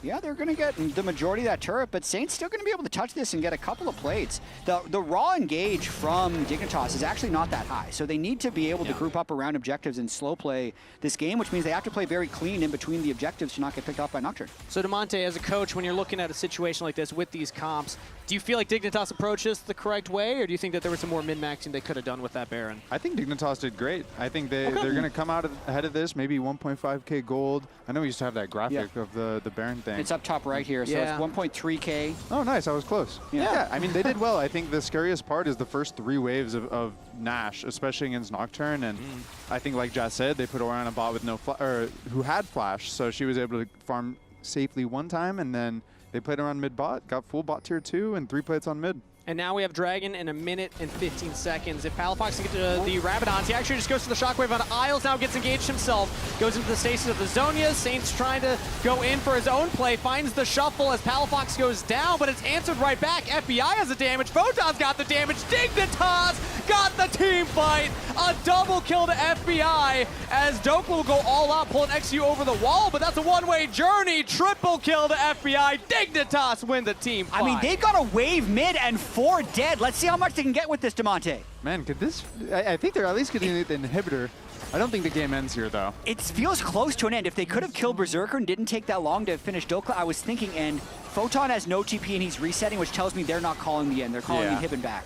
Yeah, they're going to get the majority of that turret, but Saint's still going to be able to touch this and get a couple of plates. The raw engage from Dignitas is actually not that high, so they need to be able to group up around objectives and slow play this game, which means they have to play very clean in between the objectives to not get picked off by Nocturne. So DeMonte, as a coach, when you're looking at a situation like this with these comps, do you feel like Dignitas approached this the correct way, or do you think that there was some more min-maxing they could have done with that Baron? I think Dignitas did great. I think they're going to come out ahead of this, maybe 1.5k gold. I know we used to have that graphic of the Baron thing. It's up top right here, so it's 1.3k. Oh, nice. I was close. Yeah, I mean, they did well. I think the scariest part is the first 3 waves of Nash, especially against Nocturne. And I think, like Jazz said, they put Orion on a bot with who had flash, so she was able to farm safely one time, and then they played around mid-bot, got full bot tier 2, and 3 plates on mid. And now we have Dragon in 1 minute and 15 seconds. If Palafox can get to the Rabadons, he actually just goes to the Shockwave on Isles, now gets engaged himself, goes into the stasis of the Zonias. Saint's trying to go in for his own play, finds the shuffle as Palafox goes down, but it's answered right back. FBI has the damage, Photon's got the damage, Dignitas got the team fight, a double kill to FBI as Dope will go all out, pulling XU over the wall, but that's a one-way journey. Triple kill to FBI, Dignitas win the team fight. I mean, they've got a wave mid and 4 dead. Let's see how much they can get with this, DeMonte. Man, could this... I think they're at least getting the inhibitor. I don't think the game ends here, though. It feels close to an end. If they could have killed Berserker and didn't take that long to finish Dokla, I was thinking end. Photon has no TP and he's resetting, which tells me they're not calling the end. They're calling the inhibit back.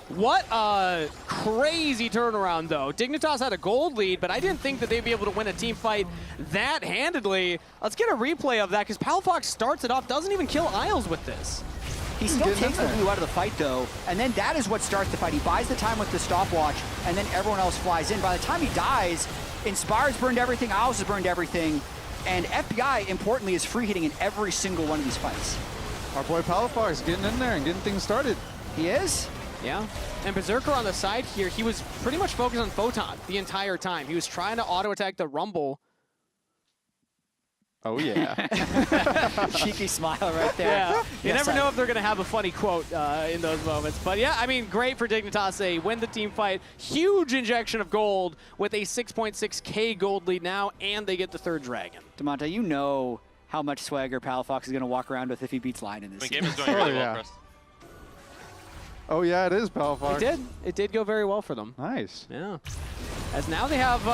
What a crazy turnaround, though. Dignitas had a gold lead, but I didn't think that they'd be able to win a team fight that handedly. Let's get a replay of that, because Palafox starts it off, doesn't even kill Isles with this. He still takes the blue out of the fight, though, and then that is what starts the fight. He buys the time with the stopwatch, and then everyone else flies in. By the time he dies, Inspired's burned everything, Isles has burned everything, and FBI, importantly, is free hitting in every single one of these fights. Our boy Palafox getting in there and getting things started. He is. Yeah, and Berserker on the side here, he was pretty much focused on Photon the entire time. He was trying to auto-attack the Rumble. Oh, yeah. Cheeky smile right there. Yeah, you Yes, never know if they're going to have a funny quote in those moments. But yeah, I mean, great for Dignitas. They win the team fight. Huge injection of gold with a 6.6K gold lead now, and they get the third dragon. Demonte, you know how much swagger Palafox is going to walk around with if he beats Lyon in this The game is season. going really well for us. Oh, yeah, it is, Palafox. It did. It did go very well for them. Nice. Yeah. As now they have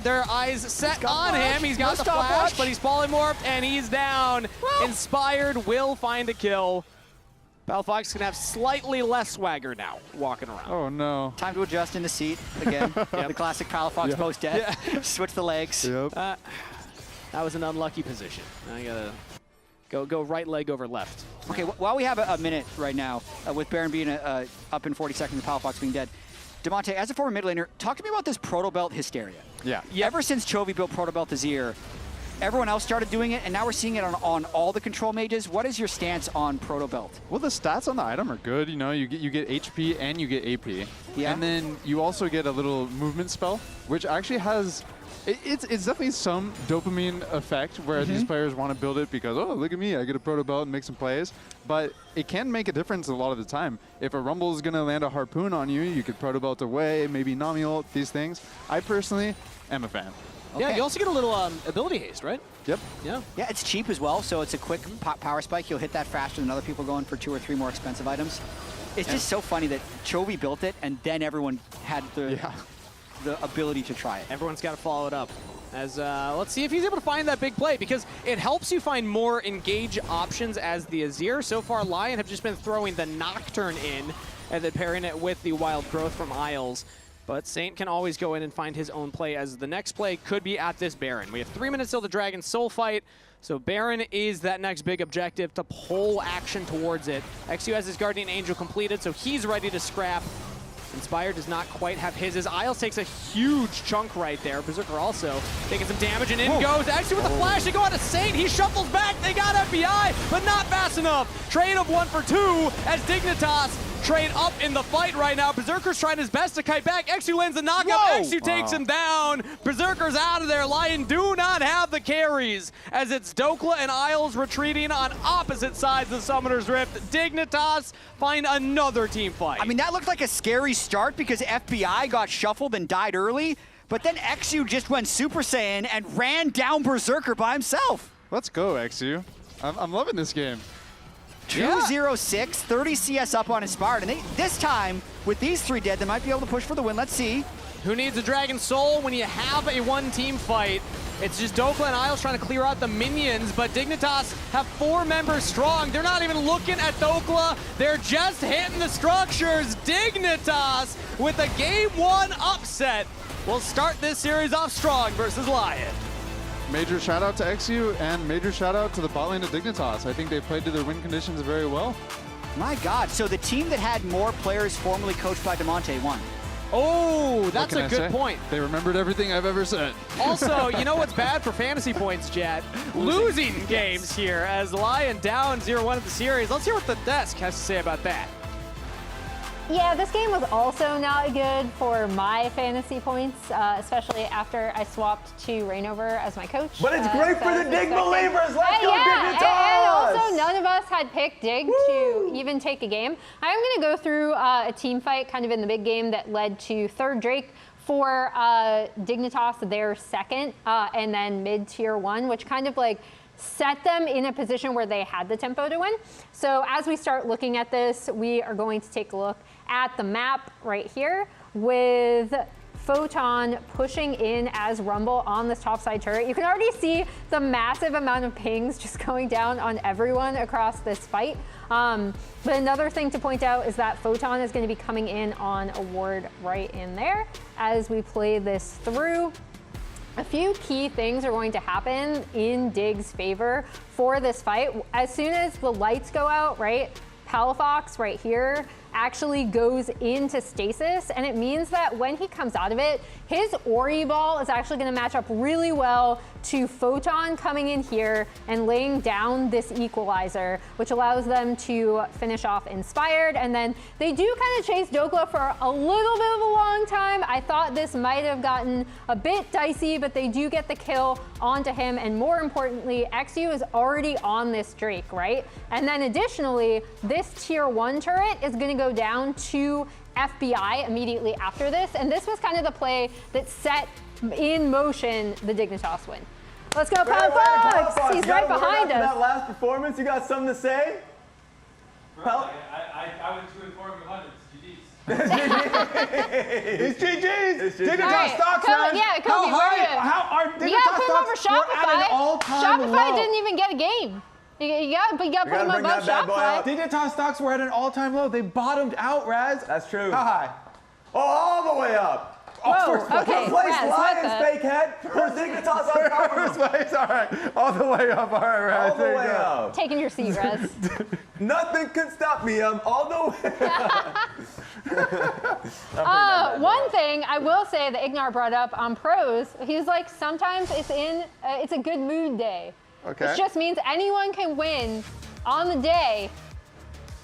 their eyes set on him. He's got the flash, but he's polymorphed, and he's down. Inspired will find a kill. Palafox can have slightly less swagger now walking around. Oh, no. Time to adjust in the seat again. The classic Palafox post-death. Switch the legs. Yep. That was an unlucky position. I gotta go right leg over left. Okay, while we have a minute right now, with Baron being up in 40 seconds and Palafox being dead, Demonte, as a former mid laner, talk to me about this Proto Belt hysteria. Yeah. Ever since Chovy built Proto Belt Azir, everyone else started doing it, and now we're seeing it on all the control mages. What is your stance on Proto Belt? Well, the stats on the item are good. You know, you get HP and you get AP. Yeah. And then you also get a little movement spell, which actually has... It's definitely some dopamine effect where these players want to build it because, oh, look at me, I get a Proto Belt and make some plays. But it can make a difference a lot of the time. If a Rumble is going to land a Harpoon on you, you could Proto Belt away, maybe Nami ult, these things. I personally am a fan. Okay. Yeah, you also get a little ability haste, right? Yep. Yeah. Yeah, it's cheap as well, so it's a quick power spike. You'll hit that faster than other people going for 2 or 3 more expensive items. It's just so funny that Chovy built it, and then everyone had the ability to try it. Everyone's got to follow it up. As let's see if he's able to find that big play, because it helps you find more engage options as the Azir. So far, Lyon have just been throwing the Nocturne in and then pairing it with the Wild Growth from Isles. But Saint can always go in and find his own play, as the next play could be at this Baron. We have 3 minutes till the Dragon Soul fight, so Baron is that next big objective to pull action towards it. XU has his Guardian Angel completed, so he's ready to scrap. Inspired does not quite have his. As Isles takes a huge chunk right there. Berserker also taking some damage, and in goes. Actually, with the flash, they go out to Saint. He shuffles back. They got FBI, but not fast enough. Trade of 1 for 2 as Dignitas trade up in the fight right now. Berserker's trying his best to kite back. XU lands the knockup. XU takes him down. Berserker's out of there. Lyon do not have the carries, as it's Dokla and Isles retreating on opposite sides of Summoner's Rift. Dignitas find another team fight. I mean, that looked like a scary start because FBI got shuffled and died early, but then XU just went Super Saiyan and ran down Berserker by himself. Let's go, XU. I'm loving this game. 2-0-6, 30 CS up on Inspired, and this time, with these 3 dead, they might be able to push for the win. Let's see. Who needs a Dragon Soul when you have a 1-team fight? It's just Dokla and Isles trying to clear out the minions, but Dignitas have 4 members strong. They're not even looking at Dokla. They're just hitting the structures. Dignitas with a Game 1 upset will start this series off strong versus Lyon. Major shout out to XU and major shout out to the bot lane of Dignitas. I think they played to their win conditions very well. My God, so the team that had more players formerly coached by Demonte won. Oh, that's a good point. They remembered everything I've ever said. Also, you know what's bad for fantasy points, Jet? Losing games here, as Lyon down 0-1 of the series. Let's hear what the desk has to say about that. Yeah, this game was also not good for my fantasy points, especially after I swapped to Reignover as my coach. But it's great for the Dig believers. Let's go, Dignitas! And also, none of us had picked Dig to even take a game. I'm going to go through a team fight kind of in the big game that led to 3rd Drake for Dignitas, their 2nd, and then mid-tier 1, which kind of like set them in a position where they had the tempo to win. So as we start looking at this, we are going to take a look at the map right here with Photon pushing in as Rumble on this top side turret. You can already see the massive amount of pings just going down on everyone across this fight. But another thing to point out is that Photon is going to be coming in on a ward right in there as we play this through. A few key things are going to happen in Dig's favor for this fight. As soon as the lights go out, right, Palafox right here actually goes into stasis, and it means that when he comes out of it, his Ori ball is actually going to match up really well to Photon coming in here and laying down this equalizer, which allows them to finish off Inspired. And then they do kind of chase Dokla for a little bit of a long time. I thought this might have gotten a bit dicey, but they do get the kill onto him. And more importantly, XU is already on this Drake, right? And then additionally, this tier 1 turret is going to go down to FBI immediately after this. And this was kind of the play that set in motion the Dignitas win. Let's go, Pound Fox! He's right behind us. That last performance, you got something to say? I was too informed about it. It's GG's. Dignitas right, stocks, Kobe, man. yeah, Kobe, How are Dignitas you gotta put him over stocks? We're at an all-time Shopify low. didn't even get a game. You gotta put him above Shopify. Dignitas stocks were at an all-time low. They bottomed out, Raz. That's true. How high? Oh, all the way up. Whoa, okay, First place, Raz, Lions, fake head. First Dignitas on top of First place, all right. All the way up, all right, Raz. All the way up. Taking your seat, Raz. Nothing can stop me. I'm all the way up. One thing I will say that Ignar brought up on pros, he was like, sometimes it's a good mood day. Okay. Which just means anyone can win on the day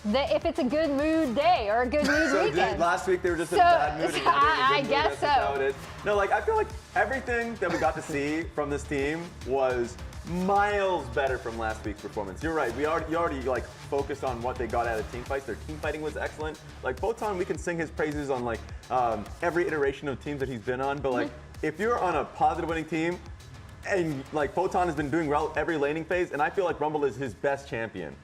if it's a good mood day or a good mood weekend. Last week they were just in a bad mood. And I mood. guess That's how so. it is. No, like I feel like everything that we got to see from this team was miles better from last week's performance. You're right. You already like focused on what they got out of team fights. Their team fighting was excellent. Like Photon, we can sing his praises on like every iteration of teams that he's been on. But like if you're on a positive winning team, and like Photon has been doing well every laning phase, and I feel like Rumble is his best champion.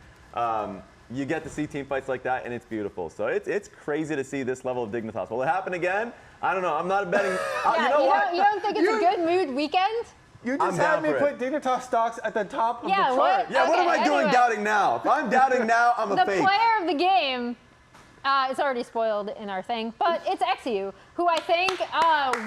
You get to see team fights like that, and it's beautiful. So it's crazy to see this level of Dignitas. Will it happen again? I don't know. I'm not betting. You know what? You don't think it's a good mood weekend? You just had me put Dignitas stocks at the top of the chart. What am I doing doubting now? If I'm doubting now, I'm a the fake. The player of the game, it's already spoiled in our thing, but it's XU, who I think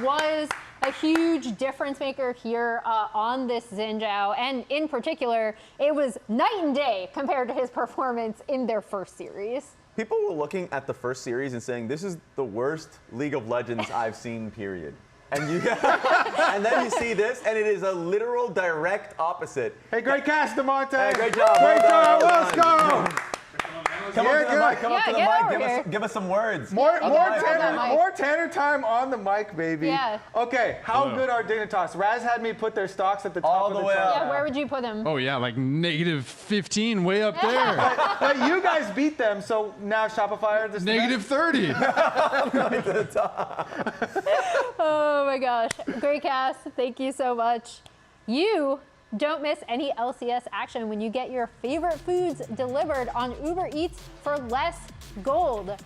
was a huge difference maker here on this Xinjiao, and in particular, it was night and day compared to his performance in their first series. People were looking at the first series and saying, this is the worst League of Legends I've seen, period. And and then you see this, and it is a literal direct opposite. Hey, great cast, DeMonte. Hey, great job. Great job. Well Let's done. go. Come up to the mic. Come up to the mic. Give us some words. More Tanner time on the mic, baby. Yeah. Okay, how good are Dignitas? Raz had me put their stocks at the top of the chart. Yeah, where would you put them? Oh yeah, like -15, way up there. But you guys beat them, so now Shopify are the -30. I'm going to the top. Oh my gosh, great cast. Thank you so much. You don't miss any LCS action when you get your favorite foods delivered on Uber Eats for less gold.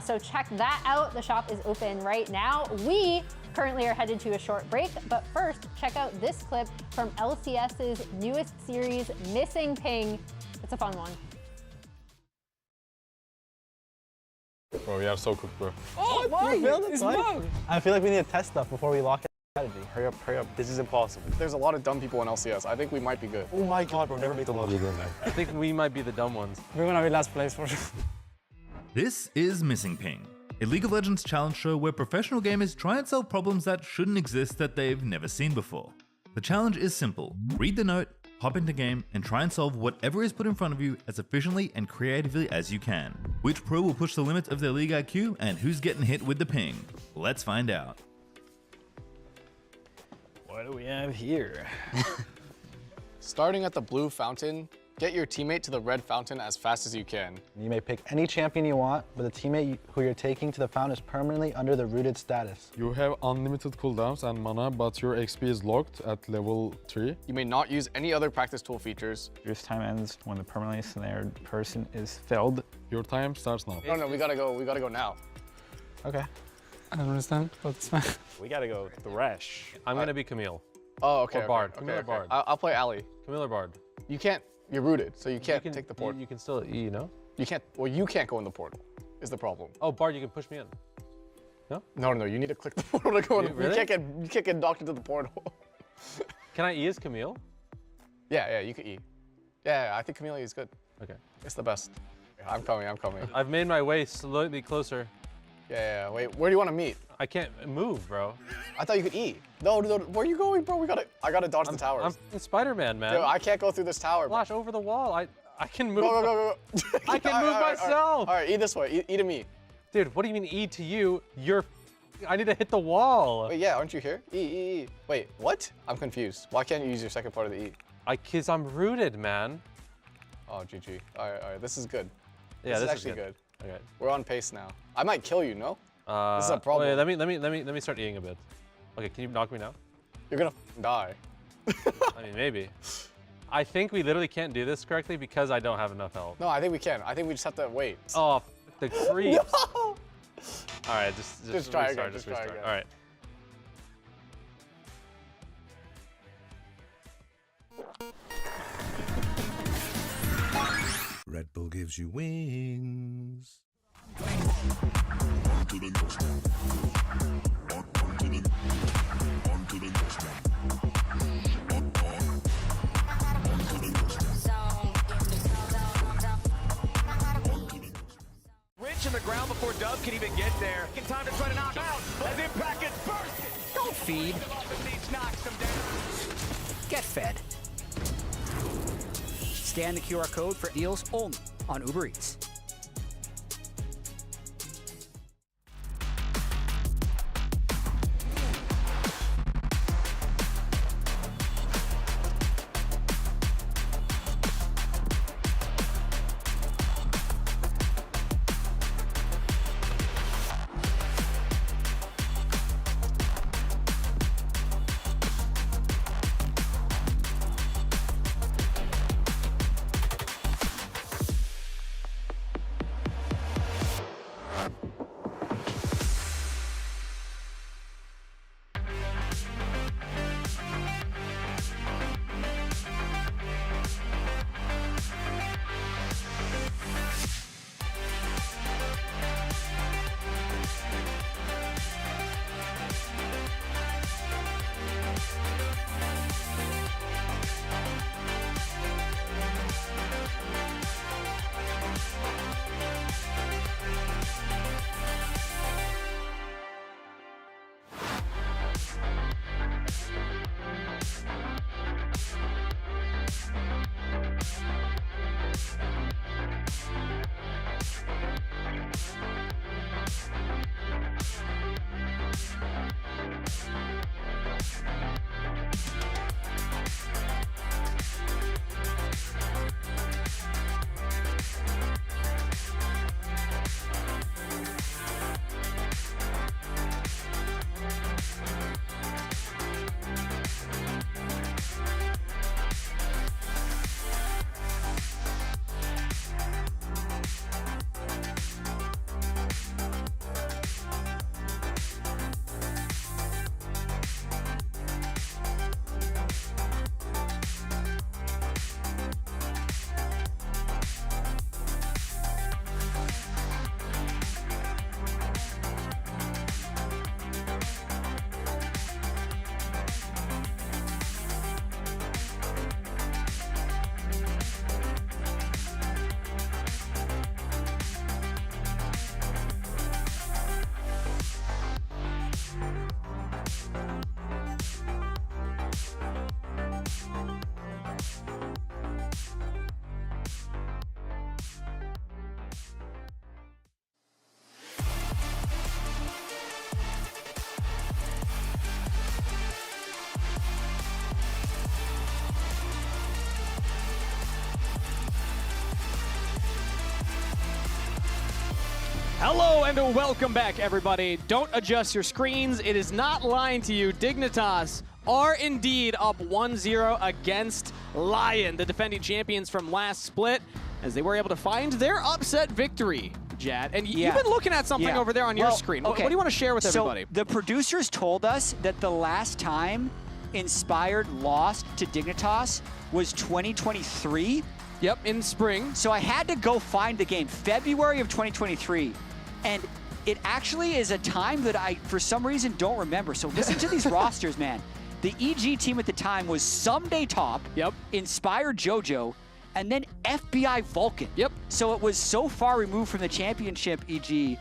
So check that out. The shop is open right now. We currently are headed to a short break, but first, check out this clip from LCS's newest series, Missing Ping. It's a fun one. Bro, we are so cooked, bro. Oh, why? It's bug. I feel like we need to test stuff before we lock it. Strategy. Hurry up, hurry up. This is impossible. There's a lot of dumb people in LCS. I think we might be good. Oh my god, bro, never make the lobby again, man. I think we might be the dumb ones. We're gonna be last place for sure. This is Missing Ping, a League of Legends challenge show where professional gamers try and solve problems that shouldn't exist that they've never seen before. The challenge is simple. Read the note, hop into game, and try and solve whatever is put in front of you as efficiently and creatively as you can. Which pro will push the limits of their league IQ, and who's getting hit with the ping? Let's find out. What do we have here? Starting at the blue fountain, get your teammate to the red fountain as fast as you can. You may pick any champion you want, but the teammate who you're taking to the fountain is permanently under the rooted status. You have unlimited cooldowns and mana, but your XP is locked at level 3. You may not use any other practice tool features. Your time ends when the permanently snared person is felled. Your time starts now. No, we gotta go now. Okay. I don't understand, but it's fine. We gotta go Thresh. I'm gonna be Camille. Oh, okay. Or Bard. Okay, Camille or Bard. I'll play Ali. Camille or Bard. You can't. You're rooted, so you can't take the portal. You can still E, no? You can't. Well, you can't go in the portal. Is the problem? Oh, Bard, you can push me in. No? No. You need to click the portal to go in. Really? You can't get docked into the portal. Can I E as Camille? Yeah, you can E. Yeah, I think Camille is good. Okay. It's the best. I'm coming. I've made my way slightly closer. Yeah. Wait, where do you want to meet? I can't move, bro. I thought you could E. No, where are you going, bro? I gotta dodge the towers. I'm Spider-Man, man. Yo, I can't go through this tower. Flash over the wall. I can move. Go. I can move myself. All right, E this way. E to me. Dude, what do you mean E to you? I need to hit the wall. Wait, yeah, aren't you here? E. Wait, what? I'm confused. Why can't you use your second part of the E? Cause I'm rooted, man. Oh, GG. All right. This is good. Yeah, this is actually good. Okay. We're on pace now. I might kill you, no? This is a problem. Wait, let me start eating a bit. Okay, can you knock me now? You're gonna die. I mean, maybe. I think we literally can't do this correctly because I don't have enough health. No, I think we can. I think we just have to wait. Oh, the creeps. No! All right, just try restart, again. Just try again. All right. Red Bull gives you wings. Rich in the ground before Dub can even get there. In time to try to knock out as Impact gets bursted. Don't feed. Get fed. Scan the QR code for deals only on Uber Eats. Hello and welcome back, everybody. Don't adjust your screens. It is not lying to you. Dignitas are indeed up 1-0 against Lyon, the defending champions from last split, as they were able to find their upset victory, Jad. And you've been looking at something over there on your screen. What do you want to share with everybody? So the producers told us that the last time Inspired lost to Dignitas was 2023. Yep, in spring. So I had to go find the game, February of 2023. And it actually is a time that I, for some reason, don't remember. So listen to these rosters, man. The EG team at the time was Someday Top, Inspired JoJo, and then FBI Vulcan. Yep. So it was so far removed from the championship, EG,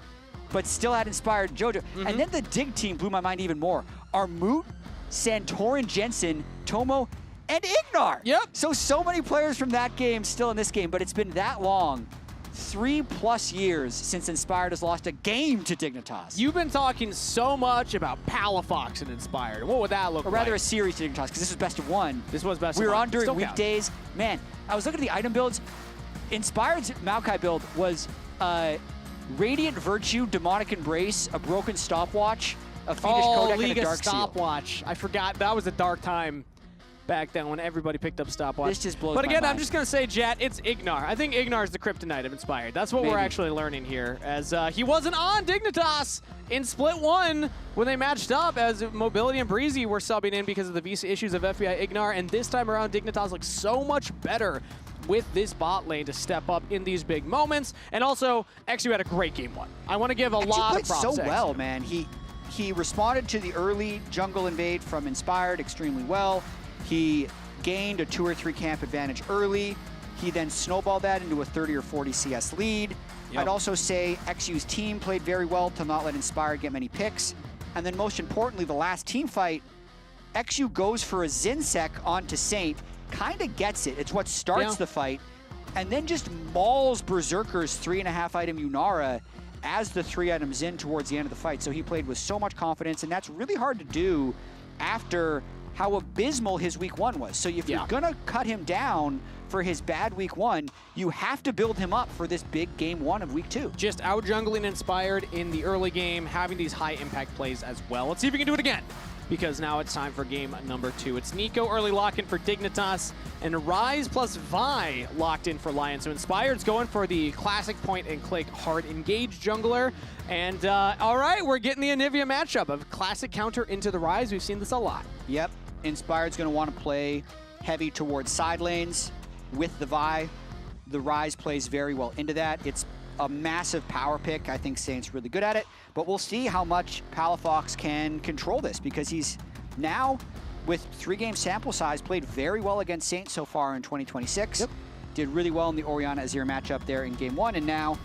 but still had inspired JoJo. And then the Dig team blew my mind even more. Armut, Santorin Jensen, Tomo, and Ignar. Yep. So many players from that game still in this game, but it's been that long. 3+ years since Inspired has lost a game to Dignitas. You've been talking so much about Palafox and Inspired. What would that look Or like? rather a series to Dignitas, because this was best of one. This was best We of were one. on during Still counts. weekdays. Man, I was looking at the item builds. Inspired's Maokai build was Radiant Virtue, Demonic Embrace, a Broken Stopwatch, a Fiendish Kodak, and a Dark Seal. Stopwatch. I forgot. That was a dark time back then when everybody picked up Stopwatch. This just blows But my again, I'm mind. just going to say, Jet, it's Ignar. I think Ignar is the kryptonite of Inspired. That's what we're Maybe. actually learning here, as he wasn't on Dignitas in Split 1 when they matched up, as Mobility and Breezy were subbing in because of the visa issues of FBI Ignar, and this time around, Dignitas looks so much better with this bot lane to step up in these big moments. And also, XU had a great game 1. I want to give a lot played of props so to well, XU. man. He responded to the early jungle invade from Inspired extremely well. He gained a 2 or 3 camp advantage early. He then snowballed that into a 30 or 40 CS lead. Yep. I'd also say XU's team played very well to not let Inspired get many picks. And then most importantly, the last team fight, XU goes for a Zinsec onto Saint, kind of gets it. It's what starts the fight, and then just mauls Berserker's 3.5 item Yunara as the 3 items in towards the end of the fight. So he played with so much confidence, and that's really hard to do after how abysmal his week 1 was. So if you're gonna cut him down for his bad week 1, you have to build him up for this big game 1 of week 2. Just out jungling Inspired in the early game, having these high impact plays as well. Let's see if we can do it again, because now it's time for game number 2. It's Nico early lock-in for Dignitas, and Rise plus Vi locked in for Lyon. So Inspired's going for the classic point-and-click hard engage jungler. And all right, we're getting the Anivia matchup of classic counter into the Rise. We've seen this a lot. Yep, Inspired's gonna wanna play heavy towards side lanes with the Vi. The Rise plays very well into that. It's a massive power pick. I think Saint's really good at it, but we'll see how much Palafox can control this, because he's now, with 3-game sample size, played very well against Saint so far in 2026. Yep. Did really well in the Orianna Azir matchup there in game 1, and now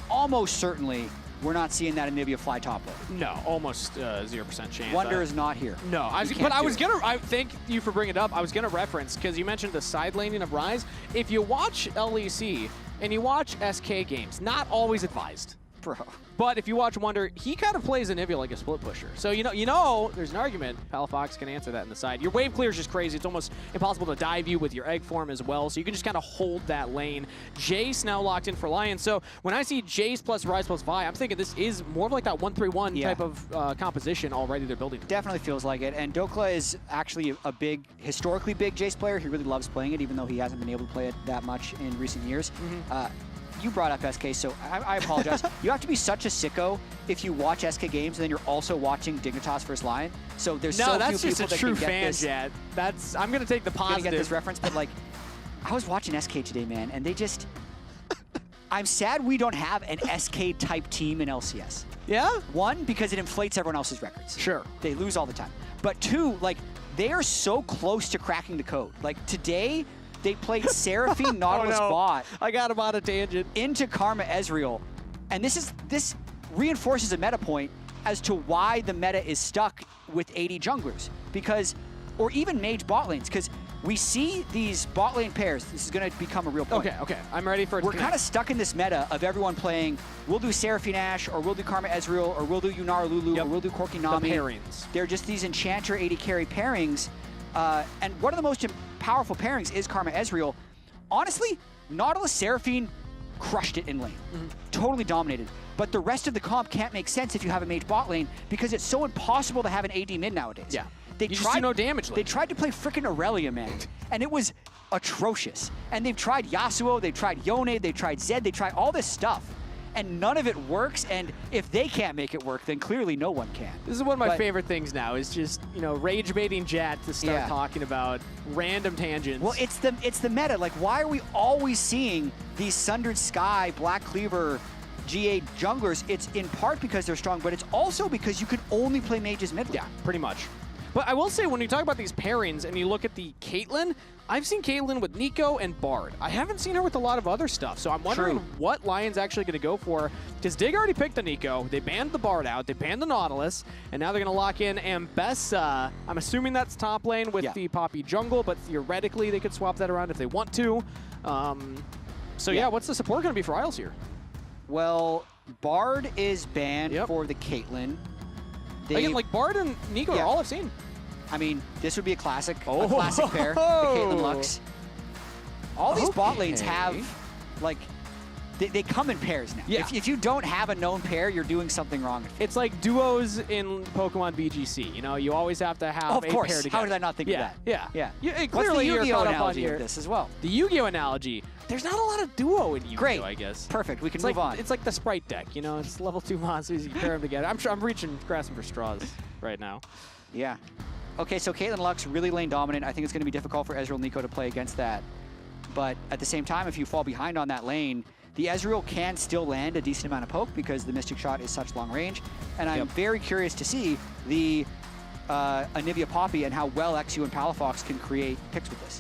almost certainly we're not seeing that Anivia fly top lane. No, almost 0% chance. Wonder is not here. No, I thank you for bringing it up. I was gonna reference, because you mentioned the side laning of Rise. If you watch LEC and you watch SK games, not always advised. Bro. But if you watch Wonder, he kind of plays Anivia like a split pusher. So you know, there's an argument. Palafox can answer that in the side. Your wave clear is just crazy. It's almost impossible to dive you with your egg form as well. So you can just kind of hold that lane. Jace now locked in for Lyon. So when I see Jace plus Rise plus Vi, I'm thinking this is more of like that 1-3-1 type of composition already they're building. Definitely feels like it. And Dokla is actually a historically big Jace player. He really loves playing it, even though he hasn't been able to play it that much in recent years. You brought up SK, so I apologize. You have to be such a sicko if you watch SK games and then you're also watching Dignitas versus Lyon. So there's so few people that can get this. That's I'm gonna take the positive. Get this reference, but like, I was watching SK today, man, and they just. I'm sad we don't have an SK type team in LCS. Yeah. 1, because it inflates everyone else's records. Sure. They lose all the time. But 2, like, they are so close to cracking the code. Like today, they played Seraphine Nautilus bot. I got him on a tangent. Into Karma Ezreal. And this reinforces a meta point as to why the meta is stuck with AD junglers. Or even mage bot lanes. Because we see these bot lane pairs. This is going to become a real point. Okay. I'm ready for it. We're kind of stuck in this meta of everyone playing, we'll do Seraphine Ashe, or we'll do Karma Ezreal, or we'll do Yunara Lulu, or we'll do Corki Nami. The pairings. They're just these Enchanter AD carry pairings. And one of the most powerful pairings is Karma Ezreal. Honestly, Nautilus Seraphine crushed it in lane. Totally dominated. But the rest of the comp can't make sense if you have a mage bot lane, because it's so impossible to have an AD mid nowadays. Yeah. They you just do no damage lane. They tried to play frickin' Aurelia, man, and it was atrocious. And they've tried Yasuo, they've tried Yone, they've tried Zed, they tried all this stuff. And none of it works, and if they can't make it work, then clearly no one can. This is one of my favorite things now, is just, rage baiting Jat to start talking about random tangents. Well, it's the meta. Like, why are we always seeing these Sundered Sky, Black Cleaver, GA junglers? It's in part because they're strong, but it's also because you can only play mages mid lane. Yeah, pretty much. But I will say, when you talk about these pairings and you look at the Caitlyn, I've seen Caitlyn with Nico and Bard. I haven't seen her with a lot of other stuff, so I'm wondering what Lion's actually going to go for. Because Dig already picked the Nico, they banned the Bard out, they banned the Nautilus, and now they're going to lock in Ambessa. I'm assuming that's top lane with the Poppy jungle, but theoretically they could swap that around if they want to. So yeah, what's the support going to be for Isles here? Well, Bard is banned for the Caitlyn. Again, like Bard and Nico are all I've seen. I mean, this would be a classic pair, the Caitlyn Lux. All these bot lanes have, like, they come in pairs now. Yeah. If you don't have a known pair, you're doing something wrong. It's like duos in Pokemon BGC. You know, you always have to have a pair together. How did I not think of that? Yeah. What's Clearly, the you're Yu-Gi-Oh caught up on analogy here. of this as well? The Yu-Gi-Oh analogy. There's not a lot of duo in Yu-Gi-Oh, I guess. Perfect. We can It's move like, on. It's like the Sprite deck. You know, it's level 2 monsters. You pair them together. I'm grasping for straws right now. Yeah. Okay, so Caitlyn Lux really lane dominant. I think it's going to be difficult for Ezreal Nico to play against that. But at the same time, if you fall behind on that lane, the Ezreal can still land a decent amount of poke because the Mystic Shot is such long range. And I'm very curious to see the Anivia Poppy and how well XU and Palafox can create picks with this.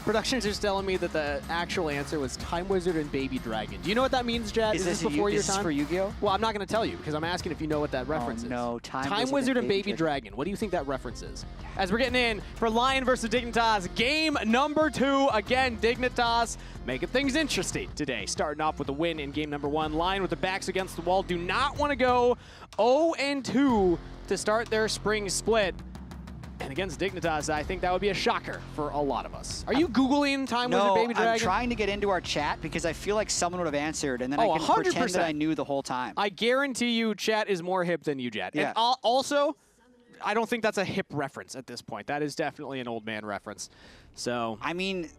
Production's just telling me that the actual answer was Time Wizard and Baby Dragon. Do you know what that means, Jad? Is this before your time? Is this for Yu-Gi-Oh? Well, I'm not going to tell you because I'm asking if you know what that reference is. No, Time Wizard and Baby Dragon. What do you think that reference is? As we're getting in for Lyon versus Dignitas, game number 2. Again, Dignitas making things interesting today. Starting off with a win in game number 1. Lyon with the backs against the wall. Do not want to go 0-2 to start their spring split. And against Dignitas, I think that would be a shocker for a lot of us. Are you Googling Time Wizard Baby Dragon? I'm trying to get into our chat because I feel like someone would have answered, and then I can pretend that I knew the whole time. I guarantee you chat is more hip than you, Jad. Yeah. And also, I don't think that's a hip reference at this point. That is definitely an old man reference. So I mean,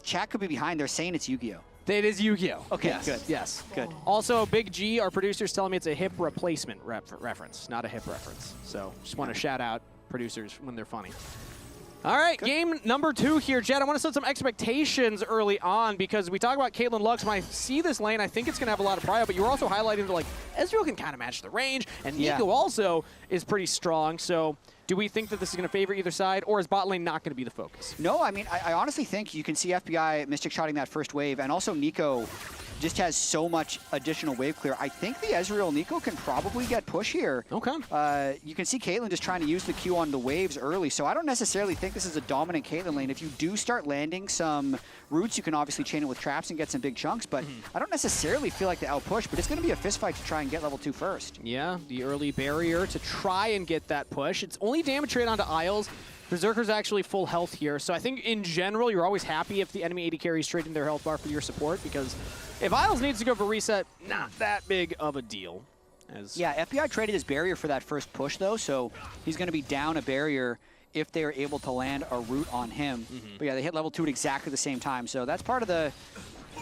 chat could be behind. They're saying it's Yu-Gi-Oh. It is Yu-Gi-Oh. Okay, yes. good. Yes, good. Also, Big G, our producer's telling me it's a hip replacement reference, not a hip reference. So just want to shout out producers when they're funny. All right, game number 2 here, Jed. I want to set some expectations early on because we talk about Caitlyn Lux. When I see this lane, I think it's going to have a lot of prio, but you were also highlighting that, like, Ezreal can kind of match the range, and Nico also is pretty strong. So do we think that this is going to favor either side, or is bot lane not going to be the focus? No, I mean, I honestly think you can see FBI Mystic Shotting that first wave, and also Nico just has so much additional wave clear. I think the Ezreal Nico can probably get push here. Okay. You can see Caitlyn just trying to use the Q on the waves early, so I don't necessarily think this is a dominant Caitlyn lane. If you do start landing some roots, you can obviously chain it with traps and get some big chunks, but I don't necessarily feel like the outpush, but it's going to be a fist fight to try and get level 2 first. Yeah, the early barrier to try and get that push. It's only damage rate onto Isles. Berserker's actually full health here, so I think in general you're always happy if the enemy AD carry is trading their health bar for your support, because if Isles needs to go for reset, not that big of a deal. Yeah, FBI traded his barrier for that first push though, so he's going to be down a barrier if they're able to land a root on him. But yeah, they hit level 2 at exactly the same time, so that's part of the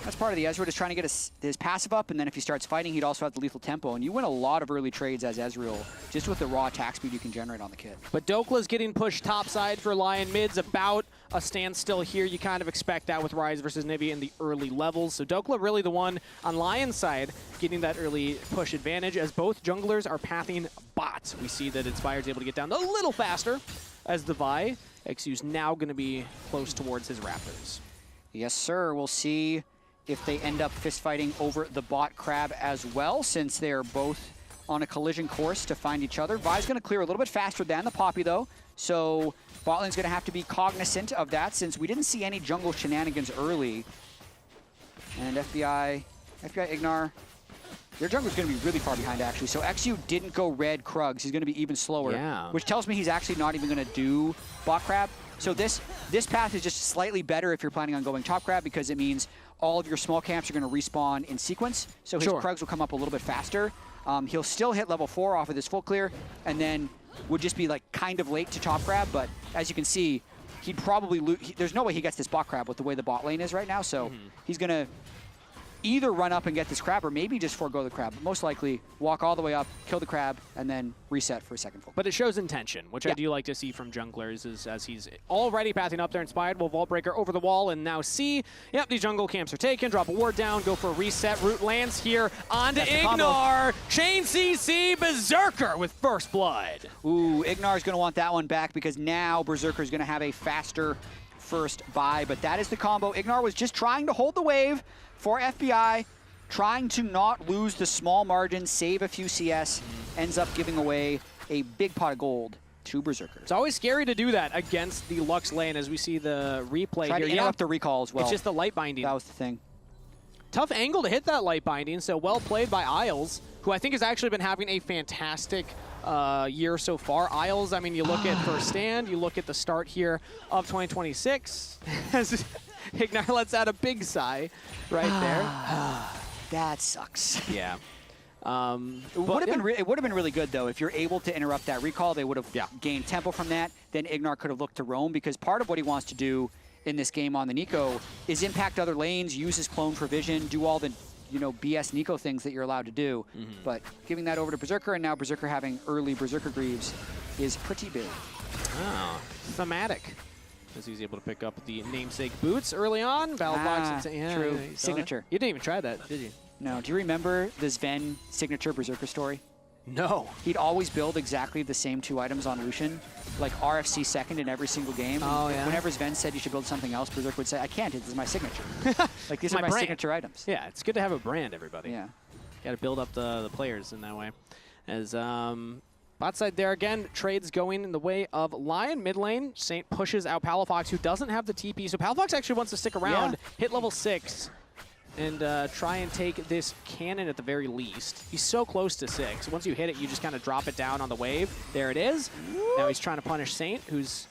Ezreal, just trying to get his passive up, and then if he starts fighting, he'd also have the lethal tempo, and you win a lot of early trades as Ezreal, just with the raw attack speed you can generate on the kit. But Dokla's getting pushed topside for Lyon. Mid's about a standstill here. You kind of expect that with Ryze versus Nivea in the early levels. So Dokla really the one on Lyon's side getting that early push advantage, as both junglers are pathing bots. We see that Inspired's able to get down a little faster as the Vi. XU's now going to be close towards his Raptors. Yes, sir. We'll see if they end up fistfighting over the bot crab as well, since they're both on a collision course to find each other. Vi's going to clear a little bit faster than the Poppy, though, so bot lane's going to have to be cognizant of that, since we didn't see any jungle shenanigans early. And FBI Ignar, their jungler's going to be really far behind, actually. So XU didn't go red Krugs. He's going to be even slower, which tells me he's actually not even going to do bot crab. So this path is just slightly better if you're planning on going top crab, because it means all of your small camps are going to respawn in sequence, so his Krugs will come up a little bit faster. He'll still hit level 4 off of this full clear, and then would just be like kind of late to top crab, but as you can see, he'd probably lose. There's no way he gets this bot crab with the way the bot lane is right now, so he's going to either run up and get this crab or maybe just forego the crab. But most likely walk all the way up, kill the crab, and then reset for a second full. But it shows intention, which I do like to see from junglers, is as he's already pathing up there. Inspired will Vault Breaker over the wall and now see, yep, these jungle camps are taken. Drop a ward down, go for a reset. Root lands here onto Ignar. Chain CC Berserker with first blood. Ooh, Ignar's going to want that one back because now Berserker's going to have a faster first buy. But that is the combo. Ignar was just trying to hold the wave for FBI, trying to not lose the small margin, save a few CS, ends up giving away a big pot of gold to Berserker. It's always scary to do that against the Lux lane as we see the replay Try here. to interrupt the recall as well. It's just the light binding. That was the thing. Tough angle to hit that light binding, so well played by Isles, who I think has actually been having a fantastic year so far. Isles, I mean, you look at first stand, you look at the start here of 2026, as Ignar lets out a big sigh right there. That sucks. Yeah. It would have been really good though if you're able to interrupt that recall. They would have gained tempo from that. Then Ignar could have looked to roam, because part of what he wants to do in this game on the Nico is impact other lanes, use his clone for vision, do all the BS Nico things that you're allowed to do. But giving that over to Berserker, and now Berserker having early Berserker Greaves is pretty big. Oh, thematic. As he's able to pick up the namesake boots early on. Battle box. And True. Signature. You didn't even try that, did you? No. Do you remember the Sven signature Berserker story? No. He'd always build exactly the same 2 items on Lucian, like RFC second in every single game. Oh, yeah. Whenever Sven said you should build something else, Berserker would say, I can't, this is my signature. Like, these are my brand. signature items. Yeah, it's good to have a brand, everybody. Yeah. Got to build up the players in that way. As bot side there again, trades going in the way of Lyon mid lane. Saint pushes out Palafox, who doesn't have the TP. So Palafox actually wants to stick around, hit level 6, and try and take this cannon at the very least. He's so close to 6. Once you hit it, you just kind of drop it down on the wave. There it is. Now he's trying to punish Saint, who's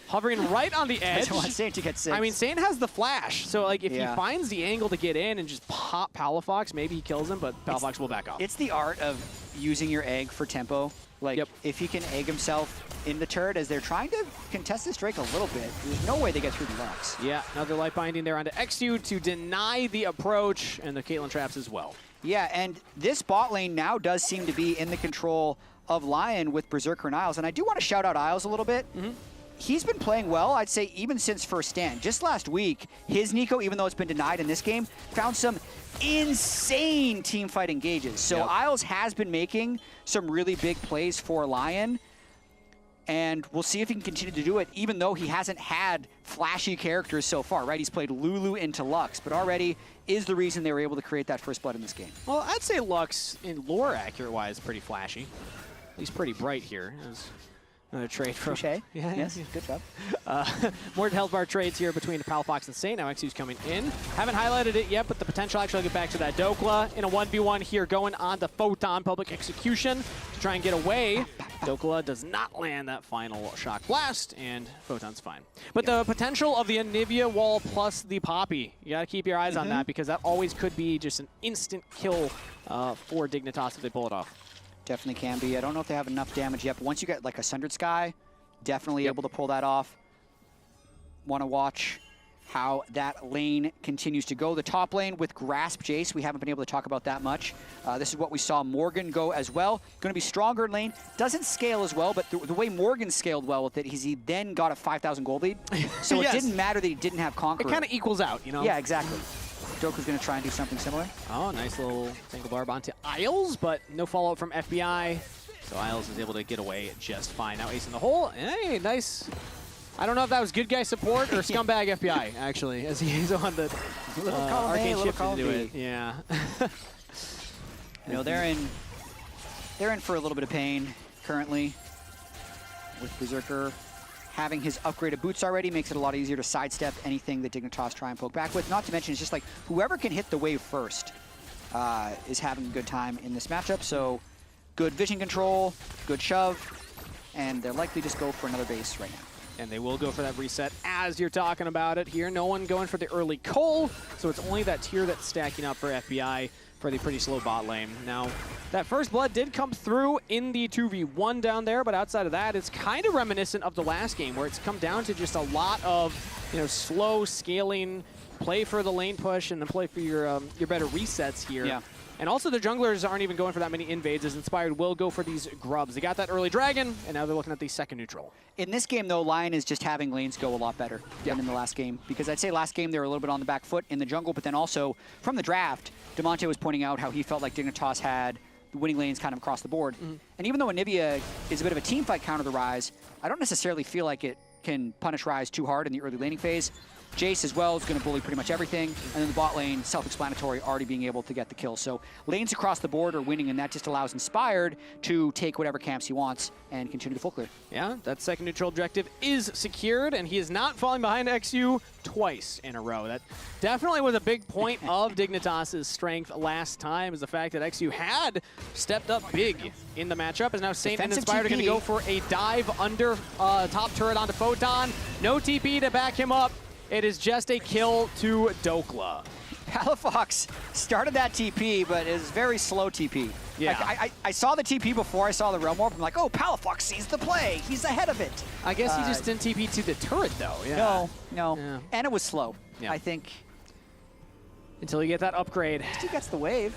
hovering right on the edge. Doesn't want Saint to get 6. I mean, Saint has the flash, so like if he finds the angle to get in and just pop Palafox, maybe he kills him, but Palafox will back off. It's the art of using your egg for tempo. Like, if he can egg himself in the turret as they're trying to contest this Drake a little bit, there's no way they get through the Lux. Yeah, another light binding there onto XU to deny the approach, and the Caitlyn traps as well. Yeah, and this bot lane now does seem to be in the control of Lyon with Berserker and Isles, and I do want to shout out Isles a little bit. He's been playing well, I'd say, even since first stand. Just last week, his Nico, even though it's been denied in this game, found some insane teamfight engages. So Isles has been making some really big plays for Lyon, and we'll see if he can continue to do it, even though he hasn't had flashy characters so far, right? He's played Lulu into Lux, but already is the reason they were able to create that first blood in this game. Well, I'd say Lux, in lore accurate-wise, pretty flashy. He's pretty bright here. Another trade from... Yes, good job. More health bar trades here between Palafox and Saint. Now XU's coming in. Haven't highlighted it yet, but the potential actually get back to that Dokla in a 1v1 here, going on the Photon public execution to try and get away. Dokla does not land that final shock blast, and Photon's fine. But the potential of the Anivia wall plus the Poppy, you got to keep your eyes on that, because that always could be just an instant kill for Dignitas if they pull it off. Definitely can be. I don't know if they have enough damage yet, but once you get like a Sundered Sky, definitely able to pull that off. Want to watch how that lane continues to go. The top lane with Grasp Jace, we haven't been able to talk about that much. This is what we saw Morgan go as well. Going to be stronger in lane. Doesn't scale as well, but the way Morgan scaled well with it is he then got a 5,000 gold lead. So it didn't matter that he didn't have Conqueror. It kind of equals out, you know? Yeah, exactly. Doku's going to try and do something similar. Oh, nice little single barb onto Isles, but no follow-up from FBI. So Isles is able to get away just fine. Now Ace in the hole. Hey, nice. I don't know if that was good guy support or scumbag FBI, actually, as he's on the arcane shift to do it. Yeah. You know, they're in for a little bit of pain currently with Berserker. Having his upgraded boots already makes it a lot easier to sidestep anything that Dignitas try and poke back with. Not to mention, it's just like whoever can hit the wave first is having a good time in this matchup. So good vision control, good shove, and they're likely just go for another base right now. And they will go for that reset as you're talking about it here. No one going for the early coal, so it's only that tier that's stacking up for FBI for the pretty slow bot lane. Now, that first blood did come through in the 2v1 down there, but outside of that, it's kind of reminiscent of the last game where it's come down to just a lot of, slow scaling, play for the lane push, and then play for your better resets here. Yeah. And also the junglers aren't even going for that many invades, as Inspired will go for these grubs. They got that early dragon, and now they're looking at the second neutral. In this game, though, Lyon is just having lanes go a lot better than in the last game. Because I'd say last game they were a little bit on the back foot in the jungle, but then also from the draft, Demonte was pointing out how he felt like Dignitas had the winning lanes kind of across the board. And even though Anivia is a bit of a team fight counter to Ryze, I don't necessarily feel like it can punish Ryze too hard in the early laning phase. Jace as well is going to bully pretty much everything, and then the bot lane, self-explanatory, already being able to get the kill. So lanes across the board are winning, and that just allows Inspired to take whatever camps he wants and continue to full clear. Yeah, that second neutral objective is secured, and he is not falling behind XU twice in a row. That definitely was a big point of Dignitas' strength last time, is the fact that XU had stepped up big in the matchup, as now Saint and Inspired are going to go for a dive under top turret onto Photon. No TP to back him up. It is just a kill to Dokla. Palafox started that TP, but it was very slow TP. Yeah. I saw the TP before I saw the Realm Warp. I'm like, oh, Palafox sees the play. He's ahead of it. I guess he just didn't TP to the turret, though. Yeah. No. Yeah. And it was slow, Yeah. I think. Until you get that upgrade. He gets the wave.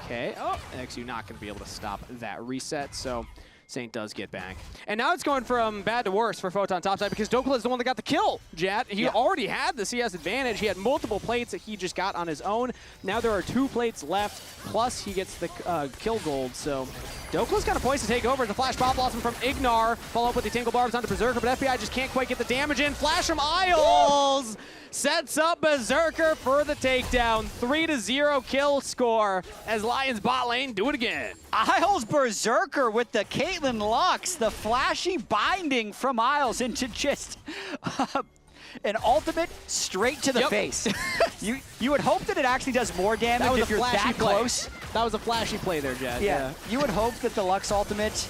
Okay. Oh, XU not going to be able to stop that reset, so Saint does get back. And now it's going from bad to worse for Photon topside because Dokla is the one that got the kill, Jat. He already had the CS advantage. He had multiple plates that he just got on his own. Now there are 2 plates left, plus he gets the kill gold. So Dokla's got a poised to take over. The Flash Bomb Blossom from Ignar. Follow up with the Tangle Barbs onto Berserker, but FBI just can't quite get the damage in. Flash from Isles sets up Berserker for the takedown. 3-0 kill score as Lions bot lane do it again. Isles Berserker with the Caitlyn Lux, the flashy binding from Isles into just an ultimate straight to the face. You would hope that it actually does more damage if you're that close. That was a flashy play there, Jed. Yeah. You would hope that the Lux ultimate,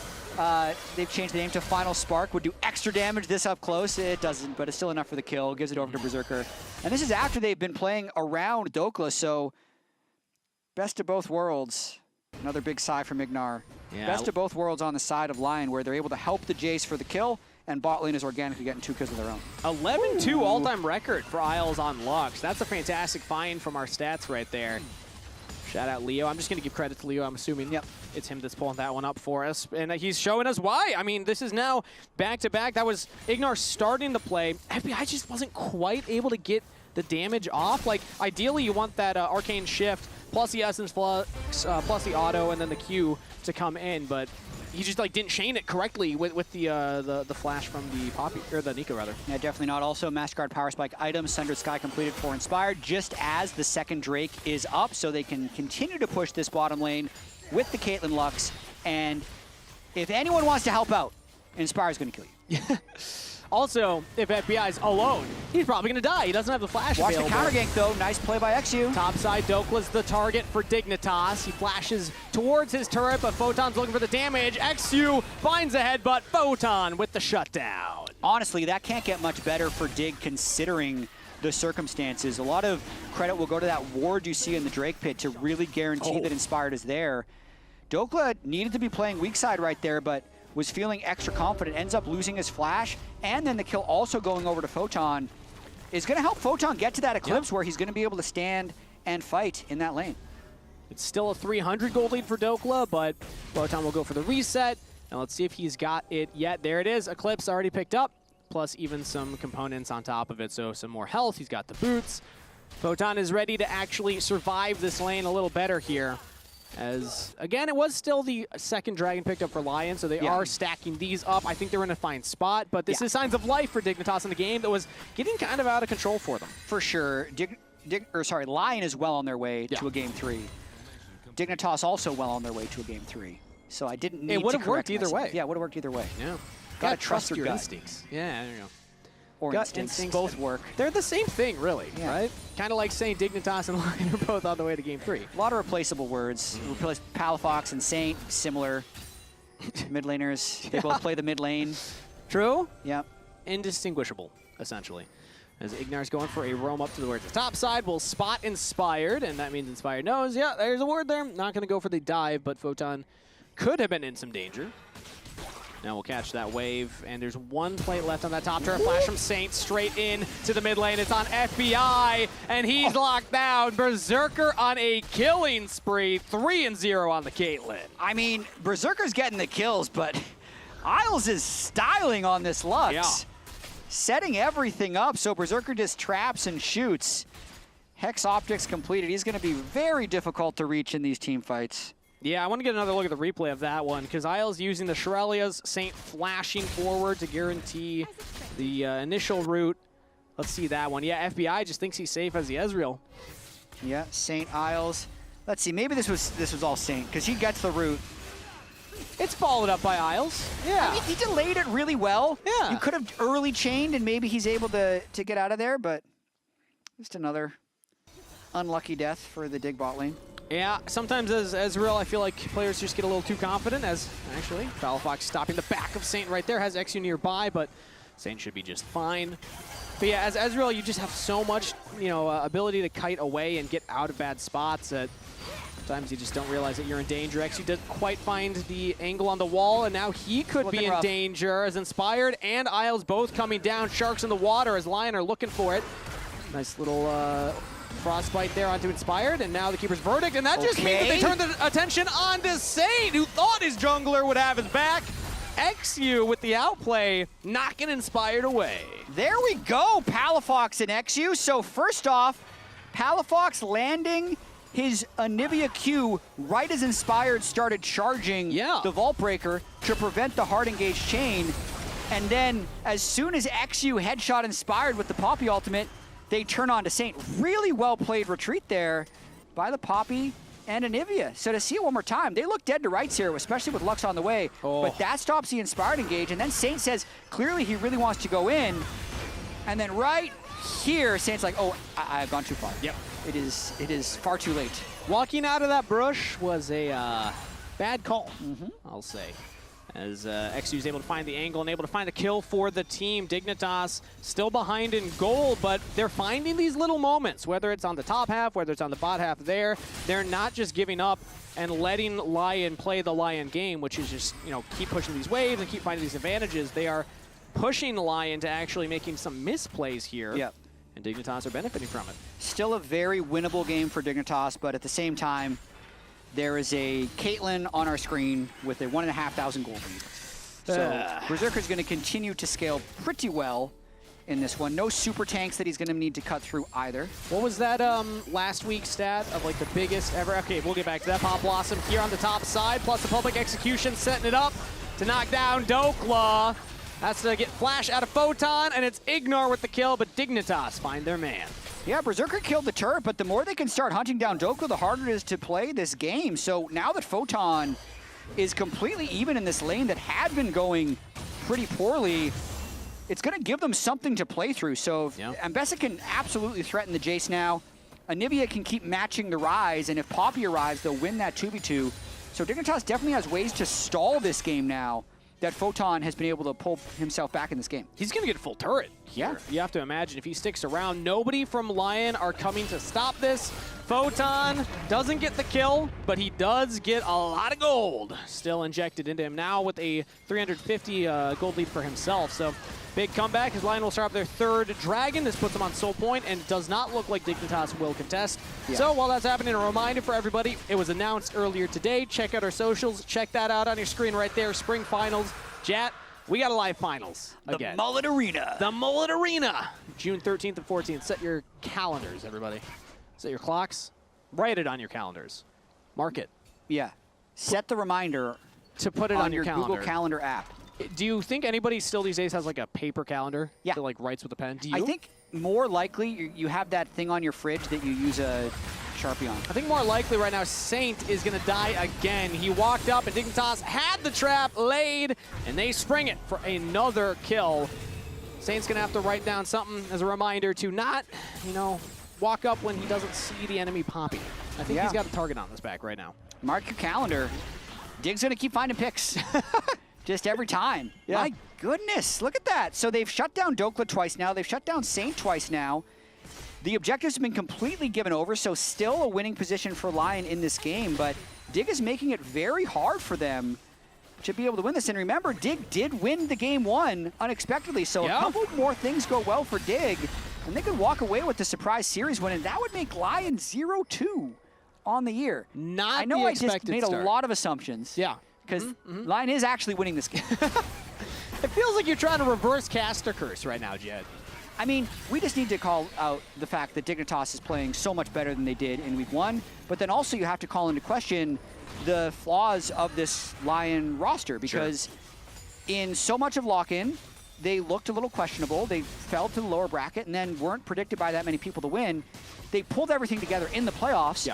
they've changed the name to Final Spark, would do extra damage this up close. It doesn't, but it's still enough for the kill. Gives it over to Berserker. And this is after they've been playing around Dokla, so best of both worlds. Another big sigh from Ignar. Yeah. Best of both worlds on the side of Lyon, where they're able to help the Jace for the kill, and bot lane is organically getting 2 kills of their own. 11-2 all-time record for Isles on Lux. That's a fantastic find from our stats right there. Shout out Leo. I'm just going to give credit to Leo. I'm assuming it's him that's pulling that one up for us. And he's showing us why. I mean, this is now back-to-back. That was Ignar starting the play. FBI just wasn't quite able to get the damage off. Like, ideally, you want that Arcane Shift plus the Essence Flux, plus the Auto, and then the Q to come in. But he just didn't chain it correctly with the flash from the Poppy, or the Nico rather. Yeah, definitely not. Also, Mastercard Power Spike item, Sundered Sky completed for Inspired, just as the second Drake is up, so they can continue to push this bottom lane with the Caitlyn Lux. And if anyone wants to help out, Inspired's going to kill you. Also, if FBI's alone, he's probably going to die. He doesn't have the flash Watch available. the counter gank, though. Nice play by XU. Topside, Dokla's the target for Dignitas. He flashes towards his turret, but Photon's looking for the damage. XU finds a headbutt. Photon with the shutdown. Honestly, that can't get much better for Dig considering the circumstances. A lot of credit will go to that ward you see in the Drake pit to really guarantee that Inspired is there. Dokla needed to be playing weak side right there, but was feeling extra confident, ends up losing his flash, and then the kill also going over to Photon is going to help Photon get to that Eclipse where he's going to be able to stand and fight in that lane. It's still a 300 gold lead for Dokla, but Photon will go for the reset, and let's see if he's got it yet. There it is, Eclipse already picked up, plus even some components on top of it, so some more health. He's got the boots. Photon is ready to actually survive this lane a little better here. As, again, it was still the second dragon picked up for Lyon, so they are stacking these up. I think they're in a fine spot, but this is signs of life for Dignitas in the game that was getting kind of out of control for them. For sure. Lyon is well on their way to a game 3. Dignitas also well on their way to a game 3. So I didn't need to correct It would have worked either way. Yeah, it would have worked either way. Yeah. Gotta trust your instincts. Yeah, there you go. Or Gut instincts, both work. They're the same thing, really, right? Kind of like saying Dignitas and Lyon are both on the way to game 3. A lot of replaceable words. Replace Palafox and Saint, similar. Mid laners, they both play the mid lane. True. Yep. indistinguishable, essentially. As Ignar's going for a roam up towards the top side, will spot Inspired, and that means Inspired knows, yeah, there's a ward there. Not going to go for the dive, but Photon could have been in some danger. Now we'll catch that wave, and there's one plate left on that top turret. Flash from Saint straight in to the mid lane. It's on FBI, and he's locked down. Berserker on a killing spree, 3-0 on the Caitlyn. I mean, Berserker's getting the kills, but Isles is styling on this Lux. Yeah. Setting everything up, so Berserker just traps and shoots. Hex Optics completed. He's going to be very difficult to reach in these team fights. Yeah, I want to get another look at the replay of that one, because Isles using the Shurelya's, Saint flashing forward to guarantee the initial route. Let's see that one. Yeah, FBI just thinks he's safe as the Ezreal. Yeah, Saint Isles. Let's see, maybe this was all Saint, because he gets the route. It's followed up by Isles. Yeah. I mean, he delayed it really well. Yeah. You could have early chained, and maybe he's able to get out of there, but just another unlucky death for the dig bot lane. Yeah, sometimes as Ezreal, I feel like players just get a little too confident, as actually Fox stopping the back of Saint right there, has XU nearby, but Saint should be just fine. But yeah, as Ezreal, you just have so much, ability to kite away and get out of bad spots that sometimes you just don't realize that you're in danger. XU didn't quite find the angle on the wall, and now he could be in danger as Inspired and Isles both coming down. Sharks in the water as Lyon are looking for it. Nice little frostbite there onto Inspired, and now the Keeper's Verdict, and that just means that they turned the attention on to Saint, who thought his jungler would have his back. XU with the outplay, knocking Inspired away. There we go, Palafox and XU. So first off, Palafox landing his Anivia Q right as Inspired started charging the Vault Breaker to prevent the hard engage chain. And then as soon as XU headshot Inspired with the Poppy ultimate, they turn on to Saint. Really well played retreat there by the Poppy and Anivia. So to see it one more time, they look dead to rights here, especially with Lux on the way. But that stops the Inspired engage, and then Saint says clearly he really wants to go in. And then right here, Saint's like, oh, I've gone too far. Yep. It is far too late. Walking out of that brush was a bad call, I'll say. As XU is able to find the angle and able to find a kill for the team. Dignitas still behind in gold, but they're finding these little moments, whether it's on the top half, whether it's on the bot half there. They're not just giving up and letting Lyon play the Lyon game, which is just, keep pushing these waves and keep finding these advantages. They are pushing Lyon to actually making some misplays here. Yep. And Dignitas are benefiting from it. Still a very winnable game for Dignitas, but at the same time, there is a Caitlyn on our screen with a 1,500 gold lead. So Berserker's going to continue to scale pretty well in this one. No super tanks that he's going to need to cut through either. What was that last week's stat of like the biggest ever? Okay, we'll get back to that. Pop Blossom here on the top side, plus the public execution setting it up to knock down Dokla. That's to get Flash out of Photon, and it's Ignore with the kill, but Dignitas find their man. Yeah, Berserker killed the turret, but the more they can start hunting down Dokla, the harder it is to play this game. So now that Photon is completely even in this lane that had been going pretty poorly, it's going to give them something to play through. So Ambessa can absolutely threaten the Jace now. Anivia can keep matching the Rise, and if Poppy arrives, they'll win that 2v2. So Dignitas definitely has ways to stall this game now that Photon has been able to pull himself back in this game. He's going to get full turret here. Yeah. You have to imagine if he sticks around, nobody from Lyon are coming to stop this. Photon doesn't get the kill, but he does get a lot of gold still injected into him now with a 350 gold lead for himself. So big comeback as Lyon will start up their third dragon. This puts them on soul point and does not look like Dignitas will contest. Yeah. So while that's happening, a reminder for everybody, it was announced earlier today. Check out our socials. Check that out on your screen right there. Spring Finals. Jat, we got a live finals again. The Mullet Arena. The Mullet Arena. June 13th and 14th. Set your calendars, everybody. Set your clocks. Write it on your calendars. Mark it. Yeah. Set the reminder to put it on your calendar. Google Calendar app. Do you think anybody still these days has like a paper calendar? Yeah. That like writes with a pen? Do you? I think more likely you have that thing on your fridge that you use a Sharpie on. I think more likely right now Saint is going to die again. He walked up and Dignitas had the trap laid and they spring it for another kill. Saint's going to have to write down something as a reminder to not, walk up when he doesn't see the enemy popping. I think he's got a target on his back right now. Mark your calendar. Dig's going to keep finding picks. Just every time. Yeah. My goodness, look at that. So they've shut down Dokla twice now. They've shut down Saint twice now. The objectives have been completely given over, so still a winning position for Lyon in this game, but Dig is making it very hard for them to be able to win this. And remember, Dig did win the game 1 unexpectedly, so a couple more things go well for Dig, and they could walk away with the surprise series win, and that would make Lyon 0-2 on the year. Not I know the I just expected made start. a lot of assumptions. Yeah. Because Lyon is actually winning this game. It feels like you're trying to reverse cast a curse right now, Jed. I mean, we just need to call out the fact that Dignitas is playing so much better than they did in week 1, but then also you have to call into question the flaws of this Lyon roster, because in so much of lock-in, they looked a little questionable. They fell to the lower bracket and then weren't predicted by that many people to win. They pulled everything together in the playoffs,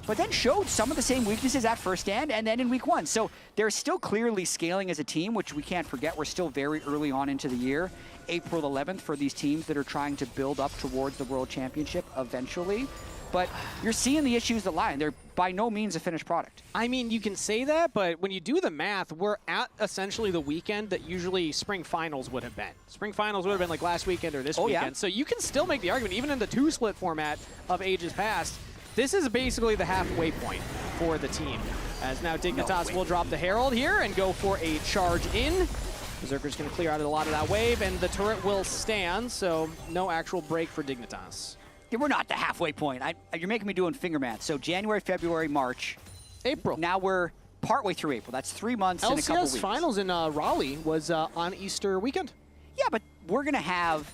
but then showed some of the same weaknesses at first stand and then in week 1. So they're still clearly scaling as a team, which we can't forget. We're still very early on into the year. April 11th for these teams that are trying to build up towards the World Championship eventually. But you're seeing the issues that lie. They're by no means a finished product. I mean, you can say that, but when you do the math, we're at essentially the weekend that usually spring finals would have been. Spring finals would have been like last weekend or this weekend. Yeah? So you can still make the argument, even in the 2-split format of ages past, this is basically the halfway point for the team. As now Dignitas will drop the Herald here and go for a charge in. Berserker's going to clear out a lot of that wave, and the turret will stand, so no actual break for Dignitas. Yeah, we're not the halfway point. You're making me doing finger math. So January, February, March. April. Now we're partway through April. That's 3 months and a couple weeks. LCS Finals in Raleigh was on Easter weekend. Yeah, but we're going to have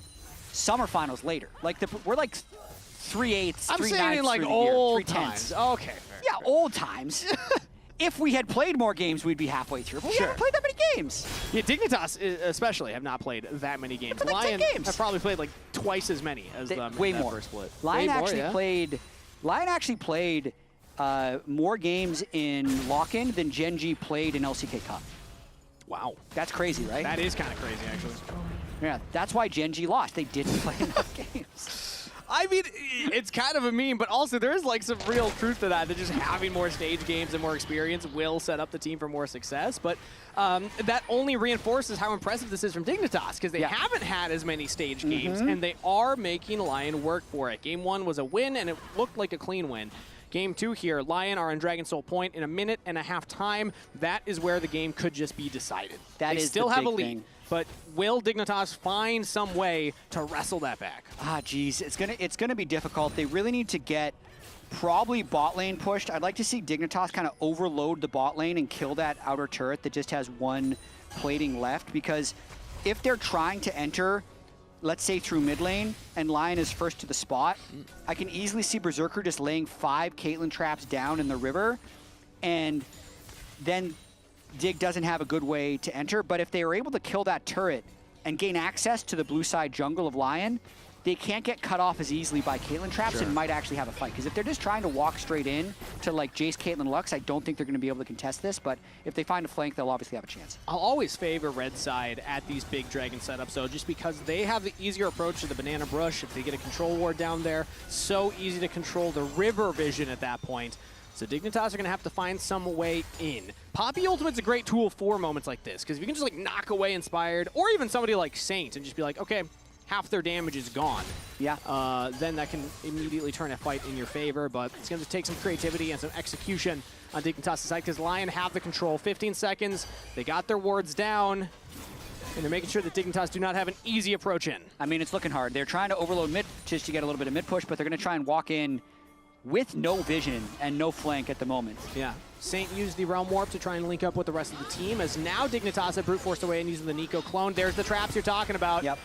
summer finals later. Like we're like 3/8, 3/9 I'm saying in like old times. Okay. Fair, yeah, old times. If we had played more games, we'd be halfway through. But we haven't played that many games. Yeah, Dignitas especially have not played that many games. Like Lyon 10 games. have probably played like twice as many as them. Way in that more. First split. Lyon actually played more games in lock-in than Genji played in LCK Cup. Wow. That's crazy, right? That is kind of crazy, actually. Yeah, that's why Genji lost. They didn't play enough games. I mean, it's kind of a meme, but also there's like some real truth to that just having more stage games and more experience will set up the team for more success. But that only reinforces how impressive this is from Dignitas, because they haven't had as many stage games, and they are making Lyon work for it. Game 1 was a win, and it looked like a clean win. Game 2 here, Lyon are in Dragon Soul Point in a minute and a half time. That is where the game could just be decided. They still have a lead. But will Dignitas find some way to wrestle that back? Ah, geez, it's gonna be difficult. They really need to get probably bot lane pushed. I'd like to see Dignitas kind of overload the bot lane and kill that outer turret that just has one plating left, because if they're trying to enter, let's say through mid lane, and Lyon is first to the spot, I can easily see Berserker just laying 5 Caitlyn traps down in the river, and then Dig doesn't have a good way to enter. But if they are able to kill that turret and gain access to the blue side jungle of Lyon, they can't get cut off as easily by Caitlyn traps and might actually have a fight. Because if they're just trying to walk straight in to like Jace, Caitlyn, Lux, I don't think they're going to be able to contest this. But if they find a flank, they'll obviously have a chance. I'll always favor red side at these big dragon setups, though, just because they have the easier approach to the banana brush. If they get a control ward down there, so easy to control the river vision at that point. So Dignitas are going to have to find some way in. Poppy Ultimate's a great tool for moments like this, because if you can just like knock away Inspired, or even somebody like Saint, and just be like, okay, half their damage is gone. Yeah. Then that can immediately turn a fight in your favor, but it's going to take some creativity and some execution on Dignitas' side, because Lyon have the control. 15 seconds, they got their wards down, and they're making sure that Dignitas do not have an easy approach in. I mean, it's looking hard. They're trying to overload mid just to get a little bit of mid push, but they're going to try and walk in with no vision and no flank at the moment. Yeah. Saint used the Realm Warp to try and link up with the rest of the team, as now Dignitas have brute forced away and using the Nico clone. There's the traps you're talking about. Yep.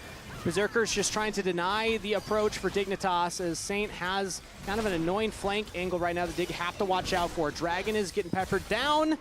Berserker's just trying to deny the approach for Dignitas, as Saint has kind of an annoying flank angle right now that Dig have to watch out for. Dragon is getting peppered down,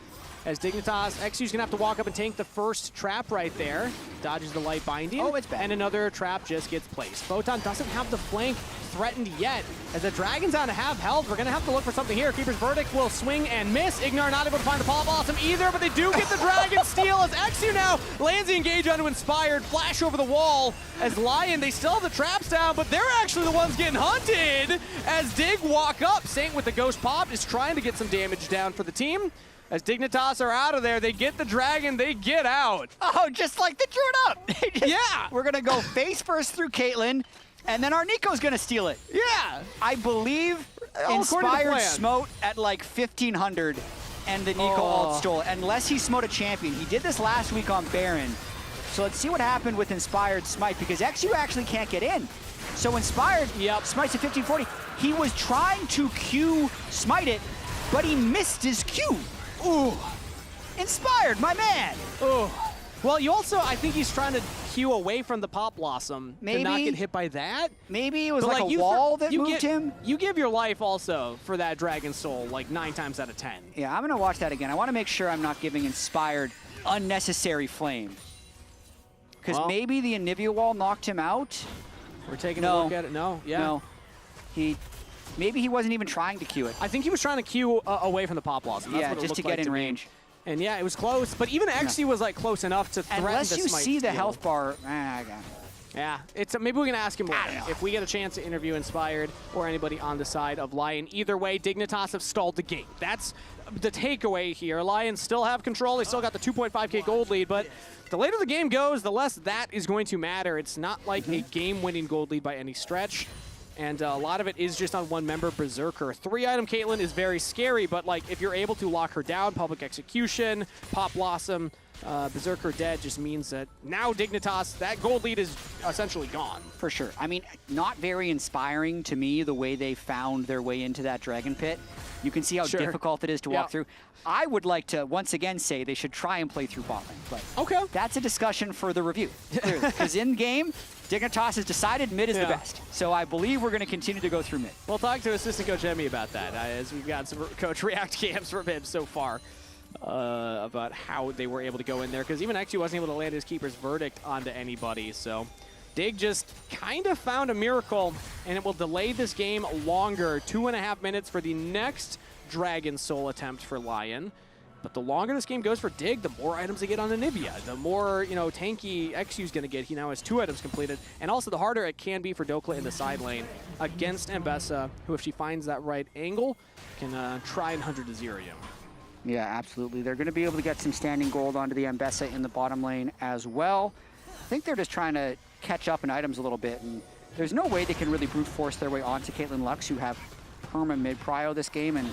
as Dignitas, XU's gonna have to walk up and tank the first trap right there. Dodges the light binding. Oh, it's bad. And another trap just gets placed. Photon doesn't have the flank threatened yet, as the Dragon's down to half health. We're gonna have to look for something here. Keeper's Verdict will swing and miss. Ignar not able to find the Paul Blossom either, but they do get the Dragon steal, as XU now lands the engage onto Inspired. Flash over the wall, as Lyon, they still have the traps down, but they're actually the ones getting hunted, as Dig walk up. Saint with the Ghost Pop is trying to get some damage down for the team. As Dignitas are out of there, they get the Dragon, they get out. Oh, just like the Druid it up. Yeah. We're going to go face first through Caitlyn, and then our Nico's going to steal it. Yeah. I believe All according to Inspired plan. smote at like 1,500, and the Nico ult stole it, unless he smote a champion. He did this last week on Baron. So let's see what happened with Inspired Smite, because XU actually can't get in. So Inspired smites at 1540. He was trying to Q smite it, but he missed his Q. Ooh. Inspired, my man. Ooh. Well, you also, I think he's trying to Q away from the Pop Blossom to not get hit by that. Maybe it was like a wall that moved him. You give your life also for that Dragon Soul like 9 times out of 10. Yeah, I'm going to watch that again. I want to make sure I'm not giving Inspired unnecessary flame. Because maybe the Anivia wall knocked him out. We're taking a look at it. No, No. Maybe he wasn't even trying to Q it. I think he was trying to Q away from the Pop Blossom. That's what it just to looked get like in me. range. And yeah, it was close. But even XU was like close enough to threaten Unless the you smite see the steal. health bar, I got it. Yeah, it's maybe we can ask him later if we get a chance to interview Inspired or anybody on the side of Lyon. Either way, Dignitas have stalled the game. That's the takeaway here. Lions still have control. They still got the 2.5K gold lead, but the later the game goes, the less that is going to matter. It's not like a game-winning gold lead by any stretch. And a lot of it is just on one member, Berserker. 3-item Caitlyn is very scary, but like if you're able to lock her down, Public Execution, Pop Blossom, Berserker dead just means that now Dignitas, that gold lead is essentially gone. For sure. I mean, not very inspiring to me the way they found their way into that Dragon Pit. You can see how difficult it is to walk through. I would like to once again say they should try and play through bot lane, but that's a discussion for the review. Because in game, Dignitas has decided mid is the best. So I believe we're going to continue to go through mid. We'll talk to assistant coach Emmy about that, as we've got some coach react cams from him so far about how they were able to go in there. Because even XU wasn't able to land his keeper's verdict onto anybody. So Dig just kind of found a miracle, and it will delay this game longer. 2.5 minutes for the next Dragon Soul attempt for Lyon. But the longer this game goes for Dig, the more items they get on Anivia. The more, tanky XU's going to get. He now has 2 items completed. And also the harder it can be for Dokla in the side lane against Mbessa, who if she finds that right angle, can try and 100-0 you. Yeah, absolutely. They're going to be able to get some standing gold onto the Mbessa in the bottom lane as well. I think they're just trying to catch up in items a little bit. And there's no way they can really brute force their way onto Caitlyn Lux, who have perma mid-prio this game. And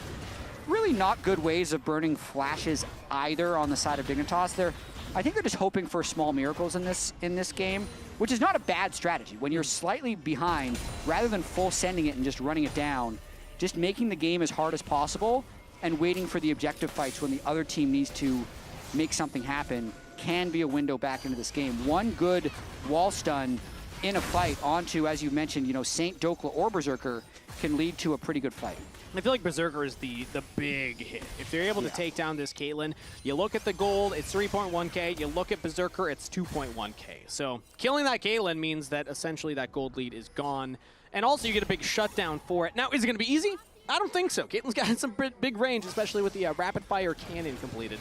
really not good ways of burning flashes either on the side of Dignitas. I think they're just hoping for small miracles in this game, which is not a bad strategy. When you're slightly behind, rather than full sending it and just running it down, just making the game as hard as possible and waiting for the objective fights when the other team needs to make something happen can be a window back into this game. One good wall stun in a fight onto, as you mentioned, Saint, Dokla, or Berserker can lead to a pretty good fight. I feel like Berserker is the big hit. If they're able to take down this Caitlyn, you look at the gold, it's 3.1K. You look at Berserker, it's 2.1K. So killing that Caitlyn means that essentially that gold lead is gone. And also you get a big shutdown for it. Now, is it going to be easy? I don't think so. Caitlyn's got some big range, especially with the rapid fire cannon completed.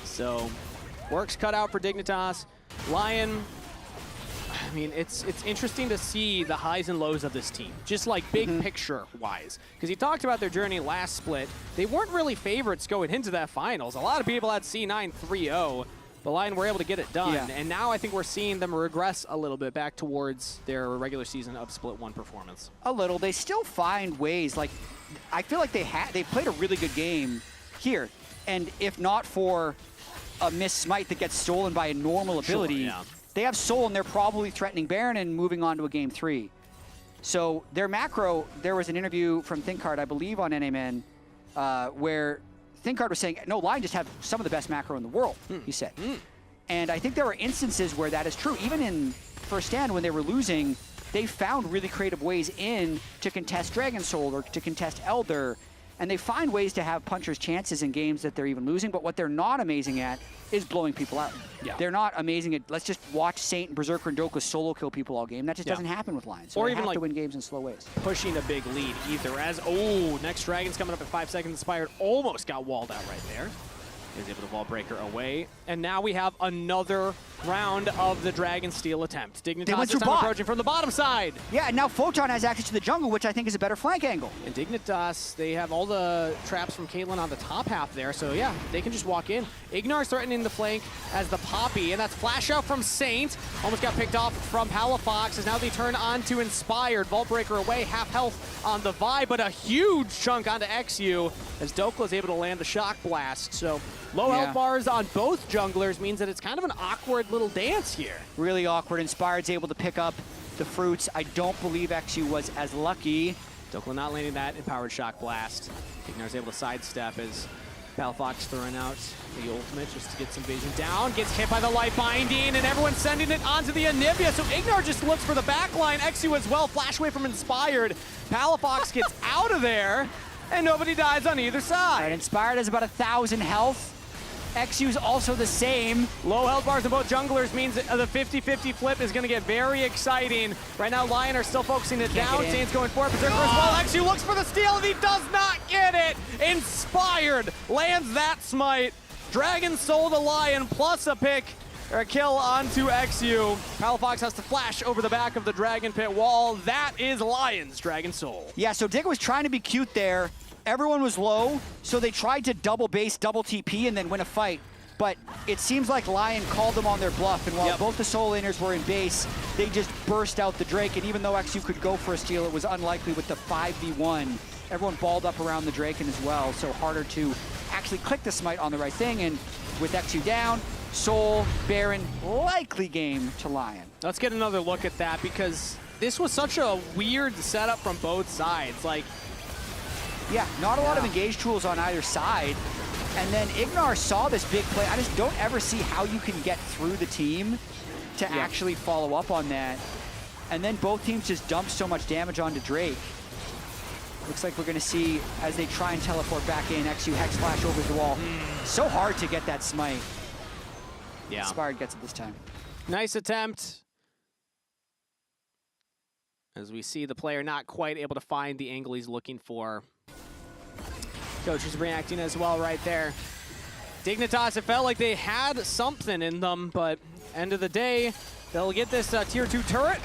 So work's cut out for Dignitas. Lyon, I mean, it's interesting to see the highs and lows of this team, just like big picture-wise. Because he talked about their journey last split. They weren't really favorites going into that finals. A lot of people had C9 3-0, but Lyon were able to get it done. Yeah. And now I think we're seeing them regress a little bit back towards their regular season of Split 1 performance. A little. They still find ways. Like, I feel like they played a really good game here. And if not for a missed smite that gets stolen by a normal ability, they have Soul, and they're probably threatening Baron and moving on to a game 3. So their macro, there was an interview from ThinkCard, I believe on NAMN, where ThinkCard was saying, no, Lyon just have some of the best macro in the world, he said. And I think there were instances where that is true. Even in First Stand, when they were losing, they found really creative ways in to contest Dragon Soul or to contest Elder. And they find ways to have punchers' chances in games that they're even losing, but what they're not amazing at is blowing people out. Yeah. They're not amazing at, let's just watch Saint, Berserker, and Dokla solo kill people all game. That just doesn't happen with Lions. So or they even have like to win games in slow ways. Pushing a big lead either. As, next Dragon's coming up at 5 seconds. Inspired almost got walled out right there. Is able to wall breaker away. And now we have another round of the Dragon Steal attempt. They went Dignitas this through time bot. approaching from the bottom side. Yeah, and now Photon has access to the jungle, which I think is a better flank angle. And Dignitas, they have all the traps from Caitlyn on the top half there, so yeah, they can just walk in. Ignar's threatening the flank as the Poppy, and that's flash out from Saint. Almost got picked off from Palafox, as now they turn on to Inspired. Vault Breaker away, half health on the Vi, but a huge chunk onto XU, as Dokla is able to land the Shock Blast. So low health bars on both junglers means that it's kind of an awkward little dance here. Really awkward. Inspired's able to pick up the fruits. I don't believe XU was as lucky. Dokla not landing that empowered Shock Blast. Ignar's able to sidestep as Palafox throwing out the ultimate just to get some vision down. Gets hit by the light binding, and everyone's sending it onto the Anivia. So Ignar just looks for the backline. XU as well. Flash away from Inspired. Palafox gets out of there, and nobody dies on either side. All right, Inspired has about 1,000 health. XU's also the same. Low health bars in both junglers means the 50-50 flip is going to get very exciting. Right now, Lyon are still focusing it down. Saint's going for it. Berserker as well. XU looks for the steal, and he does not get it. Inspired lands that smite. Dragon Soul to Lyon, plus a pick or a kill onto XU. Palafox has to flash over the back of the Dragon Pit wall. That is Lyon's Dragon Soul. Yeah, so Dig was trying to be cute there. Everyone was low, so they tried to double base, double TP, and then win a fight. But it seems like Lyon called them on their bluff, and while both the Soul Laners were in base, they just burst out the Drake, and even though XU could go for a steal, it was unlikely with the 5v1. Everyone balled up around the Draken as well, so harder to actually click the smite on the right thing, and with XU down, Soul, Baron, likely game to Lyon. Let's get another look at that, because this was such a weird setup from both sides. Like, yeah, not a lot of engage tools on either side. And then Ignar saw this big play. I just don't ever see how you can get through the team to actually follow up on that. And then both teams just dump so much damage onto Drake. Looks like we're going to see, as they try and teleport back in, XU Hex Flash over the wall. So hard to get that smite. Yeah. Inspired gets it this time. Nice attempt. As we see the player not quite able to find the angle he's looking for. Coach is reacting as well right there. Dignitas, it felt like they had something in them, but end of the day, they'll get this tier 2 turret.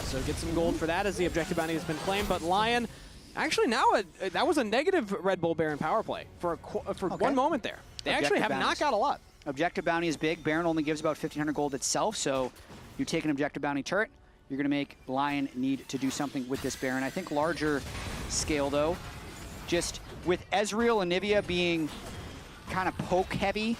So get some gold for that as the objective bounty has been claimed. But Lyon, actually now, that was a negative Red Bull Baron power play for one moment there. They actually have not got a lot. Objective bounty is big. Baron only gives about 1,500 gold itself, so you take an objective bounty turret, you're going to make Lyon need to do something with this Baron. I think larger scale, though, just with Ezreal and Anivia being kind of poke heavy,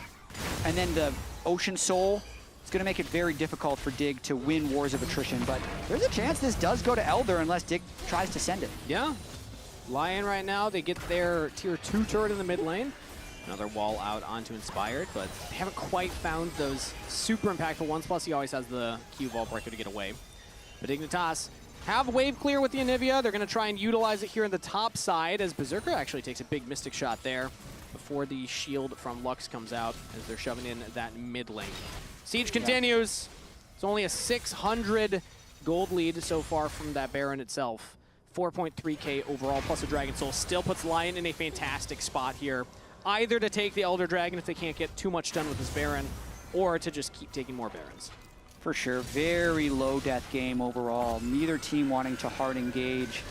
and then the Ocean Soul, it's going to make it very difficult for Dig to win Wars of Attrition, but there's a chance this does go to Elder unless Dig tries to send it. Yeah. Lyon right now, they get their tier 2 turret in the mid lane. Another wall out onto Inspired, but they haven't quite found those super impactful ones, plus he always has the Q Vault Breaker to get away. But Dignitas have wave clear with the Anivia. They're going to try and utilize it here in the top side, as Berserker actually takes a big Mystic shot there before the shield from Lux comes out, as they're shoving in that mid lane. Siege continues. It's only a 600 gold lead so far from that Baron itself. 4.3k overall, plus a Dragon Soul. Still puts Lyon in a fantastic spot here, either to take the Elder Dragon if they can't get too much done with this Baron, or to just keep taking more Barons. For sure, very low death game overall. Neither team wanting to hard engage.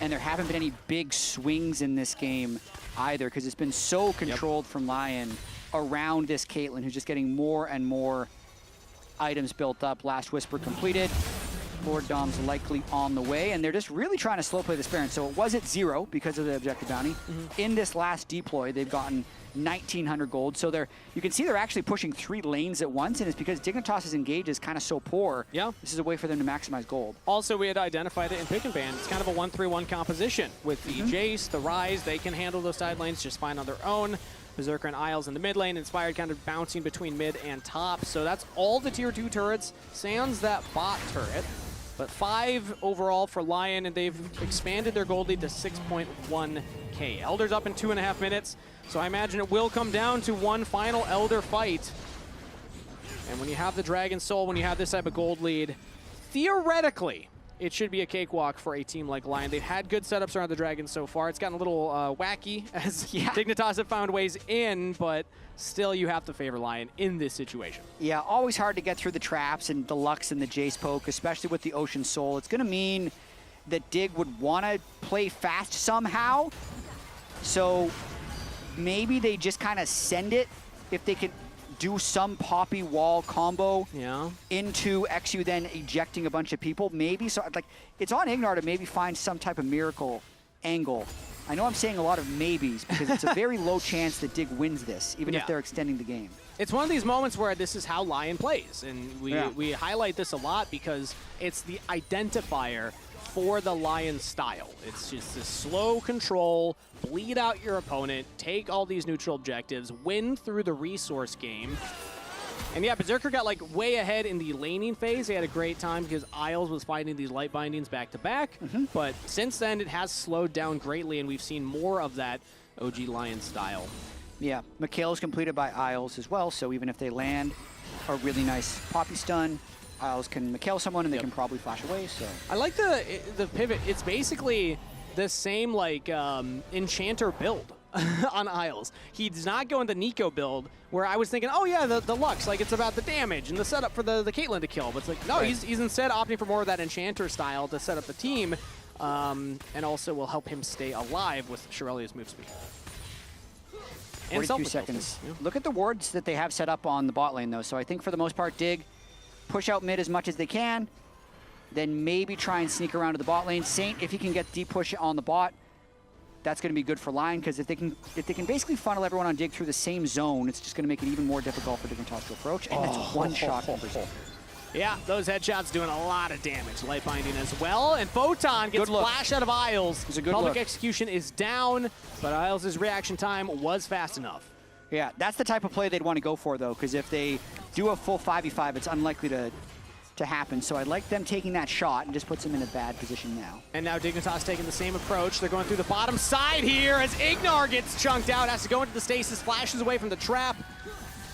And there haven't been any big swings in this game either, because it's been so controlled from Lyon around this Caitlyn, who's just getting more and more items built up. Last Whisper completed. Lord Dom's likely on the way, and they're just really trying to slow play this Baron. So it was at 0 because of the objective bounty. In this last deploy, they've gotten 1,900 gold. So you can see they're actually pushing 3 lanes at once, and it's because Dignitas' engage is kind of so poor. Yeah. This is a way for them to maximize gold. Also, we had identified it in Pick and Ban. It's kind of a 1-3-1 composition with the Jace, the Ryze. They can handle those side lanes just fine on their own. Berserker and Isles in the mid lane. Inspired kind of bouncing between mid and top. So that's all the tier 2 turrets. Sans that bot turret. But 5 overall for Lyon, and they've expanded their gold lead to 6.1k. Elder's up in 2.5 minutes, so I imagine it will come down to one final Elder fight. And when you have the Dragon Soul, when you have this type of gold lead, theoretically, it should be a cakewalk for a team like Lyon. They've had good setups around the Dragons so far. It's gotten a little wacky as Dignitas have found ways in, but still you have to favor Lyon in this situation. Yeah, always hard to get through the traps and the Lux and the Jace poke, especially with the Ocean Soul. It's going to mean that Dig would want to play fast somehow. So maybe they just kind of send it if they can do some Poppy wall combo into XU, then ejecting a bunch of people. Maybe, so like, it's on Ignar to maybe find some type of miracle angle. I know I'm saying a lot of maybes because it's a very low chance that Dig wins this, even if they're extending the game. It's one of these moments where this is how Lyon plays, and we highlight this a lot because it's the identifier for the Lyon style. It's just this slow control, bleed out your opponent, take all these neutral objectives, win through the resource game. And yeah, Berserker got like way ahead in the laning phase. He had a great time because Isles was fighting these light bindings back to back. But since then, it has slowed down greatly, and we've seen more of that OG Lyon style. Yeah, Mikhail's completed by Isles as well, so even if they land a really nice Poppy stun, Isles can Mikhail someone and they can probably flash away. So I like the pivot. It's basically the same like Enchanter build on Isles. He does not go in the Nico build where I was thinking, oh yeah, the Lux, like it's about the damage and the setup for the Caitlyn to kill. But it's like, no, he's instead opting for more of that Enchanter style to set up the team, and also will help him stay alive with Shirelia's move speed. 42 seconds. Look at the wards that they have set up on the bot lane though. So I think for the most part, Dig push out mid as much as they can, then maybe try and sneak around to the bot lane. Saint, if he can get deep push on the bot, that's going to be good for Lyon, because if they can basically funnel everyone on Dig through the same zone, it's just going to make it even more difficult for Dignitas to approach, and it's one shot from Berserker. Yeah, those headshots doing a lot of damage. Light binding as well, and Photon gets flashed out of Isles. It's a good Public look. execution is down, but Isles' reaction time was fast enough. Yeah, that's the type of play they'd want to go for, though, because if they do a full 5v5, it's unlikely to happen. So I'd like them taking that shot and just puts them in a bad position now. And now Dignitas taking the same approach. They're going through the bottom side here as Ignar gets chunked out, has to go into the stasis, flashes away from the trap.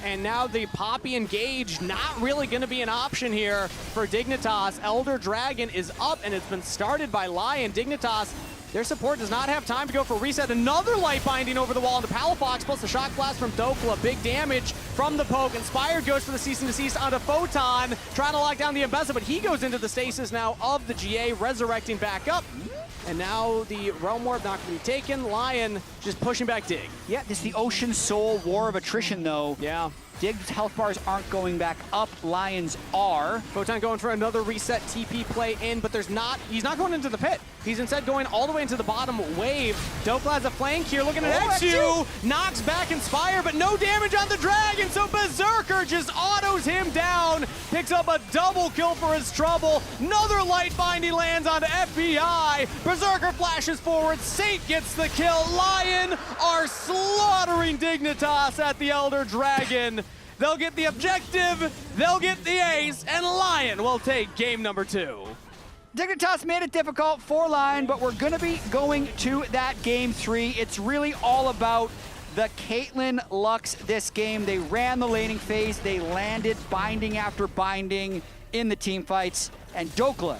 And now the Poppy engage, not really going to be an option here for Dignitas. Elder Dragon is up, and it's been started by Lyon. Dignitas, their support does not have time to go for a reset. Another light binding over the wall into Palafox, plus the shock blast from Dokla. Big damage from the poke. Inspired goes for the cease and desist onto Photon, trying to lock down the Embessa, but he goes into the stasis now of the GA, resurrecting back up. And now the Realm Warp not going to be taken. Lyon just pushing back Dig. Yeah, this is the Ocean Soul War of Attrition, though. Yeah. Dig's health bars aren't going back up. Lions are. Photon going for another reset TP play in, but he's not going into the pit. He's instead going all the way into the bottom wave. Dokla has a flank here, looking at XU. Knocks back Inspire, but no damage on the Dragon, so Berserker just autos him down. Picks up a double kill for his trouble. Another light binding lands onto FBI. Berserker flashes forward. Saint gets the kill. Lyon are slaughtering Dignitas at the Elder Dragon. They'll get the objective, they'll get the ace, and Lyon will take game number 2. Dignitas made it difficult for Lyon, but we're going to be going to that game 3. It's really all about the Caitlyn Lux this game. They ran the laning phase, they landed binding after binding in the team fights, and Dokla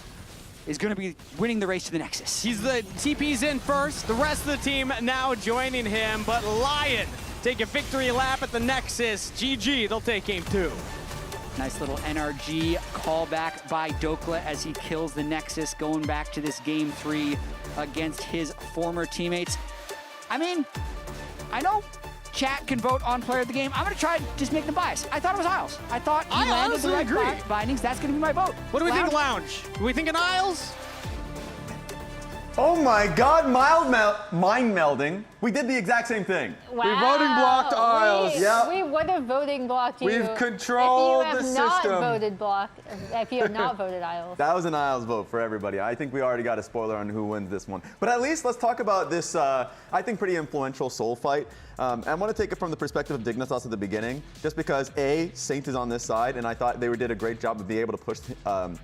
is going to be winning the race to the Nexus. He's the TP's in first, the rest of the team now joining him, but Lyon take a victory lap at the Nexus. GG, they'll take game 2. Nice little NRG callback by Dokla as he kills the Nexus, going back to this game 3 against his former teammates. I mean, I know chat can vote on player of the game. I'm going to try to just make them biased. I thought it was Isles. I thought he landed the right bindings. That's going to be my vote. What do we think of Lounge? Are we thinking Isles? Oh my God, mind melding. We did the exact same thing. Wow. We voting blocked Isles. We would have voting blocked you. We've controlled the system. If you have not voted Isles. That was an Isles vote for everybody. I think we already got a spoiler on who wins this one. But at least let's talk about this, I think, pretty influential soul fight. I want to take it from the perspective of Dignitas at the beginning, just because A, Saint is on this side, and I thought they did a great job of being able to push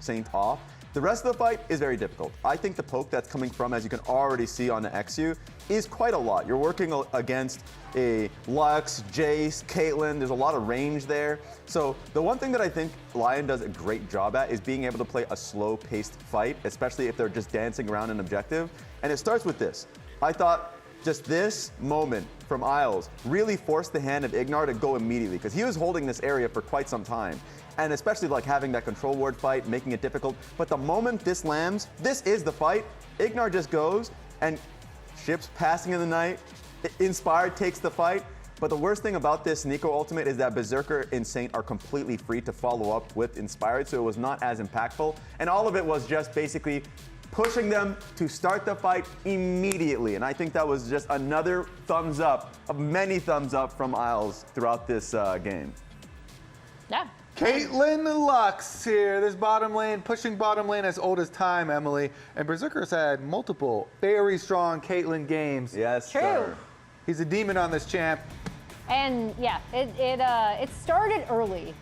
Saint off. The rest of the fight is very difficult. I think the poke that's coming from, as you can already see on the XU, is quite a lot. You're working against a Lux, Jace, Caitlyn. There's a lot of range there. So the one thing that I think Lyon does a great job at is being able to play a slow-paced fight, especially if they're just dancing around an objective. And it starts with this. I thought just this moment from Isles really forced the hand of Ignar to go immediately, because he was holding this area for quite some time. And especially like having that control ward fight, making it difficult. But the moment this lands, this is the fight. Ignar just goes, and ships passing in the night. Inspired takes the fight. But the worst thing about this Nico ultimate is that Berserker and Saint are completely free to follow up with Inspired, so it was not as impactful. And all of it was just basically pushing them to start the fight immediately. And I think that was just another thumbs up of many thumbs up from Isles throughout this game. Yeah. Caitlyn Lux here. This bottom lane, pushing bottom lane as old as time, Emily. And Berserker's had multiple very strong Caitlyn games. Yes, True. sir. He's a demon on this champ. And yeah, it started early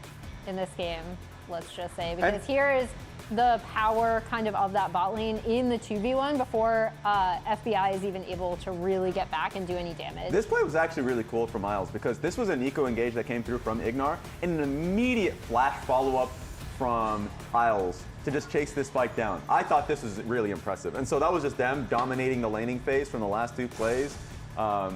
in this game, let's just say, because here is the power kind of that bot lane in the 2v1 before FBI is even able to really get back and do any damage. This play was actually really cool from Miles, because this was an eco engage that came through from Ignar and an immediate flash follow-up from Isles to just chase this fight down. I thought this was really impressive. And so that was just them dominating the laning phase from the last two plays. That's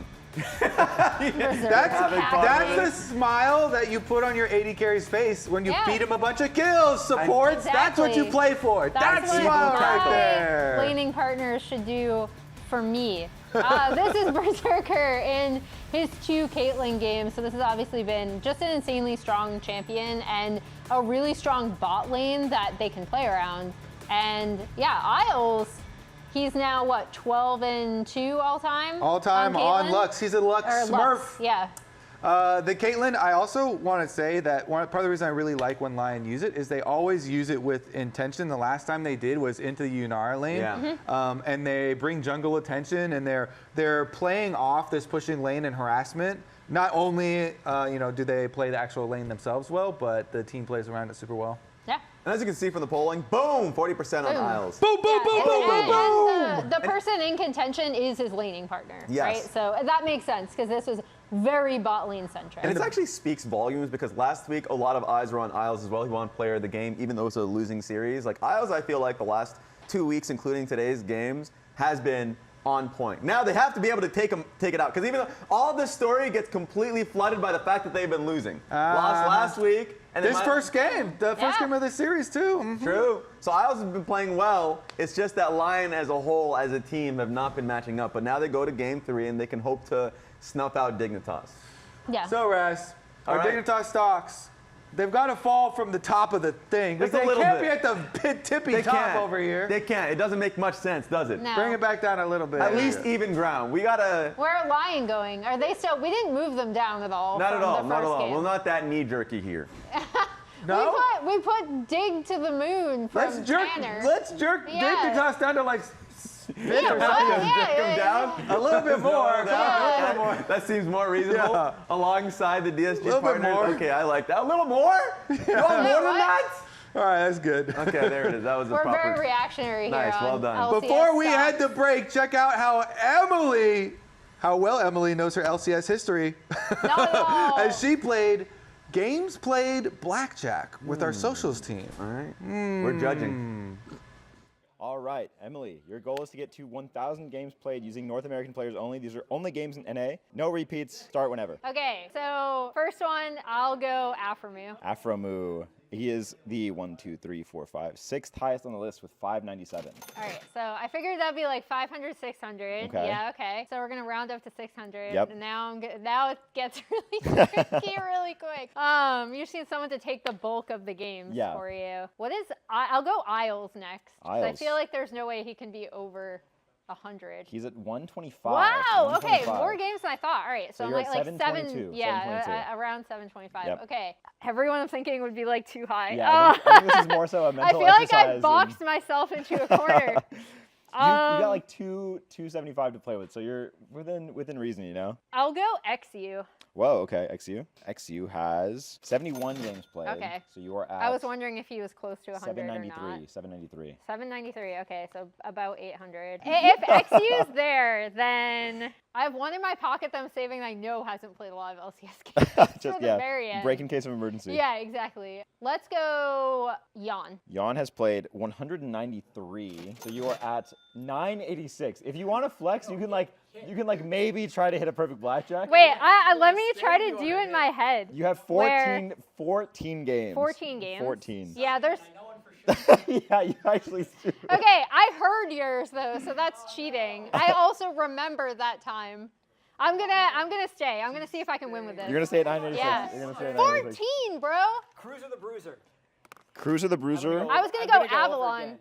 the smile that you put on your AD carry's face when you beat him a bunch of kills, supports. Exactly. That's what you play for. That's what smile right my there. laning partners should do for me. This is Berserker in his 2 Caitlyn games. So this has obviously been just an insanely strong champion and a really strong bot lane that they can play around. And yeah, Isles, he's now, what, 12-2 all-time? All-time on Lux. He's a Lux Smurf. Lux, yeah. The Caitlyn, I also want to say that part of the reason I really like when Lyon use it is they always use it with intention. The last time they did was into the Yunara lane. Yeah. And they bring jungle attention, and they're playing off this pushing lane and harassment. Not only do they play the actual lane themselves well, but the team plays around it super well. Yeah. And as you can see from the polling, boom, 40% on Isles. Boom, boom, boom, boom, boom, boom. And the person in contention is his laning partner, Yes. right? So that makes sense, because this was very bot lane centric. And it actually speaks volumes, because last week a lot of eyes were on Isles as well. He won player of the game, even though it's a losing series. Like Isles, I feel like the last 2 weeks, including today's games, has been on point. Now they have to be able to take it out, because even though all this story gets completely flooded by the fact that they've been losing. Lost last week. And this first game, the first game of the series too. Mm-hmm. True. So Isles has been playing well. It's just that Lyon as a whole, as a team, have not been matching up. But now they go to game 3 and they can hope to snuff out Dignitas. Yeah. So Raz, our right. Dignitas stocks, they've got to fall from the top of the thing. Just They a little can't bit. be at the tippy top over here. They can't. It doesn't make much sense, does it? No. Bring it back down a little bit. At least even ground. We gotta. Where are Lyon going? Are they still? We didn't move them down at all. Not at from all. the Not at first all. game. We're not that knee jerky here. No? We put Dig to the moon from Tanner. Let's jerk Dignitas down to like Yeah, a little bit more. That seems more reasonable. Yeah. Alongside the DSG A little bit partners. more. Okay, I like that. A little more? You want more than that? All right, that's good. Okay, there it is. That was a We're proper. very reactionary Nice, here well on done. LCS Before we stocks. head to break, check out how well Emily knows her LCS history. No. As she played games played blackjack with our socials team. All right. We're judging. All right, Emily, your goal is to get to 1,000 games played using North American players only. These are only games in NA. No repeats. Start whenever. Okay, so first one, I'll go Afromu. Afromu. He is the 6th highest on the list with 597. All right, so I figured that'd be like 500, 600. Okay. Yeah, okay. So we're gonna round up to 600. Yep. And now it gets really tricky really quick. You just need someone to take the bulk of the games for you. I'll go Isles next. 'Cause I feel like there's no way he can be over 100. He's at 125. Wow. Okay, 125. more games than I thought. All right, so So I'm you're like at 7. 722, Yeah, 722. around 725. Yep. Okay. Everyone I'm thinking would be like too high. Yeah, I think this is more so a I mental feel like I exercise boxed myself into a corner. You got like 275 to play with, so you're within reason, you know? I'll go XU. Whoa, okay, XU. XU has 71 games played. Okay. So you are at I was wondering if he was close to 100 or not. 793. 793, okay, so about 800. If XU's there, then I have one in my pocket that I'm saving that I know hasn't played a lot of LCS games. Just, for the very end. break in case of emergency. Yeah, exactly. Let's go Jan. Jan has played 193, so you are at 986. If you want to flex, you can like maybe try to hit a perfect blackjack. Wait, let me try to do it in my head. You have 14 games. 14 games? 14. Yeah, there's... Yeah, you actually do. Okay, I heard yours though, so that's cheating. I also remember that time. I'm gonna stay. I'm gonna see if I can win with this. You're gonna stay at 986. Yeah. You're gonna stay at 986. 14, bro. Cruiser the Bruiser. Cruiser the Bruiser I was gonna go Avalon.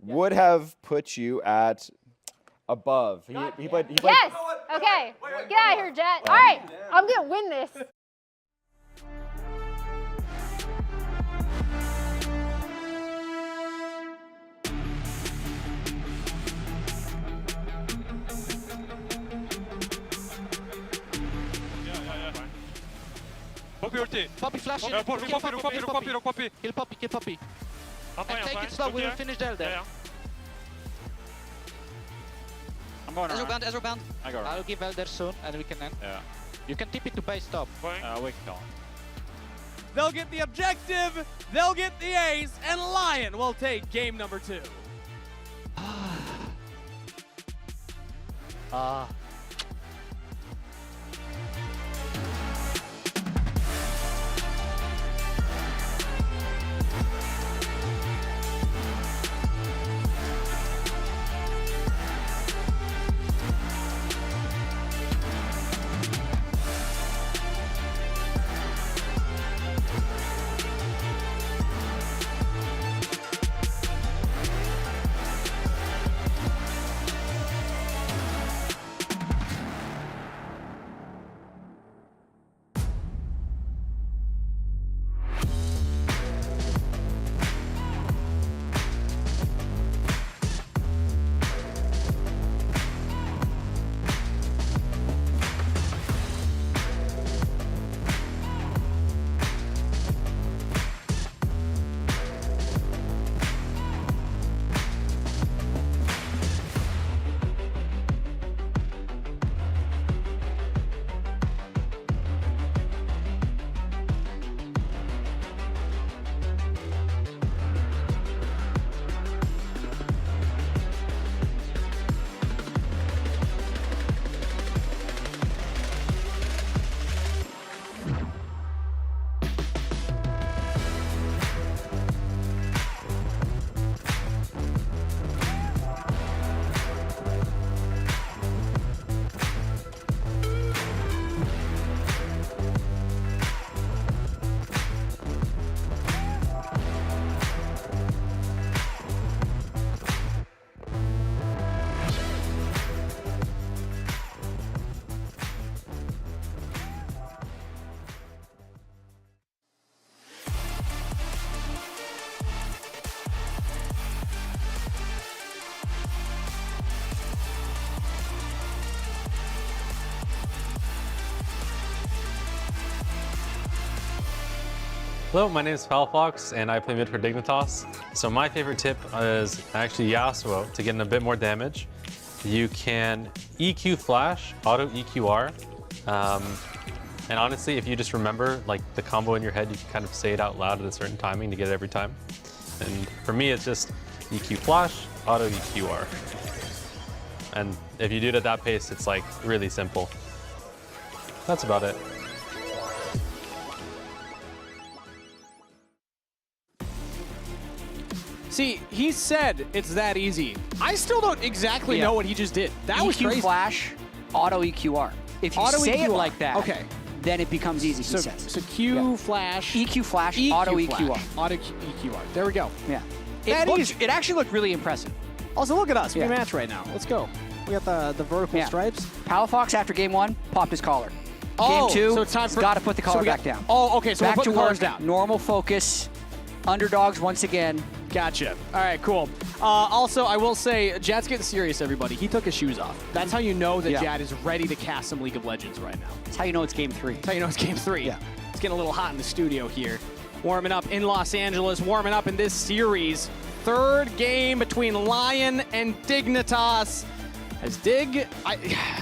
would have put you at above. He played. Yes. Okay. Get out of here, Jet. All right. I'm gonna win this. Poppy ulti. Poppy flash in. Rock Poppy. Kill Poppy, kill Poppy. I'm fine, And I'm take fine. it slow, we will Okay. finish there then. Yeah. I'm going Ezreal around. bound, Ezreal bound. I go around. I'll give Elder soon and we can end. Yeah. You can tip it to base top. We can go. They'll get the objective, they'll get the ace, and Lyon will take game number 2. Hello, my name is Fox, and I play mid for Dignitas. So my favorite tip is actually Yasuo to get in a bit more damage. You can EQ flash, auto EQR, and honestly, if you just remember like the combo in your head, you can kind of say it out loud at a certain timing to get it every time. And for me, it's just EQ flash, auto EQR. And if you do it at that pace, it's like really simple. That's about it. See, he said it's that easy. I still don't exactly know what he just did. That was crazy. EQ flash, auto EQR. If you Auto say EQR. it like that, Okay. then it becomes easy, So, he says. so Q flash. EQ flash, EQ auto flash, EQR. Auto EQR. There we go. Yeah. That easy. It actually looked really impressive. Also, look at us. Yeah. We match right now. Let's go. We got the vertical stripes. Palafox after game 1 popped his collar. Oh, Game 2, so it's time for. got to put the collar so we got- back down. Oh, okay. So back we're to putting the collars work, down. normal focus, underdogs once again. Gotcha. All right, cool. Also, I will say, Jad's getting serious, everybody. He took his shoes off. That's how you know that Jad is ready to cast some League of Legends right now. That's how you know it's game 3. That's how you know it's game 3. Yeah. It's getting a little hot in the studio here. Warming up in Los Angeles, warming up in this series. Third game between Lyon and Dignitas. As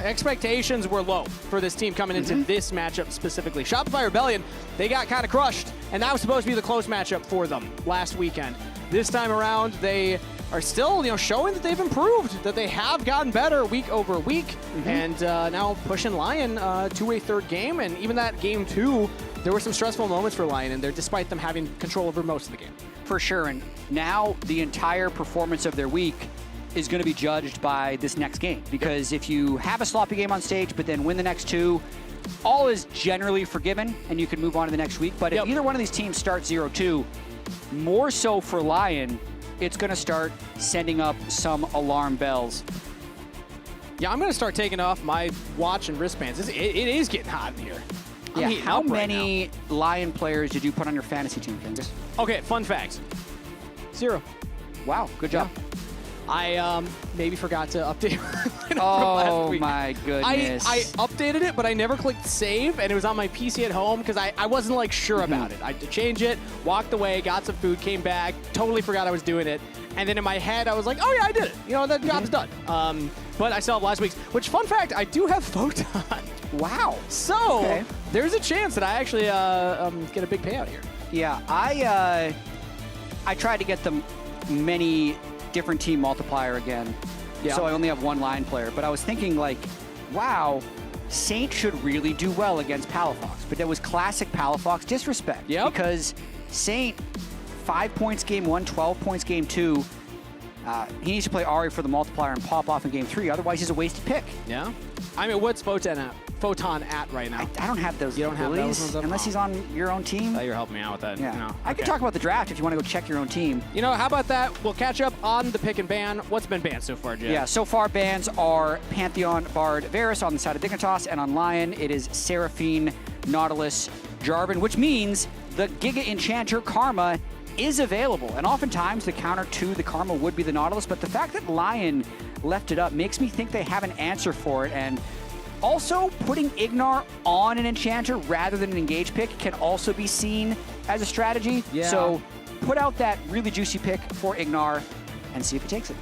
expectations were low for this team coming into this matchup specifically. Shopify Rebellion, they got kind of crushed, and that was supposed to be the close matchup for them last weekend. This time around, they are still, showing that they've improved, that they have gotten better week over week, and now pushing Lyon to a third game. And even that game 2, there were some stressful moments for Lyon in there, despite them having control over most of the game. For sure, and now the entire performance of their week is going to be judged by this next game. Because if you have a sloppy game on stage, but then win the next 2, all is generally forgiven, and you can move on to the next week. But if either one of these teams starts 0-2, more so for Lyon, it's going to start sending up some alarm bells. Yeah, I'm going to start taking off my watch and wristbands. It is getting hot in here. Yeah, how many Lyon players did you put on your fantasy team, Fingers? Okay, fun facts. 0. Wow, good job. Yeah. I maybe forgot to update from last week. My goodness. I updated it, but I never clicked save, and it was on my PC at home because I wasn't like sure about it. I had to change it, walked away, got some food, came back, totally forgot I was doing it. And then in my head, I was like, oh yeah, I did it. That job's done. But I still have last week's, which fun fact, I do have Photon. Wow. So there's a chance that I actually get a big payout here. Yeah, I tried to get the many different team multiplier again. So I only have one Lyon player, but I was thinking like, wow, Saint should really do well against Palafox. But that was classic Palafox disrespect. Because Saint, 5 points game 1, 12 points game 2. He needs to play Ahri for the multiplier and pop off in game 3. Otherwise, he's a wasted pick. Yeah. I mean, what's Photon at right now? I don't have those. You don't have those unless he's on your own team. You're helping me out with that. Yeah. I can talk about the draft if you want to go check your own team. How about that? We'll catch up on the pick and ban. What's been banned so far, Jay? Yeah, so far bans are Pantheon, Bard, Varus on the side of Dignitas, and on Lyon it is Seraphine, Nautilus, Jarvan, which means the Giga Enchanter Karma is available. And oftentimes the counter to the Karma would be the Nautilus, but the fact that Lyon left it up makes me think they have an answer for it. And also, putting Ignar on an Enchanter rather than an Engage pick can also be seen as a strategy. Yeah. So put out that really juicy pick for Ignar and see if he takes it.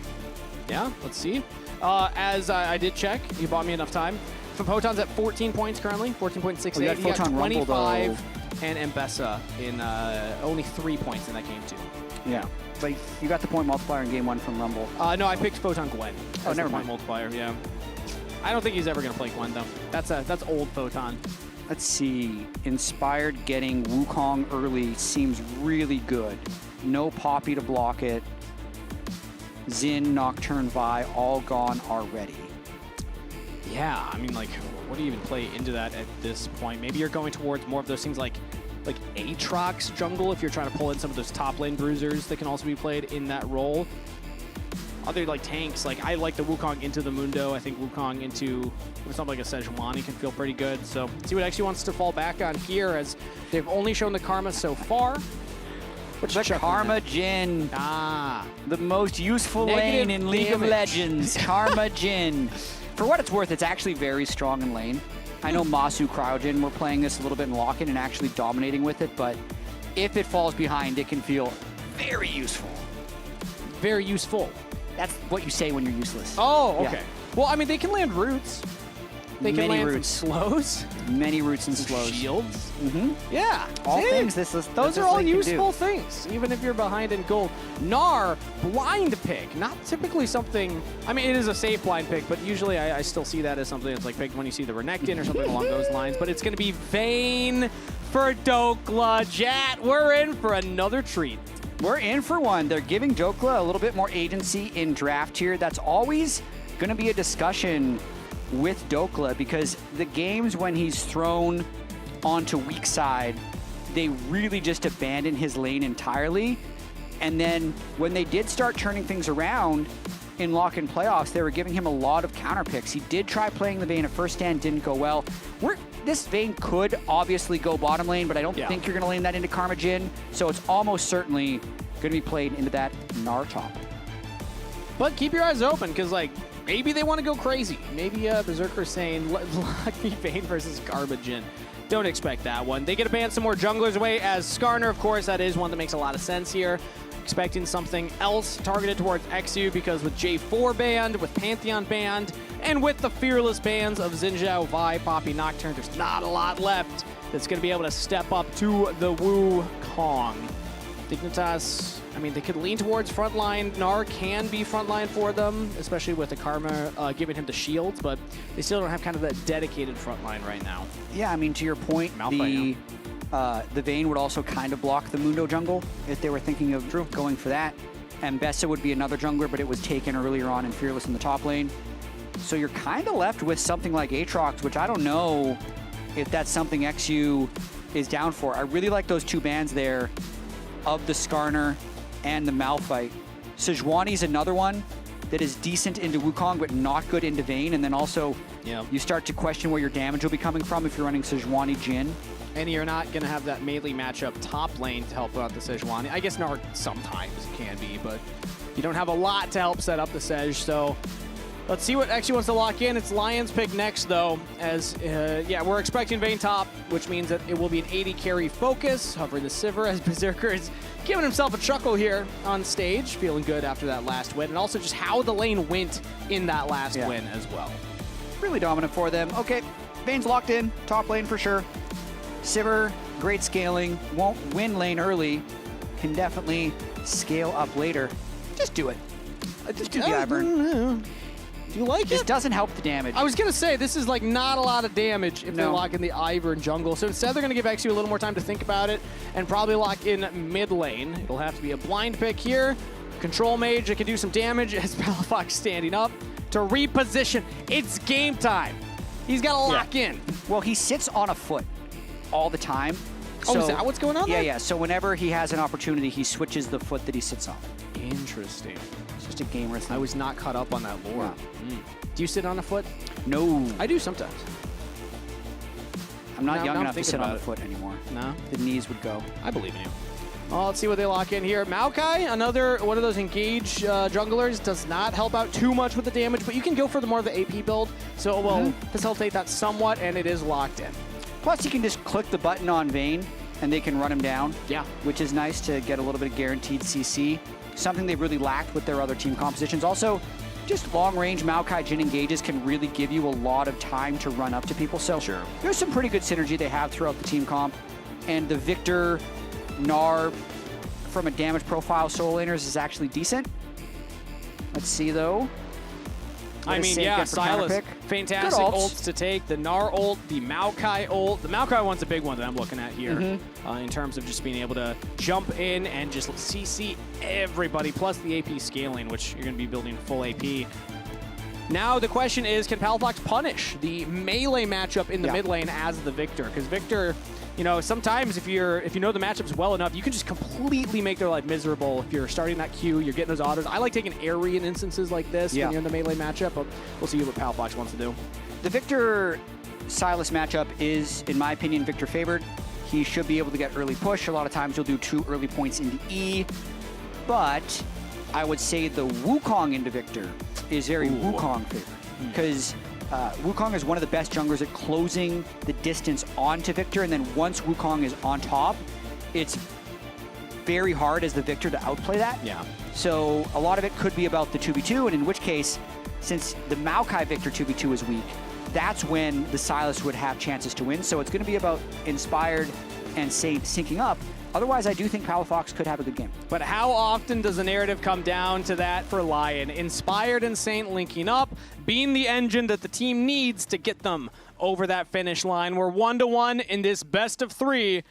Yeah, let's see. As I did check, you bought me enough time. Photon's at 14 points currently, 14.68. You got Photon 25 and Mbessa in only 3 points in that game too. Yeah. But you got the point multiplier in game 1 from Rumble. No, I picked Photon Gwen. Oh, never mind. Multiplier, yeah. I don't think he's ever going to play Gwen, though. That's old Photon. Let's see. Inspired getting Wukong early seems really good. No Poppy to block it. Xin, Nocturne, Vi, all gone already. Yeah, I mean, like, what do you even play into that at this point? Maybe you're going towards more of those things like Aatrox jungle if you're trying to pull in some of those top lane bruisers that can also be played in that role. Other tanks, I like the Wukong into the Mundo. I think Wukong into something like a Sejuani can feel pretty good. So see what actually wants to fall back on here, as they've only shown the Karma so far. The Karma Jhin. The most useful lane in League of Legends. Karma Jhin. For what it's worth, it's actually very strong in lane. I know Masu Cryojin were playing this a little bit in lock-in and actually dominating with it, but if it falls behind, it can feel very useful. Very useful. That's what you say when you're useless. Oh, okay. Yeah. Well, I mean, they can land roots. They can Many land roots. some slows. Many roots and slows. Shields. Yeah. All See? things Those are all useful things, even if you're behind in gold. Gnar, blind pick. Not typically something... I mean, it is a safe blind pick, but usually I still see that as something that's picked when you see the Renekton or something along those lines. But it's going to be Vayne for Dokla. Jat, we're in for another treat. We're in for one. They're giving Dokla a little bit more agency in draft here. That's always going to be a discussion with Dokla, because the games when he's thrown onto weak side, they really just abandon his lane entirely. And then when they did start turning things around in lock-in playoffs, they were giving him a lot of counter picks. He did try playing the Vayne at first stand, didn't go well. This Vayne could obviously go bottom lane, but I don't think you're going to lane that into Karma Jhin, so it's almost certainly going to be played into that Gnar top. But keep your eyes open, because like maybe they want to go crazy. Maybe Berserker's saying, lock me Vayne versus Garbage-In. Don't expect that one. They get to ban some more junglers away as Skarner, of course, that is one that makes a lot of sense here. Expecting something else targeted towards XU, because with J4 banned, with Pantheon banned, and with the fearless bans of Xinjiao, Vi, Poppy, Nocturne, there's not a lot left that's going to be able to step up to the Wukong. Dignitas, I mean, they could lean towards frontline. Gnar can be frontline for them, especially with the Karma giving him the shields, but they still don't have kind of that dedicated frontline right now. Yeah, I mean, to your point, the Vayne would also kind of block the Mundo jungle if they were thinking of going for that. And Bessa would be another jungler, but it was taken earlier on in Fearless in the top lane. So you're kind of left with something like Aatrox, which I don't know if that's something XU is down for. I really like those two bans there of the Skarner and the Malphite. Sejuani's another one that is decent into Wukong, but not good into Vayne. And then also, you start to question where your damage will be coming from if you're running Sejuani Jhin. And you're not going to have that melee matchup top lane to help out the Sejuani. I guess Gnar sometimes can be, but you don't have a lot to help set up the Sej. So let's see what XU wants to lock in. It's Lyon's pick next, though, as, we're expecting Vayne top, which means that it will be an 80 carry focus, hovering the Sivir as Berserker is giving himself a chuckle here on stage, feeling good after that last win, and also just how the lane went in that last win as well. Really dominant for them. Okay, Vayne's locked in, top lane for sure. Sivir, great scaling, won't win lane early, can definitely scale up later. Just do it. Just do the Ivern. Do you like it? This doesn't help the damage. I was going to say, this is like not a lot of damage if they lock in the Ivern jungle. So instead, they're going to give XU a little more time to think about it and probably lock in mid lane. It'll have to be a blind pick here. Control mage that can do some damage as Palafox standing up to reposition. It's game time. He's got to lock in. Well, he sits on a foot all the time. Oh, is that what's going on there? Yeah. So whenever he has an opportunity, he switches the foot that he sits on. Interesting. It's just a gamer thing. I was not caught up on that lore. Yeah. Do you sit on a foot? No. I do sometimes. I'm not young enough to sit on a foot anymore. No? The knees would go. I believe in you. Well, let's see what they lock in here. Maokai, another one of those engage junglers, does not help out too much with the damage, but you can go for the more of the AP build, so it will facilitate that somewhat, and it is locked in. Plus, you can just click the button on Vayne, and they can run him down. Yeah. Which is nice to get a little bit of guaranteed CC. Something they really lacked with their other team compositions. Also, just long-range Maokai Jhin engages can really give you a lot of time to run up to people. So there's some pretty good synergy they have throughout the team comp. And the Victor, Gnar, from a damage profile solo laners is actually decent. Let's see, though. I mean, yeah, Silas, fantastic ults to take. The Gnar ult, the Maokai ult. The Maokai one's a big one that I'm looking at here in terms of just being able to jump in and just CC everybody, plus the AP scaling, which you're going to be building full AP. Now the question is, can Palafox punish the melee matchup in the mid lane as the Victor? Because Victor, you know, sometimes if you know the matchups well enough, you can just completely make their life miserable. If you're starting that queue, you're getting those autos. I like taking Airy in instances like this when you're in the melee matchup, but we'll see what Palafox wants to do. The Victor-Silas matchup is, in my opinion, Victor favored. He should be able to get early push. A lot of times he'll do 2 early points into E, but I would say the Wukong into Victor is very Wukong favored, because Wukong is one of the best junglers at closing the distance onto Victor, and then once Wukong is on top, it's very hard as the Victor to outplay that. Yeah. So a lot of it could be about the 2v2, and in which case, since the Maokai Victor 2v2 is weak, that's when the Silas would have chances to win. So it's going to be about Inspired and Saint syncing up. Otherwise, I do think Palafox could have a good game. But how often does the narrative come down to that for Lyon? Inspired and Saint linking up, being the engine that the team needs to get them over that finish line. We're 1-1 in this best of 3.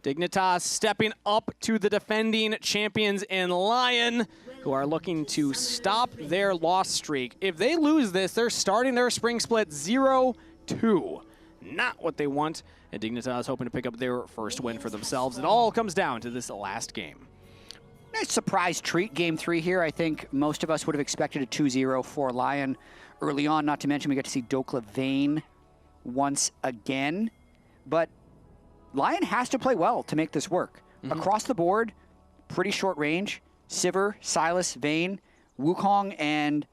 Dignitas stepping up to the defending champions in Lyon, who are looking to stop their loss streak. If they lose this, they're starting their spring split 0-2. Not what they want. And Dignitas hoping to pick up their first win for themselves. It all comes down to this last game. Nice surprise treat, game 3 here. I think most of us would have expected a 2-0 for Lyon early on. Not to mention we got to see Dokla Vayne once again. But Lyon has to play well to make this work. Across the board, pretty short range. Sivir, Silas, Vayne, Wukong and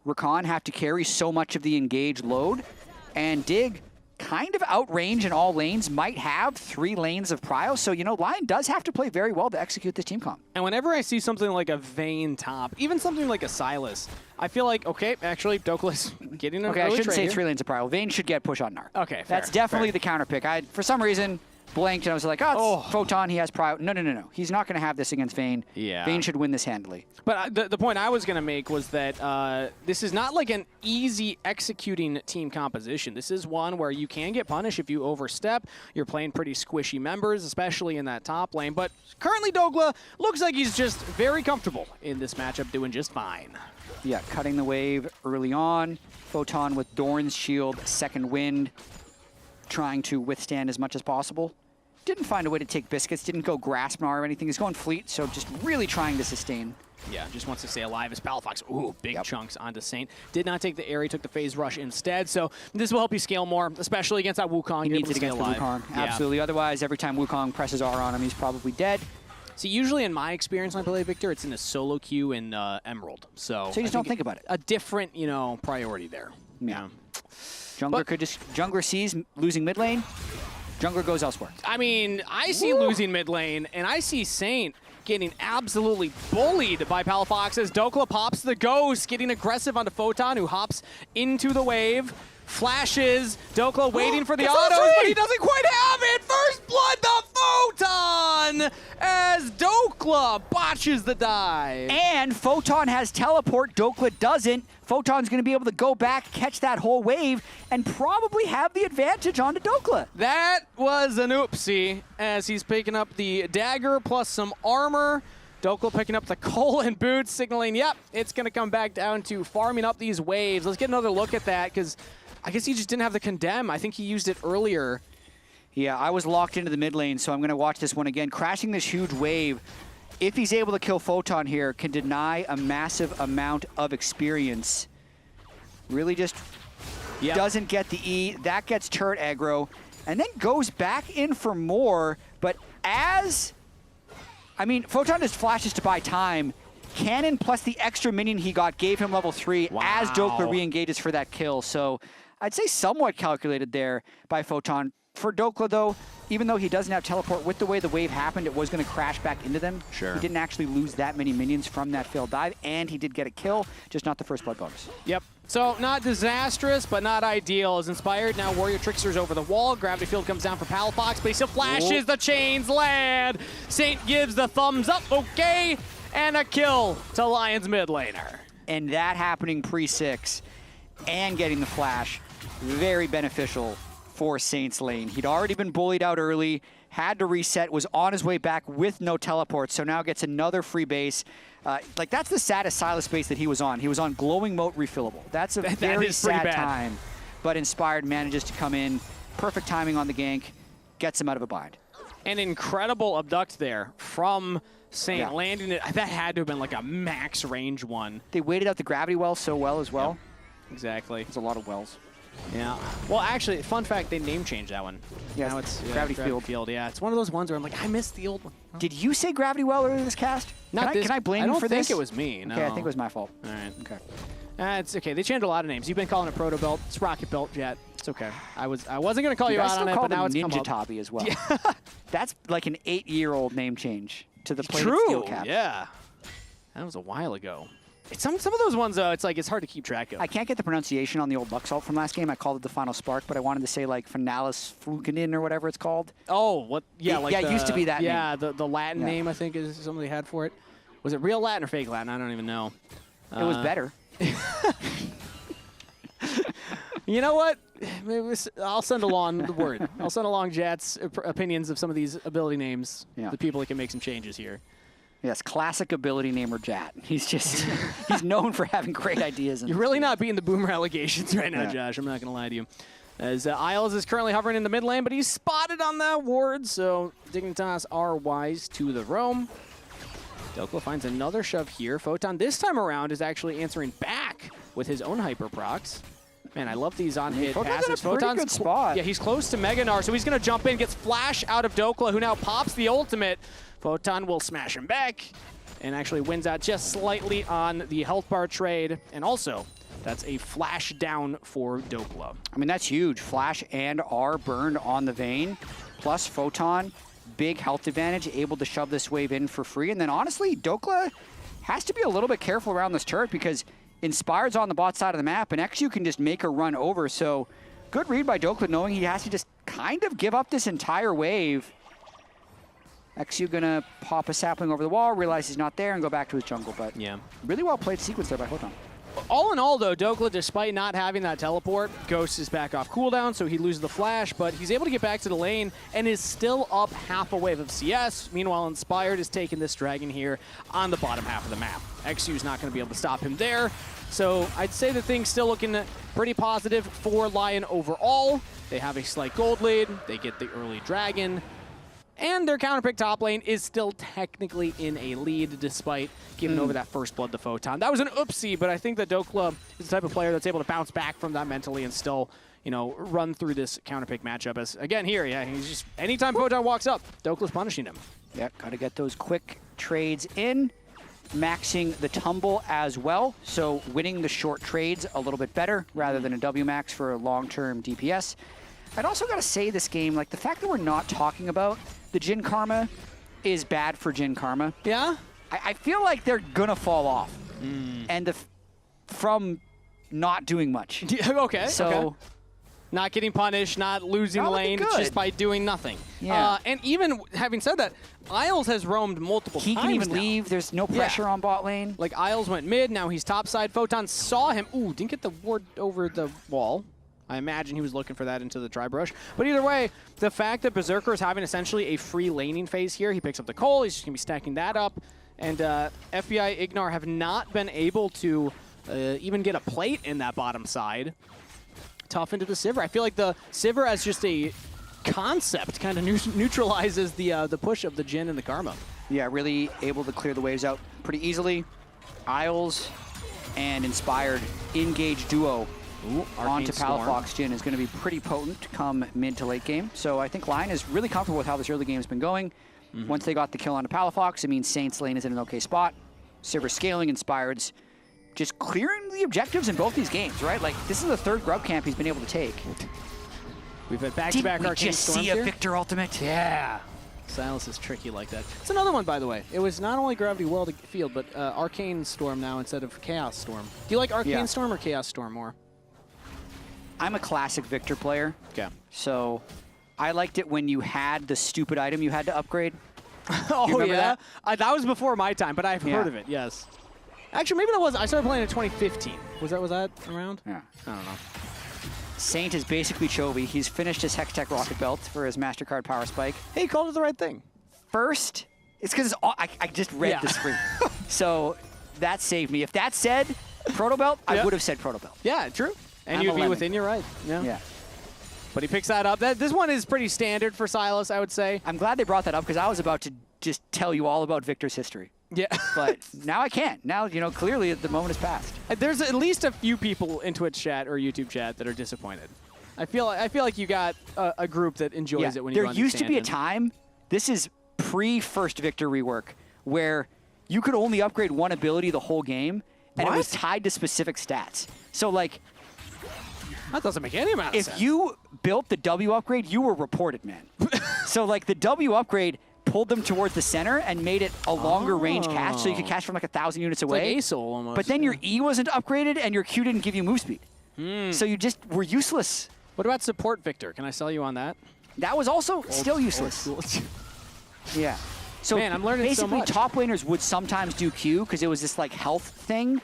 Rakan have to carry so much of the engaged load, and Dig kind of outrange in all lanes, might have 3 lanes of prio, so, you know, Lyon does have to play very well to execute this team comp. And whenever I see something like a Vayne top, even something like a Sylas, I feel like, okay, actually, Dokka's getting an Okay, I early shouldn't trade say here. 3 lanes of prio. Vayne should get push on Gnar. Okay, fair, That's definitely fair. the counter pick. I, for some reason, blanked and I was like, oh, Photon, he has prio. No. He's not going to have this against Vayne. Yeah. Vayne should win this handily. But the point I was going to make was that this is not like an easy executing team composition. This is one where you can get punished if you overstep. You're playing pretty squishy members, especially in that top lane. But currently Dokka looks like he's just very comfortable in this matchup, doing just fine. Yeah, cutting the wave early on. Photon with Dorn's shield, second wind, trying to withstand as much as possible. Didn't find a way to take biscuits, didn't go grasp Gnar or anything. He's going fleet, so just really trying to sustain. Yeah, just wants to stay alive as Palafox. Ooh, big chunks onto Saint. Did not take the area, took the phase rush instead. So this will help you scale more, especially against that Wukong. He You're needs able it to against the stay alive. Wukong, absolutely. Otherwise, every time Wukong presses R on him, he's probably dead. See, usually in my experience when I play Victor, it's in a solo queue in Emerald. So you just don't think about it. A different, you know, priority there. Yeah. Jungler sees losing mid lane. Jungler goes elsewhere. I mean, I see losing mid lane, and I see Saint getting absolutely bullied by Palafox as Dokka pops the ghost, getting aggressive onto Photon, who hops into the wave, flashes, Dokka waiting for the autos, but he doesn't quite have it! First blood to Photon as Dokka botches the dive. And Photon has teleport, Dokka doesn't. Photon's going to be able to go back, catch that whole wave, and probably have the advantage onto Dokka. That was an oopsie, as he's picking up the dagger plus some armor. Dokka picking up the coal and boots, signaling, yep, it's going to come back down to farming up these waves. Let's get another look at that, because I guess he just didn't have the condemn. I think he used it earlier. Yeah, I was locked into the mid lane, so I'm going to watch this one again. Crashing this huge wave, if he's able to kill Photon here, can deny a massive amount of experience. Really just doesn't get the E. That gets turret aggro, and then goes back in for more. But Photon just flashes to buy time. Cannon plus the extra minion he got gave him level 3 as Dokka re-engages for that kill. So I'd say somewhat calculated there by Photon. For Dokka, though, even though he doesn't have teleport, with the way the wave happened, it was going to crash back into them. Sure. He didn't actually lose that many minions from that failed dive, and he did get a kill, just not the first blood bonus. Yep. So not disastrous, but not ideal. As Inspired, now Warrior Trickster's over the wall. Gravity Field comes down for Palafox, but he still flashes. The chains land. Saint gives the thumbs up. Okay. And a kill to Lyon's mid laner. And that happening pre-6 and getting the flash, very beneficial for Saint's lane. He'd already been bullied out early, had to reset, was on his way back with no teleport, so now gets another free base. That's the saddest Sylas base that he was on. He was on glowing moat refillable. That's a very sad time. But Inspired manages to come in, perfect timing on the gank, gets him out of a bind. An incredible abduct there from Saint, landing it. That had to have been like a max range one. They waited out the gravity well so well as well. Yep. Exactly. There's a lot of wells. Yeah. Well, actually, fun fact, they name changed that one. Yeah, now it's Gravity Field. Yeah, it's one of those ones where I'm like, I missed the old one. Oh. Did you say Gravity Well earlier this cast? Can I blame you for this? I don't think it was me, no. Okay, I think it was my fault. All right. Okay. It's okay. They changed a lot of names. You've been calling it Proto Belt. It's Rocket Belt, Jet. It's okay. I wasn't going to call you out on it, but now it's Ninja Tabi as well. Yeah. That's like an 8-year-old name change to the plated steel cap. Yeah. That was a while ago. Some of those ones, though, it's hard to keep track of. I can't get the pronunciation on the old Luxalt from last game. I called it the Final Spark, but I wanted to say like Finalis Flukenin or whatever it's called. Oh, what? Yeah, it used to be that name. Yeah, the Latin name, I think, is something they had for it. Was it real Latin or fake Latin? I don't even know. It was better. You know what? I'll send along the word. I'll send along Jat's opinions of some of these ability names. Yeah. The people that can make some changes here. Yes, classic ability namer Jat. He's just, he's known for having great ideas. You're really not beating the Boomer allegations right now, Josh. I'm not going to lie to you. As Isles is currently hovering in the mid lane, but he's spotted on that ward, so Dignitas are wise to the roam. Dokka finds another shove here. Photon this time around is actually answering back with his own hyper procs. Man, I love these on-hit passes. Photon's good spot. Yeah, he's close to Mega Gnar, so he's going to jump in, gets flash out of Dokka, who now pops the ultimate. Photon will smash him back, and actually wins out just slightly on the health bar trade. And also, that's a flash down for Dokla. I mean, that's huge. Flash and R burned on the Vayne, plus Photon, big health advantage, able to shove this wave in for free. And then honestly, Dokla has to be a little bit careful around this turret because Inspired's on the bot side of the map, and XU can just make a run over. So good read by Dokla, knowing he has to just kind of give up this entire wave. XU gonna pop a sapling over the wall, realize he's not there, and go back to his jungle. But yeah, really well played sequence there by Photon. All in all, though, Dokla, despite not having that teleport, Ghost is back off cooldown, so he loses the flash, but he's able to get back to the lane and is still up half a wave of CS. Meanwhile, Inspired is taking this dragon here on the bottom half of the map. XU's not going to be able to stop him there, so I'd say the thing's still looking pretty positive for Lyon overall. They have a slight gold lead, they get the early dragon, and their counterpick top lane is still technically in a lead despite giving over that first blood to Photon. That was an oopsie, but I think that Dokla is the type of player that's able to bounce back from that mentally and still, you know, run through this counterpick matchup. As again here, yeah, he's just anytime Photon walks up, Dokla's punishing him. Yeah, gotta get those quick trades in, maxing the tumble as well. So winning the short trades a little bit better rather than a W max for a long-term DPS. I'd also gotta say this game, like the fact that we're not talking about the Jhin Karma is bad for Jhin Karma. Yeah? I feel like they're gonna fall off. And from not doing much. Okay, so okay. Not getting punished, not losing lane just by doing nothing. Yeah. And even having said that, Isles has roamed multiple times. He can even now. leave. There's no pressure on bot lane. Like Isles went mid, now he's topside. Photon saw him. Ooh, didn't get the ward over the wall. I imagine he was looking for that into the dry brush. But either way, the fact that Berserker is having essentially a free laning phase here, he picks up the coal, he's just going to be stacking that up. And FBI Ignar have not been able to even get a plate in that bottom side. Tough into the Sivir. I feel like the Sivir as just a concept kind of neutralizes the push of the Jhin and the Karma. Yeah, really able to clear the waves out pretty easily. Isles and Inspired engage duo. Onto Palafox Jhin is going to be pretty potent come mid to late game. So I think Lyon is really comfortable with how this early game has been going. Once they got the kill onto Palafox, it means Saint's lane is in an okay spot. Sivir scaling, Inspired's just clearing the objectives in both these games, right? Like, this is the third grub camp he's been able to take. We've had back-to-back Arcane just Storms see a here. Victor ultimate? Yeah. Silence is tricky like that. It's another one, by the way. It was not only Gravity World Field, but Arcane Storm now instead of Chaos Storm. Do you like Arcane Storm or Chaos Storm more? I'm a classic Victor player. Okay. So I liked it when you had the stupid item you had to upgrade. Oh, yeah? That? That was before my time, but I've heard of it, yes. Actually, maybe that was, I started playing in 2015. Was that around? Yeah. I don't know. Saint is basically Chovy. He's finished his Hextech Rocket Belt for his MasterCard Power Spike. Hey, you called it the right thing. First, it's because I just read the screen. So that saved me. If that said Proto Belt, I would have said Proto Belt. Yeah, true. And I'm you'd be 11. within your right. Yeah. But he picks that up. This one is pretty standard for Silas, I would say. I'm glad they brought that up because I was about to just tell you all about Victor's history. Yeah. But now I can't. Now, you know, clearly the moment has passed. There's at least a few people in Twitch chat or YouTube chat that are disappointed. I feel like you got a group that enjoys it when you There used to be a time, this is pre-first Victor rework, where you could only upgrade one ability the whole game, and it was tied to specific stats. So, like, that doesn't make any amount of sense. If you built the W upgrade, you were reported, man. So, like, the W upgrade pulled them towards the center and made it a longer range cast, so you could cast from like 1,000 units away. Like ASOL almost. But then your E wasn't upgraded and your Q didn't give you move speed. So you just were useless. What about support Victor? Can I sell you on that? That was also still useless. Yeah. So man, I'm learning so basically much. top laners would sometimes do Q because it was this like health thing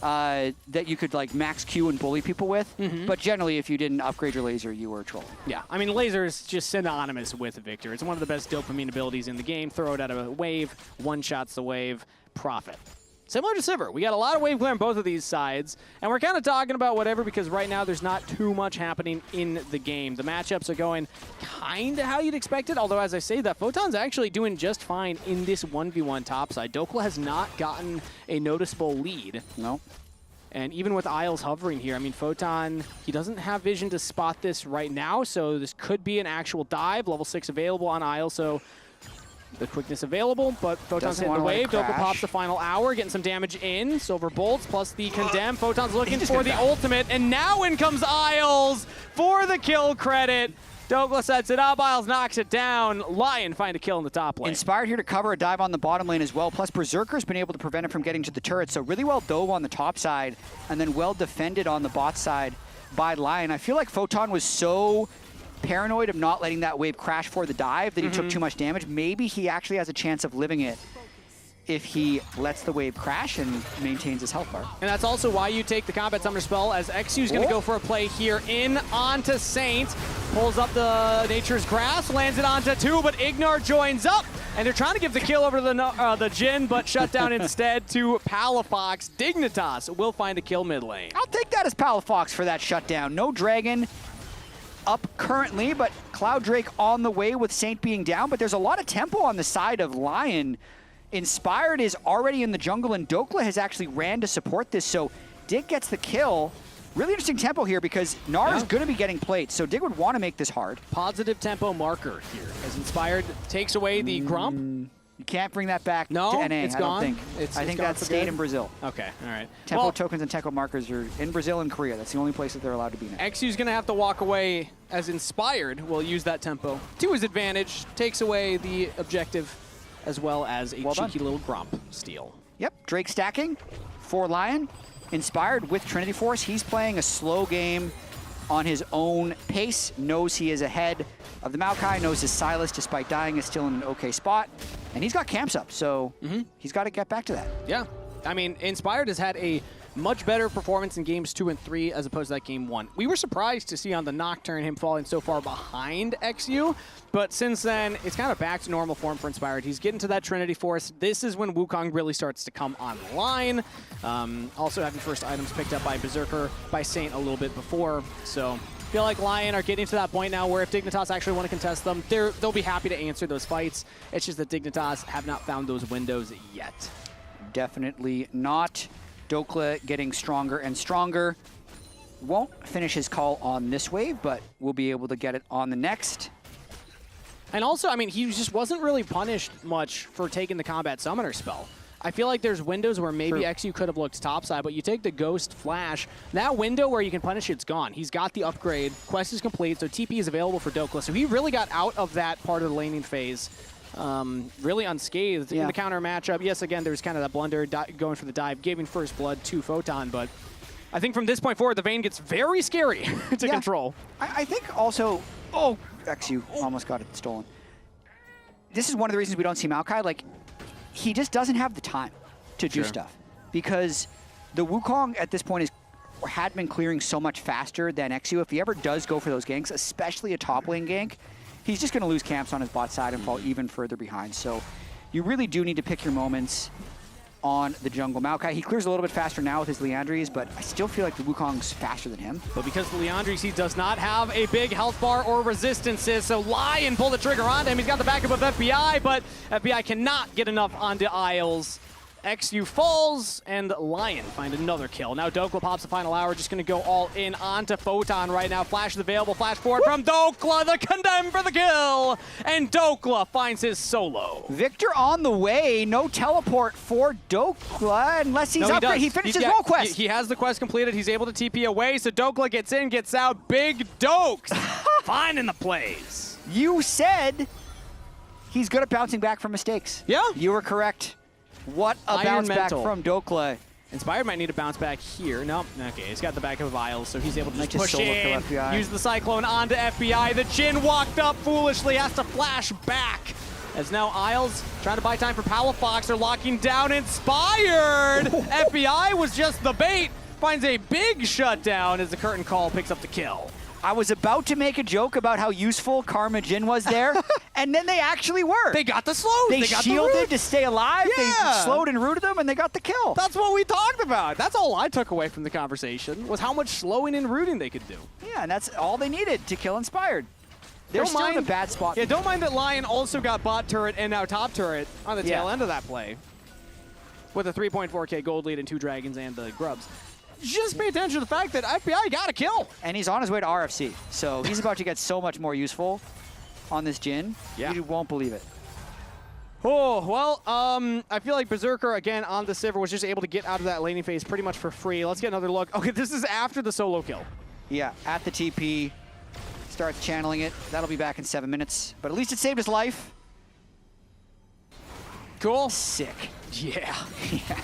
that you could like max Q and bully people with. But generally, if you didn't upgrade your laser, you were trolling. Yeah, I mean, laser is just synonymous with Victor. It's one of the best dopamine abilities in the game. Throw it at a wave, one-shots the wave, profit. Similar to Sivir, we got a lot of wave clear on both of these sides, and we're kind of talking about whatever because right now there's not too much happening in the game. The matchups are going kind of how you'd expect it, although as I say that, Photon's actually doing just fine in this 1v1 topside. Dokla has not gotten a noticeable lead. No. And even with Isles hovering here, I mean, Photon, he doesn't have vision to spot this right now, so this could be an actual dive. Level 6 available on Isles, so the quickness available, but Photon's hitting the wave. Doka pops the final hour, getting some damage in. Silver Bolts plus the Condemn. Photon's looking for the ultimate, and now in comes Isles for the kill credit. Doka sets it up, Isles knocks it down. Lyon find a kill in the top lane. Inspired here to cover a dive on the bottom lane as well, plus Berserker's been able to prevent it from getting to the turret, so really well dove on the top side, and then well defended on the bot side by Lyon. I feel like Photon was so paranoid of not letting that wave crash for the dive that he took too much damage. Maybe he actually has a chance of living it if he lets the wave crash and maintains his health bar. And that's also why you take the Combat Summoner spell, as XU's going to go for a play here in onto Saint. Pulls up the Nature's Grasp, lands it onto 2, but Ignar joins up. And they're trying to give the kill over to the Jhin, but shut down instead to Palafox. Dignitas will find a kill mid lane. I'll take that as Palafox for that shutdown. No Dragon up currently, but Cloud Drake on the way with Saint being down, but there's a lot of tempo on the side of Lyon. Inspired is already in the jungle, and Dokla has actually ran to support this, so Dig gets the kill. Really interesting tempo here because Gnar is going to be getting played, so Dig would want to make this hard. Positive tempo marker here as Inspired takes away the Grump. You can't bring that back to NA, it's I gone. don't think. I think that stayed in Brazil. Okay, all right. Tempo tokens and tempo markers are in Brazil and Korea. That's the only places they're allowed to be now. XU's going to have to walk away as Inspired will use that tempo to his advantage, takes away the objective as well as a cheeky little Grump steal. Yep, Drake stacking for Lyon. Inspired with Trinity Force. He's playing a slow game on his own pace, knows he is ahead of the Maokai, knows his Silas, despite dying, is still in an okay spot. And he's got camps up, so he's got to get back to that. Yeah, I mean, Inspired has had a much better performance in games 2 and 3 as opposed to that game 1. We were surprised to see on the Nocturne him falling so far behind XU, but since then, it's kind of back to normal form for Inspired. He's getting to that Trinity Force. This is when Wukong really starts to come online. Also having first items picked up by Berserker, by Saint a little bit before, so I feel like Lyon are getting to that point now where if Dignitas actually want to contest them, they'll be happy to answer those fights. It's just that Dignitas have not found those windows yet. Definitely not. Dokla getting stronger and stronger. Won't finish his call on this wave, but we'll be able to get it on the next. And also, I mean, he just wasn't really punished much for taking the Combat Summoner spell. I feel like there's windows where maybe XU could have looked topside, but you take the Ghost Flash, that window where you can punish it's gone. He's got the upgrade, quest is complete, so TP is available for Dokla. So he really got out of that part of the laning phase really unscathed in the counter matchup. Yes, again, there's kind of that blunder going for the dive, giving first blood to Photon, but I think from this point forward, the Vayne gets very scary to control. I think also, XU almost got it stolen. This is one of the reasons we don't see Maokai. Like, he just doesn't have the time to do stuff because the Wukong at this point had been clearing so much faster than XU. If he ever does go for those ganks, especially a top lane gank, he's just going to lose camps on his bot side and fall even further behind. So you really do need to pick your moments on the jungle. Maokai, he clears a little bit faster now with his Liandry's, but I still feel like the Wukong's faster than him. But because the Liandry's, he does not have a big health bar or resistances, so Lyon pulled the trigger onto him. He's got the backup of FBI, but FBI cannot get enough onto Isles. XU falls, and Lyon find another kill. Now Dokla pops the final hour, just going to go all in onto Photon right now. Flash is available, flash forward from Dokla, the Condemn for the kill, and Dokla finds his solo. Victor on the way, no teleport for Dokla, unless he's upgraded. He finished his role quest. He has the quest completed, he's able to TP away, so Dokla gets in, gets out, big Dokes, finding the plays. You said he's good at bouncing back from mistakes. Yeah. You were correct. What a bounce back from Dokla. Inspired might need to bounce back here. Nope. Okay, he's got the back of Isles, so he's able to just push in, use the Cyclone onto FBI. The Jhin walked up foolishly, has to flash back. As now Isles trying to buy time for Palafox. They're locking down Inspired. FBI was just the bait. Finds a big shutdown as the curtain call picks up the kill. I was about to make a joke about how useful Karma Jhin was there, and then they actually were. They got the slow. They shielded to stay alive. They slowed and rooted them, and they got the kill. That's what we talked about. That's all I took away from the conversation, was how much slowing and rooting they could do. Yeah, and that's all they needed to kill Inspired. They're still in a bad spot. Yeah, don't mind that Lyon also got bot turret and now top turret on the tail end of that play. With a 3.4K gold lead and 2 dragons and the grubs. Just pay attention to the fact that FBI got a kill. And he's on his way to RFC, so he's about to get so much more useful on this Jhin. Yeah. You won't believe it. Oh, well, I feel like Berserker, again, on the Sivir, was just able to get out of that laning phase pretty much for free. Let's get another look. Okay, this is after the solo kill. Yeah, at the TP. Starts channeling it. That'll be back in 7 minutes. But at least it saved his life. Cool. Sick. Yeah. Yeah.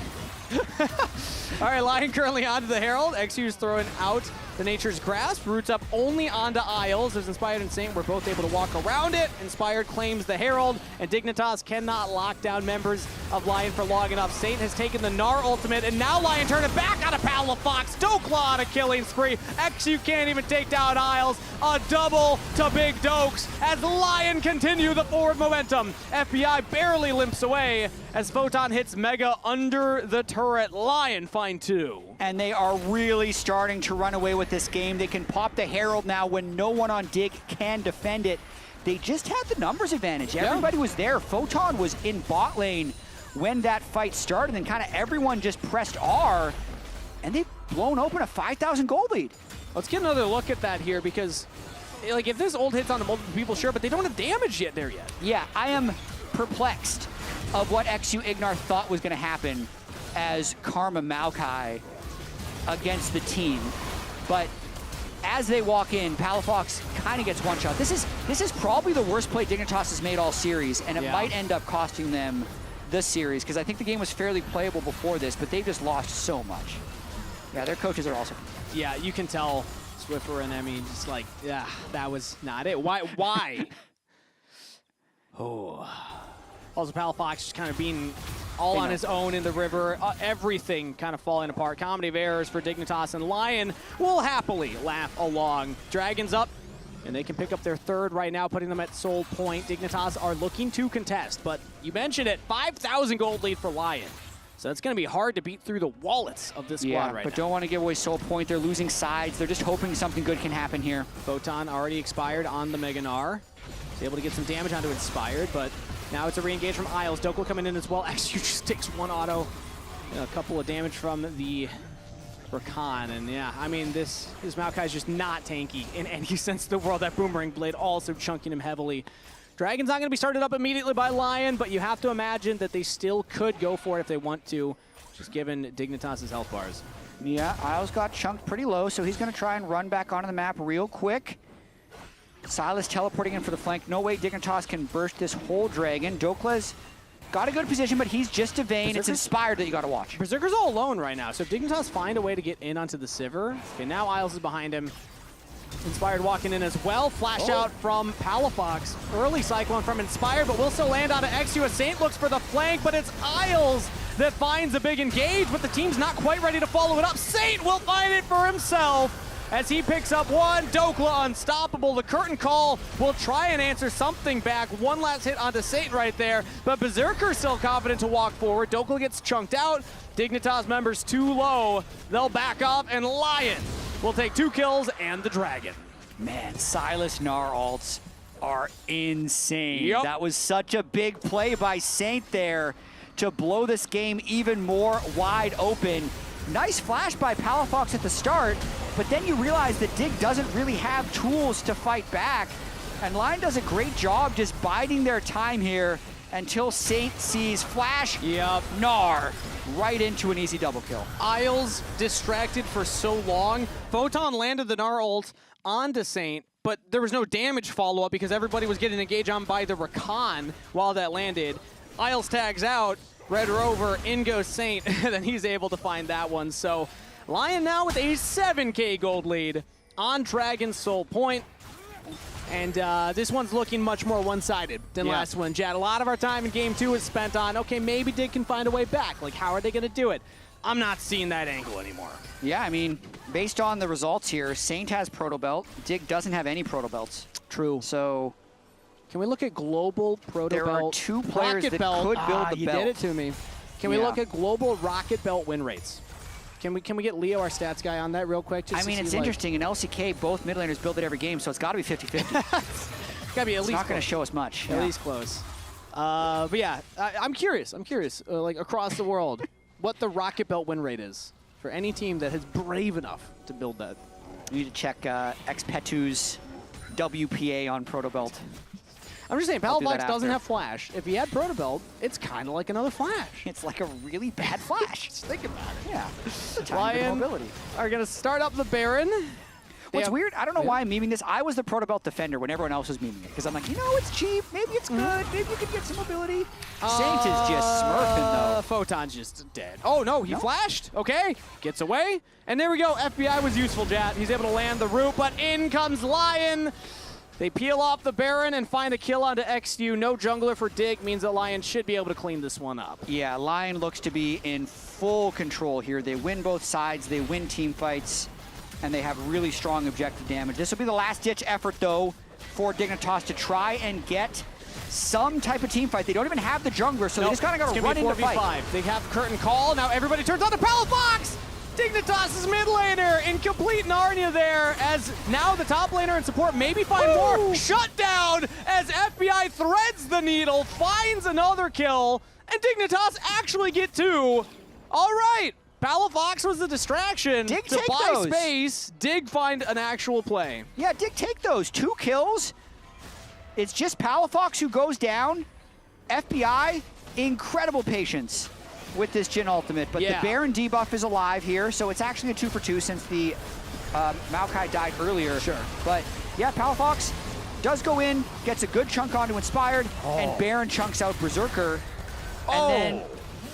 All right, Lyon currently onto the Herald. XU's throwing out the Nature's Grasp. Roots up only onto Isles. There's Inspired and Saint. We're both able to walk around it. Inspired claims the Herald, and Dignitas cannot lock down members of Lyon for long enough. Saint has taken the Gnar ultimate, and now Lyon turning back on a Palafox. Dokla on a killing spree. XU can't even take down Isles. A double to Big Dokes as Lyon continue the forward momentum. FBI barely limps away as Photon hits Mega under the turret. Lyon find 2. And they are really starting to run away with this game. They can pop the Herald now when no one on Dig can defend it. They just had the numbers advantage. Everybody was there. Photon was in bot lane when that fight started, and kind of everyone just pressed R, and they've blown open a 5,000 gold lead. Let's get another look at that here, because like if this ult hits onto multiple people, sure, but they don't have damage yet there yet. Yeah, I am perplexed of what XU Ignar thought was going to happen as Karma Maokai against the team. But as they walk in, Palafox kind of gets one shot. This is probably the worst play Dignitas has made all series, and it might end up costing them this series, because I think the game was fairly playable before this, but they've just lost so much. Yeah, their coaches are also. Yeah, you can tell Swiffer and Emmy just like, yeah, that was not it. Why? Oh. Also, Palafox just kind of being all on his own in the river. Everything kind of falling apart. Comedy of errors for Dignitas, and Lyon will happily laugh along. Dragons up, and they can pick up their third right now, putting them at soul point. Dignitas are looking to contest, but you mentioned it, 5,000 gold lead for Lyon. So it's going to be hard to beat through the wallets of this squad right now. But don't want to give away soul point. They're losing sides. They're just hoping something good can happen here. Photon already expired on the Mega Gnar. He's able to get some damage onto Inspired, but now it's a re-engage from Isles. Dokla coming in as well. XU just takes one auto. A couple of damage from the Rakan. And yeah, I mean, this Maokai is just not tanky in any sense of the world. That Boomerang Blade also chunking him heavily. Dragon's not going to be started up immediately by Lyon, but you have to imagine that they still could go for it if they want to, just given Dignitas' health bars. Yeah, Isles got chunked pretty low, so he's going to try and run back onto the map real quick. Silas teleporting in for the flank. No way Dignitas can burst this whole dragon. Dokla's got a good position, but he's just a Vayne. It's Inspired that you got to watch. Berserker's all alone right now, so if Dignitas find a way to get in onto the Sivir. Okay, now Isles is behind him. Inspired walking in as well. Flash out from Palafox. Early Cyclone from Inspired, but will still land on XU. Saint looks for the flank, but it's Isles that finds a big engage, but the team's not quite ready to follow it up. Saint will find it for himself as he picks up one. Dokla unstoppable. The curtain call will try and answer something back. One last hit onto Saint right there, but Berserker still confident to walk forward. Dokla gets chunked out. Dignitas members too low. They'll back off, and Lyon will take 2 kills and the dragon. Man, Silas Gnar ults are insane. That was such a big play by Saint there to blow this game even more wide open. Nice flash by Palafox at the start, but then you realize that Dig doesn't really have tools to fight back, and Lyon does a great job just biding their time here until Saint sees flash. Gnar right into an easy double kill. Isles distracted for so long. Photon landed the Gnar ult onto Saint, but there was no damage follow-up because everybody was getting engaged on by the Rakan while that landed. Isles tags out, Red Rover, in goes Saint, and then he's able to find that one. So Lyon now with a 7K gold lead on Dragon's Soul Point. And this one's looking much more one-sided than last one. Jad, a lot of our time in game 2 is spent on, okay, maybe Dig can find a way back. Like, how are they going to do it? I'm not seeing that angle anymore. Yeah, I mean, based on the results here, Saint has Proto Belt. Dig doesn't have any Proto Belts. True. So can we look at global Proto Belt? There are 2 players Rocket that Belt. could build the you belt. did it to me. Can we look at global Rocket Belt win rates? Can we get Leo, our stats guy, on that real quick? Just I mean, it's interesting. In LCK, both mid laners build it every game, so it's got to be 50-50. It's got to be at least not going to show us much. At least close. But yeah, I'm curious. Like across the world, what the Rocket Belt win rate is for any team that is brave enough to build that. You need to check Xpetu's WPA on Proto Belt. I'm just saying, I'll do that Palafox doesn't after. have Flash. If he had Protobelt, it's kind of like another Flash. It's like a really bad Flash. Just think about it. Yeah. Lion mobility. are going to start up the Baron. What's weird, I don't know why I'm memeing this. I was the Protobelt defender when everyone else was memeing it. Because I'm like, it's cheap. Maybe it's good. Maybe you could get some mobility. Saint is just smurfing, though. Photon's just dead. Oh, no, he flashed. Okay, gets away. And there we go. FBI was useful, Jat. He's able to land the root, but in comes Lion. They peel off the Baron and find a kill onto XU. No jungler for Dig means that Lion should be able to clean this one up. Yeah, Lion looks to be in full control here. They win both sides. They win team fights. And they have really strong objective damage. This will be the last-ditch effort, though, for Dignitas to try and get some type of team fight. They don't even have the jungler, so they just kind of got to run into fight. They have curtain call. Now everybody turns on to Palafox! Dignitas' mid laner in complete Narnia there, as now the top laner and support maybe find more. Shut down as FBI threads the needle, finds another kill, and Dignitas actually get 2. All right. Palafox was the distraction Dig, to take buy those. space. Dig find an actual play. Yeah, Dig, take those. 2 kills. It's just Palafox who goes down. FBI, incredible patience with this Jhin ultimate. But the Baron debuff is alive here, so it's actually a 2 for 2 since the Maokai died earlier. Sure. But yeah, Palafox does go in, gets a good chunk onto Inspired, and Baron chunks out Berserker. And then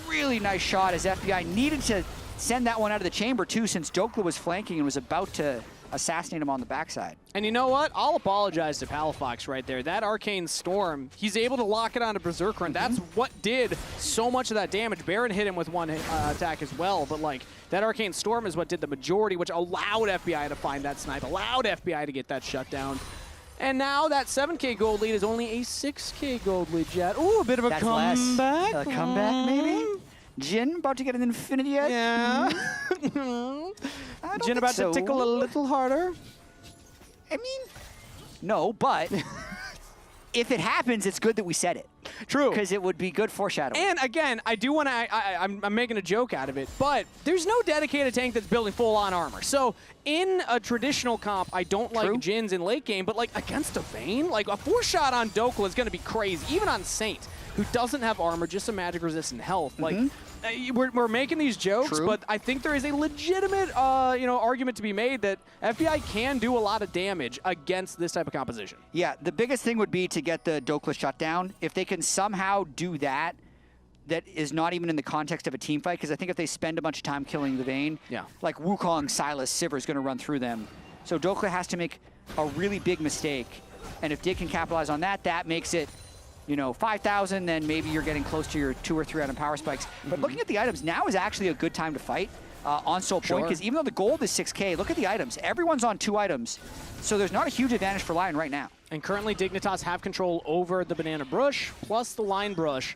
really nice shot as FBI needed to send that one out of the chamber too, since Dokla was flanking and was about to assassinate him on the backside. And you know what? I'll apologize to Palafox right there. That Arcane Storm, he's able to lock it onto Berserker, and that's what did so much of that damage. Baron hit him with one attack as well, but like that Arcane Storm is what did the majority, which allowed FBI to find that snipe, allowed FBI to get that shutdown. And now that 7K gold lead is only a 6K gold lead, Jet. Ooh, a bit of a comeback. A comeback, maybe? Jhin about to get an Infinity yet? Yeah. Jhin about to tickle a little harder? I mean, no, but if it happens, it's good that we said it. True. Because it would be good foreshadowing. And again, I do want to, I'm making a joke out of it, but there's no dedicated tank that's building full-on armor. So in a traditional comp, I don't like Jhin's in late game, but like against a Vayne, like a 4-shot on Dokla is going to be crazy. Even on Saint, who doesn't have armor, just some magic-resistant health. Like, we're making these jokes, but I think there is a legitimate, argument to be made that FBI can do a lot of damage against this type of composition. Yeah, the biggest thing would be to get the Dokla shut down. If they can somehow do that, that is not even in the context of a team fight, because I think if they spend a bunch of time killing the Vayne, like Wukong, Silas, Sivir is going to run through them. So Dokla has to make a really big mistake, and if Dig can capitalize on that, that makes it 5,000, then maybe you're getting close to your 2 or 3 item power spikes. But looking at the items, now is actually a good time to fight on Soul Point, because even though the gold is 6K, look at the items. Everyone's on 2 items, so there's not a huge advantage for Lion right now. And currently, Dignitas have control over the Banana Brush, plus the Line Brush.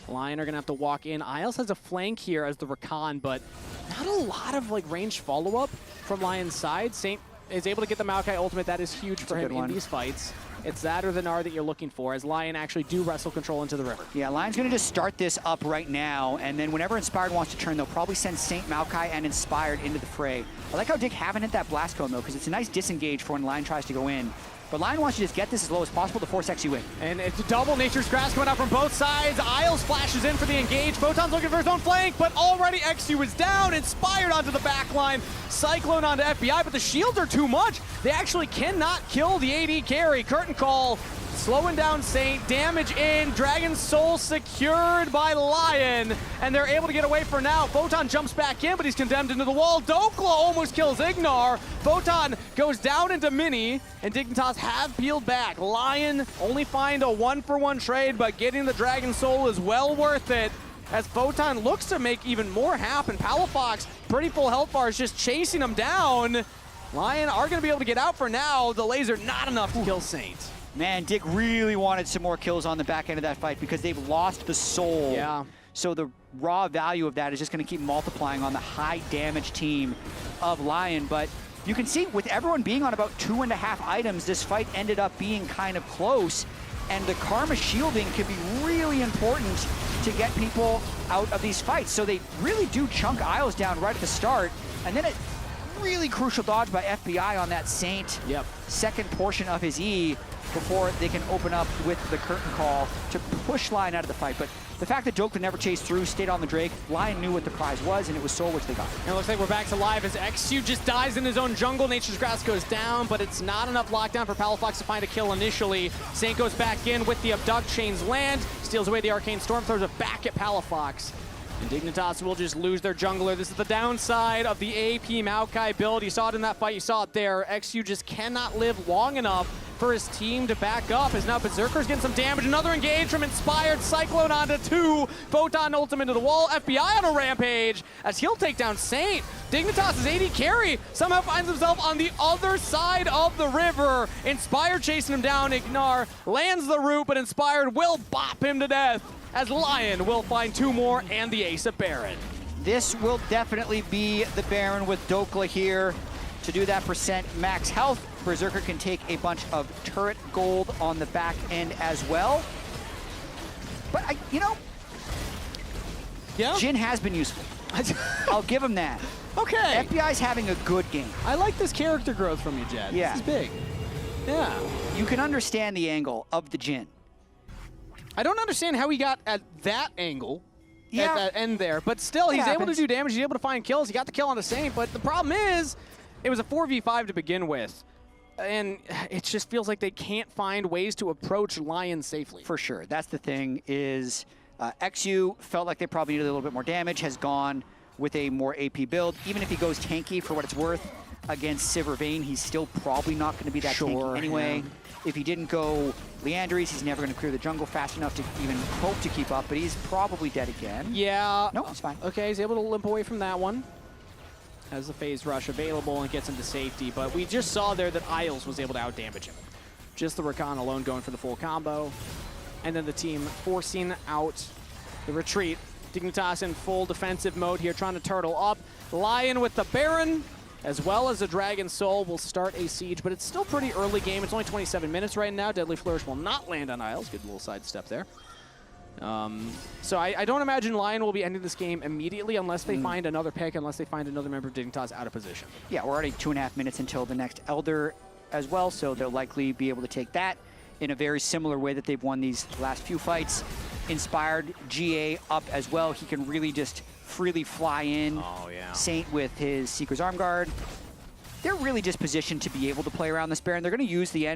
Lion are going to have to walk in. Isles has a flank here as the Rakan, but not a lot of ranged follow-up from Lion's side. Saint is able to get the Maokai ultimate. That is huge for him in these fights. It's that or the Gnar that you're looking for, as Lion actually do wrestle control into the river. Yeah, Lion's going to just start this up right now, and then whenever Inspired wants to turn, they'll probably send Saint, Maokai, and Inspired into the fray. I like how Dig haven't hit that Blast Cone, though, because it's a nice disengage for when Lion tries to go in. But Lion wants to just get this as low as possible to force XU in. And it's a double Nature's Grasp coming out from both sides. Isles flashes in for the engage. Photon's looking for his own flank, but already XU is down. Inspired onto the back line. Cyclone onto FBI, but the shields are too much. They actually cannot kill the AD carry. Curtain call, slowing down Saint. Damage in. Dragon's Soul secured by Lion, and they're able to get away for now. Photon jumps back in, but he's condemned into the wall. Dokla almost kills Ignar. Photon goes down into Mini, and Dignitas have peeled back. Lion only find a 1-for-1 trade, but getting the Dragon Soul is well worth it, as Photon looks to make even more happen. Palafox, pretty full health bars, just chasing him down. Lion are going to be able to get out for now. The laser not enough to kill Saint. Man, Dig really wanted some more kills on the back end of that fight because they've lost the soul. Yeah. So the raw value of that is just going to keep multiplying on the high damage team of Lion. But you can see with everyone being on about 2.5 items, this fight ended up being kind of close. And the Karma shielding can be really important to get people out of these fights. So they really do chunk Isles down right at the start. And then it really crucial dodge by FBI on that Saint. Yep. Second portion of his E before they can open up with the curtain call to push Lyon out of the fight. But the fact that Dokla never chased through, stayed on the Drake, Lyon knew what the prize was, and it was Soul, which they got. And it looks like we're back to live as XU just dies in his own jungle. Nature's Grass goes down, but it's not enough lockdown for Palafox to find a kill initially. Saint goes back in with the Abduct, chains land, steals away the Arcane Storm, throws it back at Palafox. And Dignitas will just lose their jungler. This is the downside of the AP Maokai build. You saw it in that fight, you saw it there. XU just cannot live long enough for his team to back up, as now Berserker's getting some damage. Another engage from Inspired. Cyclone onto 2. Photon ultim into the wall. FBI on a rampage as he'll take down Saint. Dignitas' AD carry somehow finds himself on the other side of the river. Inspired chasing him down. Ignar lands the root, but Inspired will bop him to death as Lyon will find 2 more and the ace of Baron. This will definitely be the Baron with Dokla here to do that percent max health. Berserker can take a bunch of turret gold on the back end as well. But, Jhin has been useful. I'll give him that. Okay. FBI's having a good game. I like this character growth from you, Jed. Yeah. This is big. Yeah. You can understand the angle of the Jhin. I don't understand how he got at that angle, Yeah. at that end there, but still, he's able to do damage, he's able to find kills, he got the kill on the Saint, but the problem is, it was a 4v5 to begin with, and it just feels like they can't find ways to approach Lyon safely. For sure, that's the thing, is XU felt like they probably needed a little bit more damage, has gone with a more AP build. Even if he goes tanky for what it's worth against Sivir Vayne, he's still probably not going to be that tanky anyway. Yeah. If he didn't go Leandries, he's never going to clear the jungle fast enough to even hope to keep up, but he's probably dead again. Yeah. No, it's fine. Okay, he's able to limp away from that one. Has the phase rush available and gets him to safety, but we just saw there that Isles was able to outdamage him. Just the Rakan alone going for the full combo. And then the team forcing out the retreat. Dignitas in full defensive mode here, trying to turtle up. Lyon with the Baron, as well as the Dragon Soul, will start a siege, but it's still pretty early game. It's only 27 minutes right now. Deadly Flourish will not land on Isles. Good little sidestep there. So I don't imagine Lyon will be ending this game immediately unless they find another pick, unless they find another member of Dignitas out of position. Yeah, we're already 2.5 minutes until the next Elder as well, so they'll likely be able to take that in a very similar way that they've won these last few fights. Inspired GA up as well. He can really just freely fly in. Oh, yeah. Saint with his Seeker's Arm Guard. They're really just positioned to be able to play around this Baron. They're going to use the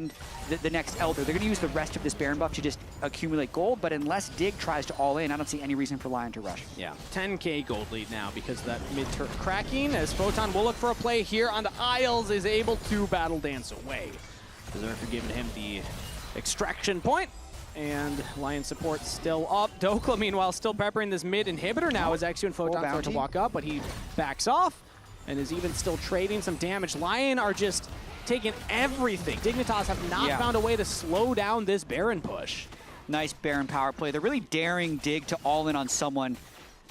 next Elder. They're going to use the rest of this Baron buff to just accumulate gold, but unless Dig tries to all in, I don't see any reason for Lyon to rush. Yeah, 10k gold lead now because of that mid-turret cracking, as Photon will look for a play here onto Isles, is able to battle dance away. Berserker giving him the extraction point, and Lyon support still up. Dokla, meanwhile, still peppering this mid inhibitor now as XU and Photon start to walk up, but he backs off and is even still trading some damage. Lyon are just taking everything. Dignitas have not found a way to slow down this Baron push. Nice Baron power play. They're really daring Dig to all in on someone.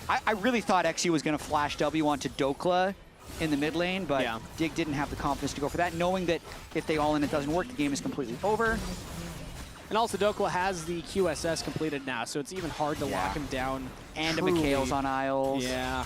I really thought XU was going to flash W onto Dokla in the mid lane, but Dig didn't have the confidence to go for that, knowing that if they all in it doesn't work, the game is completely over. And also Dokla has the QSS completed now, so it's even hard to lock him down. And truly. a McHale's on Isles. Yeah.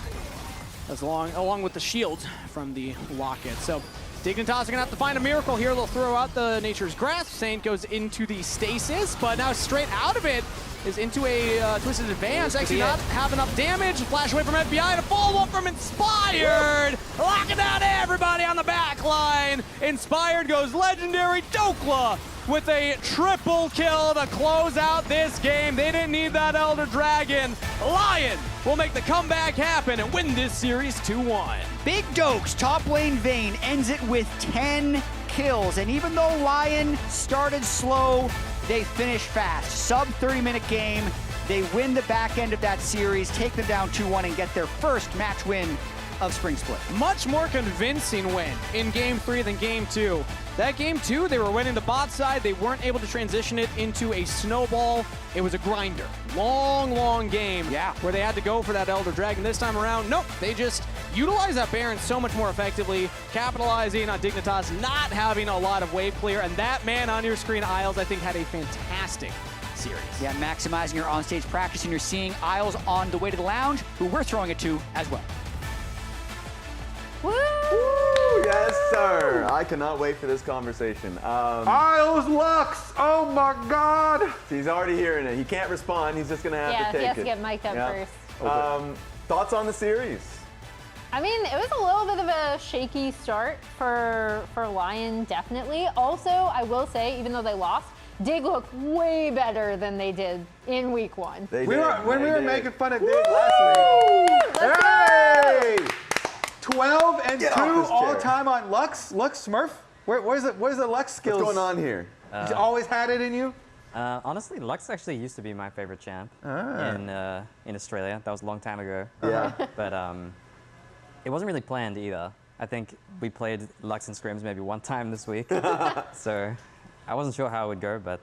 Along with the shield from the locket. So Dignitas are gonna have to find a miracle here. They'll throw out the Nature's Grasp. Saint goes into the stasis, but now straight out of it is into a Twisted Advance. Actually not have enough damage. Flash away from FBI and a follow-up from Inspired. Locking down everybody on the back line. Inspired goes legendary. Dokla with a triple kill to close out this game. They didn't need that Elder Dragon. Lyon will make the comeback happen and win this series 2-1. Big Dokes, top lane Vayne, ends it with 10 kills. And even though Lyon started slow, they finish fast. Sub 30-minute game. They win the back end of that series, take them down 2-1, and get their first match win of Spring Split. Much more convincing win in Game 3 than Game 2. That Game 2, they were winning the bot side. They weren't able to transition it into a snowball. It was a grinder. Long game where they had to go for that Elder Dragon. This time around, nope. They just utilized that Baron so much more effectively, capitalizing on Dignitas not having a lot of wave clear. And that man on your screen, Isles, I think had a fantastic series. Yeah, maximizing your on-stage practice, and you're seeing Isles on the way to the lounge, who we're throwing it to as well. Woo! sir. I cannot wait for this conversation. Isles Lux. Oh my God. He's already hearing it. He can't respond. He's just gonna have to take it. Yeah, he has to get mic'd up first. Thoughts on the series? I mean, it was a little bit of a shaky start for Lyon, definitely. Also, I will say, even though they lost, Dig looked way better than they did in week 1. When we were making fun of Dig last week. Hey! 12 and 2 all time on Lux. Lux Smurf. Where's the Lux skills? What's going on here? You always had it in you? Honestly, Lux actually used to be my favorite champ in Australia. That was a long time ago. Yeah. But it wasn't really planned either. I think we played Lux and Scrims maybe one time this week. So I wasn't sure how it would go, but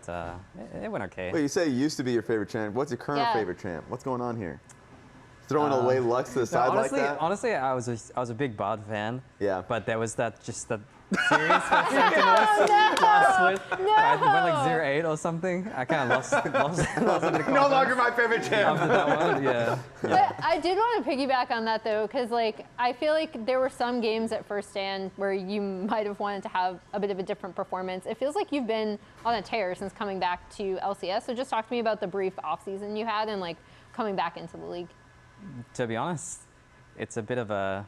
it went okay. Wait, you say it used to be your favorite champ. What's your current favorite champ? What's going on here? Throwing away Lux to the side like that? Honestly, I was a big Bard fan. Yeah. But there was that series for Sentinels last week. I went like 0-8 or something. I kind of lost No longer my favorite champ. After that one, yeah. But I did want to piggyback on that though, because like I feel like there were some games at First Stand where you might have wanted to have a bit of a different performance. It feels like you've been on a tear since coming back to LCS. So just talk to me about the brief offseason you had and like coming back into the league. To be honest, it's a bit of a...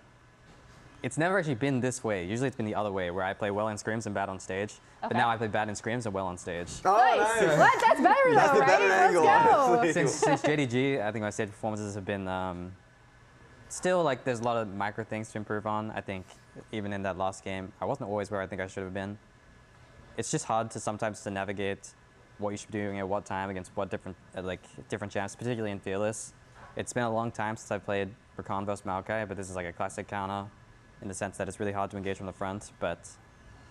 It's never actually been this way. Usually it's been the other way, where I play well in scrims and bad on stage. But now I play bad in scrims and well on stage. Oh, nice. What? That's better though, That's the better right? angle, Let's go. Since JDG, I think my stage performances have been still like there's a lot of micro things to improve on. I think even in that last game, I wasn't always where I think I should have been. It's just hard to sometimes to navigate what you should be doing at what time against what different champs, particularly in Fearless. It's been a long time since I've played Rakan vs Maokai, but this is like a classic counter in the sense that it's really hard to engage from the front, but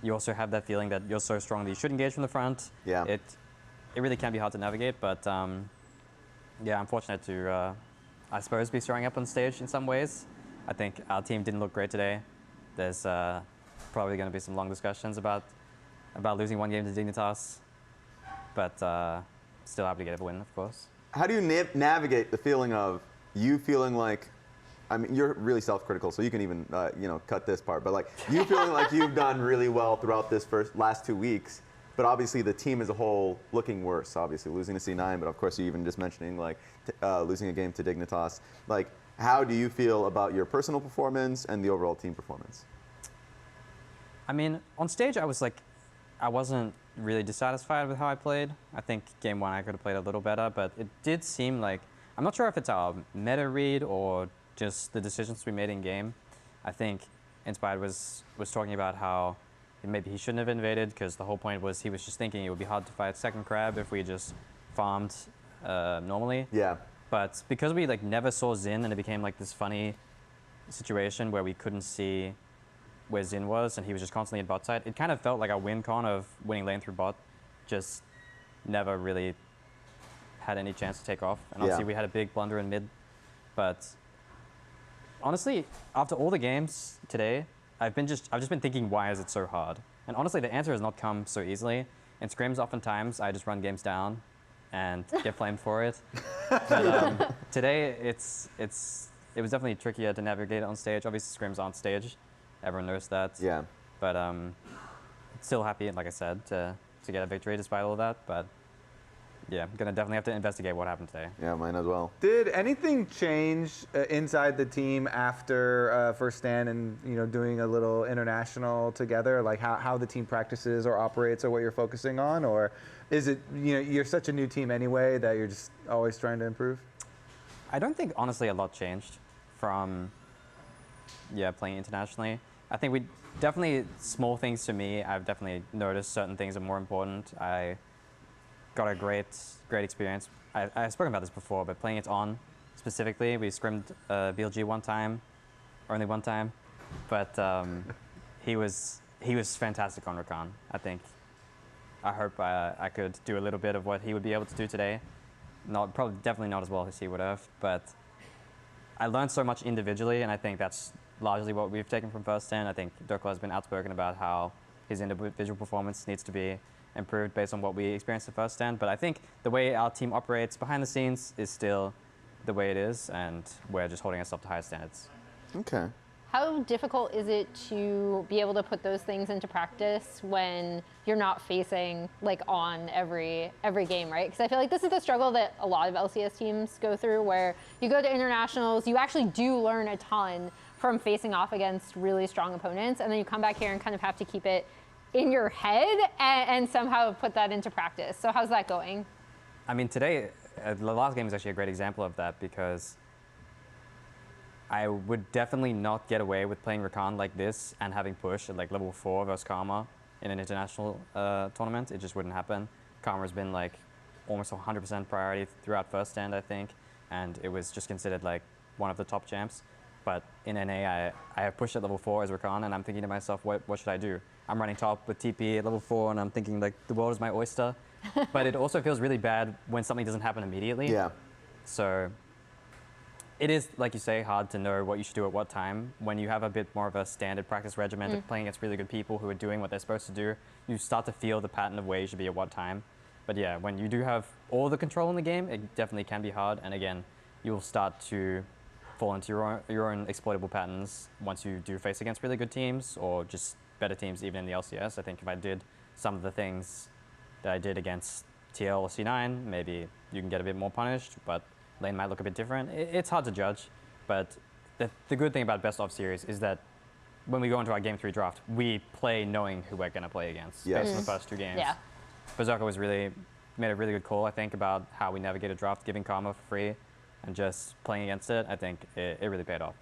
you also have that feeling that you're so strong that you should engage from the front. Yeah. It really can be hard to navigate, but yeah, I'm fortunate to, I suppose, be showing up on stage in some ways. I think our team didn't look great today. There's probably going to be some long discussions about losing one game to Dignitas, but still happy to get a win, of course. How do you navigate the feeling of you feeling like, I mean, you're really self-critical, so you can even, cut this part, but like, you feeling like you've done really well throughout this last 2 weeks, but obviously the team as a whole looking worse, obviously losing to C9, but of course you even just mentioning like losing a game to Dignitas. Like, how do you feel about your personal performance and the overall team performance? I mean, on stage I wasn't really dissatisfied with how I played. I think game 1 I could have played a little better, but it did seem like, I'm not sure if it's our meta read or just the decisions we made in game. I think Inspired was talking about how maybe he shouldn't have invaded because the whole point was he was just thinking it would be hard to fight second crab if we just farmed normally. Yeah. But because we like never saw Xin and it became like this funny situation where we couldn't see where Xin was and he was just constantly in bot side, it kind of felt like our win con of winning lane through bot just never really had any chance to take off. And obviously we had a big blunder in mid, but honestly, after all the games today, I've just been thinking, why is it so hard? And honestly, the answer has not come so easily. In scrims, oftentimes I just run games down and get flamed for it. But today, it was definitely trickier to navigate on stage. Obviously, scrims on stage, everyone knows that. Yeah. But still happy, like I said, to get a victory despite all of that. But yeah, I'm gonna definitely have to investigate what happened today. Yeah, mine as well. Did anything change inside the team after First Stand and doing a little international together, like how the team practices or operates or what you're focusing on, or is it you're such a new team anyway that you're just always trying to improve? I don't think honestly a lot changed from playing internationally. I think we definitely small things to me. I've definitely noticed certain things are more important. I got a great experience. I've spoken about this before, but playing it on specifically, we scrimmed BLG only one time, but he was fantastic on Rakan. I hope I could do a little bit of what he would be able to do today. Definitely not as well as he would have, but I learned so much individually, and I think that's largely what we've taken from First Stand. I think Dokla has been outspoken about how his individual performance needs to be improved based on what we experienced at First Stand. But I think the way our team operates behind the scenes is still the way it is, and we're just holding ourselves to higher standards. Okay. How difficult is it to be able to put those things into practice when you're not facing like on every game, right? Because I feel like this is the struggle that a lot of LCS teams go through, where you go to internationals, you actually do learn a ton from facing off against really strong opponents, and then you come back here and kind of have to keep it in your head and somehow put that into practice. So how's that going? I mean, today, the last game is actually a great example of that, because I would definitely not get away with playing Rakan like this and having push at like level 4 versus Karma in an international tournament. It just wouldn't happen. Karma's been like almost 100% priority throughout first stand, I think, and it was just considered like one of the top champs. But in NA, I have pushed at level 4 as Rakan, and I'm thinking to myself, what should I do? I'm running top with TP at level 4, and I'm thinking like the world is my oyster. But it also feels really bad when something doesn't happen immediately. Yeah. So it is, like you say, hard to know what you should do at what time. When you have a bit more of a standard practice regimen of playing against really good people who are doing what they're supposed to do, you start to feel the pattern of where you should be at what time. But yeah, when you do have all the control in the game, it definitely can be hard. And again, you'll start to fall into your own exploitable patterns once you do face against really good teams or just better teams even in the LCS. I think if I did some of the things that I did against TL or C9, maybe you can get a bit more punished, but lane might look a bit different. It's hard to judge, but the good thing about Best of Series is that when we go into our Game 3 draft, we play knowing who we're going to play against based on the first 2 games. Yeah. Berserker made a really good call, I think, about how we navigate a draft, giving Karma for free and just playing against it. I think it really paid off.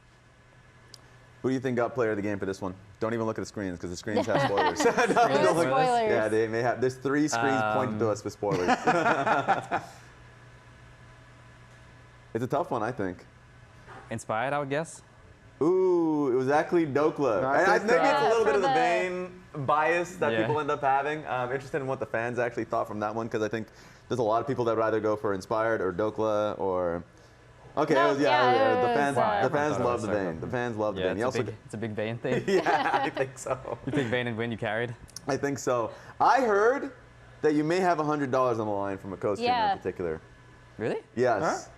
Who do you think got player of the game for this one? Don't even look at the screens, because the screens have spoilers. Spoilers. Yeah, they may have. There's 3 screens pointed to us with spoilers. It's a tough one, I think. Inspired, I would guess. Ooh, it was actually Dokla. And maybe it's a little bit of the Vayne bias that Yeah. people end up having. I'm interested in what the fans actually thought from that one, because I think there's a lot of people that would rather go for Inspired or Dokla or... Okay, No, it was, the fans love the Vayne. The fans love the Vayne. It's a big Vayne thing. Yeah, I think so. You think Vayne and win, you carried? I think so. I heard that you may have $100 on the line from a co-streamer in particular. Really? Yes. Huh?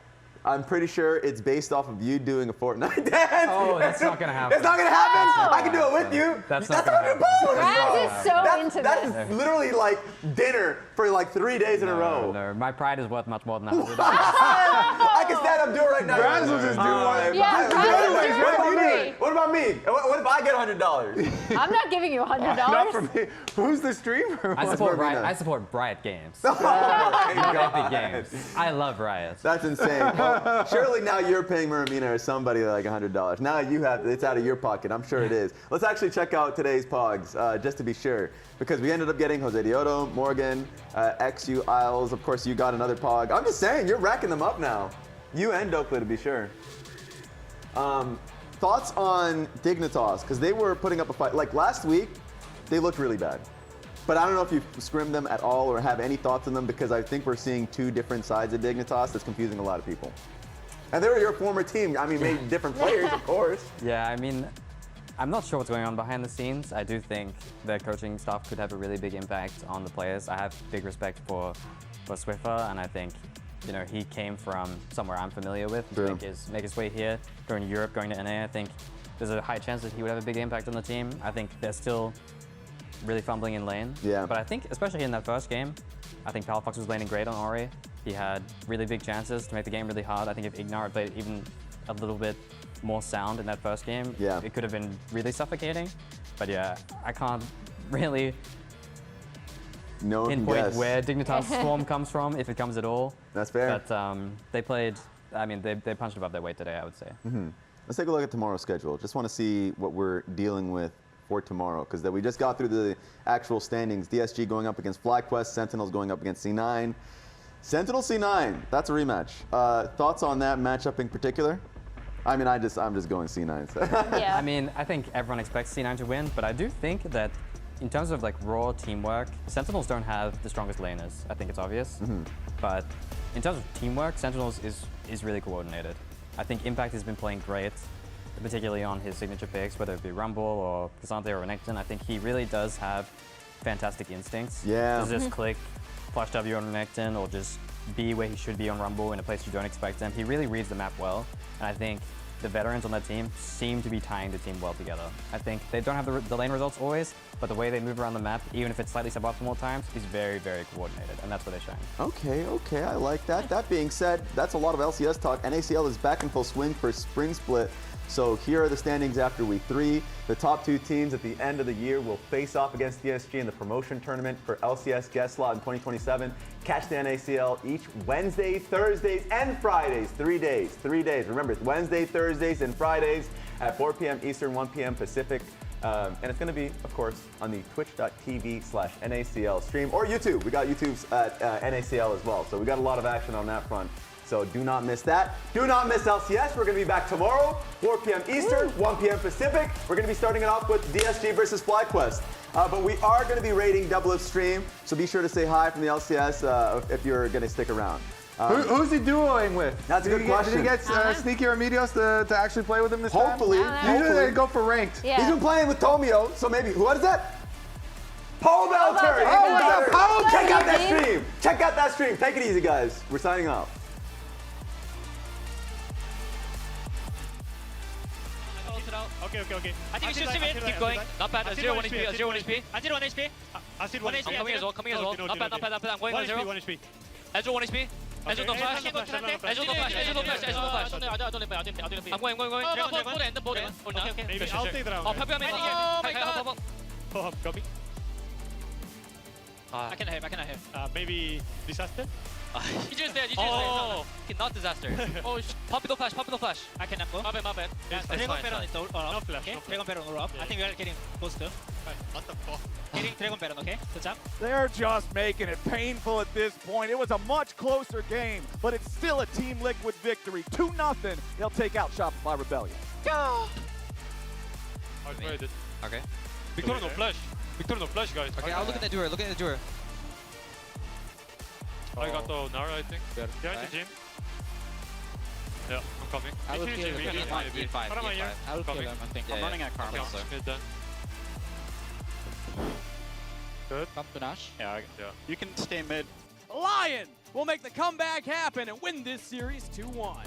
I'm pretty sure it's based off of you doing a Fortnite dance. Oh, that's not gonna happen. It's not gonna happen. I can do it with you. That's not gonna happen. Raz is so into this. That's literally like dinner for like 3 days in a row. No, my pride is worth much more than $100. I can stand up and do it right now. Raz will just do one. Yeah, What about me? What if I get $100? I'm not giving you $100. Not for me. Who's the streamer? I support Riot. I support Riot Games. Not Epic Games. I love Riot. That's insane. Well, surely now you're paying Muramina or somebody like $100. Now you have, it's out of your pocket. I'm sure it is. Let's actually check out today's pogs, just to be sure, because we ended up getting Jose Dioto, Morgan, XU, Isles. Of course, you got another pog. I'm just saying, you're racking them up now. You and Dokla, to be sure. Thoughts on Dignitas, because they were putting up a fight. Like last week, they looked really bad. But I don't know if you've scrimmed them at all or have any thoughts on them, because I think we're seeing 2 different sides of Dignitas that's confusing a lot of people. And they were your former team. I mean, maybe different players, of course. Yeah, I mean, I'm not sure what's going on behind the scenes. I do think their coaching staff could have a really big impact on the players. I have big respect for Swiffer, and I think, you know, he came from somewhere I'm familiar with to make his way here, going to Europe, going to NA. I think there's a high chance that he would have a big impact on the team. I think they're still really fumbling in lane. Yeah. But I think, especially in that first game, I think Palafox was laning great on Ori. He had really big chances to make the game really hard. I think if Ignar had played even a little bit more sound in that first game, it could have been really suffocating. But yeah, I can't really pinpoint where Dignitas Swarm comes from, if it comes at all. That's fair. But they played, I mean, they punched above their weight today, I would say. Let's take a look at tomorrow's schedule. Just want to see what we're dealing with for tomorrow, because we just got through the actual standings. DSG going up against FlyQuest, Sentinels going up against C9. Sentinel C9, that's a rematch. Thoughts on that matchup in particular? I mean, I'm just going C9. So. Yeah. I mean, I think everyone expects C9 to win, but I do think that in terms of like raw teamwork, Sentinels don't have the strongest laners. I think it's obvious. But in terms of teamwork, Sentinels is really coordinated. I think Impact has been playing great, particularly on his signature picks, whether it be Rumble or Cassante or Renekton. I think he really does have fantastic instincts. Yeah. To just click flash W on Renekton or just be where he should be on Rumble in a place you don't expect him. He really reads the map well, and I think the veterans on that team seem to be tying the team well together. I think they don't have the lane results always, but the way they move around the map, even if it's slightly suboptimal at times, is very, very coordinated, and that's where they shine. Okay, I like that. That being said, that's a lot of LCS talk. NACL is back in full swing for Spring Split. So here are the standings after week 3. The top 2 teams at the end of the year will face off against DSG in the promotion tournament for LCS guest slot in 2027. Catch the NACL each Wednesday, Thursdays, and Fridays. 3 days. Remember, it's Wednesday, Thursdays, and Fridays at 4 p.m. Eastern, 1 p.m. Pacific. And it's going to be, of course, on the twitch.tv/NACL stream or YouTube. We got YouTube's at NACL as well. So we got a lot of action on that front. So do not miss that. Do not miss LCS. We're going to be back tomorrow, 4 p.m. Eastern, 1 p.m. Pacific. We're going to be starting it off with DSG versus FlyQuest. But we are going to be rating Double Stream, so be sure to say hi from the LCS if you're going to stick around. Who's he duoing with? That's a good question. Did he get Sneaky or Meteos to actually play with him this Hopefully. time? Usually they go for ranked. He's been playing with Tomio, so maybe, what is that? Paul Belter! Check out that stream! Check out that stream! Take it easy, guys. We're signing off. Okay. I think we should sim it. Keep going. Not bad. 0 1 HP. 0 1 HP. I did 1 HP. I did 1 HP. I'm coming as well. Not bad. I'm going on 0. 1 HP. Ezreal 1 HP. Ezreal no flash. Ezreal no flash. I'm going. Okay. Maybe I'll take that out. Oh, Pepe, I'm coming. I cannot hit. Maybe disaster? He just there. Oh, not disaster. Oh, pop it, no flash. I cannot go. My bad. Dragon Baron is no flash. Okay, Dragon Baron no up. I think we are getting close to. What the fuck? Getting Dragon Baron, okay? Good job. They're just making it painful at this point. It was a much closer game, but it's still a Team Liquid victory. 2-0. They'll take out Shopify Rebellion. Go! Okay. Victor no flash, guys. Okay, I'll look at the doer. I got the Nara, I think. Behind the gym. Yeah, I'm coming. I will kill him. What am I here? I will kill him, I think. I'm running at Karma, so. Good. Come to Nash. Yeah. You can stay mid. Lyon will make the comeback happen and win this series 2-1.